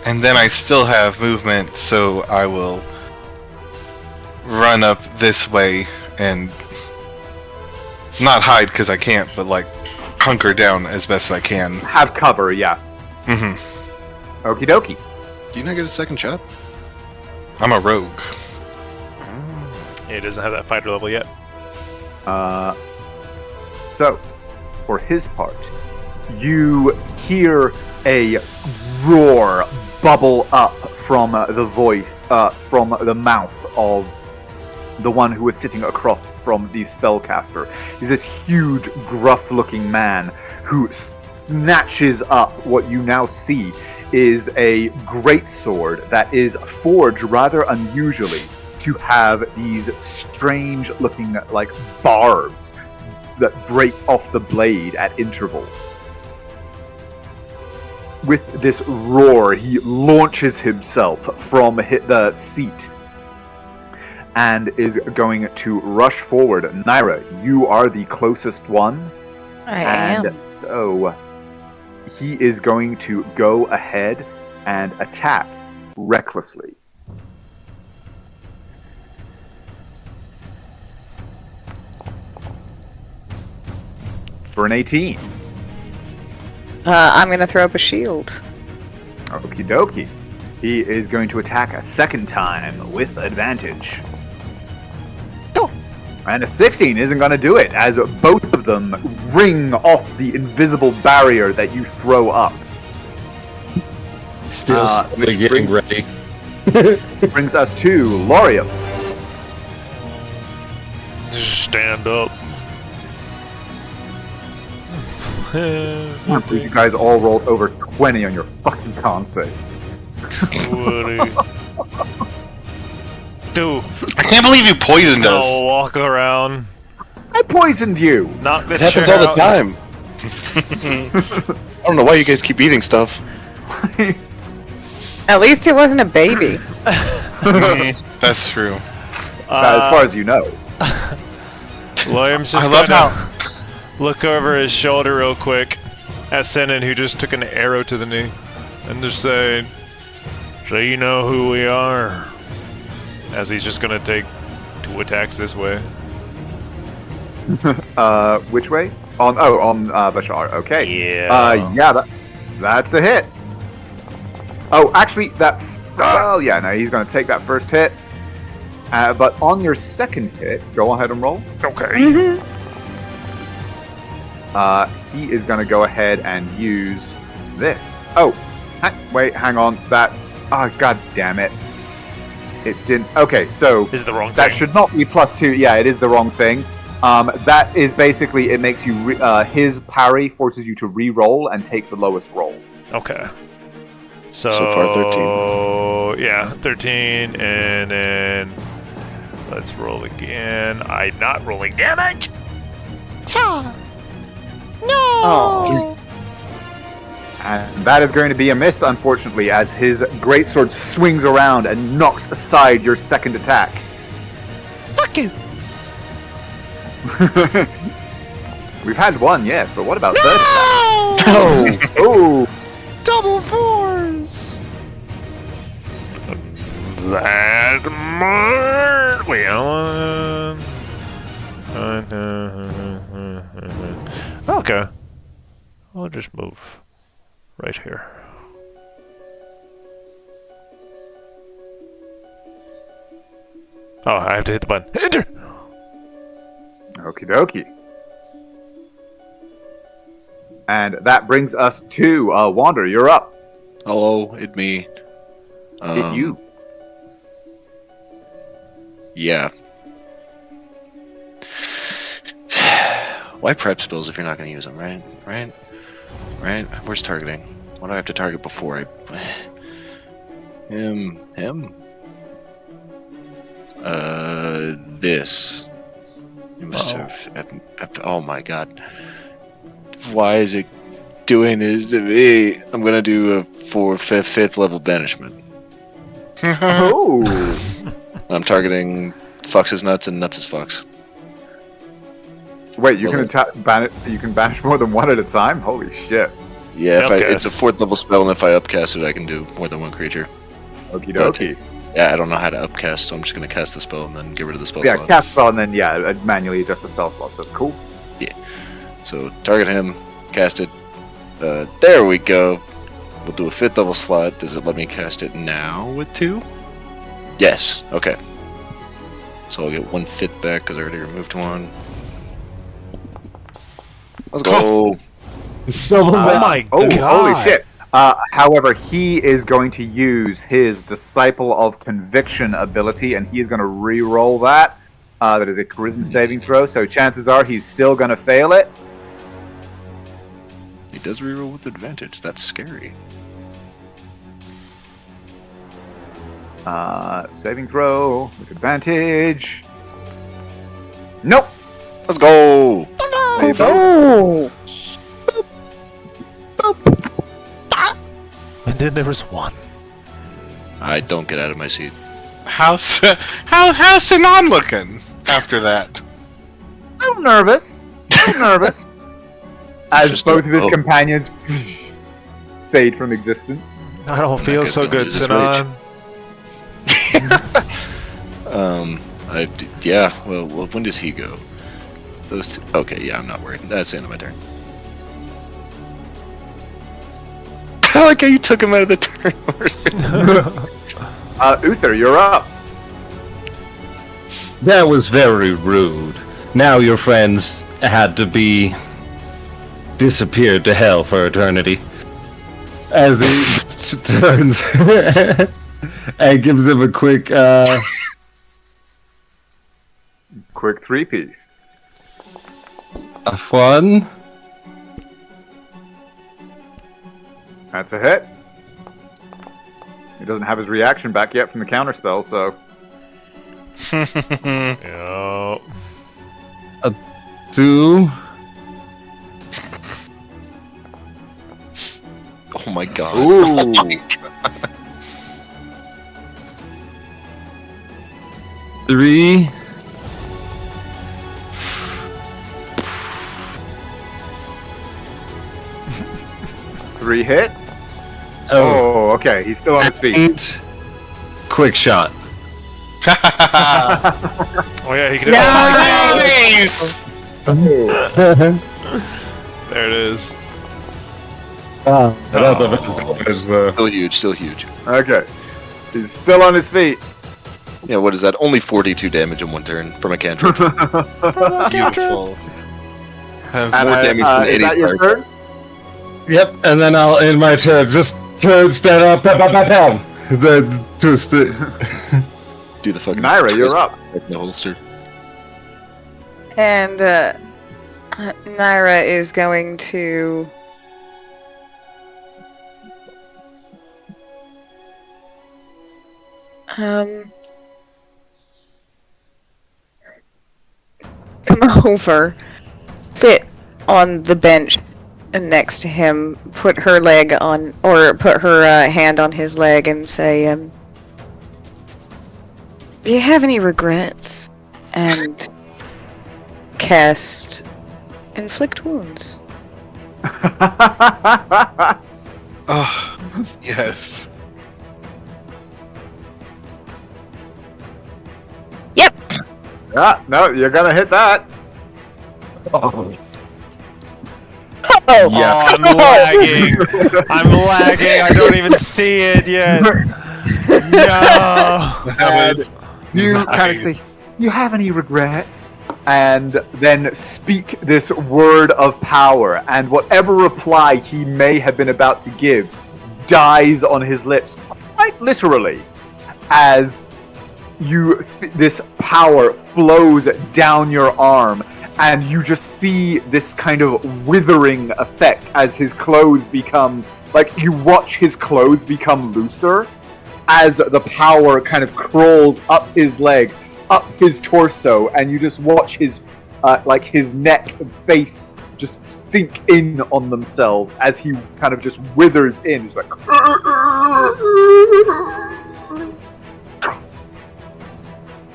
[SPEAKER 2] And then I still have movement, so I will run up this way and not hide because I can't, but like hunker down as best I can.
[SPEAKER 1] Have cover, yeah.
[SPEAKER 2] Mm-hmm.
[SPEAKER 1] Okie dokie.
[SPEAKER 9] Do you not get a second shot?
[SPEAKER 2] I'm a rogue.
[SPEAKER 3] He doesn't have that fighter level yet.
[SPEAKER 1] So, for his part, you hear a roar bubble up from the voice, from the mouth of the one who is sitting across from the spellcaster. He's this huge, gruff-looking man who snatches up what you now see is a greatsword that is forged rather unusually to have these strange-looking, like, barbs that break off the blade at intervals. With this roar, he launches himself from the seat and is going to rush forward. Naira, you are the closest one.
[SPEAKER 5] I
[SPEAKER 1] And
[SPEAKER 5] am.
[SPEAKER 1] so he is going to go ahead and attack recklessly. For an 18.
[SPEAKER 5] I'm gonna throw up a shield.
[SPEAKER 1] Okie dokie. He is going to attack a second time with advantage. And a 16 isn't going to do it, as both of them ring off the invisible barrier that you throw up.
[SPEAKER 6] Still
[SPEAKER 1] which
[SPEAKER 6] getting
[SPEAKER 1] brings-
[SPEAKER 6] ready.
[SPEAKER 1] Brings us to Lorium.
[SPEAKER 3] Just stand up.
[SPEAKER 1] You guys all rolled over 20 on your fucking con saves.
[SPEAKER 3] Woody. Dude,
[SPEAKER 2] I can't believe you poisoned
[SPEAKER 3] I'll
[SPEAKER 2] us.
[SPEAKER 3] walk around,
[SPEAKER 1] I poisoned you!
[SPEAKER 3] knock this
[SPEAKER 9] It happens
[SPEAKER 3] shit
[SPEAKER 9] all the
[SPEAKER 3] out.
[SPEAKER 9] time. I don't know why you guys keep eating stuff.
[SPEAKER 5] At least it wasn't a baby.
[SPEAKER 2] That's true.
[SPEAKER 1] As far as you know.
[SPEAKER 3] William's
[SPEAKER 2] I
[SPEAKER 3] just
[SPEAKER 2] love
[SPEAKER 3] gonna
[SPEAKER 2] how
[SPEAKER 3] look over his shoulder real quick at Senan, who just took an arrow to the knee, and just say, "So you know who we are?" As he's just gonna take 2 attacks this way.
[SPEAKER 1] Which way? On Bashar. Okay.
[SPEAKER 3] Yeah.
[SPEAKER 1] Yeah, that's a hit. Oh, actually, well, yeah, no, he's going to take that first hit. But on your second hit, go ahead and roll.
[SPEAKER 3] Okay.
[SPEAKER 1] He is going to go ahead and use this. Oh, wait, hang on. That's, oh, god damn it. It didn't, okay, so
[SPEAKER 3] Is it the wrong
[SPEAKER 1] that
[SPEAKER 3] thing?
[SPEAKER 1] should not be +2. Yeah, it is the wrong thing. That is basically, it makes you, his parry forces you to re-roll and take the lowest roll.
[SPEAKER 3] Okay. So
[SPEAKER 9] far, 13.
[SPEAKER 3] Yeah, 13, and then let's roll again. I'm not rolling damage.
[SPEAKER 5] Oh.
[SPEAKER 1] And that is going to be a miss, unfortunately, as his greatsword swings around and knocks aside your second attack.
[SPEAKER 7] Fuck you.
[SPEAKER 1] We've had one, yes, but what about third
[SPEAKER 7] No!
[SPEAKER 1] attack? Oh,
[SPEAKER 7] Double fours.
[SPEAKER 3] That more. Wait, okay. I'll just move right here. Oh, I have to hit the button. Enter!
[SPEAKER 1] Okie dokie. And that brings us to Wander. You're up.
[SPEAKER 9] Hello, it me.
[SPEAKER 1] It you.
[SPEAKER 9] Yeah. Why prep spells if you're not going to use them, right? Right? Where's targeting? What do I have to target before I... Him? This. You must have... Oh my god. Why is it doing this to me? I'm going to do a 5th level banishment.
[SPEAKER 1] Oh!
[SPEAKER 9] I'm targeting Fox's nuts and nuts' fox.
[SPEAKER 1] Wait, you
[SPEAKER 9] Well,
[SPEAKER 1] can banish more than one at a time? Holy shit.
[SPEAKER 9] Yeah, it's a
[SPEAKER 3] Upcast.
[SPEAKER 9] 4th level spell, and if I upcast it, I can do more than one creature.
[SPEAKER 1] Okie dokie.
[SPEAKER 9] Yeah, I don't know how to upcast, so I'm just going to cast the spell and then get rid of the spell
[SPEAKER 1] Yeah,
[SPEAKER 9] slot.
[SPEAKER 1] cast spell and then, manually adjust the spell slots. That's cool.
[SPEAKER 9] So, target him, cast it. There we go. We'll do a 5th level slot. Does it let me cast it now with 2? Yes, okay. So I'll get 1/5 back because I already removed 1. Let's go.
[SPEAKER 3] Oh my
[SPEAKER 1] Oh,
[SPEAKER 3] god!
[SPEAKER 1] holy shit. However, he is going to use his Disciple of Conviction ability, and he is going to re-roll that. That is a Charisma saving throw, so chances are he's still going to fail it.
[SPEAKER 9] He does reroll with advantage. That's scary.
[SPEAKER 1] Saving throw with advantage. Nope.
[SPEAKER 9] Let's go.
[SPEAKER 8] Oh!
[SPEAKER 3] And then there was one.
[SPEAKER 9] I don't get out of my seat.
[SPEAKER 2] How's Sinan looking after that?
[SPEAKER 1] I'm nervous. As
[SPEAKER 9] Just
[SPEAKER 1] both of his
[SPEAKER 9] oh.
[SPEAKER 1] companions fade from existence.
[SPEAKER 3] I don't feel
[SPEAKER 9] good,
[SPEAKER 3] so
[SPEAKER 9] don't
[SPEAKER 3] good,
[SPEAKER 9] use this
[SPEAKER 3] Sinan.
[SPEAKER 9] Yeah. Well, when does he go? Those two. Okay. Yeah, I'm not worried. That's the end of my turn. I like how you took him out of the turn order.
[SPEAKER 1] Uther, you're up.
[SPEAKER 6] That was very rude. Now your friends had to be disappeared to hell for eternity. As he turns and gives him a quick
[SPEAKER 1] Quick 3-piece.
[SPEAKER 6] a fun.
[SPEAKER 1] That's a hit. He doesn't have his reaction back yet from the counterspell, so...
[SPEAKER 3] Yo.
[SPEAKER 6] 2.
[SPEAKER 9] Oh my god.
[SPEAKER 1] Ooh.
[SPEAKER 6] 3.
[SPEAKER 1] Three hits?
[SPEAKER 6] Oh,
[SPEAKER 1] Oh, okay. He's still on his feet.
[SPEAKER 6] and quick shot.
[SPEAKER 3] Oh yeah, he can.
[SPEAKER 2] Nice!
[SPEAKER 3] There it is.
[SPEAKER 9] Still huge. Still huge.
[SPEAKER 1] Okay. He's still on his feet.
[SPEAKER 9] Yeah. What is that? Only 42 damage in one turn from a cantrip.
[SPEAKER 2] Beautiful.
[SPEAKER 1] And,
[SPEAKER 9] More damage than
[SPEAKER 1] is that your
[SPEAKER 9] 80
[SPEAKER 1] turn?
[SPEAKER 6] Yep, and then I'll end my turn. Just turn, stand up, bam. Then twist it.
[SPEAKER 9] Do the fucking.
[SPEAKER 1] Naira, you're
[SPEAKER 9] twist
[SPEAKER 1] up.
[SPEAKER 9] in the holster.
[SPEAKER 8] And Naira is going to come over, sit on the bench next to him, put her leg on, or put her hand on his leg and say, do you have any regrets? And cast Inflict Wounds.
[SPEAKER 2] Oh, yes.
[SPEAKER 8] Yep.
[SPEAKER 1] Yeah, no, you're gonna hit that.
[SPEAKER 3] Oh, I'm lagging. I'm lagging. I don't even see it yet. No.
[SPEAKER 2] That was
[SPEAKER 1] You
[SPEAKER 2] nice.
[SPEAKER 1] kind of say, "Do you have any regrets?" And then speak this word of power, and whatever reply he may have been about to give dies on his lips, quite literally, as this power flows down your arm, and you just see this kind of withering effect as his clothes become, like, you watch his clothes become looser as the power kind of crawls up his leg, up his torso, and you just watch his his neck and face just sink in on themselves as he kind of just withers in. He's like,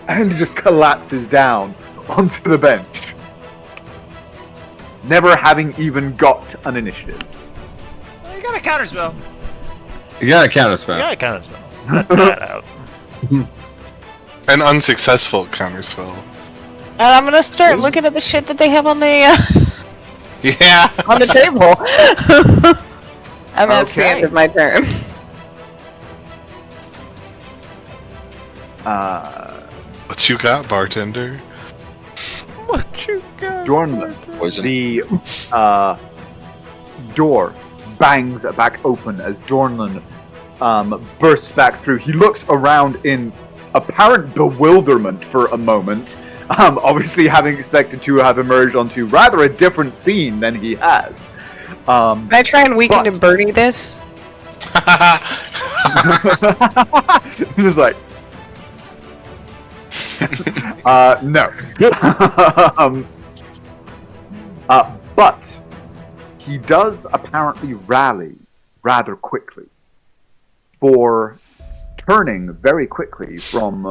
[SPEAKER 1] and he just collapses down onto the bench, never having even got an initiative.
[SPEAKER 3] You got a counterspell.
[SPEAKER 6] You got a counterspell.
[SPEAKER 3] You got a counterspell. Cut that out.
[SPEAKER 2] An unsuccessful counterspell.
[SPEAKER 5] And I'm gonna start looking at the shit that they have on the
[SPEAKER 2] Yeah.
[SPEAKER 5] on the table. And that's the
[SPEAKER 1] Okay.
[SPEAKER 5] end of my turn.
[SPEAKER 2] What you got, bartender?
[SPEAKER 3] What you got?
[SPEAKER 1] Jordan,
[SPEAKER 9] Poison.
[SPEAKER 1] the door bangs back open as Dornlin bursts back through. He looks around in apparent bewilderment for a moment, obviously having expected to have emerged onto rather a different scene than he has.
[SPEAKER 5] Can I try and weaken
[SPEAKER 1] But-
[SPEAKER 5] and Bernie this?
[SPEAKER 1] Just like, no. But he does apparently rally rather quickly for turning very quickly from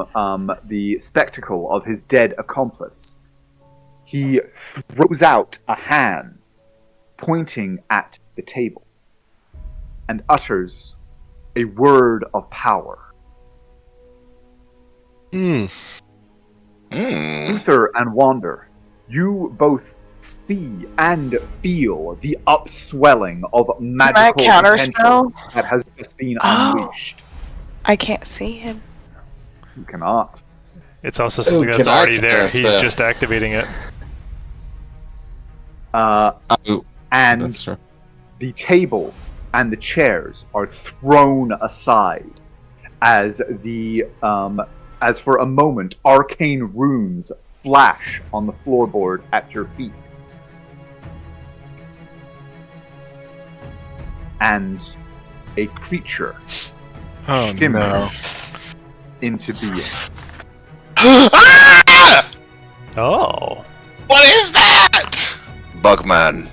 [SPEAKER 1] the spectacle of his dead accomplice. He throws out a hand pointing at the table and utters a word of power. Uther and Wander, you both see and feel the upswelling of magical potential
[SPEAKER 5] counterspell?
[SPEAKER 1] that has just been
[SPEAKER 5] Oh.
[SPEAKER 1] unleashed.
[SPEAKER 5] I can't see him.
[SPEAKER 1] You cannot.
[SPEAKER 3] It's also something that's
[SPEAKER 6] can I
[SPEAKER 3] already there.
[SPEAKER 6] cast
[SPEAKER 3] He's
[SPEAKER 6] that?
[SPEAKER 3] just activating it.
[SPEAKER 6] Oh,
[SPEAKER 1] And
[SPEAKER 6] that's true.
[SPEAKER 1] the table and the chairs are thrown aside as as for a moment arcane runes flash on the floorboard at your feet. And a creature
[SPEAKER 2] Oh
[SPEAKER 1] shimmers
[SPEAKER 2] no.
[SPEAKER 1] into being.
[SPEAKER 2] Ah!
[SPEAKER 3] Oh.
[SPEAKER 2] What is that?
[SPEAKER 9] Bugman.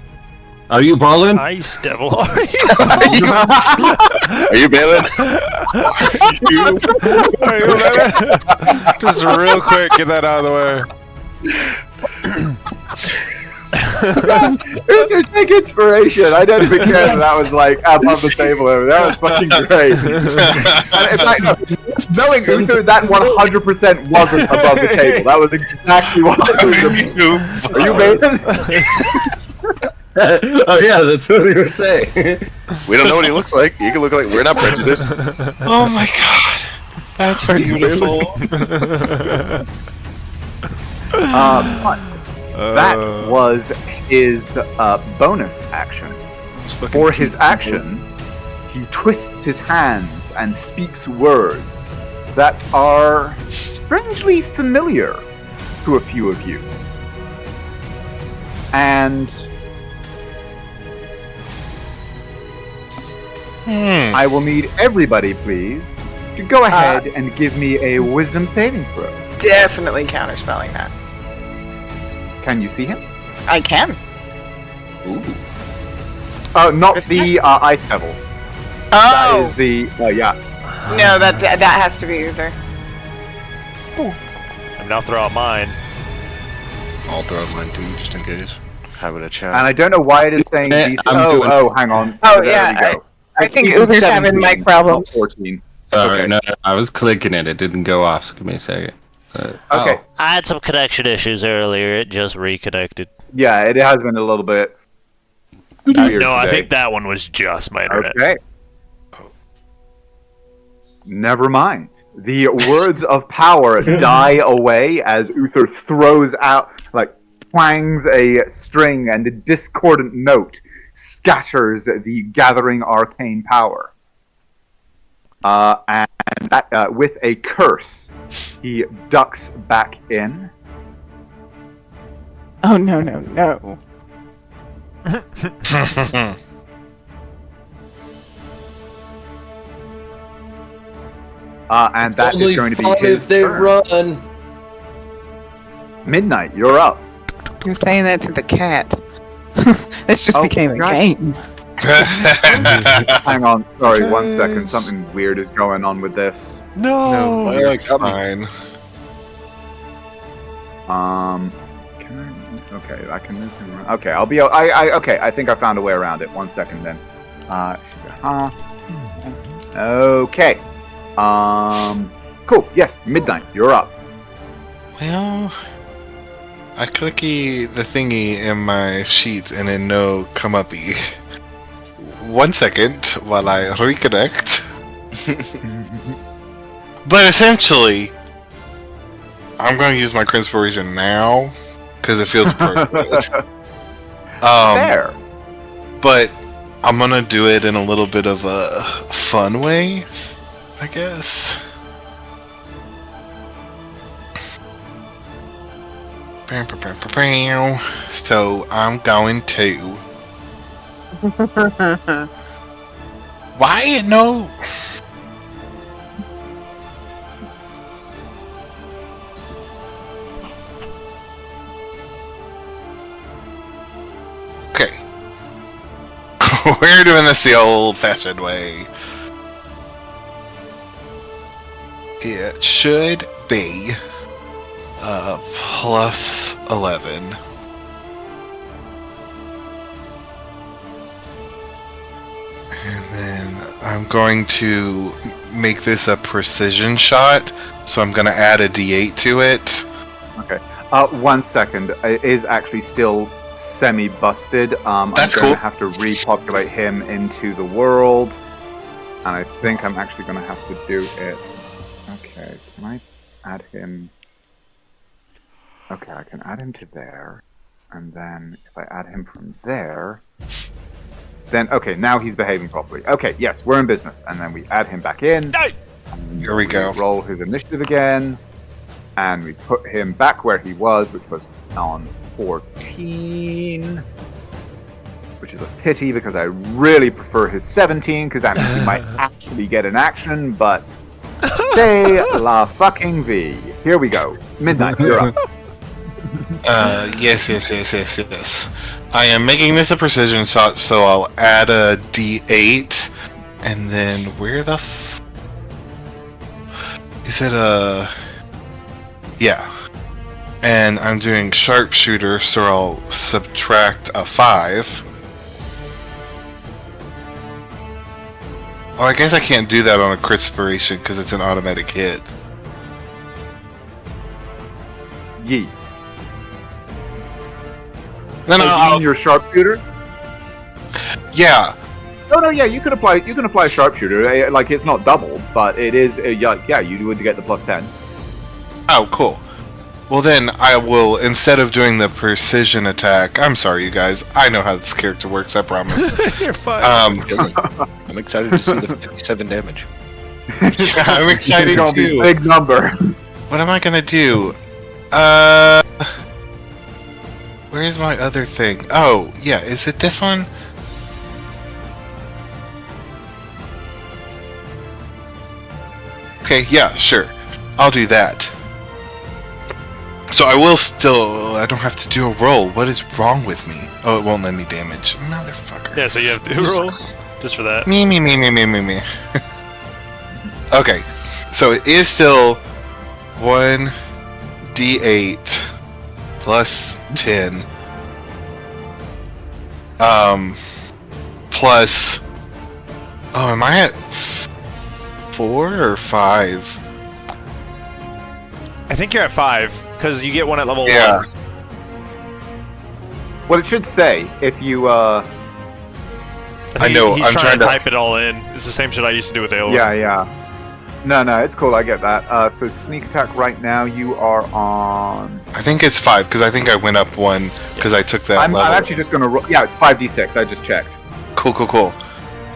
[SPEAKER 6] Are you balling?
[SPEAKER 3] Ice devil. Are you?
[SPEAKER 9] Are you bailing?
[SPEAKER 3] Are you Just real quick, get that out of the way.
[SPEAKER 1] Take inspiration. I don't even care that was like above the table over there. That was fucking great. And in fact, knowing Uther, that 100% wasn't above the table. That was exactly what it was. Are you bailing?
[SPEAKER 6] Oh yeah, that's what he would say.
[SPEAKER 9] We don't know what he looks like. He can look like we're not prejudiced.
[SPEAKER 2] Oh my god. That's beautiful.
[SPEAKER 1] But that was his bonus action. For his action, he twists his hands and speaks words that are strangely familiar to a few of you. And I will need everybody, please, to go ahead and give me a wisdom saving throw.
[SPEAKER 5] Definitely counterspelling that.
[SPEAKER 1] Can you see him?
[SPEAKER 5] I can.
[SPEAKER 9] Ooh.
[SPEAKER 1] Not
[SPEAKER 5] Is
[SPEAKER 1] the ice devil. That
[SPEAKER 5] Oh
[SPEAKER 1] is the. Yeah.
[SPEAKER 5] no, that has to be Uther.
[SPEAKER 3] And now throw out mine.
[SPEAKER 9] I'll throw out mine too, just in case. Have it a chat.
[SPEAKER 1] And I don't know why it is saying these.
[SPEAKER 6] I'm doing-
[SPEAKER 1] hang on.
[SPEAKER 5] Oh,
[SPEAKER 1] There
[SPEAKER 5] yeah,
[SPEAKER 1] we go.
[SPEAKER 5] I think
[SPEAKER 1] Even
[SPEAKER 5] Uther's having
[SPEAKER 1] 17,
[SPEAKER 5] mic
[SPEAKER 1] not
[SPEAKER 5] problems.
[SPEAKER 1] 14.
[SPEAKER 6] Sorry,
[SPEAKER 1] Okay.
[SPEAKER 6] no, I was clicking it. It didn't go off. So give me a second.
[SPEAKER 1] Okay.
[SPEAKER 7] I had some connection issues earlier. It just reconnected.
[SPEAKER 1] Yeah, it has been a little bit. weird
[SPEAKER 3] No, I
[SPEAKER 1] today.
[SPEAKER 3] think that one was just my internet.
[SPEAKER 1] Okay. Never mind. The words of power die away as Uther throws out, twangs a string, and a discordant note scatters the gathering arcane power. And with a curse, he ducks back in.
[SPEAKER 5] Oh, no.
[SPEAKER 1] And that is
[SPEAKER 6] Only
[SPEAKER 1] going to be
[SPEAKER 6] fun
[SPEAKER 1] his
[SPEAKER 6] if they
[SPEAKER 1] turn.
[SPEAKER 6] run.
[SPEAKER 1] Midnight, you're up.
[SPEAKER 5] You're saying that to the cat. This just
[SPEAKER 1] Oh,
[SPEAKER 5] became a
[SPEAKER 1] God.
[SPEAKER 5] game.
[SPEAKER 1] Hang on, sorry, 1 second. Something weird is going on with this.
[SPEAKER 2] No,
[SPEAKER 4] Well,
[SPEAKER 2] you're
[SPEAKER 4] I got me.
[SPEAKER 2] fine.
[SPEAKER 1] Okay, I can move him around. Okay, I'll be. Okay, I think I found a way around it. 1 second then. Okay. Cool. Yes, Midnight, you're up.
[SPEAKER 2] Well, I clicky the thingy in my sheet and then no come uppy. 1 second while I reconnect. But essentially, I'm going to use my Crinspiration now because it feels appropriate.
[SPEAKER 1] Fair.
[SPEAKER 2] But I'm going to do it in a little bit of a fun way, I guess. So I'm going to. Why no? Okay. We're doing this the old-fashioned way. It should be plus 11. And then I'm going to make this a precision shot, so I'm going to add a d8 to it.
[SPEAKER 1] Okay. 1 second. It is actually still semi-busted.
[SPEAKER 2] That's
[SPEAKER 1] I'm going
[SPEAKER 2] cool.
[SPEAKER 1] to have to repopulate him into the world. And I think I'm actually going to have to do it. Okay, can I add him? Okay, I can add him to there. And then if I add him from there, then, okay, now he's behaving properly. Okay, yes, we're in business. And then we add him back in. And
[SPEAKER 2] Here we go.
[SPEAKER 1] Roll his initiative again. And we put him back where he was, which was on 14. Which is a pity because I really prefer his 17, because that means he might actually get an action, but say la fucking V. Here we go. Midnight, you're up.
[SPEAKER 2] Yes. I am making this a precision shot, so I'll add a d8, and then where the is it a... Yeah. And I'm doing sharpshooter, so I'll subtract a 5. Oh, I guess I can't do that on a Critspiration because it's an automatic hit.
[SPEAKER 1] Yee.
[SPEAKER 2] Then I'll...
[SPEAKER 1] your sharpshooter?
[SPEAKER 2] Yeah.
[SPEAKER 1] No, yeah, you can apply sharpshooter. Like, it's not double, but it is, yeah, you would get the plus 10.
[SPEAKER 2] Oh, cool. Well then, I will, instead of doing the precision attack... I'm sorry, you guys. I know how this character works, I promise.
[SPEAKER 3] You're fine.
[SPEAKER 4] I'm excited to see the 57 damage.
[SPEAKER 2] I'm excited
[SPEAKER 1] It's gonna be
[SPEAKER 2] too.
[SPEAKER 1] a big number.
[SPEAKER 2] What am I gonna do? Where's my other thing? Oh, yeah, is it this one? Okay, yeah, sure. I'll do that. So I will still... I don't have to do a roll. What is wrong with me? Oh, it won't let me damage. Motherfucker.
[SPEAKER 3] Yeah, so you have 2 rolls just for that.
[SPEAKER 2] Me. Okay, so it is still 1d8 plus 10. Plus... Oh, am I at 4 or 5?
[SPEAKER 3] I think you're at 5 because you get one at level
[SPEAKER 2] Yeah.
[SPEAKER 3] 1.
[SPEAKER 1] What it should say, if you
[SPEAKER 2] I know,
[SPEAKER 3] He's
[SPEAKER 2] I'm
[SPEAKER 3] trying
[SPEAKER 2] trying
[SPEAKER 3] to
[SPEAKER 2] to-
[SPEAKER 3] type it all in. It's the same shit I used to do with Alola.
[SPEAKER 1] Yeah. No, it's cool. I get that. So sneak attack right now, you are on.
[SPEAKER 2] I think it's 5 because I think I went up 1 because I took that
[SPEAKER 1] I'm
[SPEAKER 2] level.
[SPEAKER 1] actually just gonna. Yeah, it's 5d6. I just checked.
[SPEAKER 2] Cool.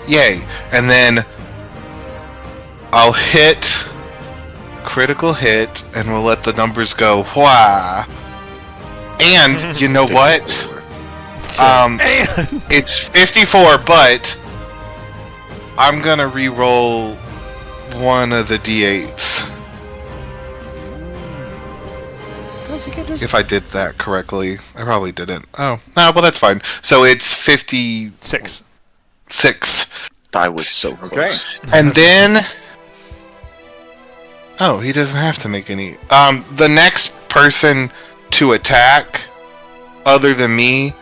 [SPEAKER 2] Yay. And then I'll hit critical hit and we'll let the numbers go. Wah. And you know what? It's 54, but I'm gonna re-roll one of the d8s. If I did that correctly. I probably didn't. Oh, no, well that's fine. So it's 56.
[SPEAKER 4] I was so close.
[SPEAKER 1] Okay.
[SPEAKER 2] And then... Oh, he doesn't have to make any... the next person to attack, other than me,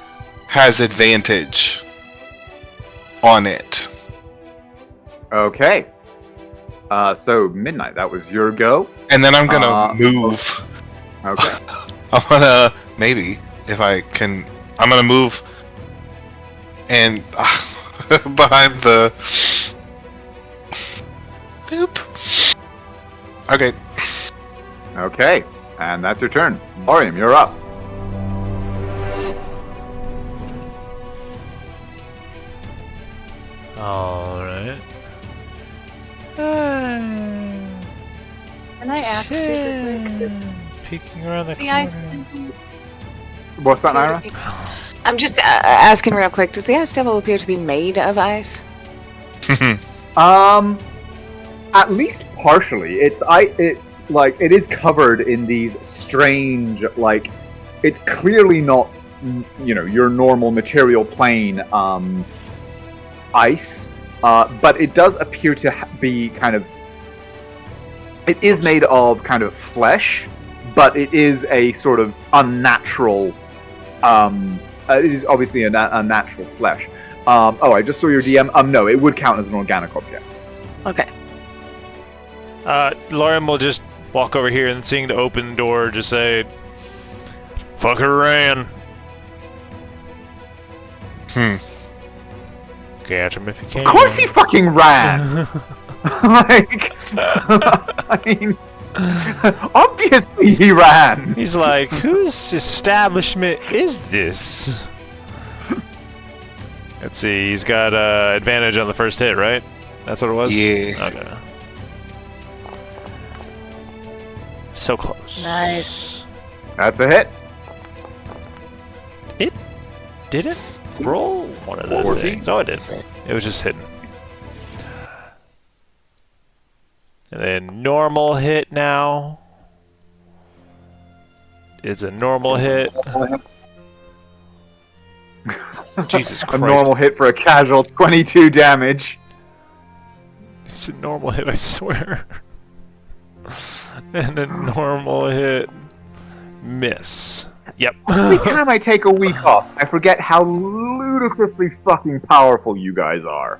[SPEAKER 2] has advantage on it.
[SPEAKER 1] Okay. So Midnight, that was your go.
[SPEAKER 2] And then I'm gonna move.
[SPEAKER 1] Okay.
[SPEAKER 2] I'm gonna... Maybe, if I can... I'm gonna move and... behind the... Boop. Okay.
[SPEAKER 1] Okay. And that's your turn. Orium, you're up.
[SPEAKER 3] Alright.
[SPEAKER 5] Can I ask super quick?
[SPEAKER 3] Peeking around the
[SPEAKER 5] The ice.
[SPEAKER 3] corner.
[SPEAKER 1] What's that, Naira?
[SPEAKER 5] I'm just asking real quick. Does the ice devil appear to be made of ice?
[SPEAKER 1] At least partially. It's like it is covered in these strange, like, it's clearly not, your normal material plane ice, but it does appear to be kind of. It is made of kind of flesh, but it is a sort of unnatural. It is obviously a natural flesh. I just saw your DM. No, it would count as an organic object.
[SPEAKER 5] Okay.
[SPEAKER 3] Lauren will just walk over here and seeing the open door, just say, "Fucker ran." Catch him if you can.
[SPEAKER 1] Of course he fucking ran! Like, I mean, obviously he ran!
[SPEAKER 3] He's like, whose establishment is this? Let's see, he's got advantage on the first hit, right? That's what it was?
[SPEAKER 2] Yeah.
[SPEAKER 3] Okay. So close.
[SPEAKER 5] Nice.
[SPEAKER 1] That's a hit.
[SPEAKER 3] It didn't roll one of those
[SPEAKER 1] 14.
[SPEAKER 3] things. Oh, it did. It was just hidden. And then normal hit now. It's a normal hit. Jesus
[SPEAKER 1] A
[SPEAKER 3] Christ.
[SPEAKER 1] normal hit for a casual 22 damage.
[SPEAKER 3] It's a normal hit, I swear. And a normal hit. Miss. Yep.
[SPEAKER 1] Every time I take a week off, I forget how ludicrously fucking powerful you guys are.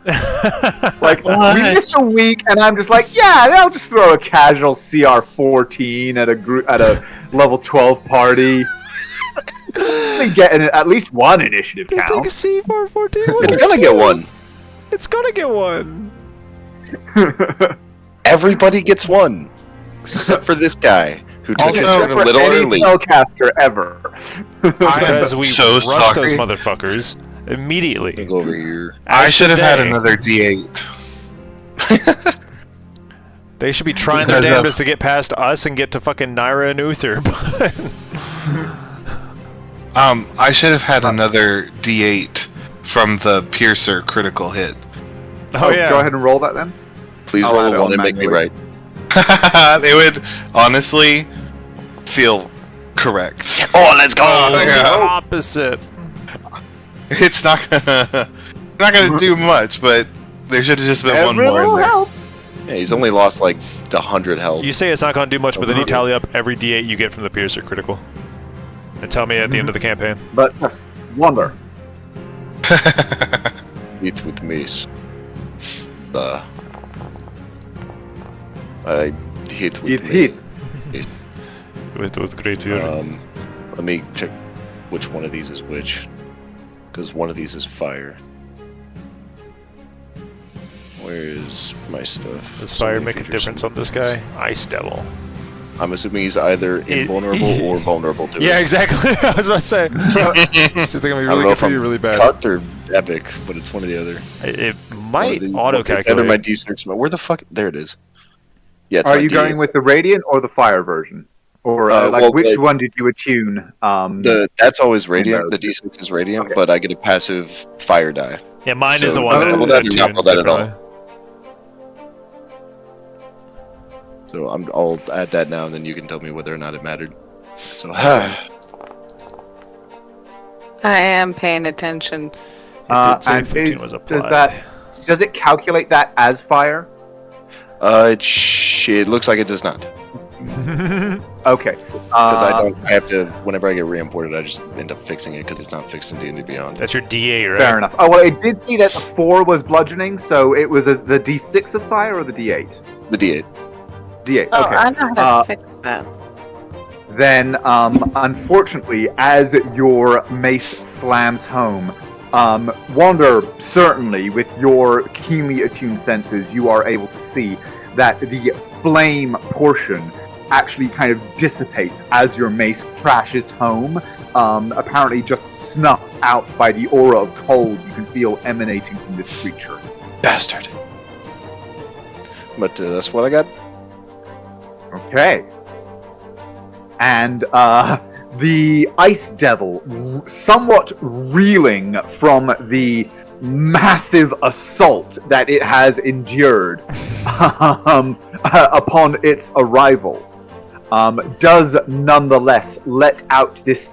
[SPEAKER 1] Like, we missed a week, and I'm just like, yeah, I'll just throw a casual CR14 at a level 12 party. Getting at least one initiative count.
[SPEAKER 3] C414.
[SPEAKER 4] It's gonna get one.
[SPEAKER 3] It's gonna get one.
[SPEAKER 4] Everybody gets one, except for this guy who took his
[SPEAKER 1] Also,
[SPEAKER 4] turn a
[SPEAKER 1] for
[SPEAKER 4] little
[SPEAKER 1] any
[SPEAKER 4] early.
[SPEAKER 1] spellcaster ever.
[SPEAKER 3] Because we
[SPEAKER 2] so
[SPEAKER 3] rushed
[SPEAKER 2] sorry.
[SPEAKER 3] those motherfuckers immediately.
[SPEAKER 4] Go over here.
[SPEAKER 2] I should have had
[SPEAKER 3] Today.
[SPEAKER 2] another d8.
[SPEAKER 3] They should be trying their
[SPEAKER 2] Because of-
[SPEAKER 3] damnedest to get past us and get to fucking Naira and Uther. But
[SPEAKER 2] I should have had another d8 from the piercer critical hit.
[SPEAKER 3] oh yeah.
[SPEAKER 1] Go ahead and roll that then.
[SPEAKER 4] Please
[SPEAKER 1] I'll add
[SPEAKER 4] roll
[SPEAKER 1] it
[SPEAKER 4] one
[SPEAKER 1] on
[SPEAKER 4] and make me
[SPEAKER 1] manually.
[SPEAKER 4] right.
[SPEAKER 2] They would honestly feel correct.
[SPEAKER 4] Oh, let's go!
[SPEAKER 2] Yeah.
[SPEAKER 3] Opposite.
[SPEAKER 2] It's not gonna do much, but there should have just been one more in there.
[SPEAKER 4] Yeah, he's only lost like 100 health.
[SPEAKER 3] You say it's not going to do much, but then you tally up every D8 you get from the Piercer critical. And tell me at the end of the campaign.
[SPEAKER 1] But yes, wonder.
[SPEAKER 4] Hit with mace. I hit with
[SPEAKER 1] It's
[SPEAKER 4] mace.
[SPEAKER 1] hit.
[SPEAKER 3] With great fury.
[SPEAKER 4] Let me check which one of these is which. Because one of these is fire.
[SPEAKER 9] Where is my stuff?
[SPEAKER 3] Does
[SPEAKER 9] So
[SPEAKER 3] fire
[SPEAKER 9] many
[SPEAKER 3] make a
[SPEAKER 9] features,
[SPEAKER 3] difference
[SPEAKER 9] so
[SPEAKER 3] on
[SPEAKER 9] many
[SPEAKER 3] this
[SPEAKER 9] things.
[SPEAKER 3] guy? Ice Devil.
[SPEAKER 9] I'm assuming he's either invulnerable or vulnerable to
[SPEAKER 3] Yeah,
[SPEAKER 9] it.
[SPEAKER 3] exactly. I was about to say. It's either gonna be
[SPEAKER 9] I don't
[SPEAKER 3] really
[SPEAKER 9] know
[SPEAKER 3] good
[SPEAKER 9] if
[SPEAKER 3] for you or
[SPEAKER 9] I'm
[SPEAKER 3] really bad.
[SPEAKER 9] cut or epic, but it's one or the other.
[SPEAKER 3] It might
[SPEAKER 9] It's
[SPEAKER 3] auto-calculate.
[SPEAKER 9] either my D6. Where the fuck? There it is. Yeah, it's
[SPEAKER 1] Are
[SPEAKER 9] my
[SPEAKER 1] you
[SPEAKER 9] D8.
[SPEAKER 1] going with the radiant or the fire version, or which one did you attune?
[SPEAKER 9] That's always radiant.
[SPEAKER 1] those?
[SPEAKER 9] The D6 is radiant,
[SPEAKER 1] Okay.
[SPEAKER 9] but I get a passive fire die.
[SPEAKER 3] Yeah, mine is
[SPEAKER 9] So
[SPEAKER 3] the one
[SPEAKER 1] double
[SPEAKER 3] that
[SPEAKER 1] that
[SPEAKER 9] or not
[SPEAKER 3] attunes
[SPEAKER 9] double that at all.
[SPEAKER 3] differently.
[SPEAKER 9] So I'll add that now, and then you can tell me whether or not it mattered. So,
[SPEAKER 8] I am paying attention.
[SPEAKER 3] It did say
[SPEAKER 1] And
[SPEAKER 3] 15 was
[SPEAKER 1] does
[SPEAKER 3] applied.
[SPEAKER 1] does it calculate that as fire?
[SPEAKER 9] it looks like it does not,
[SPEAKER 1] Okay.
[SPEAKER 9] because I have to. Whenever I get re-imported, I just end up fixing it because it's not fixed in D&D Beyond.
[SPEAKER 3] That's your DA, right?
[SPEAKER 1] Fair enough. Oh well, it did see that the 4 was bludgeoning, so it was the D6 of fire or the D8.
[SPEAKER 9] The D8.
[SPEAKER 1] D8.
[SPEAKER 8] Oh,
[SPEAKER 1] Okay.
[SPEAKER 8] I know how to fix that.
[SPEAKER 1] Then, unfortunately, as your mace slams home, Wander, certainly, with your keenly attuned senses, you are able to see that the flame portion actually kind of dissipates as your mace crashes home, apparently just snuffed out by the aura of cold you can feel emanating from this creature.
[SPEAKER 9] Bastard. But that's what I got.
[SPEAKER 1] Okay. And the ice devil, somewhat reeling from the massive assault that it has endured upon its arrival, does nonetheless let out this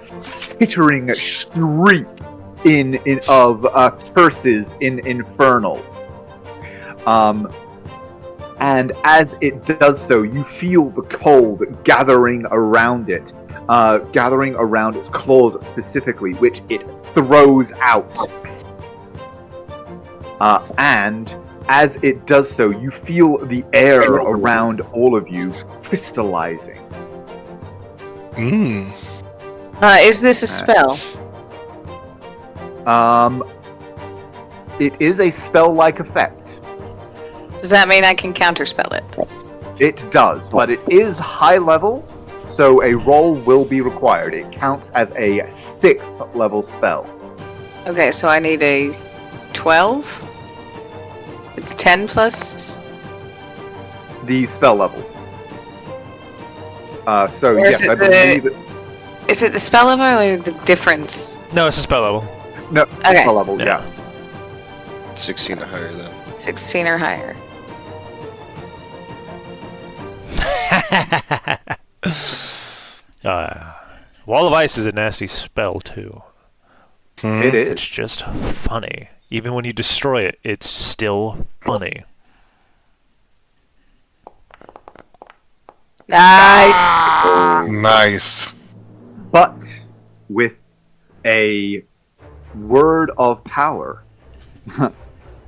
[SPEAKER 1] tittering shriek of curses in Infernal. And as it does so, you feel the cold gathering around it, gathering around its claws specifically, which it throws out. And as it does so, you feel the air around all of you crystallizing.
[SPEAKER 8] Is this a spell?
[SPEAKER 1] It is a spell-like effect.
[SPEAKER 8] Does that mean I can counterspell it?
[SPEAKER 1] It does, but it is high level, so a roll will be required. It counts as a 6th level spell.
[SPEAKER 8] Okay, so I need a 12? It's 10 plus?
[SPEAKER 1] The spell level. So
[SPEAKER 8] Or is
[SPEAKER 1] yes,
[SPEAKER 8] it
[SPEAKER 1] I believe it.
[SPEAKER 8] Is it the spell level or the difference?
[SPEAKER 3] No, it's a spell level.
[SPEAKER 1] No,
[SPEAKER 8] Okay.
[SPEAKER 1] spell level.
[SPEAKER 3] Yeah.
[SPEAKER 1] Yeah.
[SPEAKER 9] 16 or higher then.
[SPEAKER 8] 16 or higher.
[SPEAKER 3] Wall of Ice is a nasty spell too.
[SPEAKER 1] It is.
[SPEAKER 3] It's just funny. Even when you destroy it, it's still funny.
[SPEAKER 8] Nice.
[SPEAKER 2] Nice.
[SPEAKER 1] But with a word of power.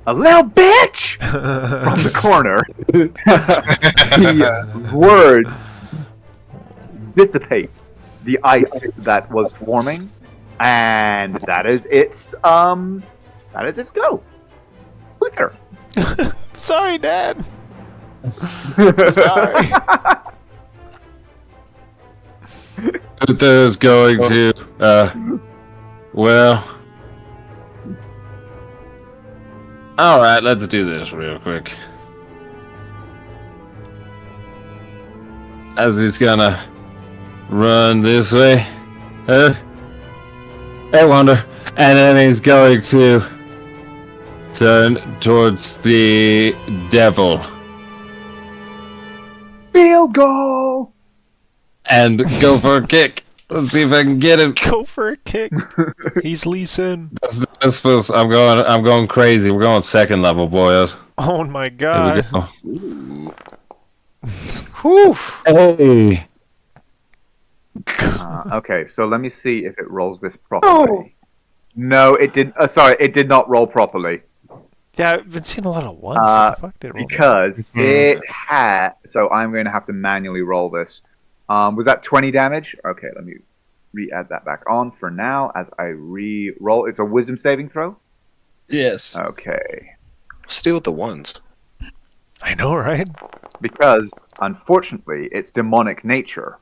[SPEAKER 1] A little bitch from the corner. The word dissipates the ice that was forming, and that is its go. Quicker.
[SPEAKER 3] Sorry, Dad. I'm sorry.
[SPEAKER 6] Uther's going to, well... Alright, let's do this real quick. As he's gonna run this way. Hey, Wander. And then he's going to turn towards the devil.
[SPEAKER 1] Field goal.
[SPEAKER 6] And go for a kick. Let's see if I can get him.
[SPEAKER 3] Go for a kick. He's Lee Sin.
[SPEAKER 6] I'm going crazy. We're going 2nd level, boys.
[SPEAKER 3] Oh my
[SPEAKER 6] Here
[SPEAKER 3] god.
[SPEAKER 6] we go.
[SPEAKER 8] Whew.
[SPEAKER 6] Hey.
[SPEAKER 1] Okay, so let me see if it rolls this properly. No, it did. Sorry, it did not roll properly.
[SPEAKER 3] Yeah, I've been seeing a lot of ones. What the fuck did it roll?
[SPEAKER 1] Because it had. So I'm going to have to manually roll this. Was that 20 damage? Okay, let me re-add that back on for now as I re-roll. It's a wisdom saving throw?
[SPEAKER 6] Yes.
[SPEAKER 1] Okay.
[SPEAKER 9] Let's deal with the ones.
[SPEAKER 3] I know, right?
[SPEAKER 1] Because, unfortunately, its demonic nature,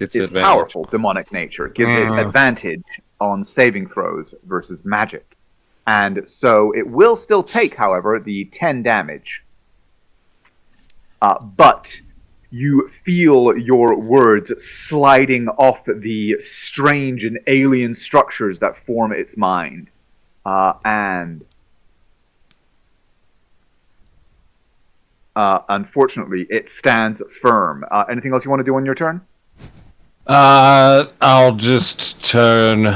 [SPEAKER 6] It's
[SPEAKER 1] its
[SPEAKER 6] advantage.
[SPEAKER 1] powerful demonic nature, gives it advantage on saving throws versus magic. And so it will still take, however, the 10 damage. But you feel your words sliding off the strange and alien structures that form its mind. And unfortunately, it stands firm. Anything else you want to do on your turn?
[SPEAKER 6] I'll just turn.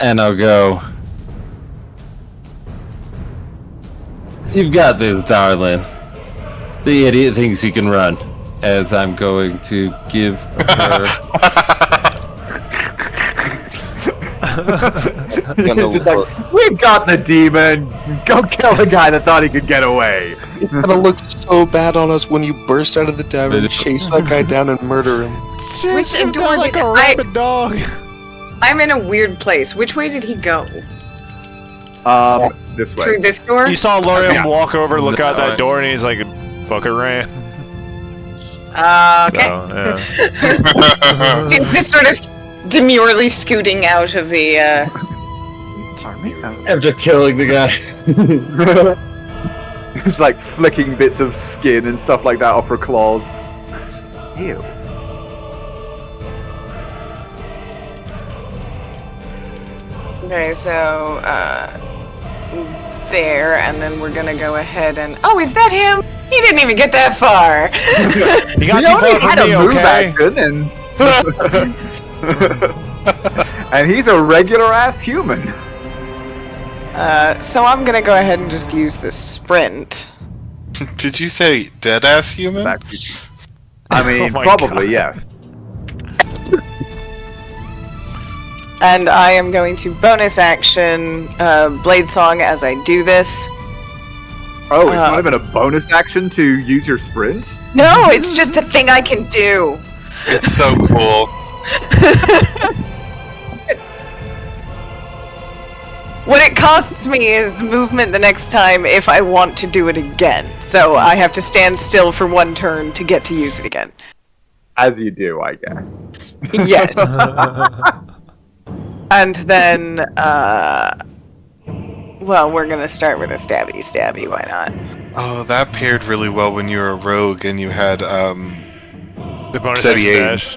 [SPEAKER 6] And I'll go. You've got this, darling. The idiot thinks he can run. As I'm going to give her.
[SPEAKER 1] It's like, we've got the demon. Go kill the guy that thought he could get away.
[SPEAKER 9] It's gonna look so bad on us when you burst out of the tavern, chase that guy down, and murder him.
[SPEAKER 8] Which door
[SPEAKER 3] like
[SPEAKER 8] did
[SPEAKER 3] a rabid dog.
[SPEAKER 8] I'm in a weird place. Which way did he go?
[SPEAKER 1] This way.
[SPEAKER 8] Through this door?
[SPEAKER 3] You saw Lorium
[SPEAKER 1] Yeah.
[SPEAKER 3] walk over, look out that door, and he's like, "Fucker ran."
[SPEAKER 8] Okay.
[SPEAKER 3] So, yeah.
[SPEAKER 8] Just sort of demurely scooting out of the.
[SPEAKER 6] After killing the guy.
[SPEAKER 1] It's like flicking bits of skin and stuff like that off her claws. Ew.
[SPEAKER 8] Okay, so there, and then we're gonna go ahead and. Oh, is that him? He didn't even get that far.
[SPEAKER 3] You got
[SPEAKER 1] He
[SPEAKER 3] too
[SPEAKER 1] only
[SPEAKER 3] far
[SPEAKER 1] had
[SPEAKER 3] from me,
[SPEAKER 1] a move
[SPEAKER 3] okay?
[SPEAKER 1] action, and he's a regular ass human.
[SPEAKER 8] So I'm gonna go ahead and just use the sprint.
[SPEAKER 2] Did you say dead ass human?
[SPEAKER 1] Back to- I mean,
[SPEAKER 3] Oh my
[SPEAKER 1] probably
[SPEAKER 3] God.
[SPEAKER 1] yes.
[SPEAKER 8] And I am going to bonus action Blade Song as I do this.
[SPEAKER 1] Oh, it's not even a bonus action to use your sprint?
[SPEAKER 8] No, it's just a thing I can do.
[SPEAKER 2] It's so cool.
[SPEAKER 8] What it costs me is movement the next time if I want to do it again. So I have to stand still for one turn to get to use it again.
[SPEAKER 1] As you do, I guess.
[SPEAKER 8] Yes. And then, well, we're gonna start with a stabby, why not?
[SPEAKER 2] Oh, that paired really well when you were a rogue and you had
[SPEAKER 3] The bonus
[SPEAKER 2] Steady
[SPEAKER 3] action
[SPEAKER 2] aim.
[SPEAKER 3] dash.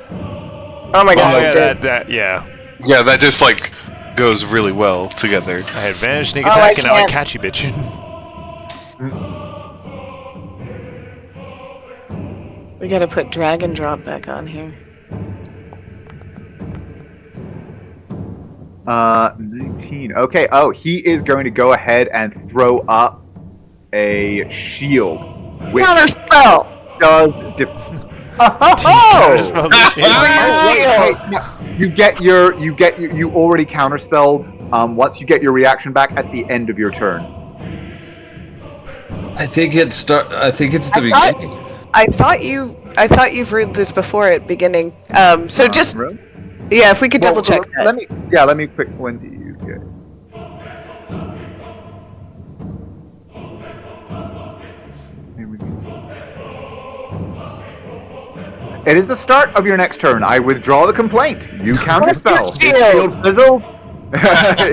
[SPEAKER 8] Oh my god,
[SPEAKER 3] Oh
[SPEAKER 8] I
[SPEAKER 3] yeah,
[SPEAKER 8] did.
[SPEAKER 3] yeah.
[SPEAKER 2] yeah, that just like goes really well together.
[SPEAKER 3] I had advantage sneak
[SPEAKER 8] Oh,
[SPEAKER 3] attack,
[SPEAKER 8] I
[SPEAKER 3] and now I
[SPEAKER 8] can't.
[SPEAKER 3] catch you, bitch.
[SPEAKER 8] We gotta put drag and drop back on here.
[SPEAKER 1] 19. Okay, oh, he is going to go ahead and throw up a shield. Which
[SPEAKER 8] Counterspell!
[SPEAKER 1] does
[SPEAKER 3] Counterspell the shield.
[SPEAKER 1] You already counterspelled once you get your reaction back at the end of your turn.
[SPEAKER 6] I think it's the beginning.
[SPEAKER 8] I thought you've read this before at beginning. So just
[SPEAKER 1] Really?
[SPEAKER 8] yeah, if we could double check that.
[SPEAKER 1] Let me quick. When do you get? Here we go. It is the start of your next turn. I withdraw the complaint. You counterspell. His shield fizzles.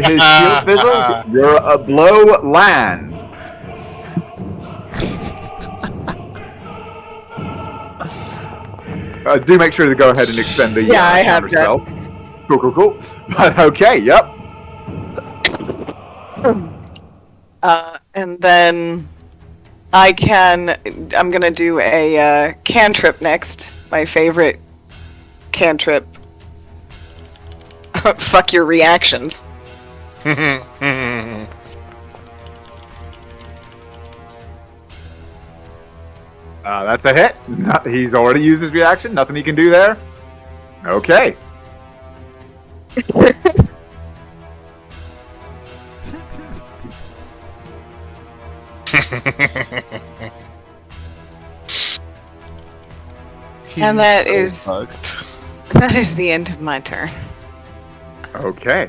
[SPEAKER 1] His shield fizzles. Your blow lands. Do make sure to go ahead and expend the
[SPEAKER 8] I have that.
[SPEAKER 1] counterspell. Cool. But okay, yep.
[SPEAKER 8] And then I'm gonna do a cantrip next. My favorite cantrip. Fuck your reactions.
[SPEAKER 1] That's a hit. He's already used his reaction. Nothing he can do there. Okay.
[SPEAKER 8] And that is
[SPEAKER 2] fucked.
[SPEAKER 8] that is the end of my turn.
[SPEAKER 1] Okay.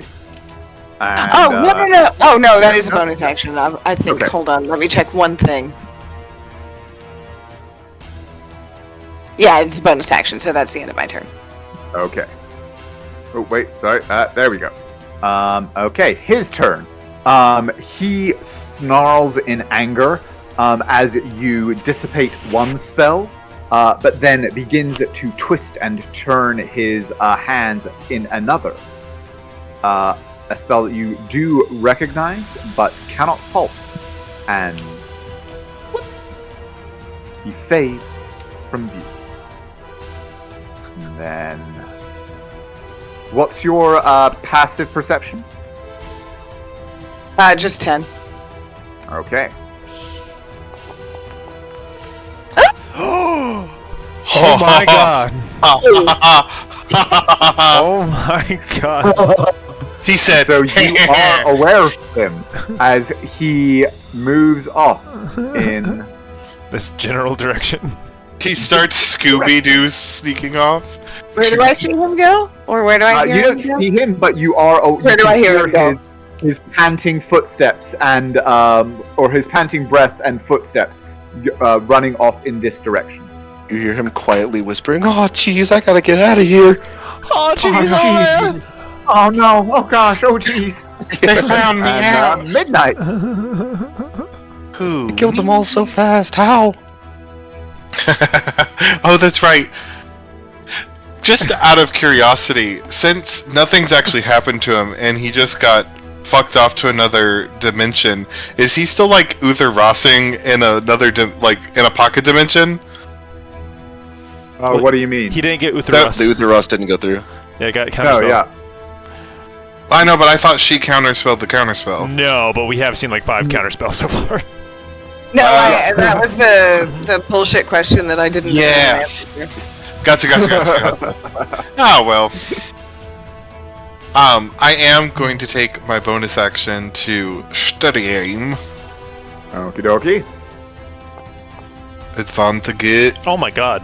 [SPEAKER 1] And,
[SPEAKER 5] Oh, no. Oh, no, that is a
[SPEAKER 1] no?
[SPEAKER 5] bonus action. I think,
[SPEAKER 1] Okay.
[SPEAKER 5] hold on, let me check one thing. Yeah, it's a bonus action, so that's the end of my turn.
[SPEAKER 1] Okay. Oh, wait, sorry. There we go. Okay, his turn. He snarls in anger as you dissipate one spell, but then begins to twist and turn his hands in another. A spell that you do recognize, but cannot halt. And he fades from view. And then, what's your passive perception?
[SPEAKER 5] Just 10.
[SPEAKER 1] Okay.
[SPEAKER 3] Oh my god. Oh my god.
[SPEAKER 2] He said,
[SPEAKER 1] So you are aware of him as he moves off in.
[SPEAKER 3] This general direction.
[SPEAKER 2] he starts Scooby-Doo sneaking off.
[SPEAKER 5] Where do I see him go? Or where do I hear
[SPEAKER 1] You
[SPEAKER 5] him
[SPEAKER 1] don't
[SPEAKER 5] go?
[SPEAKER 1] see him, but you are.
[SPEAKER 5] Where do I hear him go?
[SPEAKER 1] His panting footsteps and, or his panting breath and footsteps, running off in this direction.
[SPEAKER 9] You hear him quietly whispering, "Oh, jeez, I gotta get out of here."
[SPEAKER 3] Oh jeez,
[SPEAKER 1] jeez. Oh no! Oh gosh! Oh jeez!
[SPEAKER 2] They found me out.
[SPEAKER 1] And, midnight.
[SPEAKER 2] Who?
[SPEAKER 9] Killed them all so fast. How?
[SPEAKER 2] Oh, that's right. Just out of curiosity, since nothing's actually happened to him and he just got fucked off to another dimension, is he still like Uther Rossing in another in a pocket dimension?
[SPEAKER 1] What do you mean?
[SPEAKER 3] He didn't get Uther
[SPEAKER 9] The
[SPEAKER 3] Ross.
[SPEAKER 9] Uther Ross didn't go through.
[SPEAKER 3] Yeah, got
[SPEAKER 1] No,
[SPEAKER 3] counterspell.
[SPEAKER 1] yeah.
[SPEAKER 2] I know, but I thought she counterspelled the counterspell.
[SPEAKER 3] No, but we have seen like 5 counterspells so far.
[SPEAKER 5] No, that was the bullshit question that I didn't know
[SPEAKER 2] Yeah.
[SPEAKER 5] the answer to.
[SPEAKER 2] Gotcha. Oh well. I am going to take my bonus action to study aim.
[SPEAKER 1] Okie dokie.
[SPEAKER 2] Advantage.
[SPEAKER 3] Oh my god.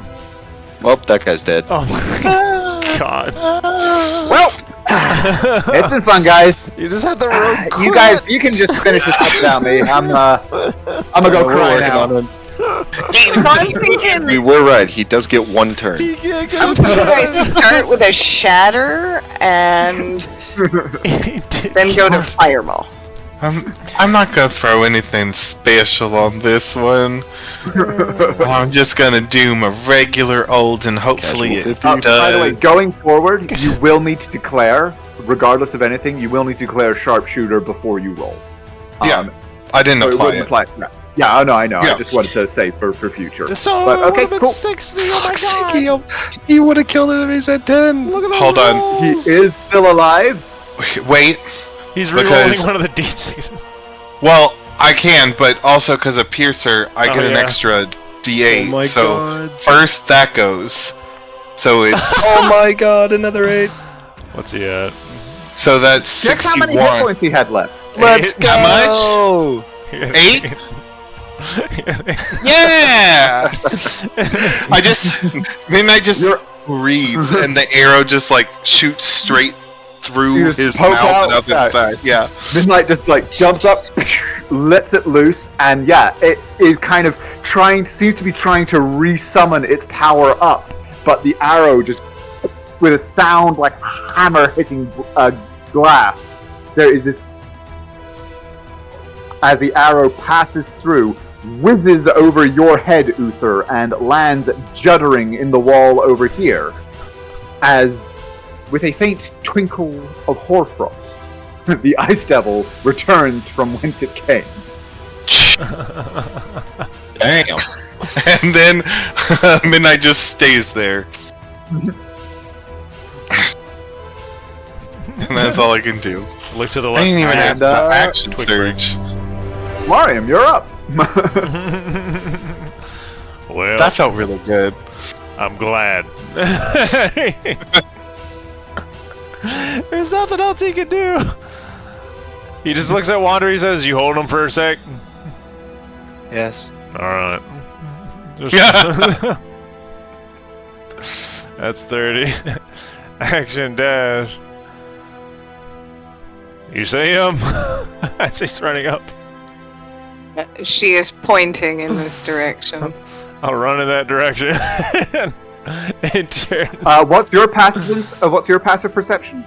[SPEAKER 9] Well, that guy's dead.
[SPEAKER 3] Oh my god.
[SPEAKER 1] Well, it's been fun, guys.
[SPEAKER 3] You just had the rogue
[SPEAKER 1] You guys, you can just finish this up without me. I'm gonna go
[SPEAKER 9] We're
[SPEAKER 1] cry
[SPEAKER 9] working
[SPEAKER 1] now.
[SPEAKER 9] on it.
[SPEAKER 5] I'm thinking,
[SPEAKER 9] We were right. He does get one turn.
[SPEAKER 5] I'm thinking I start with a shatter and then go to fireball.
[SPEAKER 2] I'm not gonna throw anything special on this one. I'm just gonna do my regular old and hopefully
[SPEAKER 9] Casual
[SPEAKER 2] it
[SPEAKER 9] 50.
[SPEAKER 1] By the way,
[SPEAKER 2] does.
[SPEAKER 1] going forward, you will need to declare, regardless of anything, you will need to declare sharpshooter before you roll.
[SPEAKER 2] Yeah, I didn't
[SPEAKER 1] so it
[SPEAKER 2] apply
[SPEAKER 1] wouldn't
[SPEAKER 2] it.
[SPEAKER 1] apply. Yeah, I know. I
[SPEAKER 2] Yeah.
[SPEAKER 1] just wanted to say for future.
[SPEAKER 3] So
[SPEAKER 1] But, okay,
[SPEAKER 3] it would've been
[SPEAKER 1] cool.
[SPEAKER 3] 60. Oh my god.
[SPEAKER 9] He would have killed it if he said 10.
[SPEAKER 3] Look at those
[SPEAKER 2] Hold on.
[SPEAKER 1] He
[SPEAKER 3] rolls.
[SPEAKER 1] is still alive.
[SPEAKER 2] Wait.
[SPEAKER 3] He's
[SPEAKER 2] because-
[SPEAKER 3] rerolling one of the D6s.
[SPEAKER 2] Well, I can, but also because of Piercer, I
[SPEAKER 3] Oh,
[SPEAKER 2] get an
[SPEAKER 3] yeah.
[SPEAKER 2] extra D8.
[SPEAKER 9] Oh my
[SPEAKER 2] so
[SPEAKER 9] god.
[SPEAKER 2] first that goes. So it's
[SPEAKER 9] Oh my god, another 8.
[SPEAKER 3] What's he at?
[SPEAKER 2] so that's
[SPEAKER 1] Guess how many hit
[SPEAKER 2] 61.
[SPEAKER 1] points he had left?
[SPEAKER 9] Let's
[SPEAKER 3] Eight.
[SPEAKER 9] go.
[SPEAKER 2] How much? 8? Yeah! Midnight just
[SPEAKER 1] You're-
[SPEAKER 2] breathes and the arrow just like shoots straight
[SPEAKER 1] You
[SPEAKER 2] through
[SPEAKER 1] just
[SPEAKER 2] his
[SPEAKER 1] poke
[SPEAKER 2] mouth
[SPEAKER 1] out,
[SPEAKER 2] and up
[SPEAKER 1] yeah.
[SPEAKER 2] inside. Yeah.
[SPEAKER 1] Midnight just like jumps up, lets it loose, and yeah, it is kind of seems to be trying to resummon its power up, but the arrow just, with a sound like a hammer hitting glass, there is this, as the arrow passes through, whizzes over your head, Uther, and lands juddering in the wall over here, as, with a faint twinkle of hoarfrost, the Ice Devil returns from whence it came.
[SPEAKER 6] Damn.
[SPEAKER 2] And then Midnight just stays there. And that's all I can do.
[SPEAKER 3] Look to the
[SPEAKER 2] I
[SPEAKER 3] left.
[SPEAKER 2] didn't even
[SPEAKER 3] and
[SPEAKER 2] have
[SPEAKER 3] see
[SPEAKER 2] to
[SPEAKER 1] And,
[SPEAKER 2] action
[SPEAKER 3] twig
[SPEAKER 2] surge.
[SPEAKER 1] Larium, you're up.
[SPEAKER 3] Well,
[SPEAKER 2] That felt really good.
[SPEAKER 3] I'm glad. There's nothing else he can do. He just looks at Wander. He says, "You hold him for a sec."
[SPEAKER 9] Yes.
[SPEAKER 3] All right. That's 30. Action dash. You see him? As he's running up.
[SPEAKER 8] She is pointing in this direction.
[SPEAKER 3] I'll run in that direction. And turn.
[SPEAKER 1] What's your passive perception?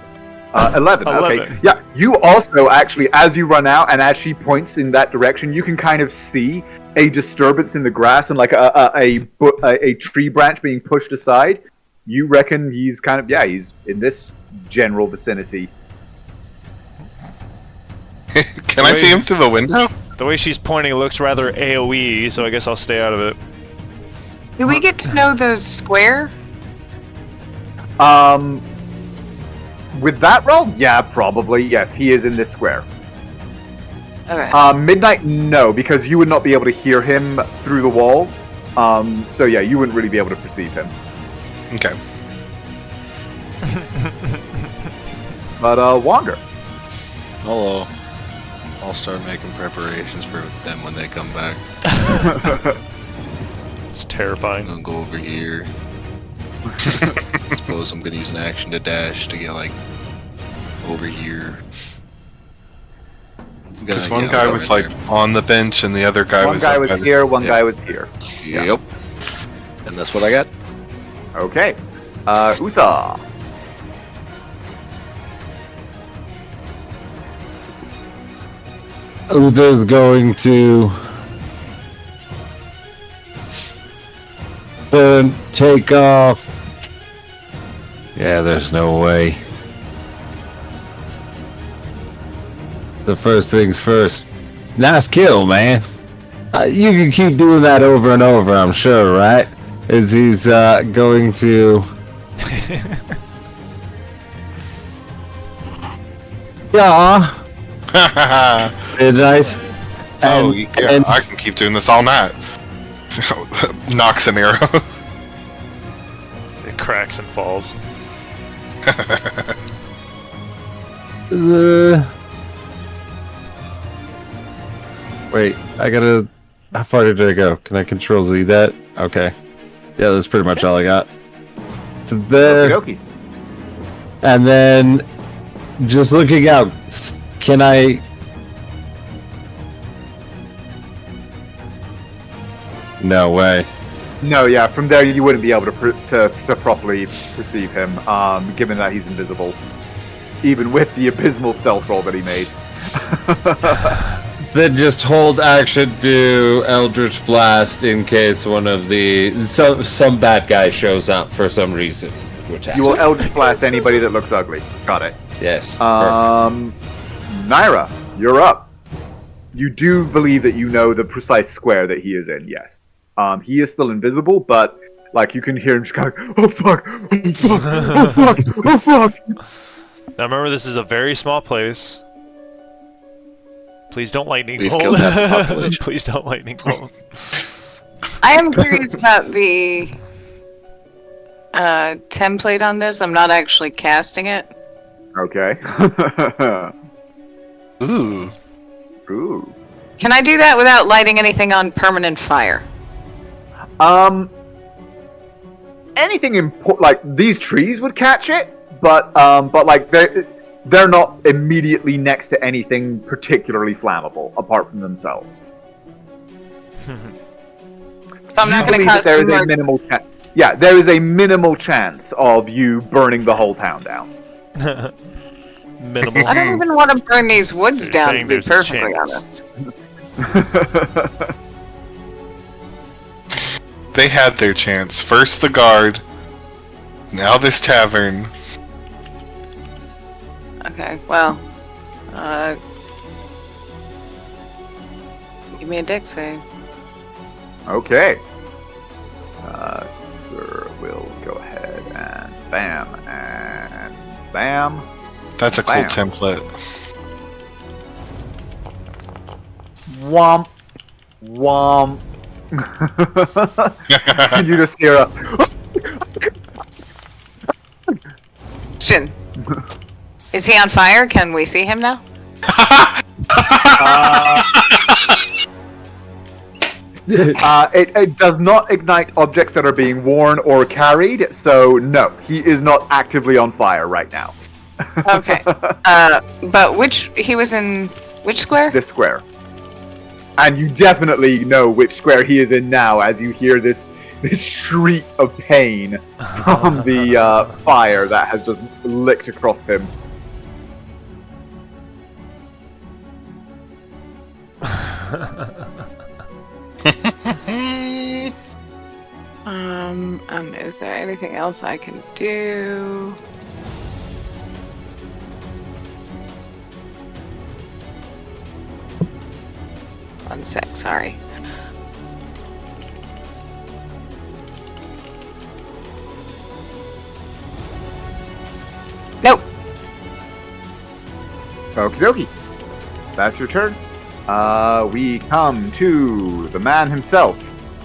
[SPEAKER 1] 11.
[SPEAKER 3] 11.
[SPEAKER 1] Okay. Yeah. You also actually, as you run out and as she points in that direction, you can kind of see a disturbance in the grass and like a tree branch being pushed aside. You reckon he's he's in this general vicinity.
[SPEAKER 2] Can I see him through the window?
[SPEAKER 3] The way she's pointing looks rather AoE, so I guess I'll stay out of it.
[SPEAKER 8] Do we get to know the square?
[SPEAKER 1] With that roll, yeah, probably yes. He is in this square.
[SPEAKER 8] Okay.
[SPEAKER 1] Midnight, no, because you would not be able to hear him through the wall. So yeah, you wouldn't really be able to perceive him.
[SPEAKER 2] Okay.
[SPEAKER 1] But Wander.
[SPEAKER 9] Hello. I'll start making preparations for them when they come back.
[SPEAKER 3] It's terrifying.
[SPEAKER 9] I'm gonna go over here. Suppose I'm gonna use an action to dash to get like over here.
[SPEAKER 2] Because one guy was like on the bench and the other guy
[SPEAKER 1] One
[SPEAKER 2] was
[SPEAKER 1] guy
[SPEAKER 2] up
[SPEAKER 1] was
[SPEAKER 2] by the-
[SPEAKER 1] here, one guy was here.
[SPEAKER 9] Yep. And that's what I got.
[SPEAKER 1] Okay. Utah.
[SPEAKER 6] Uther's going to take off. Yeah, there's no way. The first things first. Nice kill, man. You can keep doing that over and over, I'm sure, right? As he's going to... Yeah. Nice.
[SPEAKER 2] Yeah, I can keep doing this all night. Knocks an arrow.
[SPEAKER 3] It cracks and falls.
[SPEAKER 6] Wait, I gotta... How far did I go? Can I control Z that? Okay. Yeah, that's pretty much all I got. To there.
[SPEAKER 1] Okey-dokey.
[SPEAKER 6] And then... Just looking out, can I... No way.
[SPEAKER 1] No, yeah, from there you wouldn't be able to properly perceive him, given that he's invisible. Even with the abysmal stealth roll that he made.
[SPEAKER 6] Then just hold action to Eldritch Blast in case one of the... Some bad guy shows up for some reason.
[SPEAKER 1] You will Eldritch Blast anybody that looks ugly. Got it.
[SPEAKER 6] Yes.
[SPEAKER 1] Naira, you're up. You do believe that you know the precise square that he is in, yes. He is still invisible, but like you can hear him just kind of, oh fuck, oh fuck, oh fuck, oh fuck.
[SPEAKER 3] Now remember, this is a very small place. Please don't lightning
[SPEAKER 9] We've
[SPEAKER 3] bolt.
[SPEAKER 9] killed half the population.
[SPEAKER 3] Please don't lightning bolt.
[SPEAKER 8] I am curious about the template on this. I'm not actually casting it.
[SPEAKER 1] Okay.
[SPEAKER 2] Ooh.
[SPEAKER 1] Ooh.
[SPEAKER 8] Can I do that without lighting anything on permanent fire?
[SPEAKER 1] Anything important, like these trees would catch it, but like they're not immediately next to anything particularly flammable apart from themselves.
[SPEAKER 8] So I'm not going to
[SPEAKER 1] believe
[SPEAKER 8] cause
[SPEAKER 1] that there is
[SPEAKER 8] more-
[SPEAKER 1] a minimal chance. Yeah, there is a minimal chance of you burning the whole town down.
[SPEAKER 3] Minimal.
[SPEAKER 8] I don't even want to burn these woods
[SPEAKER 3] You're
[SPEAKER 8] down,
[SPEAKER 3] saying
[SPEAKER 8] to be
[SPEAKER 3] there's a
[SPEAKER 8] perfectly
[SPEAKER 3] chance.
[SPEAKER 8] honest.
[SPEAKER 2] They had their chance. First the guard, now this tavern.
[SPEAKER 8] Okay, well, give me a dex save.
[SPEAKER 1] Okay. Sir will go ahead and bam and bam.
[SPEAKER 2] That's a cool
[SPEAKER 1] Bam.
[SPEAKER 2] template.
[SPEAKER 1] Womp. Womp. And you just hear a...
[SPEAKER 8] Question. Is he on fire? Can we see him now?
[SPEAKER 1] It does not ignite objects that are being worn or carried, so no, he is not actively on fire right now.
[SPEAKER 5] Okay. But he was in which square?
[SPEAKER 1] This square. And you definitely know which square he is in now as you hear this shriek of pain from the fire that has just licked across him.
[SPEAKER 5] Is there anything else I can do? One sec, sorry. Nope.
[SPEAKER 1] Okie dokie. That's your turn. We come to the man himself,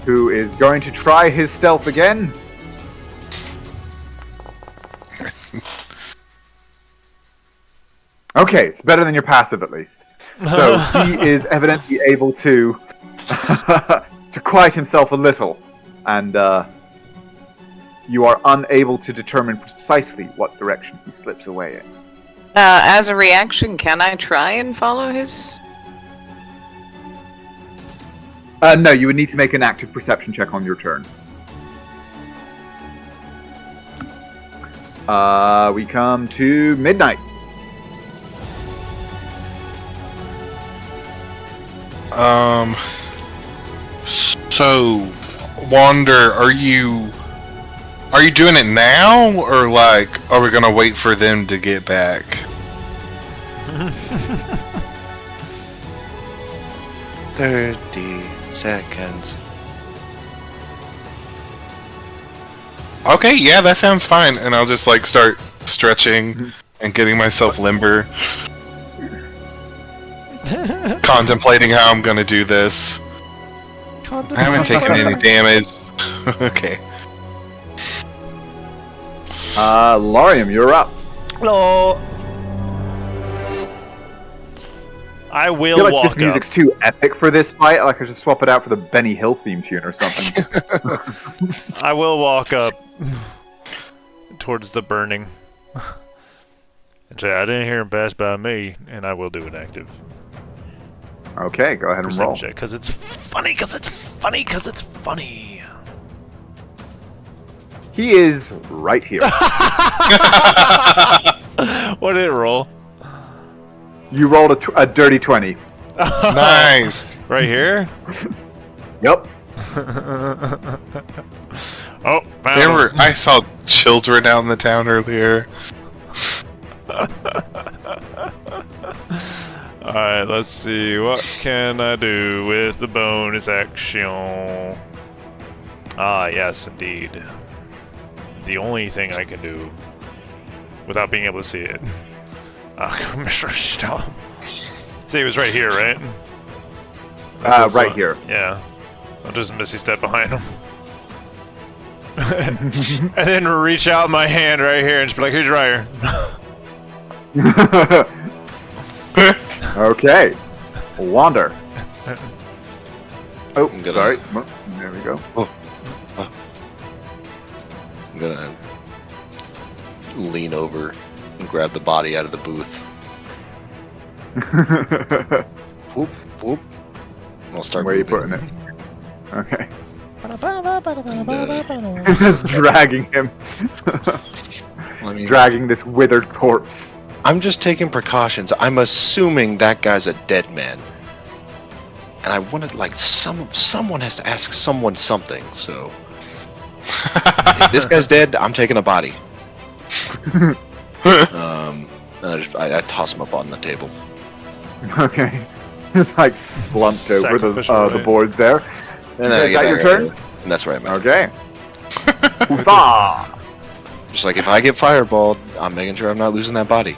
[SPEAKER 1] who is going to try his stealth again. Okay, it's better than your passive at least. So he is evidently able to to quiet himself a little, and you are unable to determine precisely what direction he slips away in.
[SPEAKER 5] As a reaction, can I try and follow his?
[SPEAKER 1] No, you would need to make an active perception check on your turn. We come to midnight.
[SPEAKER 2] So, Wander, are you doing it now, or like, are we gonna wait for them to get back?
[SPEAKER 9] 30 seconds.
[SPEAKER 2] Okay, yeah, that sounds fine, and I'll just like start stretching and getting myself limber. Contemplating how I'm gonna do this. I haven't taken any damage. Okay.
[SPEAKER 1] Lorium, you're up.
[SPEAKER 3] Hello. I
[SPEAKER 1] I
[SPEAKER 3] will
[SPEAKER 1] feel like
[SPEAKER 3] walk
[SPEAKER 1] this
[SPEAKER 3] up.
[SPEAKER 1] music's too epic for this fight. Like I should swap it out for the Benny Hill theme tune or something.
[SPEAKER 3] I will walk up towards the burning and say, I didn't hear him pass by me, and I will do an active
[SPEAKER 1] Okay, go ahead and roll.
[SPEAKER 3] perception check, because it's funny,
[SPEAKER 1] He is right here.
[SPEAKER 3] What did it roll?
[SPEAKER 1] You rolled a dirty 20.
[SPEAKER 2] Nice.
[SPEAKER 3] Right here?
[SPEAKER 1] Yep.
[SPEAKER 3] Oh, found him.
[SPEAKER 2] I saw children out in the town earlier.
[SPEAKER 3] Alright, let's see. What can I do with the bonus action? Ah, yes, indeed. The only thing I can do without being able to see it. Commissioner Stone. See, he was right here, right?
[SPEAKER 1] Right here.
[SPEAKER 3] Yeah. I'll just Missy step behind him. And then reach out my hand right here and just be like, who's right here?
[SPEAKER 1] Okay. Wander. Oh,
[SPEAKER 9] I'm gonna-
[SPEAKER 1] sorry. There we go.
[SPEAKER 9] I'm gonna lean over and grab the body out of the booth. Whoop, whoop. I'll start
[SPEAKER 1] Where are you
[SPEAKER 9] moving.
[SPEAKER 1] putting it? Okay. Just dragging him.
[SPEAKER 9] I mean,
[SPEAKER 1] Dragging this withered corpse.
[SPEAKER 9] I'm just taking precautions. I'm assuming that guy's a dead man. And I wanted, like, someone has to ask someone something, so... if this guy's dead, I'm taking a body. And I toss him up on the table.
[SPEAKER 1] Okay. Just like slumped over the
[SPEAKER 3] Sacrificial,
[SPEAKER 1] boards there.
[SPEAKER 9] And then I
[SPEAKER 1] Is
[SPEAKER 9] get
[SPEAKER 1] that your
[SPEAKER 9] back
[SPEAKER 1] turn?
[SPEAKER 9] up, and that's where I'm at.
[SPEAKER 1] Okay. Huzzah!
[SPEAKER 9] Just like, if I get fireballed, I'm making sure I'm not losing that body.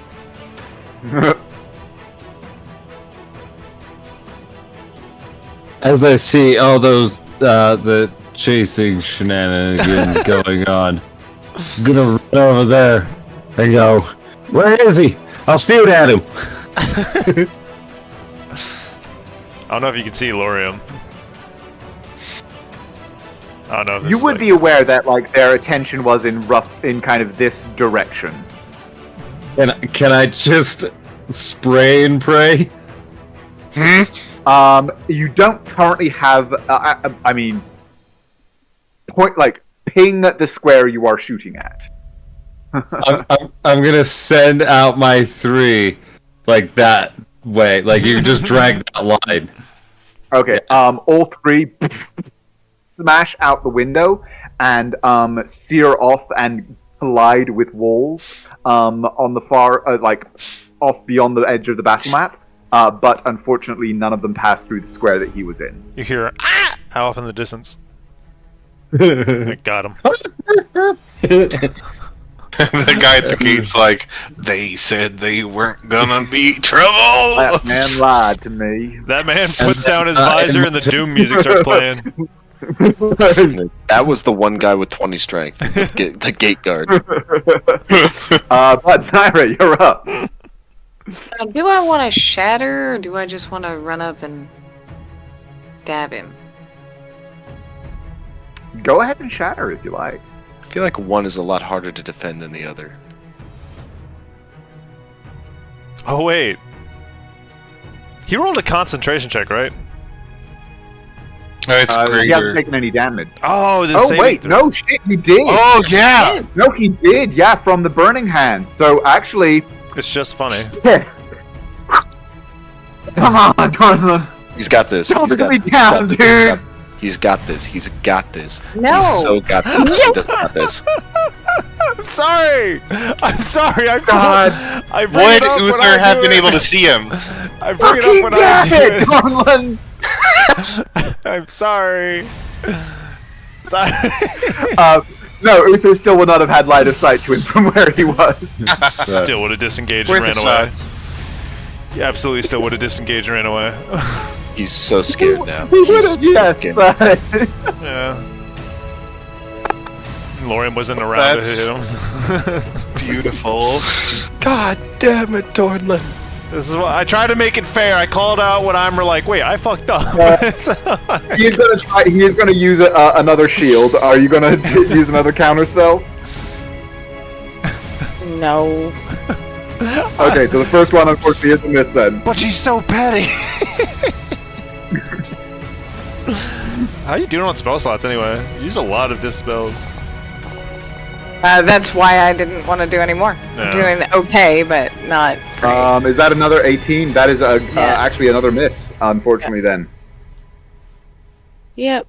[SPEAKER 6] As I see all those the chasing shenanigans going on, I'm gonna run over there and go, where is he? I'll spew at him.
[SPEAKER 3] I don't know if you can see Lorium. I don't know if this
[SPEAKER 1] You
[SPEAKER 3] is
[SPEAKER 1] would
[SPEAKER 3] like-
[SPEAKER 1] be aware that like their attention was in kind of this direction.
[SPEAKER 6] Can I just spray and pray?
[SPEAKER 1] You don't currently have. I mean, ping the square you are shooting at.
[SPEAKER 6] I'm gonna send out my 3 like that way. Like you just drag that line.
[SPEAKER 1] Okay. All 3 smash out the window and sear off and collide with walls on the far off beyond the edge of the battle map. But unfortunately, none of them pass through the square that he was in.
[SPEAKER 3] You hear off in the distance. I got him.
[SPEAKER 2] The guy at the gate's like, they said they weren't gonna be trouble.
[SPEAKER 1] That man lied to me.
[SPEAKER 3] That man puts down his visor and the Doom music starts playing.
[SPEAKER 9] That was the one guy with 20 strength, the gate guard.
[SPEAKER 1] But Naira, you're up.
[SPEAKER 8] Do I want to shatter, or do I just want to run up and stab him?
[SPEAKER 1] Go ahead and shatter if you like.
[SPEAKER 9] I feel like one is a lot harder to defend than the other.
[SPEAKER 3] Oh wait, he rolled a concentration check, right?
[SPEAKER 2] It's greater.
[SPEAKER 1] He hasn't taken any damage.
[SPEAKER 3] Oh,
[SPEAKER 1] wait, no shit, he did.
[SPEAKER 2] Oh yeah.
[SPEAKER 1] No, he did. Yeah, from the burning hands. So actually,
[SPEAKER 3] it's just funny.
[SPEAKER 1] Yeah. Come on, Dorlan.
[SPEAKER 9] He's got this.
[SPEAKER 1] Don't
[SPEAKER 9] He's
[SPEAKER 1] let me
[SPEAKER 9] got
[SPEAKER 1] down,
[SPEAKER 9] this.
[SPEAKER 1] dude.
[SPEAKER 9] He's got this. He's got this.
[SPEAKER 8] No.
[SPEAKER 9] He's so got this. He does got this.
[SPEAKER 3] I'm sorry. I'm sorry. I bring
[SPEAKER 2] Would
[SPEAKER 3] it up when
[SPEAKER 2] Uther
[SPEAKER 3] I
[SPEAKER 2] have
[SPEAKER 3] do
[SPEAKER 2] been
[SPEAKER 3] it.
[SPEAKER 2] able to see him?
[SPEAKER 3] I bring it up when I do it.
[SPEAKER 1] Dorlan.
[SPEAKER 3] I'm sorry. Sorry.
[SPEAKER 1] No, Uther still would not have had line of sight to him from where he was.
[SPEAKER 3] Still would have disengaged and ran away. He absolutely still would have disengaged and ran away.
[SPEAKER 9] He's so scared now.
[SPEAKER 1] He would have, yes,
[SPEAKER 9] scared.
[SPEAKER 1] but...
[SPEAKER 3] Yeah. Lorian wasn't around to hit him.
[SPEAKER 2] Beautiful.
[SPEAKER 9] God damn it, Dorlan.
[SPEAKER 3] This is what I try to make it fair. I called out when I'm like, wait, I fucked up.
[SPEAKER 1] He is gonna try. He is gonna use another shield. Are you gonna use another counter spell?
[SPEAKER 8] No.
[SPEAKER 1] Okay, so the first one unfortunately is a miss then.
[SPEAKER 3] But she's so petty. How you doing on spell slots anyway? You used a lot of dispels.
[SPEAKER 8] That's why I didn't want to do any more.
[SPEAKER 3] No.
[SPEAKER 8] I'm doing okay, but not great.
[SPEAKER 1] Is that another 18? That is actually another miss. Unfortunately, then.
[SPEAKER 8] Yep.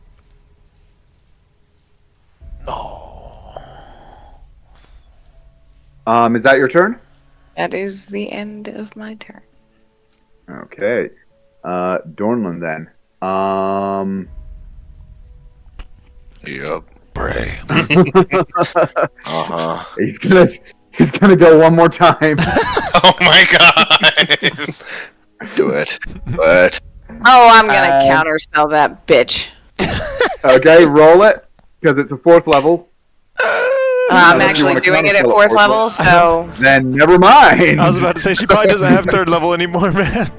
[SPEAKER 1] Is that your turn?
[SPEAKER 8] That is the end of my turn.
[SPEAKER 1] Okay. Dornlin then.
[SPEAKER 9] Yep.
[SPEAKER 2] Pray.
[SPEAKER 1] He's gonna go one more time.
[SPEAKER 2] Oh my god.
[SPEAKER 9] Do it. But
[SPEAKER 8] Oh, I'm gonna counterspell that bitch.
[SPEAKER 1] Okay, roll it because it's a 4th level.
[SPEAKER 8] I'm
[SPEAKER 1] Unless you
[SPEAKER 8] actually
[SPEAKER 1] wanna
[SPEAKER 8] doing it at
[SPEAKER 1] counterspell
[SPEAKER 8] 4th level, so
[SPEAKER 1] Then never mind.
[SPEAKER 3] I was about to say she probably doesn't have 3rd level anymore, man.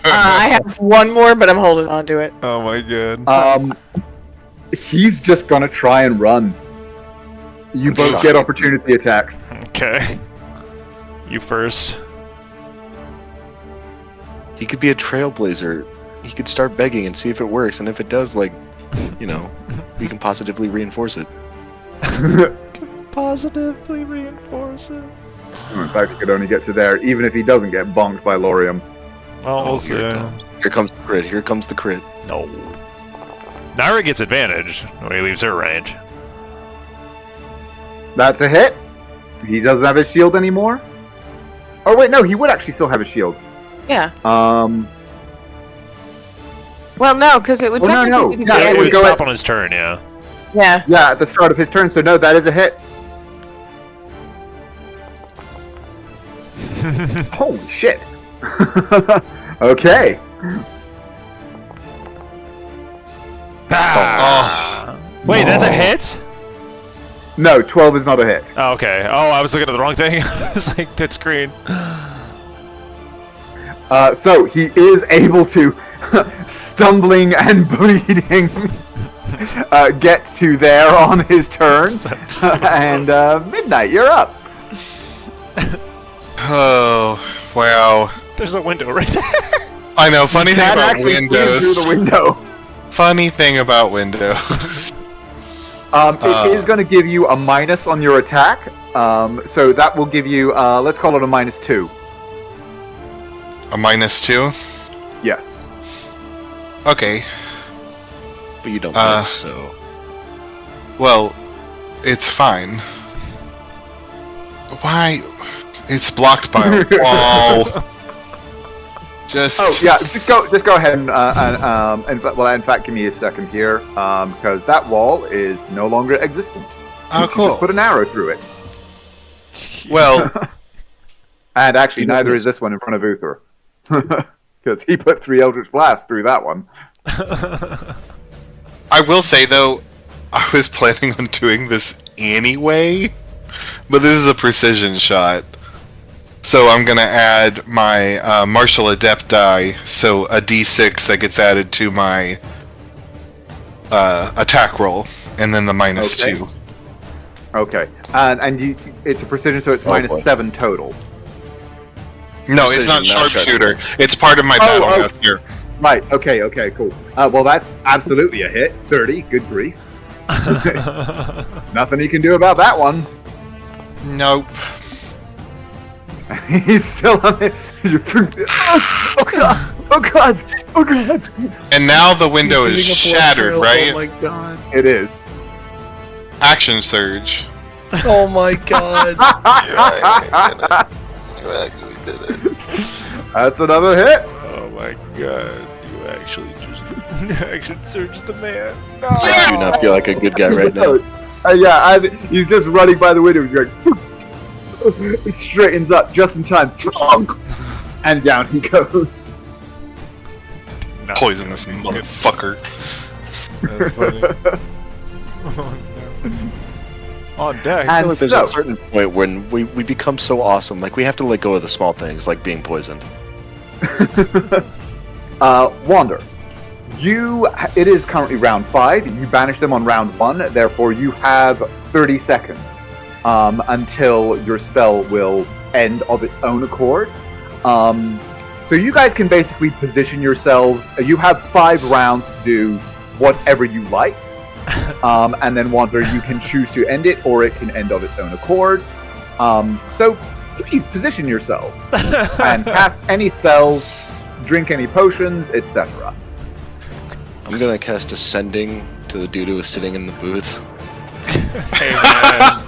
[SPEAKER 8] I have one more, but I'm holding on to it.
[SPEAKER 3] Oh my god.
[SPEAKER 1] He's just gonna try and run. You both get opportunity attacks.
[SPEAKER 3] Okay. You first.
[SPEAKER 9] he could be a trailblazer. He could start begging and see if it works, and if it does, we can positively reinforce it.
[SPEAKER 3] Positively reinforce it.
[SPEAKER 1] In fact, he could only get to there, even if he doesn't get bonked by Lorium.
[SPEAKER 3] Oh, we'll see.
[SPEAKER 9] Here it comes. Here comes the crit. Here comes the crit.
[SPEAKER 3] No. Naira gets advantage when he leaves her range.
[SPEAKER 1] That's a hit. He doesn't have his shield anymore. Oh wait, no, he would actually still have his shield.
[SPEAKER 8] Yeah.
[SPEAKER 1] Um.
[SPEAKER 8] Well, no, because it would
[SPEAKER 1] Oh, no,
[SPEAKER 8] technically
[SPEAKER 1] no.
[SPEAKER 8] be
[SPEAKER 1] Yeah,
[SPEAKER 8] the
[SPEAKER 3] It
[SPEAKER 8] end.
[SPEAKER 3] would
[SPEAKER 1] go
[SPEAKER 3] stop
[SPEAKER 1] at-
[SPEAKER 3] on his turn, yeah.
[SPEAKER 8] Yeah.
[SPEAKER 1] Yeah, at the start of his turn. So no, that is a hit. Holy shit. Okay.
[SPEAKER 3] Wait, that's a hit?
[SPEAKER 1] No, 12 is not a hit.
[SPEAKER 3] Oh, okay. Oh, I was looking at the wrong thing. I was like, that screen.
[SPEAKER 1] So he is able to, stumbling and bleeding, get to there on his turn. And Midnight, you're up.
[SPEAKER 2] Oh, wow.
[SPEAKER 3] There's a window right there.
[SPEAKER 2] I know, funny thing
[SPEAKER 1] Can't
[SPEAKER 2] about
[SPEAKER 1] actually see
[SPEAKER 2] windows.
[SPEAKER 1] through the window.
[SPEAKER 2] Funny thing about windows.
[SPEAKER 1] It is going to give you a minus on your attack. So that will give you, let's call it a -2.
[SPEAKER 2] A -2?
[SPEAKER 1] Yes.
[SPEAKER 2] Okay.
[SPEAKER 9] But you don't miss, so.
[SPEAKER 2] Well, it's fine. Why? It's blocked by a wall. Just.
[SPEAKER 1] Oh yeah, just go ahead and in fact, give me a second here, because that wall is no longer existent.
[SPEAKER 2] Oh,
[SPEAKER 1] You
[SPEAKER 2] cool.
[SPEAKER 1] just put an arrow through it,
[SPEAKER 2] Well,
[SPEAKER 1] and actually,
[SPEAKER 9] You know
[SPEAKER 1] neither
[SPEAKER 9] this.
[SPEAKER 1] is this one in front of Uther, because he put 3 Eldritch Blasts through that one.
[SPEAKER 2] I will say though, I was planning on doing this anyway, but this is a precision shot. So I'm gonna add my martial adept die, so a d6 that gets added to my attack roll, and then the -2.
[SPEAKER 1] Okay, and it's a precision, so it's
[SPEAKER 9] Oh, boy.
[SPEAKER 1] -7 total.
[SPEAKER 2] No, it's not
[SPEAKER 9] Precision, not
[SPEAKER 2] sharpshooter. It's part of my battle
[SPEAKER 1] oh.
[SPEAKER 2] math here.
[SPEAKER 1] Right. Okay. Cool. Well, that's absolutely a hit. 30. Good grief. Nothing you can do about that one.
[SPEAKER 2] Nope.
[SPEAKER 1] He's still on it. Oh god! Oh god! Oh god!
[SPEAKER 2] And now the window is shattered, right?
[SPEAKER 9] Oh my god.
[SPEAKER 1] It is.
[SPEAKER 2] Action surge.
[SPEAKER 9] Oh my god. You actually did it.
[SPEAKER 1] That's another hit.
[SPEAKER 3] Oh my god! You actually just action surge the man. No.
[SPEAKER 9] I do not feel like a good guy right now.
[SPEAKER 1] Yeah, he's just running by the window. He's going. It straightens up just in time, and down he goes.
[SPEAKER 2] Poisonous motherfucker.
[SPEAKER 3] That's funny. Oh no. On deck.
[SPEAKER 9] I feel like there's
[SPEAKER 1] so-
[SPEAKER 9] a certain point when we become so awesome, like we have to let go of the small things, like being poisoned.
[SPEAKER 1] Wander. It is currently round 5. You banish them on round 1, therefore you have 30 seconds until your spell will end of its own accord. So you guys can basically position yourselves. You have 5 rounds to do whatever you like. And then Wander, you can choose to end it, or it can end of its own accord. So please position yourselves and cast any spells, drink any potions, etc.
[SPEAKER 9] I'm gonna cast Ascending to the dude who was sitting in the booth.
[SPEAKER 3] Hey man.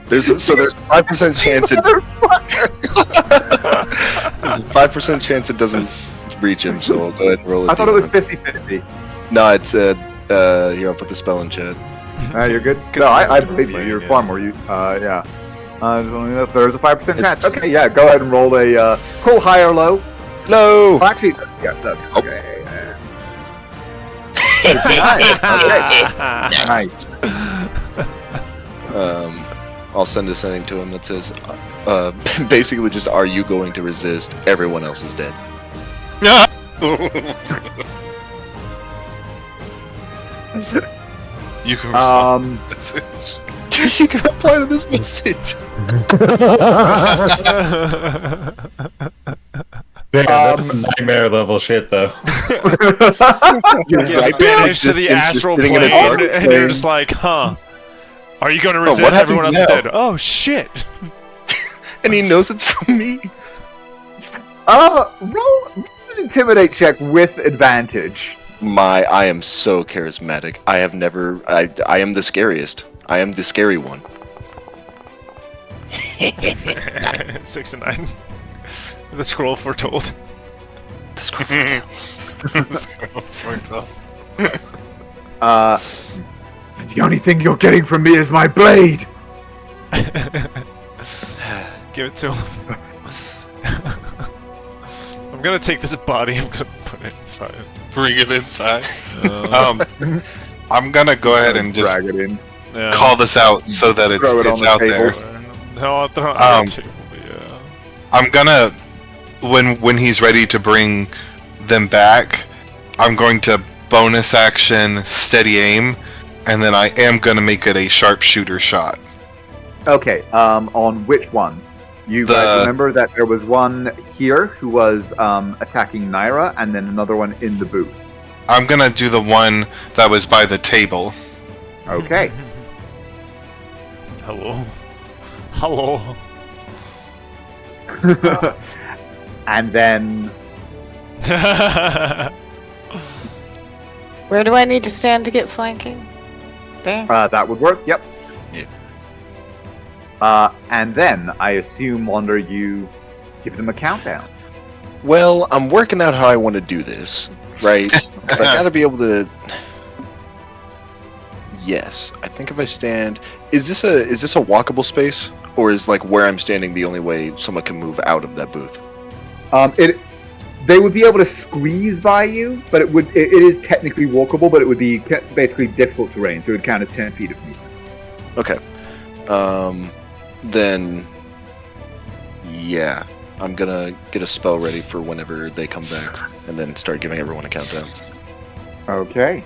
[SPEAKER 9] There's 5% chance it. There's a 5% chance it doesn't reach him, so I'll go ahead and roll it.
[SPEAKER 1] I thought it was 50-50.
[SPEAKER 9] No, it's here. I'll put the spell in chat.
[SPEAKER 1] You're good? No, I believe you. You're far more. Yeah. There's a 5% chance.
[SPEAKER 9] It's-
[SPEAKER 1] Okay, yeah, go ahead and roll a cool high or low.
[SPEAKER 9] No.
[SPEAKER 1] Well, actually, yeah, that's
[SPEAKER 9] Oh.
[SPEAKER 1] okay. Nice.
[SPEAKER 9] I'll send Ascending to him that says, basically just, are you going to resist? Everyone else is dead.
[SPEAKER 2] You can respond.
[SPEAKER 9] You can reply to this message.
[SPEAKER 6] Damn, that's nightmare level shit, though.
[SPEAKER 9] You're right
[SPEAKER 3] Banished to the
[SPEAKER 9] existence,
[SPEAKER 3] astral
[SPEAKER 9] you're sitting
[SPEAKER 3] plane,
[SPEAKER 9] in a dark
[SPEAKER 3] and you're
[SPEAKER 9] plane.
[SPEAKER 3] just like, huh? Are you gonna
[SPEAKER 9] what
[SPEAKER 3] resist?
[SPEAKER 9] happens
[SPEAKER 3] Everyone else
[SPEAKER 9] now?
[SPEAKER 3] is dead. Oh shit!
[SPEAKER 9] And he knows it's from me.
[SPEAKER 1] Roll an intimidate check with advantage.
[SPEAKER 9] I am so charismatic. I am the scariest. I am the scary one.
[SPEAKER 3] 6 and 9. The scroll foretold.
[SPEAKER 1] The only thing you're getting from me is my blade.
[SPEAKER 3] Give it to him. I'm gonna take this body. I'm gonna put it inside.
[SPEAKER 2] Bring it inside. I'm gonna go ahead and just
[SPEAKER 1] drag it in.
[SPEAKER 3] Yeah.
[SPEAKER 2] call this out so that
[SPEAKER 1] Throw it on
[SPEAKER 2] it's
[SPEAKER 1] the
[SPEAKER 2] out
[SPEAKER 1] table.
[SPEAKER 2] there.
[SPEAKER 3] No, I'll throw it on the table. Yeah.
[SPEAKER 2] I'm gonna when he's ready to bring them back, I'm going to bonus action steady aim, and then I am gonna make it a sharpshooter shot.
[SPEAKER 1] Okay, on which one? You guys remember that there was one here who was attacking Naira, and then another one in the booth.
[SPEAKER 2] I'm gonna do the one that was by the table.
[SPEAKER 1] Okay.
[SPEAKER 3] Hello. Hello.
[SPEAKER 1] And then
[SPEAKER 5] Where do I need to stand to get flanking? There.
[SPEAKER 1] that would work. Yep.
[SPEAKER 9] Yeah.
[SPEAKER 1] And then I assume, Wander, you give them a countdown.
[SPEAKER 9] Well, I'm working out how I want to do this, right? Because I gotta be able to. Yes, I think if I stand, is this a walkable space, or is like where I'm standing the only way someone can move out of that booth?
[SPEAKER 1] They would be able to squeeze by you, but it is technically walkable, but it would be basically difficult terrain, so it would count as 10 feet of movement.
[SPEAKER 9] Okay. Then, yeah, I'm gonna get a spell ready for whenever they come back, and then start giving everyone a countdown.
[SPEAKER 1] Okay.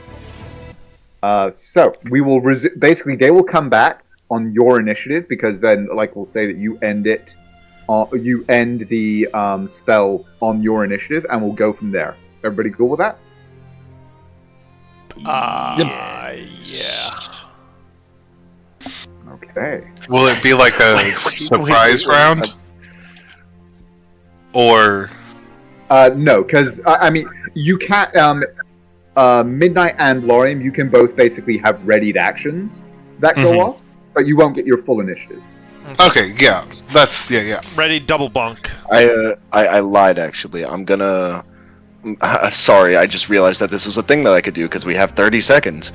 [SPEAKER 1] So we will basically they will come back on your initiative, because then, like, we'll say that you end it. You end the spell on your initiative, and we'll go from there. Everybody cool with that?
[SPEAKER 3] Yeah.
[SPEAKER 1] Okay.
[SPEAKER 2] Will it be like a surprise round? Or
[SPEAKER 1] No, because I mean, you can't. Midnight and Lorium, you can both basically have readied actions that go off, but you won't get your full initiative.
[SPEAKER 2] okay, yeah, that's yeah.
[SPEAKER 3] Ready, double bunk.
[SPEAKER 9] I lied actually. I'm gonna. Sorry, I just realized that this was a thing that I could do because we have 30 seconds.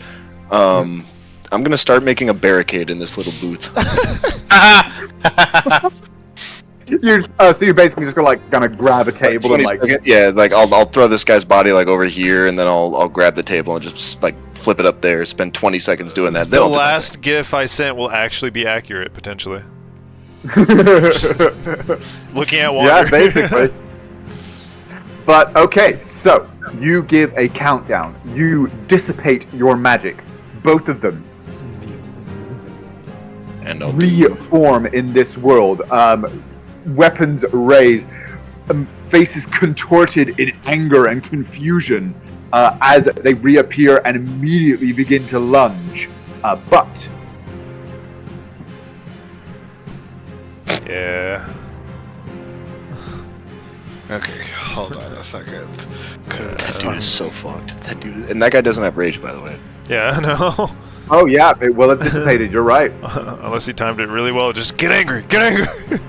[SPEAKER 9] I'm gonna start making a barricade in this little booth.
[SPEAKER 1] So you're basically just gonna grab a table and like.
[SPEAKER 9] Yeah, like I'll throw this guy's body like over here, and then I'll grab the table and just like flip it up there. Spend 20 seconds doing that.
[SPEAKER 3] The last GIF I sent will actually be accurate potentially. Looking at water.
[SPEAKER 1] Yeah, basically. But okay, so you give a countdown. You dissipate your magic. Both of them
[SPEAKER 9] and I'll
[SPEAKER 1] reform in this world. Weapons raised, faces contorted in anger and confusion as they reappear and immediately begin to lunge. But
[SPEAKER 3] yeah.
[SPEAKER 2] Okay, hold on a second.
[SPEAKER 9] That dude is so fucked. And that guy doesn't have rage, by the way.
[SPEAKER 3] Yeah, I know.
[SPEAKER 1] oh yeah, it will have dissipated. You're right.
[SPEAKER 3] Unless he timed it really well, just get angry, get angry.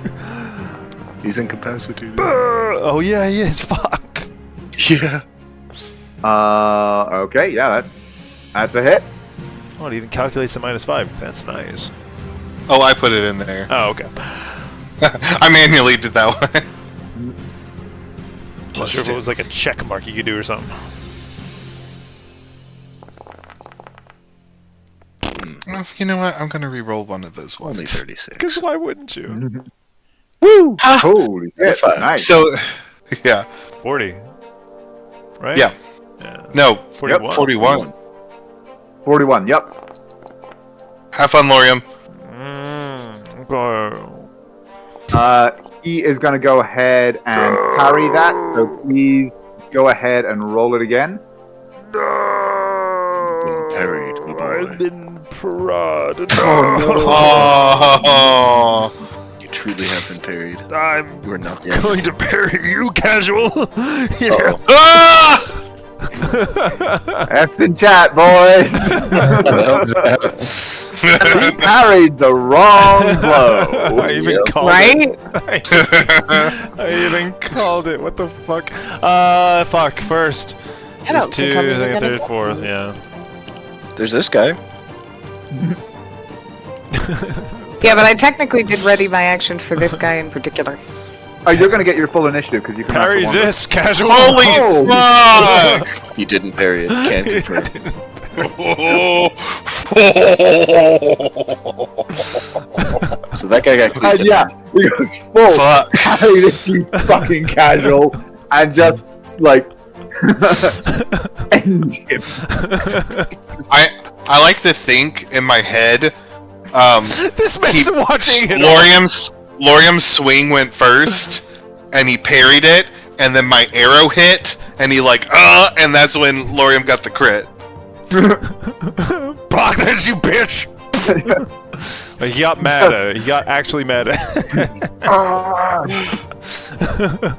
[SPEAKER 9] He's incapacitated.
[SPEAKER 3] Oh yeah, he is. Fuck.
[SPEAKER 9] Yeah.
[SPEAKER 1] Okay, yeah, that's a hit.
[SPEAKER 3] Oh, it even calculates the -5. That's nice.
[SPEAKER 2] Oh, I put it in there.
[SPEAKER 3] Oh, okay.
[SPEAKER 2] I manually did that one.
[SPEAKER 3] Not sure if it was like a check mark you could do or something.
[SPEAKER 2] You know what? I'm gonna re-roll one of those ones.
[SPEAKER 9] Only 36.
[SPEAKER 3] Because why wouldn't you?
[SPEAKER 1] Woo! Holy shit! Nice.
[SPEAKER 2] So, yeah.
[SPEAKER 3] 40. Right?
[SPEAKER 2] Yeah.
[SPEAKER 3] Yeah.
[SPEAKER 2] No.
[SPEAKER 3] 41.
[SPEAKER 2] Yep, 41.
[SPEAKER 1] 41. Yep.
[SPEAKER 2] Have fun, Lorium.
[SPEAKER 3] Okay.
[SPEAKER 1] He is going to go ahead and parry that. So please go ahead and roll it again.
[SPEAKER 9] Parried, my boy.
[SPEAKER 3] I've been prodded.
[SPEAKER 2] Oh.
[SPEAKER 9] You truly have been parried.
[SPEAKER 3] I'm
[SPEAKER 9] You are not the
[SPEAKER 3] going to parry you, casual. Yeah.
[SPEAKER 2] Ah!
[SPEAKER 1] F in chat, boys. He parried the wrong blow.
[SPEAKER 3] I even called
[SPEAKER 5] Right?
[SPEAKER 3] it. I even called it. What the fuck? Fuck. First.
[SPEAKER 5] I
[SPEAKER 3] There's
[SPEAKER 5] don't
[SPEAKER 3] two,
[SPEAKER 5] think I'm even
[SPEAKER 3] then
[SPEAKER 5] gonna
[SPEAKER 3] third, fourth. Yeah.
[SPEAKER 9] There's this guy.
[SPEAKER 5] Yeah, but I technically did ready my action for this guy in particular.
[SPEAKER 1] Oh, you're going to get your full initiative because you can.
[SPEAKER 3] Parry this, casual.
[SPEAKER 2] Holy
[SPEAKER 1] Oh.
[SPEAKER 2] fuck!
[SPEAKER 9] He didn't parry it. Can't confirm. So that guy got cleaved in.
[SPEAKER 1] Yeah, he goes full.
[SPEAKER 2] Fuck.
[SPEAKER 1] Parry this, you fucking casual, and just like end him.
[SPEAKER 2] I like to think in my head
[SPEAKER 3] This man's watching it.
[SPEAKER 2] Lorium's swing went first, and he parried it, and then my arrow hit, and he and that's when Lorium got the crit.
[SPEAKER 3] Block this, you bitch! He got mad at it. He got actually mad at it.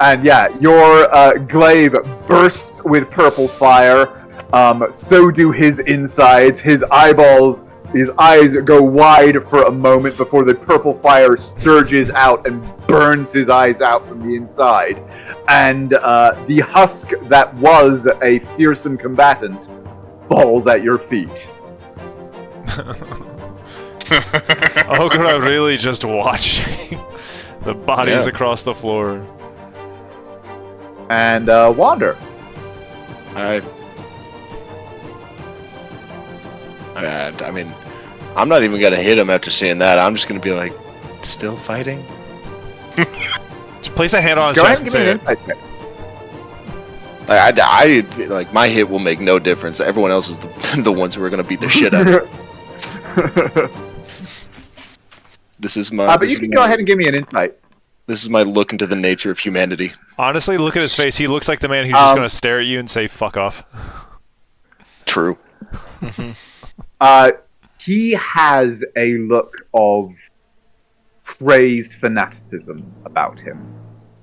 [SPEAKER 1] And yeah, your glaive bursts with purple fire. So do his insides. His eyes go wide for a moment before the purple fire surges out and burns his eyes out from the inside. And the husk that was a fearsome combatant falls at your feet.
[SPEAKER 3] Oh, could I really just watching the bodies across the floor?
[SPEAKER 1] And Wander.
[SPEAKER 9] I mean, I'm not even gonna hit him after seeing that. I'm just gonna be like, still fighting?
[SPEAKER 3] Just place a hand on his
[SPEAKER 1] Go ahead
[SPEAKER 3] chest
[SPEAKER 1] and
[SPEAKER 3] and
[SPEAKER 1] give me
[SPEAKER 3] say
[SPEAKER 1] an
[SPEAKER 3] it.
[SPEAKER 1] insight check.
[SPEAKER 9] I like my hit will make no difference. Everyone else is the ones who are gonna beat the shit out of it. This is my.
[SPEAKER 1] But you can go ahead and give me an insight.
[SPEAKER 9] This is my look into the nature of humanity.
[SPEAKER 3] Honestly, look at his face. He looks like the man who's just going to stare at you and say, fuck off.
[SPEAKER 9] True.
[SPEAKER 1] He has a look of crazed fanaticism about him.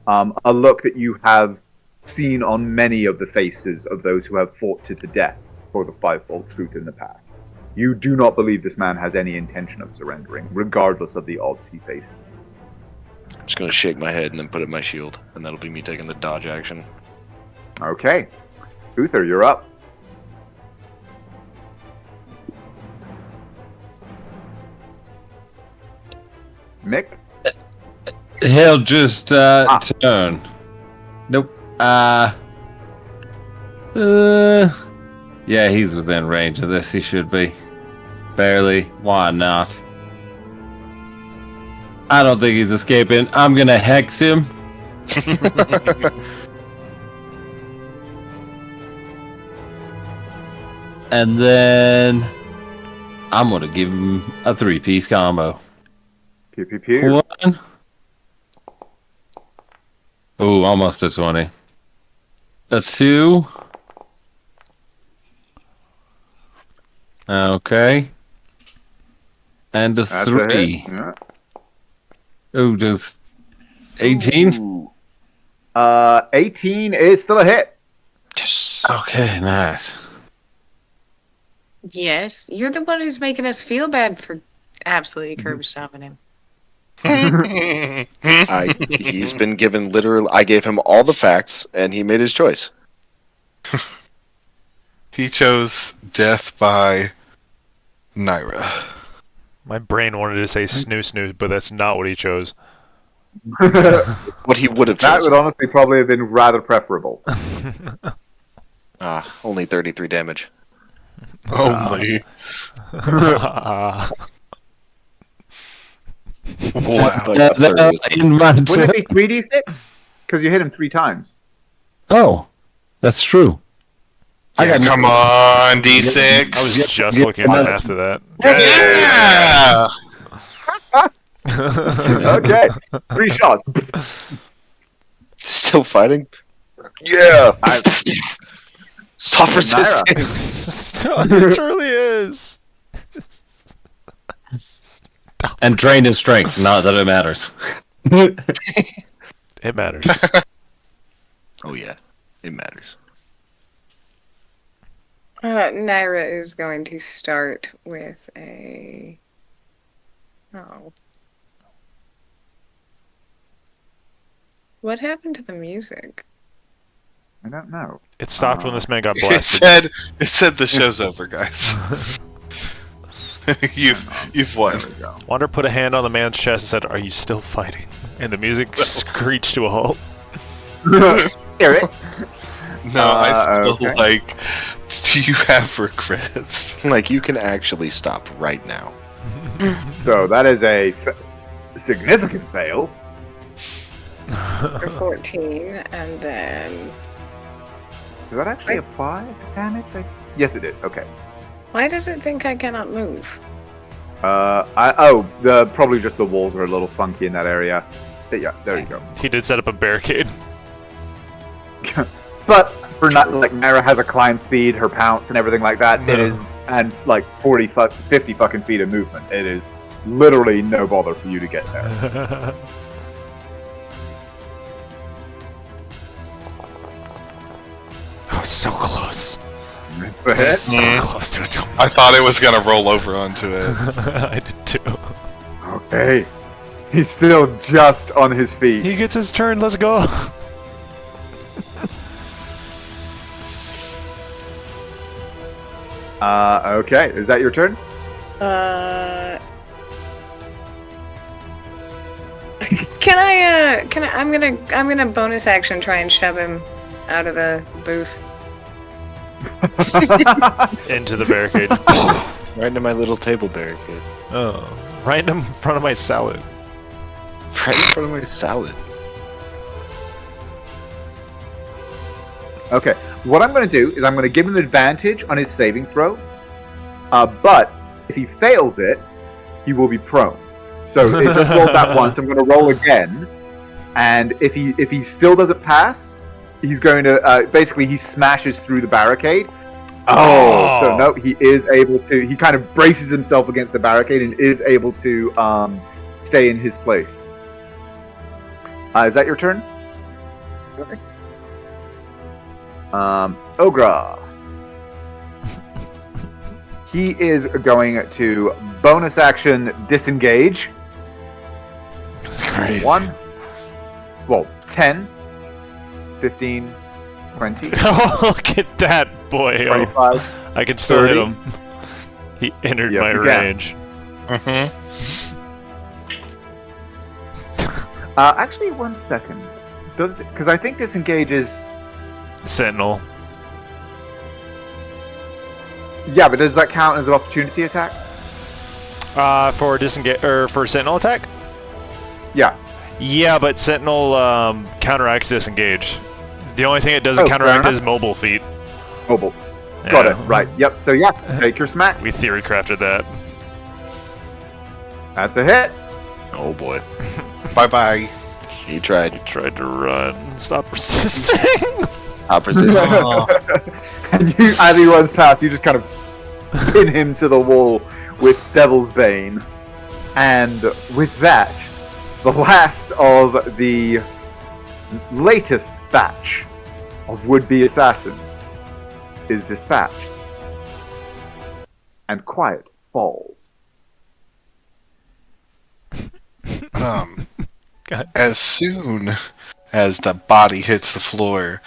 [SPEAKER 1] A look that you have seen on many of the faces of those who have fought to the death for the fivefold truth in the past. You do not believe this man has any intention of surrendering, regardless of the odds he faces.
[SPEAKER 9] I'm just gonna shake my head and then put up my shield, and that'll be me taking the dodge action.
[SPEAKER 1] Okay. Uther, you're up. Mick?
[SPEAKER 6] He'll just turn. Nope. Yeah, he's within range of this. He should be. Barely. Why not? I don't think he's escaping. I'm gonna hex him. And then I'm gonna give him a 3-piece combo.
[SPEAKER 1] Pew pew pew.
[SPEAKER 6] One. Ooh, almost a 20. A 2. Okay. And a
[SPEAKER 1] That's
[SPEAKER 6] 3.
[SPEAKER 1] Yeah.
[SPEAKER 6] Ooh, just 18?
[SPEAKER 1] Ooh. 18 is still a hit.
[SPEAKER 6] Okay, nice.
[SPEAKER 8] Yes, you're the one who's making us feel bad for absolutely curb stomping him.
[SPEAKER 9] He's been given literal. I gave him all the facts, and he made his choice.
[SPEAKER 2] He chose death by Naira.
[SPEAKER 3] My brain wanted to say snoo, but that's not what he chose.
[SPEAKER 9] What he would have
[SPEAKER 1] That
[SPEAKER 9] chosen.
[SPEAKER 1] would honestly probably have been rather preferable.
[SPEAKER 9] Only 33 damage.
[SPEAKER 2] Only.
[SPEAKER 3] Ah.
[SPEAKER 9] Wow.
[SPEAKER 6] In my
[SPEAKER 1] Wouldn't it be 3d6? Because you hit him 3 times.
[SPEAKER 6] Oh, that's true.
[SPEAKER 2] Yeah, come on, D6.
[SPEAKER 3] I was just
[SPEAKER 6] Yeah,
[SPEAKER 3] looking at the math of that.
[SPEAKER 2] Yeah!
[SPEAKER 1] Okay, 3 shots.
[SPEAKER 9] Still fighting? Yeah! Stop resisting!
[SPEAKER 3] Stop, it truly is.
[SPEAKER 6] And train his strength, not that it matters.
[SPEAKER 3] It matters.
[SPEAKER 9] Oh yeah, it matters.
[SPEAKER 8] Naira is going to start with a... Oh. What happened to the music?
[SPEAKER 1] I don't know.
[SPEAKER 3] It stopped when this man got
[SPEAKER 2] It
[SPEAKER 3] blasted.
[SPEAKER 2] said the show's over, guys. You've won.
[SPEAKER 1] There we go.
[SPEAKER 3] Wander put a hand on the man's chest and said, "Are you still fighting?" And the music screeched to a halt.
[SPEAKER 1] Hear it.
[SPEAKER 2] No, I still
[SPEAKER 1] okay.
[SPEAKER 2] do you have regrets?
[SPEAKER 9] Like, you can actually stop right now.
[SPEAKER 1] So that is a significant fail.
[SPEAKER 8] For 14, and then...
[SPEAKER 1] Does that actually apply to damage? Yes, it did. Okay.
[SPEAKER 8] Why does it think I cannot move?
[SPEAKER 1] Probably just the walls are a little funky in that area. But yeah, there you go.
[SPEAKER 3] He did set up a barricade.
[SPEAKER 1] But for not like Naira has a climb speed, her pounce and everything like that. It is and like 50 fucking feet of movement. It is literally no bother for you to get there.
[SPEAKER 3] Oh, so close.
[SPEAKER 1] But
[SPEAKER 3] So close to it.
[SPEAKER 2] I thought it was gonna roll over onto it.
[SPEAKER 3] I did too.
[SPEAKER 1] okay, he's still just on his feet.
[SPEAKER 3] He gets his turn. Let's go.
[SPEAKER 1] Okay, is that your turn?
[SPEAKER 8] Can I? I'm gonna bonus action try and shove him out of the booth.
[SPEAKER 3] Into the barricade.
[SPEAKER 4] Right into my little table barricade.
[SPEAKER 3] Oh, right in front of my salad.
[SPEAKER 4] Right in front of my salad.
[SPEAKER 1] Okay, what I'm going to do is I'm going to give him advantage on his saving throw. But if he fails it, he will be prone. So it just rolled that once. I'm going to roll again, and if he still doesn't pass, he's going to basically he smashes through the barricade. Oh, so no, he is able to. He kind of braces himself against the barricade and is able to stay in his place. Is that your turn? Okay. Ogra. He is going to bonus action disengage.
[SPEAKER 3] That's crazy.
[SPEAKER 1] 10, 15, 20.
[SPEAKER 3] Oh, look at that, boy.
[SPEAKER 1] 25.
[SPEAKER 3] I can still
[SPEAKER 1] 30.
[SPEAKER 3] hit him. He entered
[SPEAKER 1] Yes,
[SPEAKER 3] my
[SPEAKER 1] you can.
[SPEAKER 3] range.
[SPEAKER 2] Mm-hmm.
[SPEAKER 1] Actually, 1 second. Because I think disengage is.
[SPEAKER 3] Sentinel.
[SPEAKER 1] Yeah, but does that count as an opportunity attack?
[SPEAKER 3] For disengage or for Sentinel attack?
[SPEAKER 1] Yeah.
[SPEAKER 3] Yeah, but Sentinel counteracts disengage. The only thing it doesn't counteract
[SPEAKER 1] fair
[SPEAKER 3] is mobile feat.
[SPEAKER 1] Mobile. Got
[SPEAKER 3] Yeah.
[SPEAKER 1] it. Right. Yep. So yeah, take your smack.
[SPEAKER 3] We theory crafted that.
[SPEAKER 1] That's a hit.
[SPEAKER 4] Oh boy.
[SPEAKER 2] Bye-bye.
[SPEAKER 4] He tried.
[SPEAKER 3] He tried to run. Stop resisting.
[SPEAKER 4] Stop resisting.
[SPEAKER 1] And you, as he runs past, you just kind of pin him to the wall with Devil's Bane. And with that, the last of the latest batch of would-be assassins is dispatched. And quiet falls.
[SPEAKER 3] God.
[SPEAKER 2] As soon as the body hits the floor,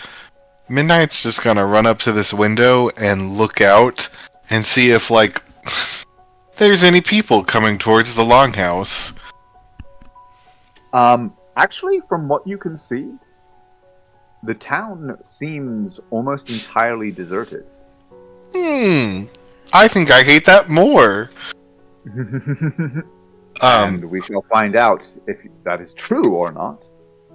[SPEAKER 2] Midnight's just gonna run up to this window and look out and see if, like, there's any people coming towards the longhouse.
[SPEAKER 1] Actually, from what you can see, the town seems almost entirely deserted.
[SPEAKER 2] I think I hate that more.
[SPEAKER 1] And we shall find out if that is true or not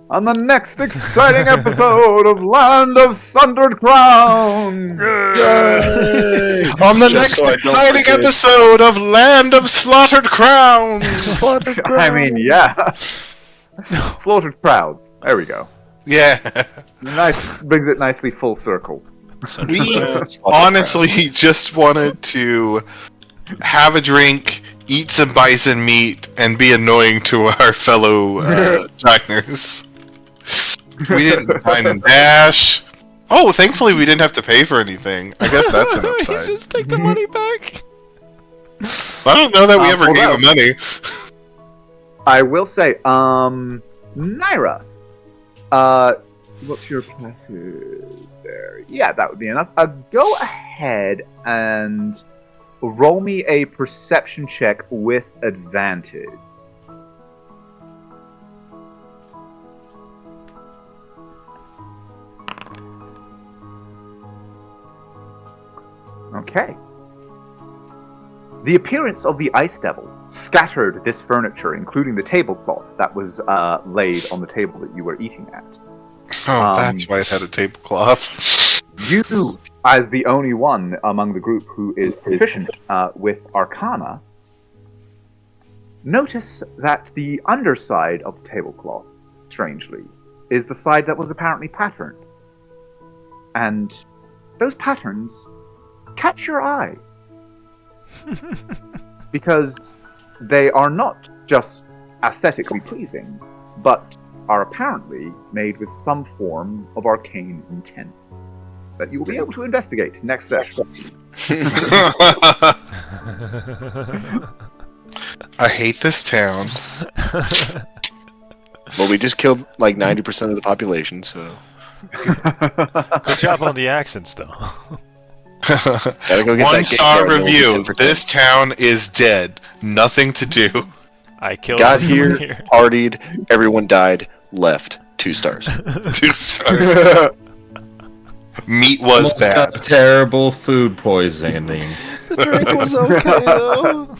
[SPEAKER 1] on the next exciting episode of Land of Sundered Crown.
[SPEAKER 2] Yay! On the
[SPEAKER 4] Just
[SPEAKER 2] next
[SPEAKER 4] so I don't
[SPEAKER 2] exciting
[SPEAKER 4] forget.
[SPEAKER 2] episode of Land of Slaughtered Crowns.
[SPEAKER 1] I mean, yeah. Slaughtered crowds. There we go.
[SPEAKER 2] Yeah.
[SPEAKER 1] Nice, brings it nicely full circle.
[SPEAKER 2] We honestly just wanted to have a drink, eat some bison meat, and be annoying to our fellow diners. We didn't dine and dash. Oh, thankfully we didn't have to pay for anything. I guess that's an upside.
[SPEAKER 3] Just take the money back.
[SPEAKER 2] I don't know that we ever
[SPEAKER 1] hold
[SPEAKER 2] gave
[SPEAKER 1] on.
[SPEAKER 2] him money.
[SPEAKER 1] I will say, Naira, what's your passive there? Yeah, that would be enough. Go ahead and roll me a perception check with advantage. Okay. The appearance of the Ice Devil scattered this furniture, including the tablecloth that was laid on the table that you were eating at.
[SPEAKER 2] Oh, that's why it had a tablecloth.
[SPEAKER 1] You, as the only one among the group who is proficient with Arcana, notice that the underside of the tablecloth, strangely, is the side that was apparently patterned. And those patterns catch your eye. Because they are not just aesthetically pleasing, but are apparently made with some form of arcane intent that you will be able to investigate next session.
[SPEAKER 2] I hate this town.
[SPEAKER 9] Well, we just killed like 90% of the population, so
[SPEAKER 3] Good job on the accents, though.
[SPEAKER 9] gotta go get that
[SPEAKER 2] 1-star
[SPEAKER 9] game
[SPEAKER 2] review. This town is dead. Nothing to do.
[SPEAKER 3] I killed
[SPEAKER 9] got
[SPEAKER 3] everyone
[SPEAKER 9] here, partied, everyone died, left. 2 stars.
[SPEAKER 2] 2 stars. Meat was
[SPEAKER 6] Almost
[SPEAKER 2] bad.
[SPEAKER 6] got terrible food poisoning.
[SPEAKER 3] The drink was okay, though.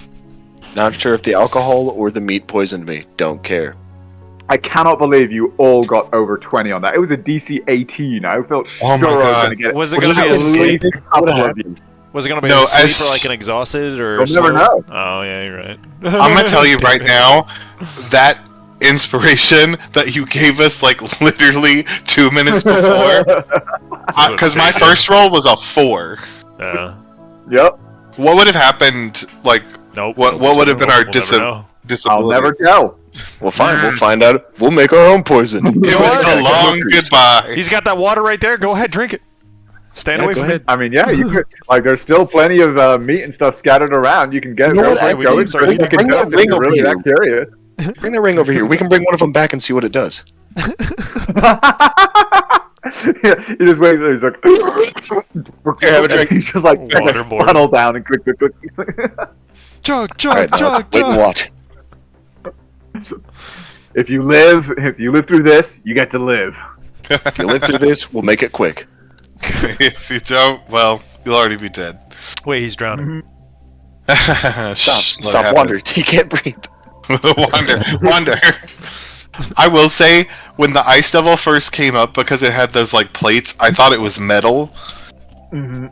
[SPEAKER 9] Not sure if the alcohol or the meat poisoned me. Don't care.
[SPEAKER 1] I cannot believe you all got over 20 on that. It was a DC 18. I felt
[SPEAKER 2] Oh
[SPEAKER 1] sure
[SPEAKER 2] my
[SPEAKER 1] I was
[SPEAKER 2] God.
[SPEAKER 1] going to get it.
[SPEAKER 3] Was it going to be a
[SPEAKER 1] At
[SPEAKER 3] sleep?
[SPEAKER 1] least a couple of you.
[SPEAKER 3] Was it going to be
[SPEAKER 2] No,
[SPEAKER 3] a sleep
[SPEAKER 2] as-
[SPEAKER 3] or like an exhausted or?
[SPEAKER 1] You'll never
[SPEAKER 3] slow?
[SPEAKER 1] know.
[SPEAKER 3] Oh yeah, you're right.
[SPEAKER 2] I'm gonna tell you
[SPEAKER 3] Damn
[SPEAKER 2] right
[SPEAKER 3] it.
[SPEAKER 2] now, that inspiration that you gave us like literally 2 minutes before, because my first roll was a 4.
[SPEAKER 1] Yep.
[SPEAKER 2] What would have happened? Like,
[SPEAKER 3] Nope.
[SPEAKER 2] what would have been our
[SPEAKER 3] We'll never know.
[SPEAKER 1] I'll
[SPEAKER 2] disability?
[SPEAKER 1] never tell.
[SPEAKER 9] Well, fine. We'll find out. We'll make our own poison.
[SPEAKER 2] It was
[SPEAKER 1] What?
[SPEAKER 2] a long goodbye.
[SPEAKER 3] He's got that water right there. Go ahead, drink it. Stand
[SPEAKER 9] Yeah,
[SPEAKER 3] away
[SPEAKER 9] go
[SPEAKER 3] from
[SPEAKER 9] ahead.
[SPEAKER 3] it.
[SPEAKER 1] I mean, yeah, you could. Like, there's still plenty of meat and stuff scattered around. You can get.
[SPEAKER 9] You know
[SPEAKER 1] Go
[SPEAKER 9] what?
[SPEAKER 1] for it,
[SPEAKER 3] We
[SPEAKER 1] go
[SPEAKER 3] can
[SPEAKER 1] and
[SPEAKER 3] start
[SPEAKER 1] drink
[SPEAKER 3] eating.
[SPEAKER 1] it,
[SPEAKER 9] Bring that
[SPEAKER 1] if
[SPEAKER 9] ring
[SPEAKER 1] you're
[SPEAKER 9] over
[SPEAKER 1] really
[SPEAKER 9] here.
[SPEAKER 1] that curious.
[SPEAKER 9] Bring that ring over here. We can bring one of them back and see what it does.
[SPEAKER 1] Yeah, he just waits there. He's like,
[SPEAKER 9] Here, have a drink.
[SPEAKER 1] He's just like take a
[SPEAKER 3] Waterboard.
[SPEAKER 1] funnel down and click.
[SPEAKER 3] Chug,
[SPEAKER 9] All
[SPEAKER 3] chug,
[SPEAKER 9] right, now
[SPEAKER 3] chug,
[SPEAKER 9] let's wait and
[SPEAKER 3] chug.
[SPEAKER 9] watch.
[SPEAKER 1] if you live through this, you get to live.
[SPEAKER 9] If you live through this, we'll make it quick.
[SPEAKER 2] If you don't, well, you'll already be dead.
[SPEAKER 3] Wait, he's drowning.
[SPEAKER 9] Stop, Wander. He can't breathe.
[SPEAKER 2] Wander. I will say, when the ice devil first came up, because it had those like plates, I thought it was metal,
[SPEAKER 1] Mm-hmm.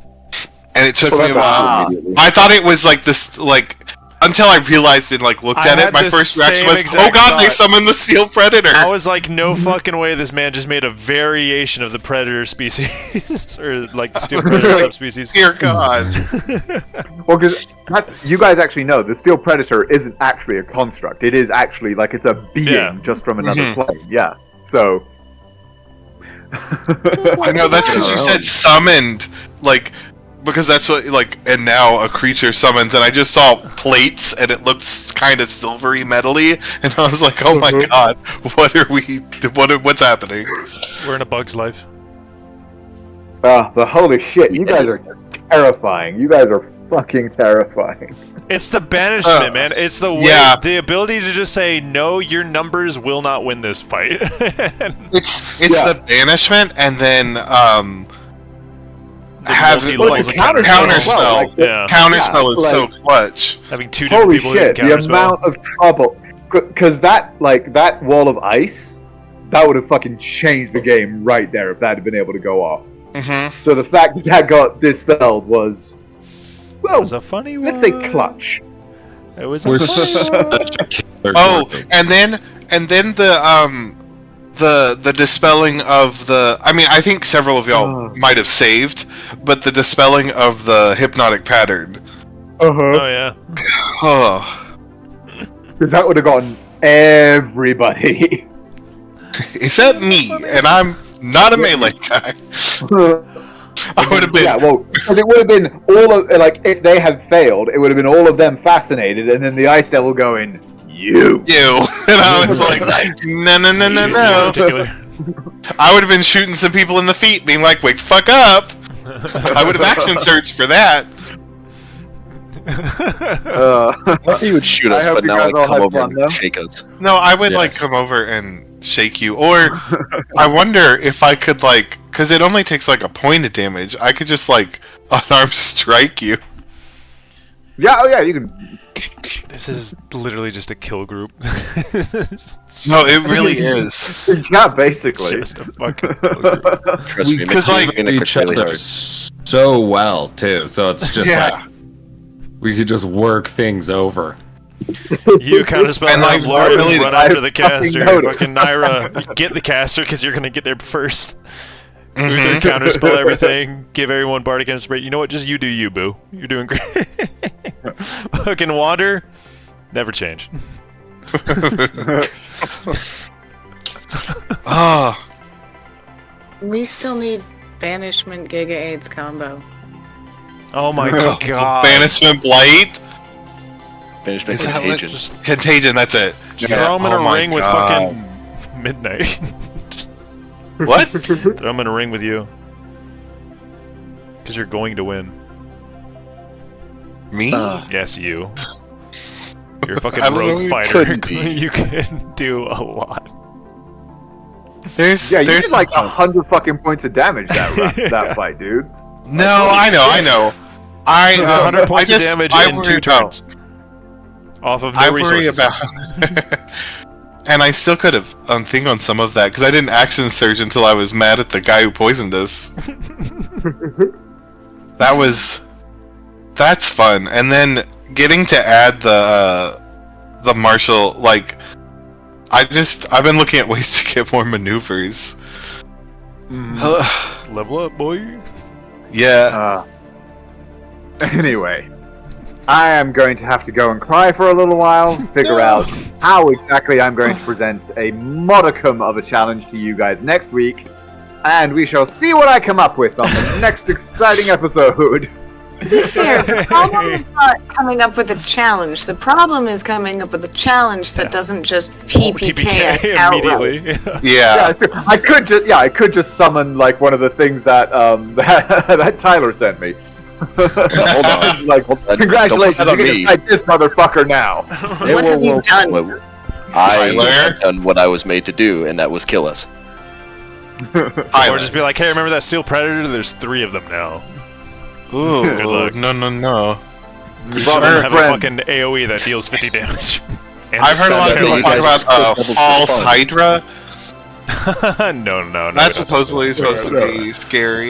[SPEAKER 2] and it took
[SPEAKER 9] Well,
[SPEAKER 2] me a
[SPEAKER 9] that's
[SPEAKER 2] while.
[SPEAKER 9] awesome immediately.
[SPEAKER 2] I thought it was like this, like until I realized and like looked
[SPEAKER 3] I
[SPEAKER 2] at it.
[SPEAKER 3] had
[SPEAKER 2] My
[SPEAKER 3] the
[SPEAKER 2] first reaction
[SPEAKER 3] same
[SPEAKER 2] was, "Oh
[SPEAKER 3] exact
[SPEAKER 2] God, they
[SPEAKER 3] thought.
[SPEAKER 2] summoned the seal predator."
[SPEAKER 3] I was like, no fucking way this man just made a variation of the predator species. Or like the steel predator subspecies.
[SPEAKER 2] Dear God.
[SPEAKER 1] Well, because you guys actually know the steel predator isn't actually a construct. It is actually like it's a being
[SPEAKER 3] Yeah.
[SPEAKER 1] just from another
[SPEAKER 2] Mhm.
[SPEAKER 1] plane. Yeah. So.
[SPEAKER 2] I know that's because you said summoned, like, because that's what, like, and now a creature summons, and I just saw plates, and it looks kind of silvery, metally, and I was like, oh my
[SPEAKER 1] Mhm.
[SPEAKER 2] God, what's happening?
[SPEAKER 3] We're in a bug's life.
[SPEAKER 1] But holy shit, you guys are terrifying. You guys are fucking terrifying.
[SPEAKER 3] It's the banishment, man. It's the way,
[SPEAKER 2] Yeah.
[SPEAKER 3] the ability to just say, no, your numbers will not win this fight.
[SPEAKER 2] It's
[SPEAKER 1] Yeah.
[SPEAKER 2] the banishment, and then,
[SPEAKER 3] The
[SPEAKER 2] having,
[SPEAKER 3] multi-levels
[SPEAKER 2] like,
[SPEAKER 3] of
[SPEAKER 2] counterspell.
[SPEAKER 1] Like,
[SPEAKER 3] Yeah.
[SPEAKER 2] Counterspell is so clutch.
[SPEAKER 3] Having two different
[SPEAKER 1] Holy
[SPEAKER 3] people who
[SPEAKER 1] shit,
[SPEAKER 3] can
[SPEAKER 1] the
[SPEAKER 3] counterspell.
[SPEAKER 1] amount of trouble. Because that wall of ice, that would have fucking changed the game right there if that had been able to go off.
[SPEAKER 2] Mm-hmm.
[SPEAKER 1] So the fact that that got dispelled was,
[SPEAKER 3] It
[SPEAKER 1] well,
[SPEAKER 3] was a funny one.
[SPEAKER 1] let's say clutch.
[SPEAKER 3] It was
[SPEAKER 6] We're
[SPEAKER 3] a funny one.
[SPEAKER 6] such a killer
[SPEAKER 2] Oh,
[SPEAKER 6] target.
[SPEAKER 2] and then the dispelling of the. I mean, I think several of y'all
[SPEAKER 1] Oh.
[SPEAKER 2] might have saved, but the dispelling of the hypnotic pattern.
[SPEAKER 1] Uh-huh.
[SPEAKER 3] Oh, yeah.
[SPEAKER 2] Oh,
[SPEAKER 1] Because that would have gotten everybody.
[SPEAKER 2] is that me? And I'm not a melee guy. I would have been.
[SPEAKER 1] Yeah, well, because it would have been all of, like, if they had failed, it would have been all of them fascinated, and then the Ice Devil going, you.
[SPEAKER 2] You. And I was like, no, no, no, no, no.
[SPEAKER 3] Particular.
[SPEAKER 2] I would have been shooting some people in the feet, being like, wake the fuck up. I would have action searched for that.
[SPEAKER 9] He would shoot
[SPEAKER 1] I
[SPEAKER 9] us,
[SPEAKER 1] hope
[SPEAKER 9] but
[SPEAKER 1] you
[SPEAKER 9] not
[SPEAKER 1] guys
[SPEAKER 9] like
[SPEAKER 1] all
[SPEAKER 9] come
[SPEAKER 1] had
[SPEAKER 9] over
[SPEAKER 1] fun,
[SPEAKER 9] and
[SPEAKER 1] though.
[SPEAKER 9] shake us.
[SPEAKER 2] No, I would like
[SPEAKER 6] Yes.
[SPEAKER 2] come over and shake you, or I wonder if I could like, because it only takes like a point of damage. I could just like unarmed strike you.
[SPEAKER 1] Yeah, oh yeah, you can.
[SPEAKER 3] This is literally just a kill group.
[SPEAKER 2] No, it really is.
[SPEAKER 1] Yeah, basically.
[SPEAKER 3] Just a fucking kill group.
[SPEAKER 9] Trust
[SPEAKER 6] We
[SPEAKER 9] me,
[SPEAKER 2] Because,
[SPEAKER 9] makes
[SPEAKER 2] like,
[SPEAKER 9] me
[SPEAKER 6] each
[SPEAKER 9] really
[SPEAKER 6] other
[SPEAKER 9] hard.
[SPEAKER 6] so well too. So it's just
[SPEAKER 2] Yeah.
[SPEAKER 6] like we could just work things over.
[SPEAKER 3] You counterspell
[SPEAKER 2] And
[SPEAKER 3] Herb
[SPEAKER 2] I
[SPEAKER 3] Lord
[SPEAKER 2] really-
[SPEAKER 3] and run
[SPEAKER 1] I
[SPEAKER 3] after the
[SPEAKER 1] fucking
[SPEAKER 3] caster.
[SPEAKER 1] noticed.
[SPEAKER 3] Fucking Naira, get the caster because you're gonna get there first.
[SPEAKER 2] Mhm.
[SPEAKER 3] Counterspell everything. Give everyone Bardic Inspiration. You know what? Just you do you, boo. You're doing great. Fucking Wander, never change.
[SPEAKER 2] Ah,
[SPEAKER 8] We still need Banishment Giga AIDS combo.
[SPEAKER 3] Oh my
[SPEAKER 2] oh,
[SPEAKER 3] god.
[SPEAKER 2] Banishment Blight,
[SPEAKER 4] Banishment
[SPEAKER 2] Is that what-
[SPEAKER 4] Contagion.
[SPEAKER 3] Just,
[SPEAKER 2] Contagion. That's it.
[SPEAKER 3] just
[SPEAKER 2] Yeah,
[SPEAKER 3] throw him in
[SPEAKER 2] oh
[SPEAKER 3] a
[SPEAKER 2] my
[SPEAKER 3] ring with
[SPEAKER 2] God.
[SPEAKER 3] fucking Midnight.
[SPEAKER 2] What?
[SPEAKER 3] Throw him in a ring with you. Because you're going to win.
[SPEAKER 2] Me?
[SPEAKER 3] Yes, you. You're a fucking
[SPEAKER 2] I don't know,
[SPEAKER 3] rogue
[SPEAKER 2] you
[SPEAKER 3] fighter.
[SPEAKER 4] couldn't be.
[SPEAKER 3] You can do a lot.
[SPEAKER 2] There's
[SPEAKER 1] Yeah, you
[SPEAKER 2] there's
[SPEAKER 1] did like
[SPEAKER 2] some-
[SPEAKER 1] 100 fucking points of damage that fight, dude.
[SPEAKER 2] No, I know. I
[SPEAKER 3] 100 points
[SPEAKER 2] I just,
[SPEAKER 3] of damage
[SPEAKER 2] I
[SPEAKER 3] in
[SPEAKER 2] worry
[SPEAKER 3] 2
[SPEAKER 2] about-
[SPEAKER 3] turns. Off of no
[SPEAKER 2] I worry
[SPEAKER 3] resources.
[SPEAKER 2] about. And I still could have think on some of that because I didn't action surge until I was mad at the guy who poisoned us. That's fun, and then getting to add the martial, like I've been looking at ways to get more maneuvers.
[SPEAKER 3] Level up, boy.
[SPEAKER 2] Yeah.
[SPEAKER 1] Anyway, I am going to have to go and cry for a little while, figure out how exactly I'm going to present a modicum of a challenge to you guys next week, and we shall see what I come up with on the next exciting episode.
[SPEAKER 8] To be fair, the problem is not coming up with a challenge. The problem is coming up with a challenge that doesn't just TPK us outright.
[SPEAKER 3] immediately.
[SPEAKER 2] Yeah.
[SPEAKER 1] Yeah, I could just summon like one of the things that that Tyler sent me.
[SPEAKER 9] Hold on.
[SPEAKER 1] Like,
[SPEAKER 9] Don't
[SPEAKER 1] congratulations,
[SPEAKER 9] put that
[SPEAKER 1] you
[SPEAKER 9] on
[SPEAKER 1] can
[SPEAKER 9] me.
[SPEAKER 1] just fight this motherfucker now.
[SPEAKER 8] What have you done?
[SPEAKER 9] I
[SPEAKER 2] Tyler?
[SPEAKER 9] have done what I was made to do, and that was kill us.
[SPEAKER 3] Or just be like, hey, remember that Steel Predator? There's 3 of them now.
[SPEAKER 2] Ooh,
[SPEAKER 3] Good luck.
[SPEAKER 2] No.
[SPEAKER 3] Each
[SPEAKER 1] brought
[SPEAKER 3] of them
[SPEAKER 1] her
[SPEAKER 3] have
[SPEAKER 1] friend.
[SPEAKER 3] a fucking AoE that deals 50 damage. And
[SPEAKER 2] I've heard a lot of
[SPEAKER 9] Yeah,
[SPEAKER 2] people
[SPEAKER 9] you
[SPEAKER 2] talk
[SPEAKER 9] guys
[SPEAKER 2] about
[SPEAKER 9] just put doubles for
[SPEAKER 2] false
[SPEAKER 9] fun.
[SPEAKER 2] Hydra.
[SPEAKER 3] no.
[SPEAKER 2] That's supposedly supposed to be scary.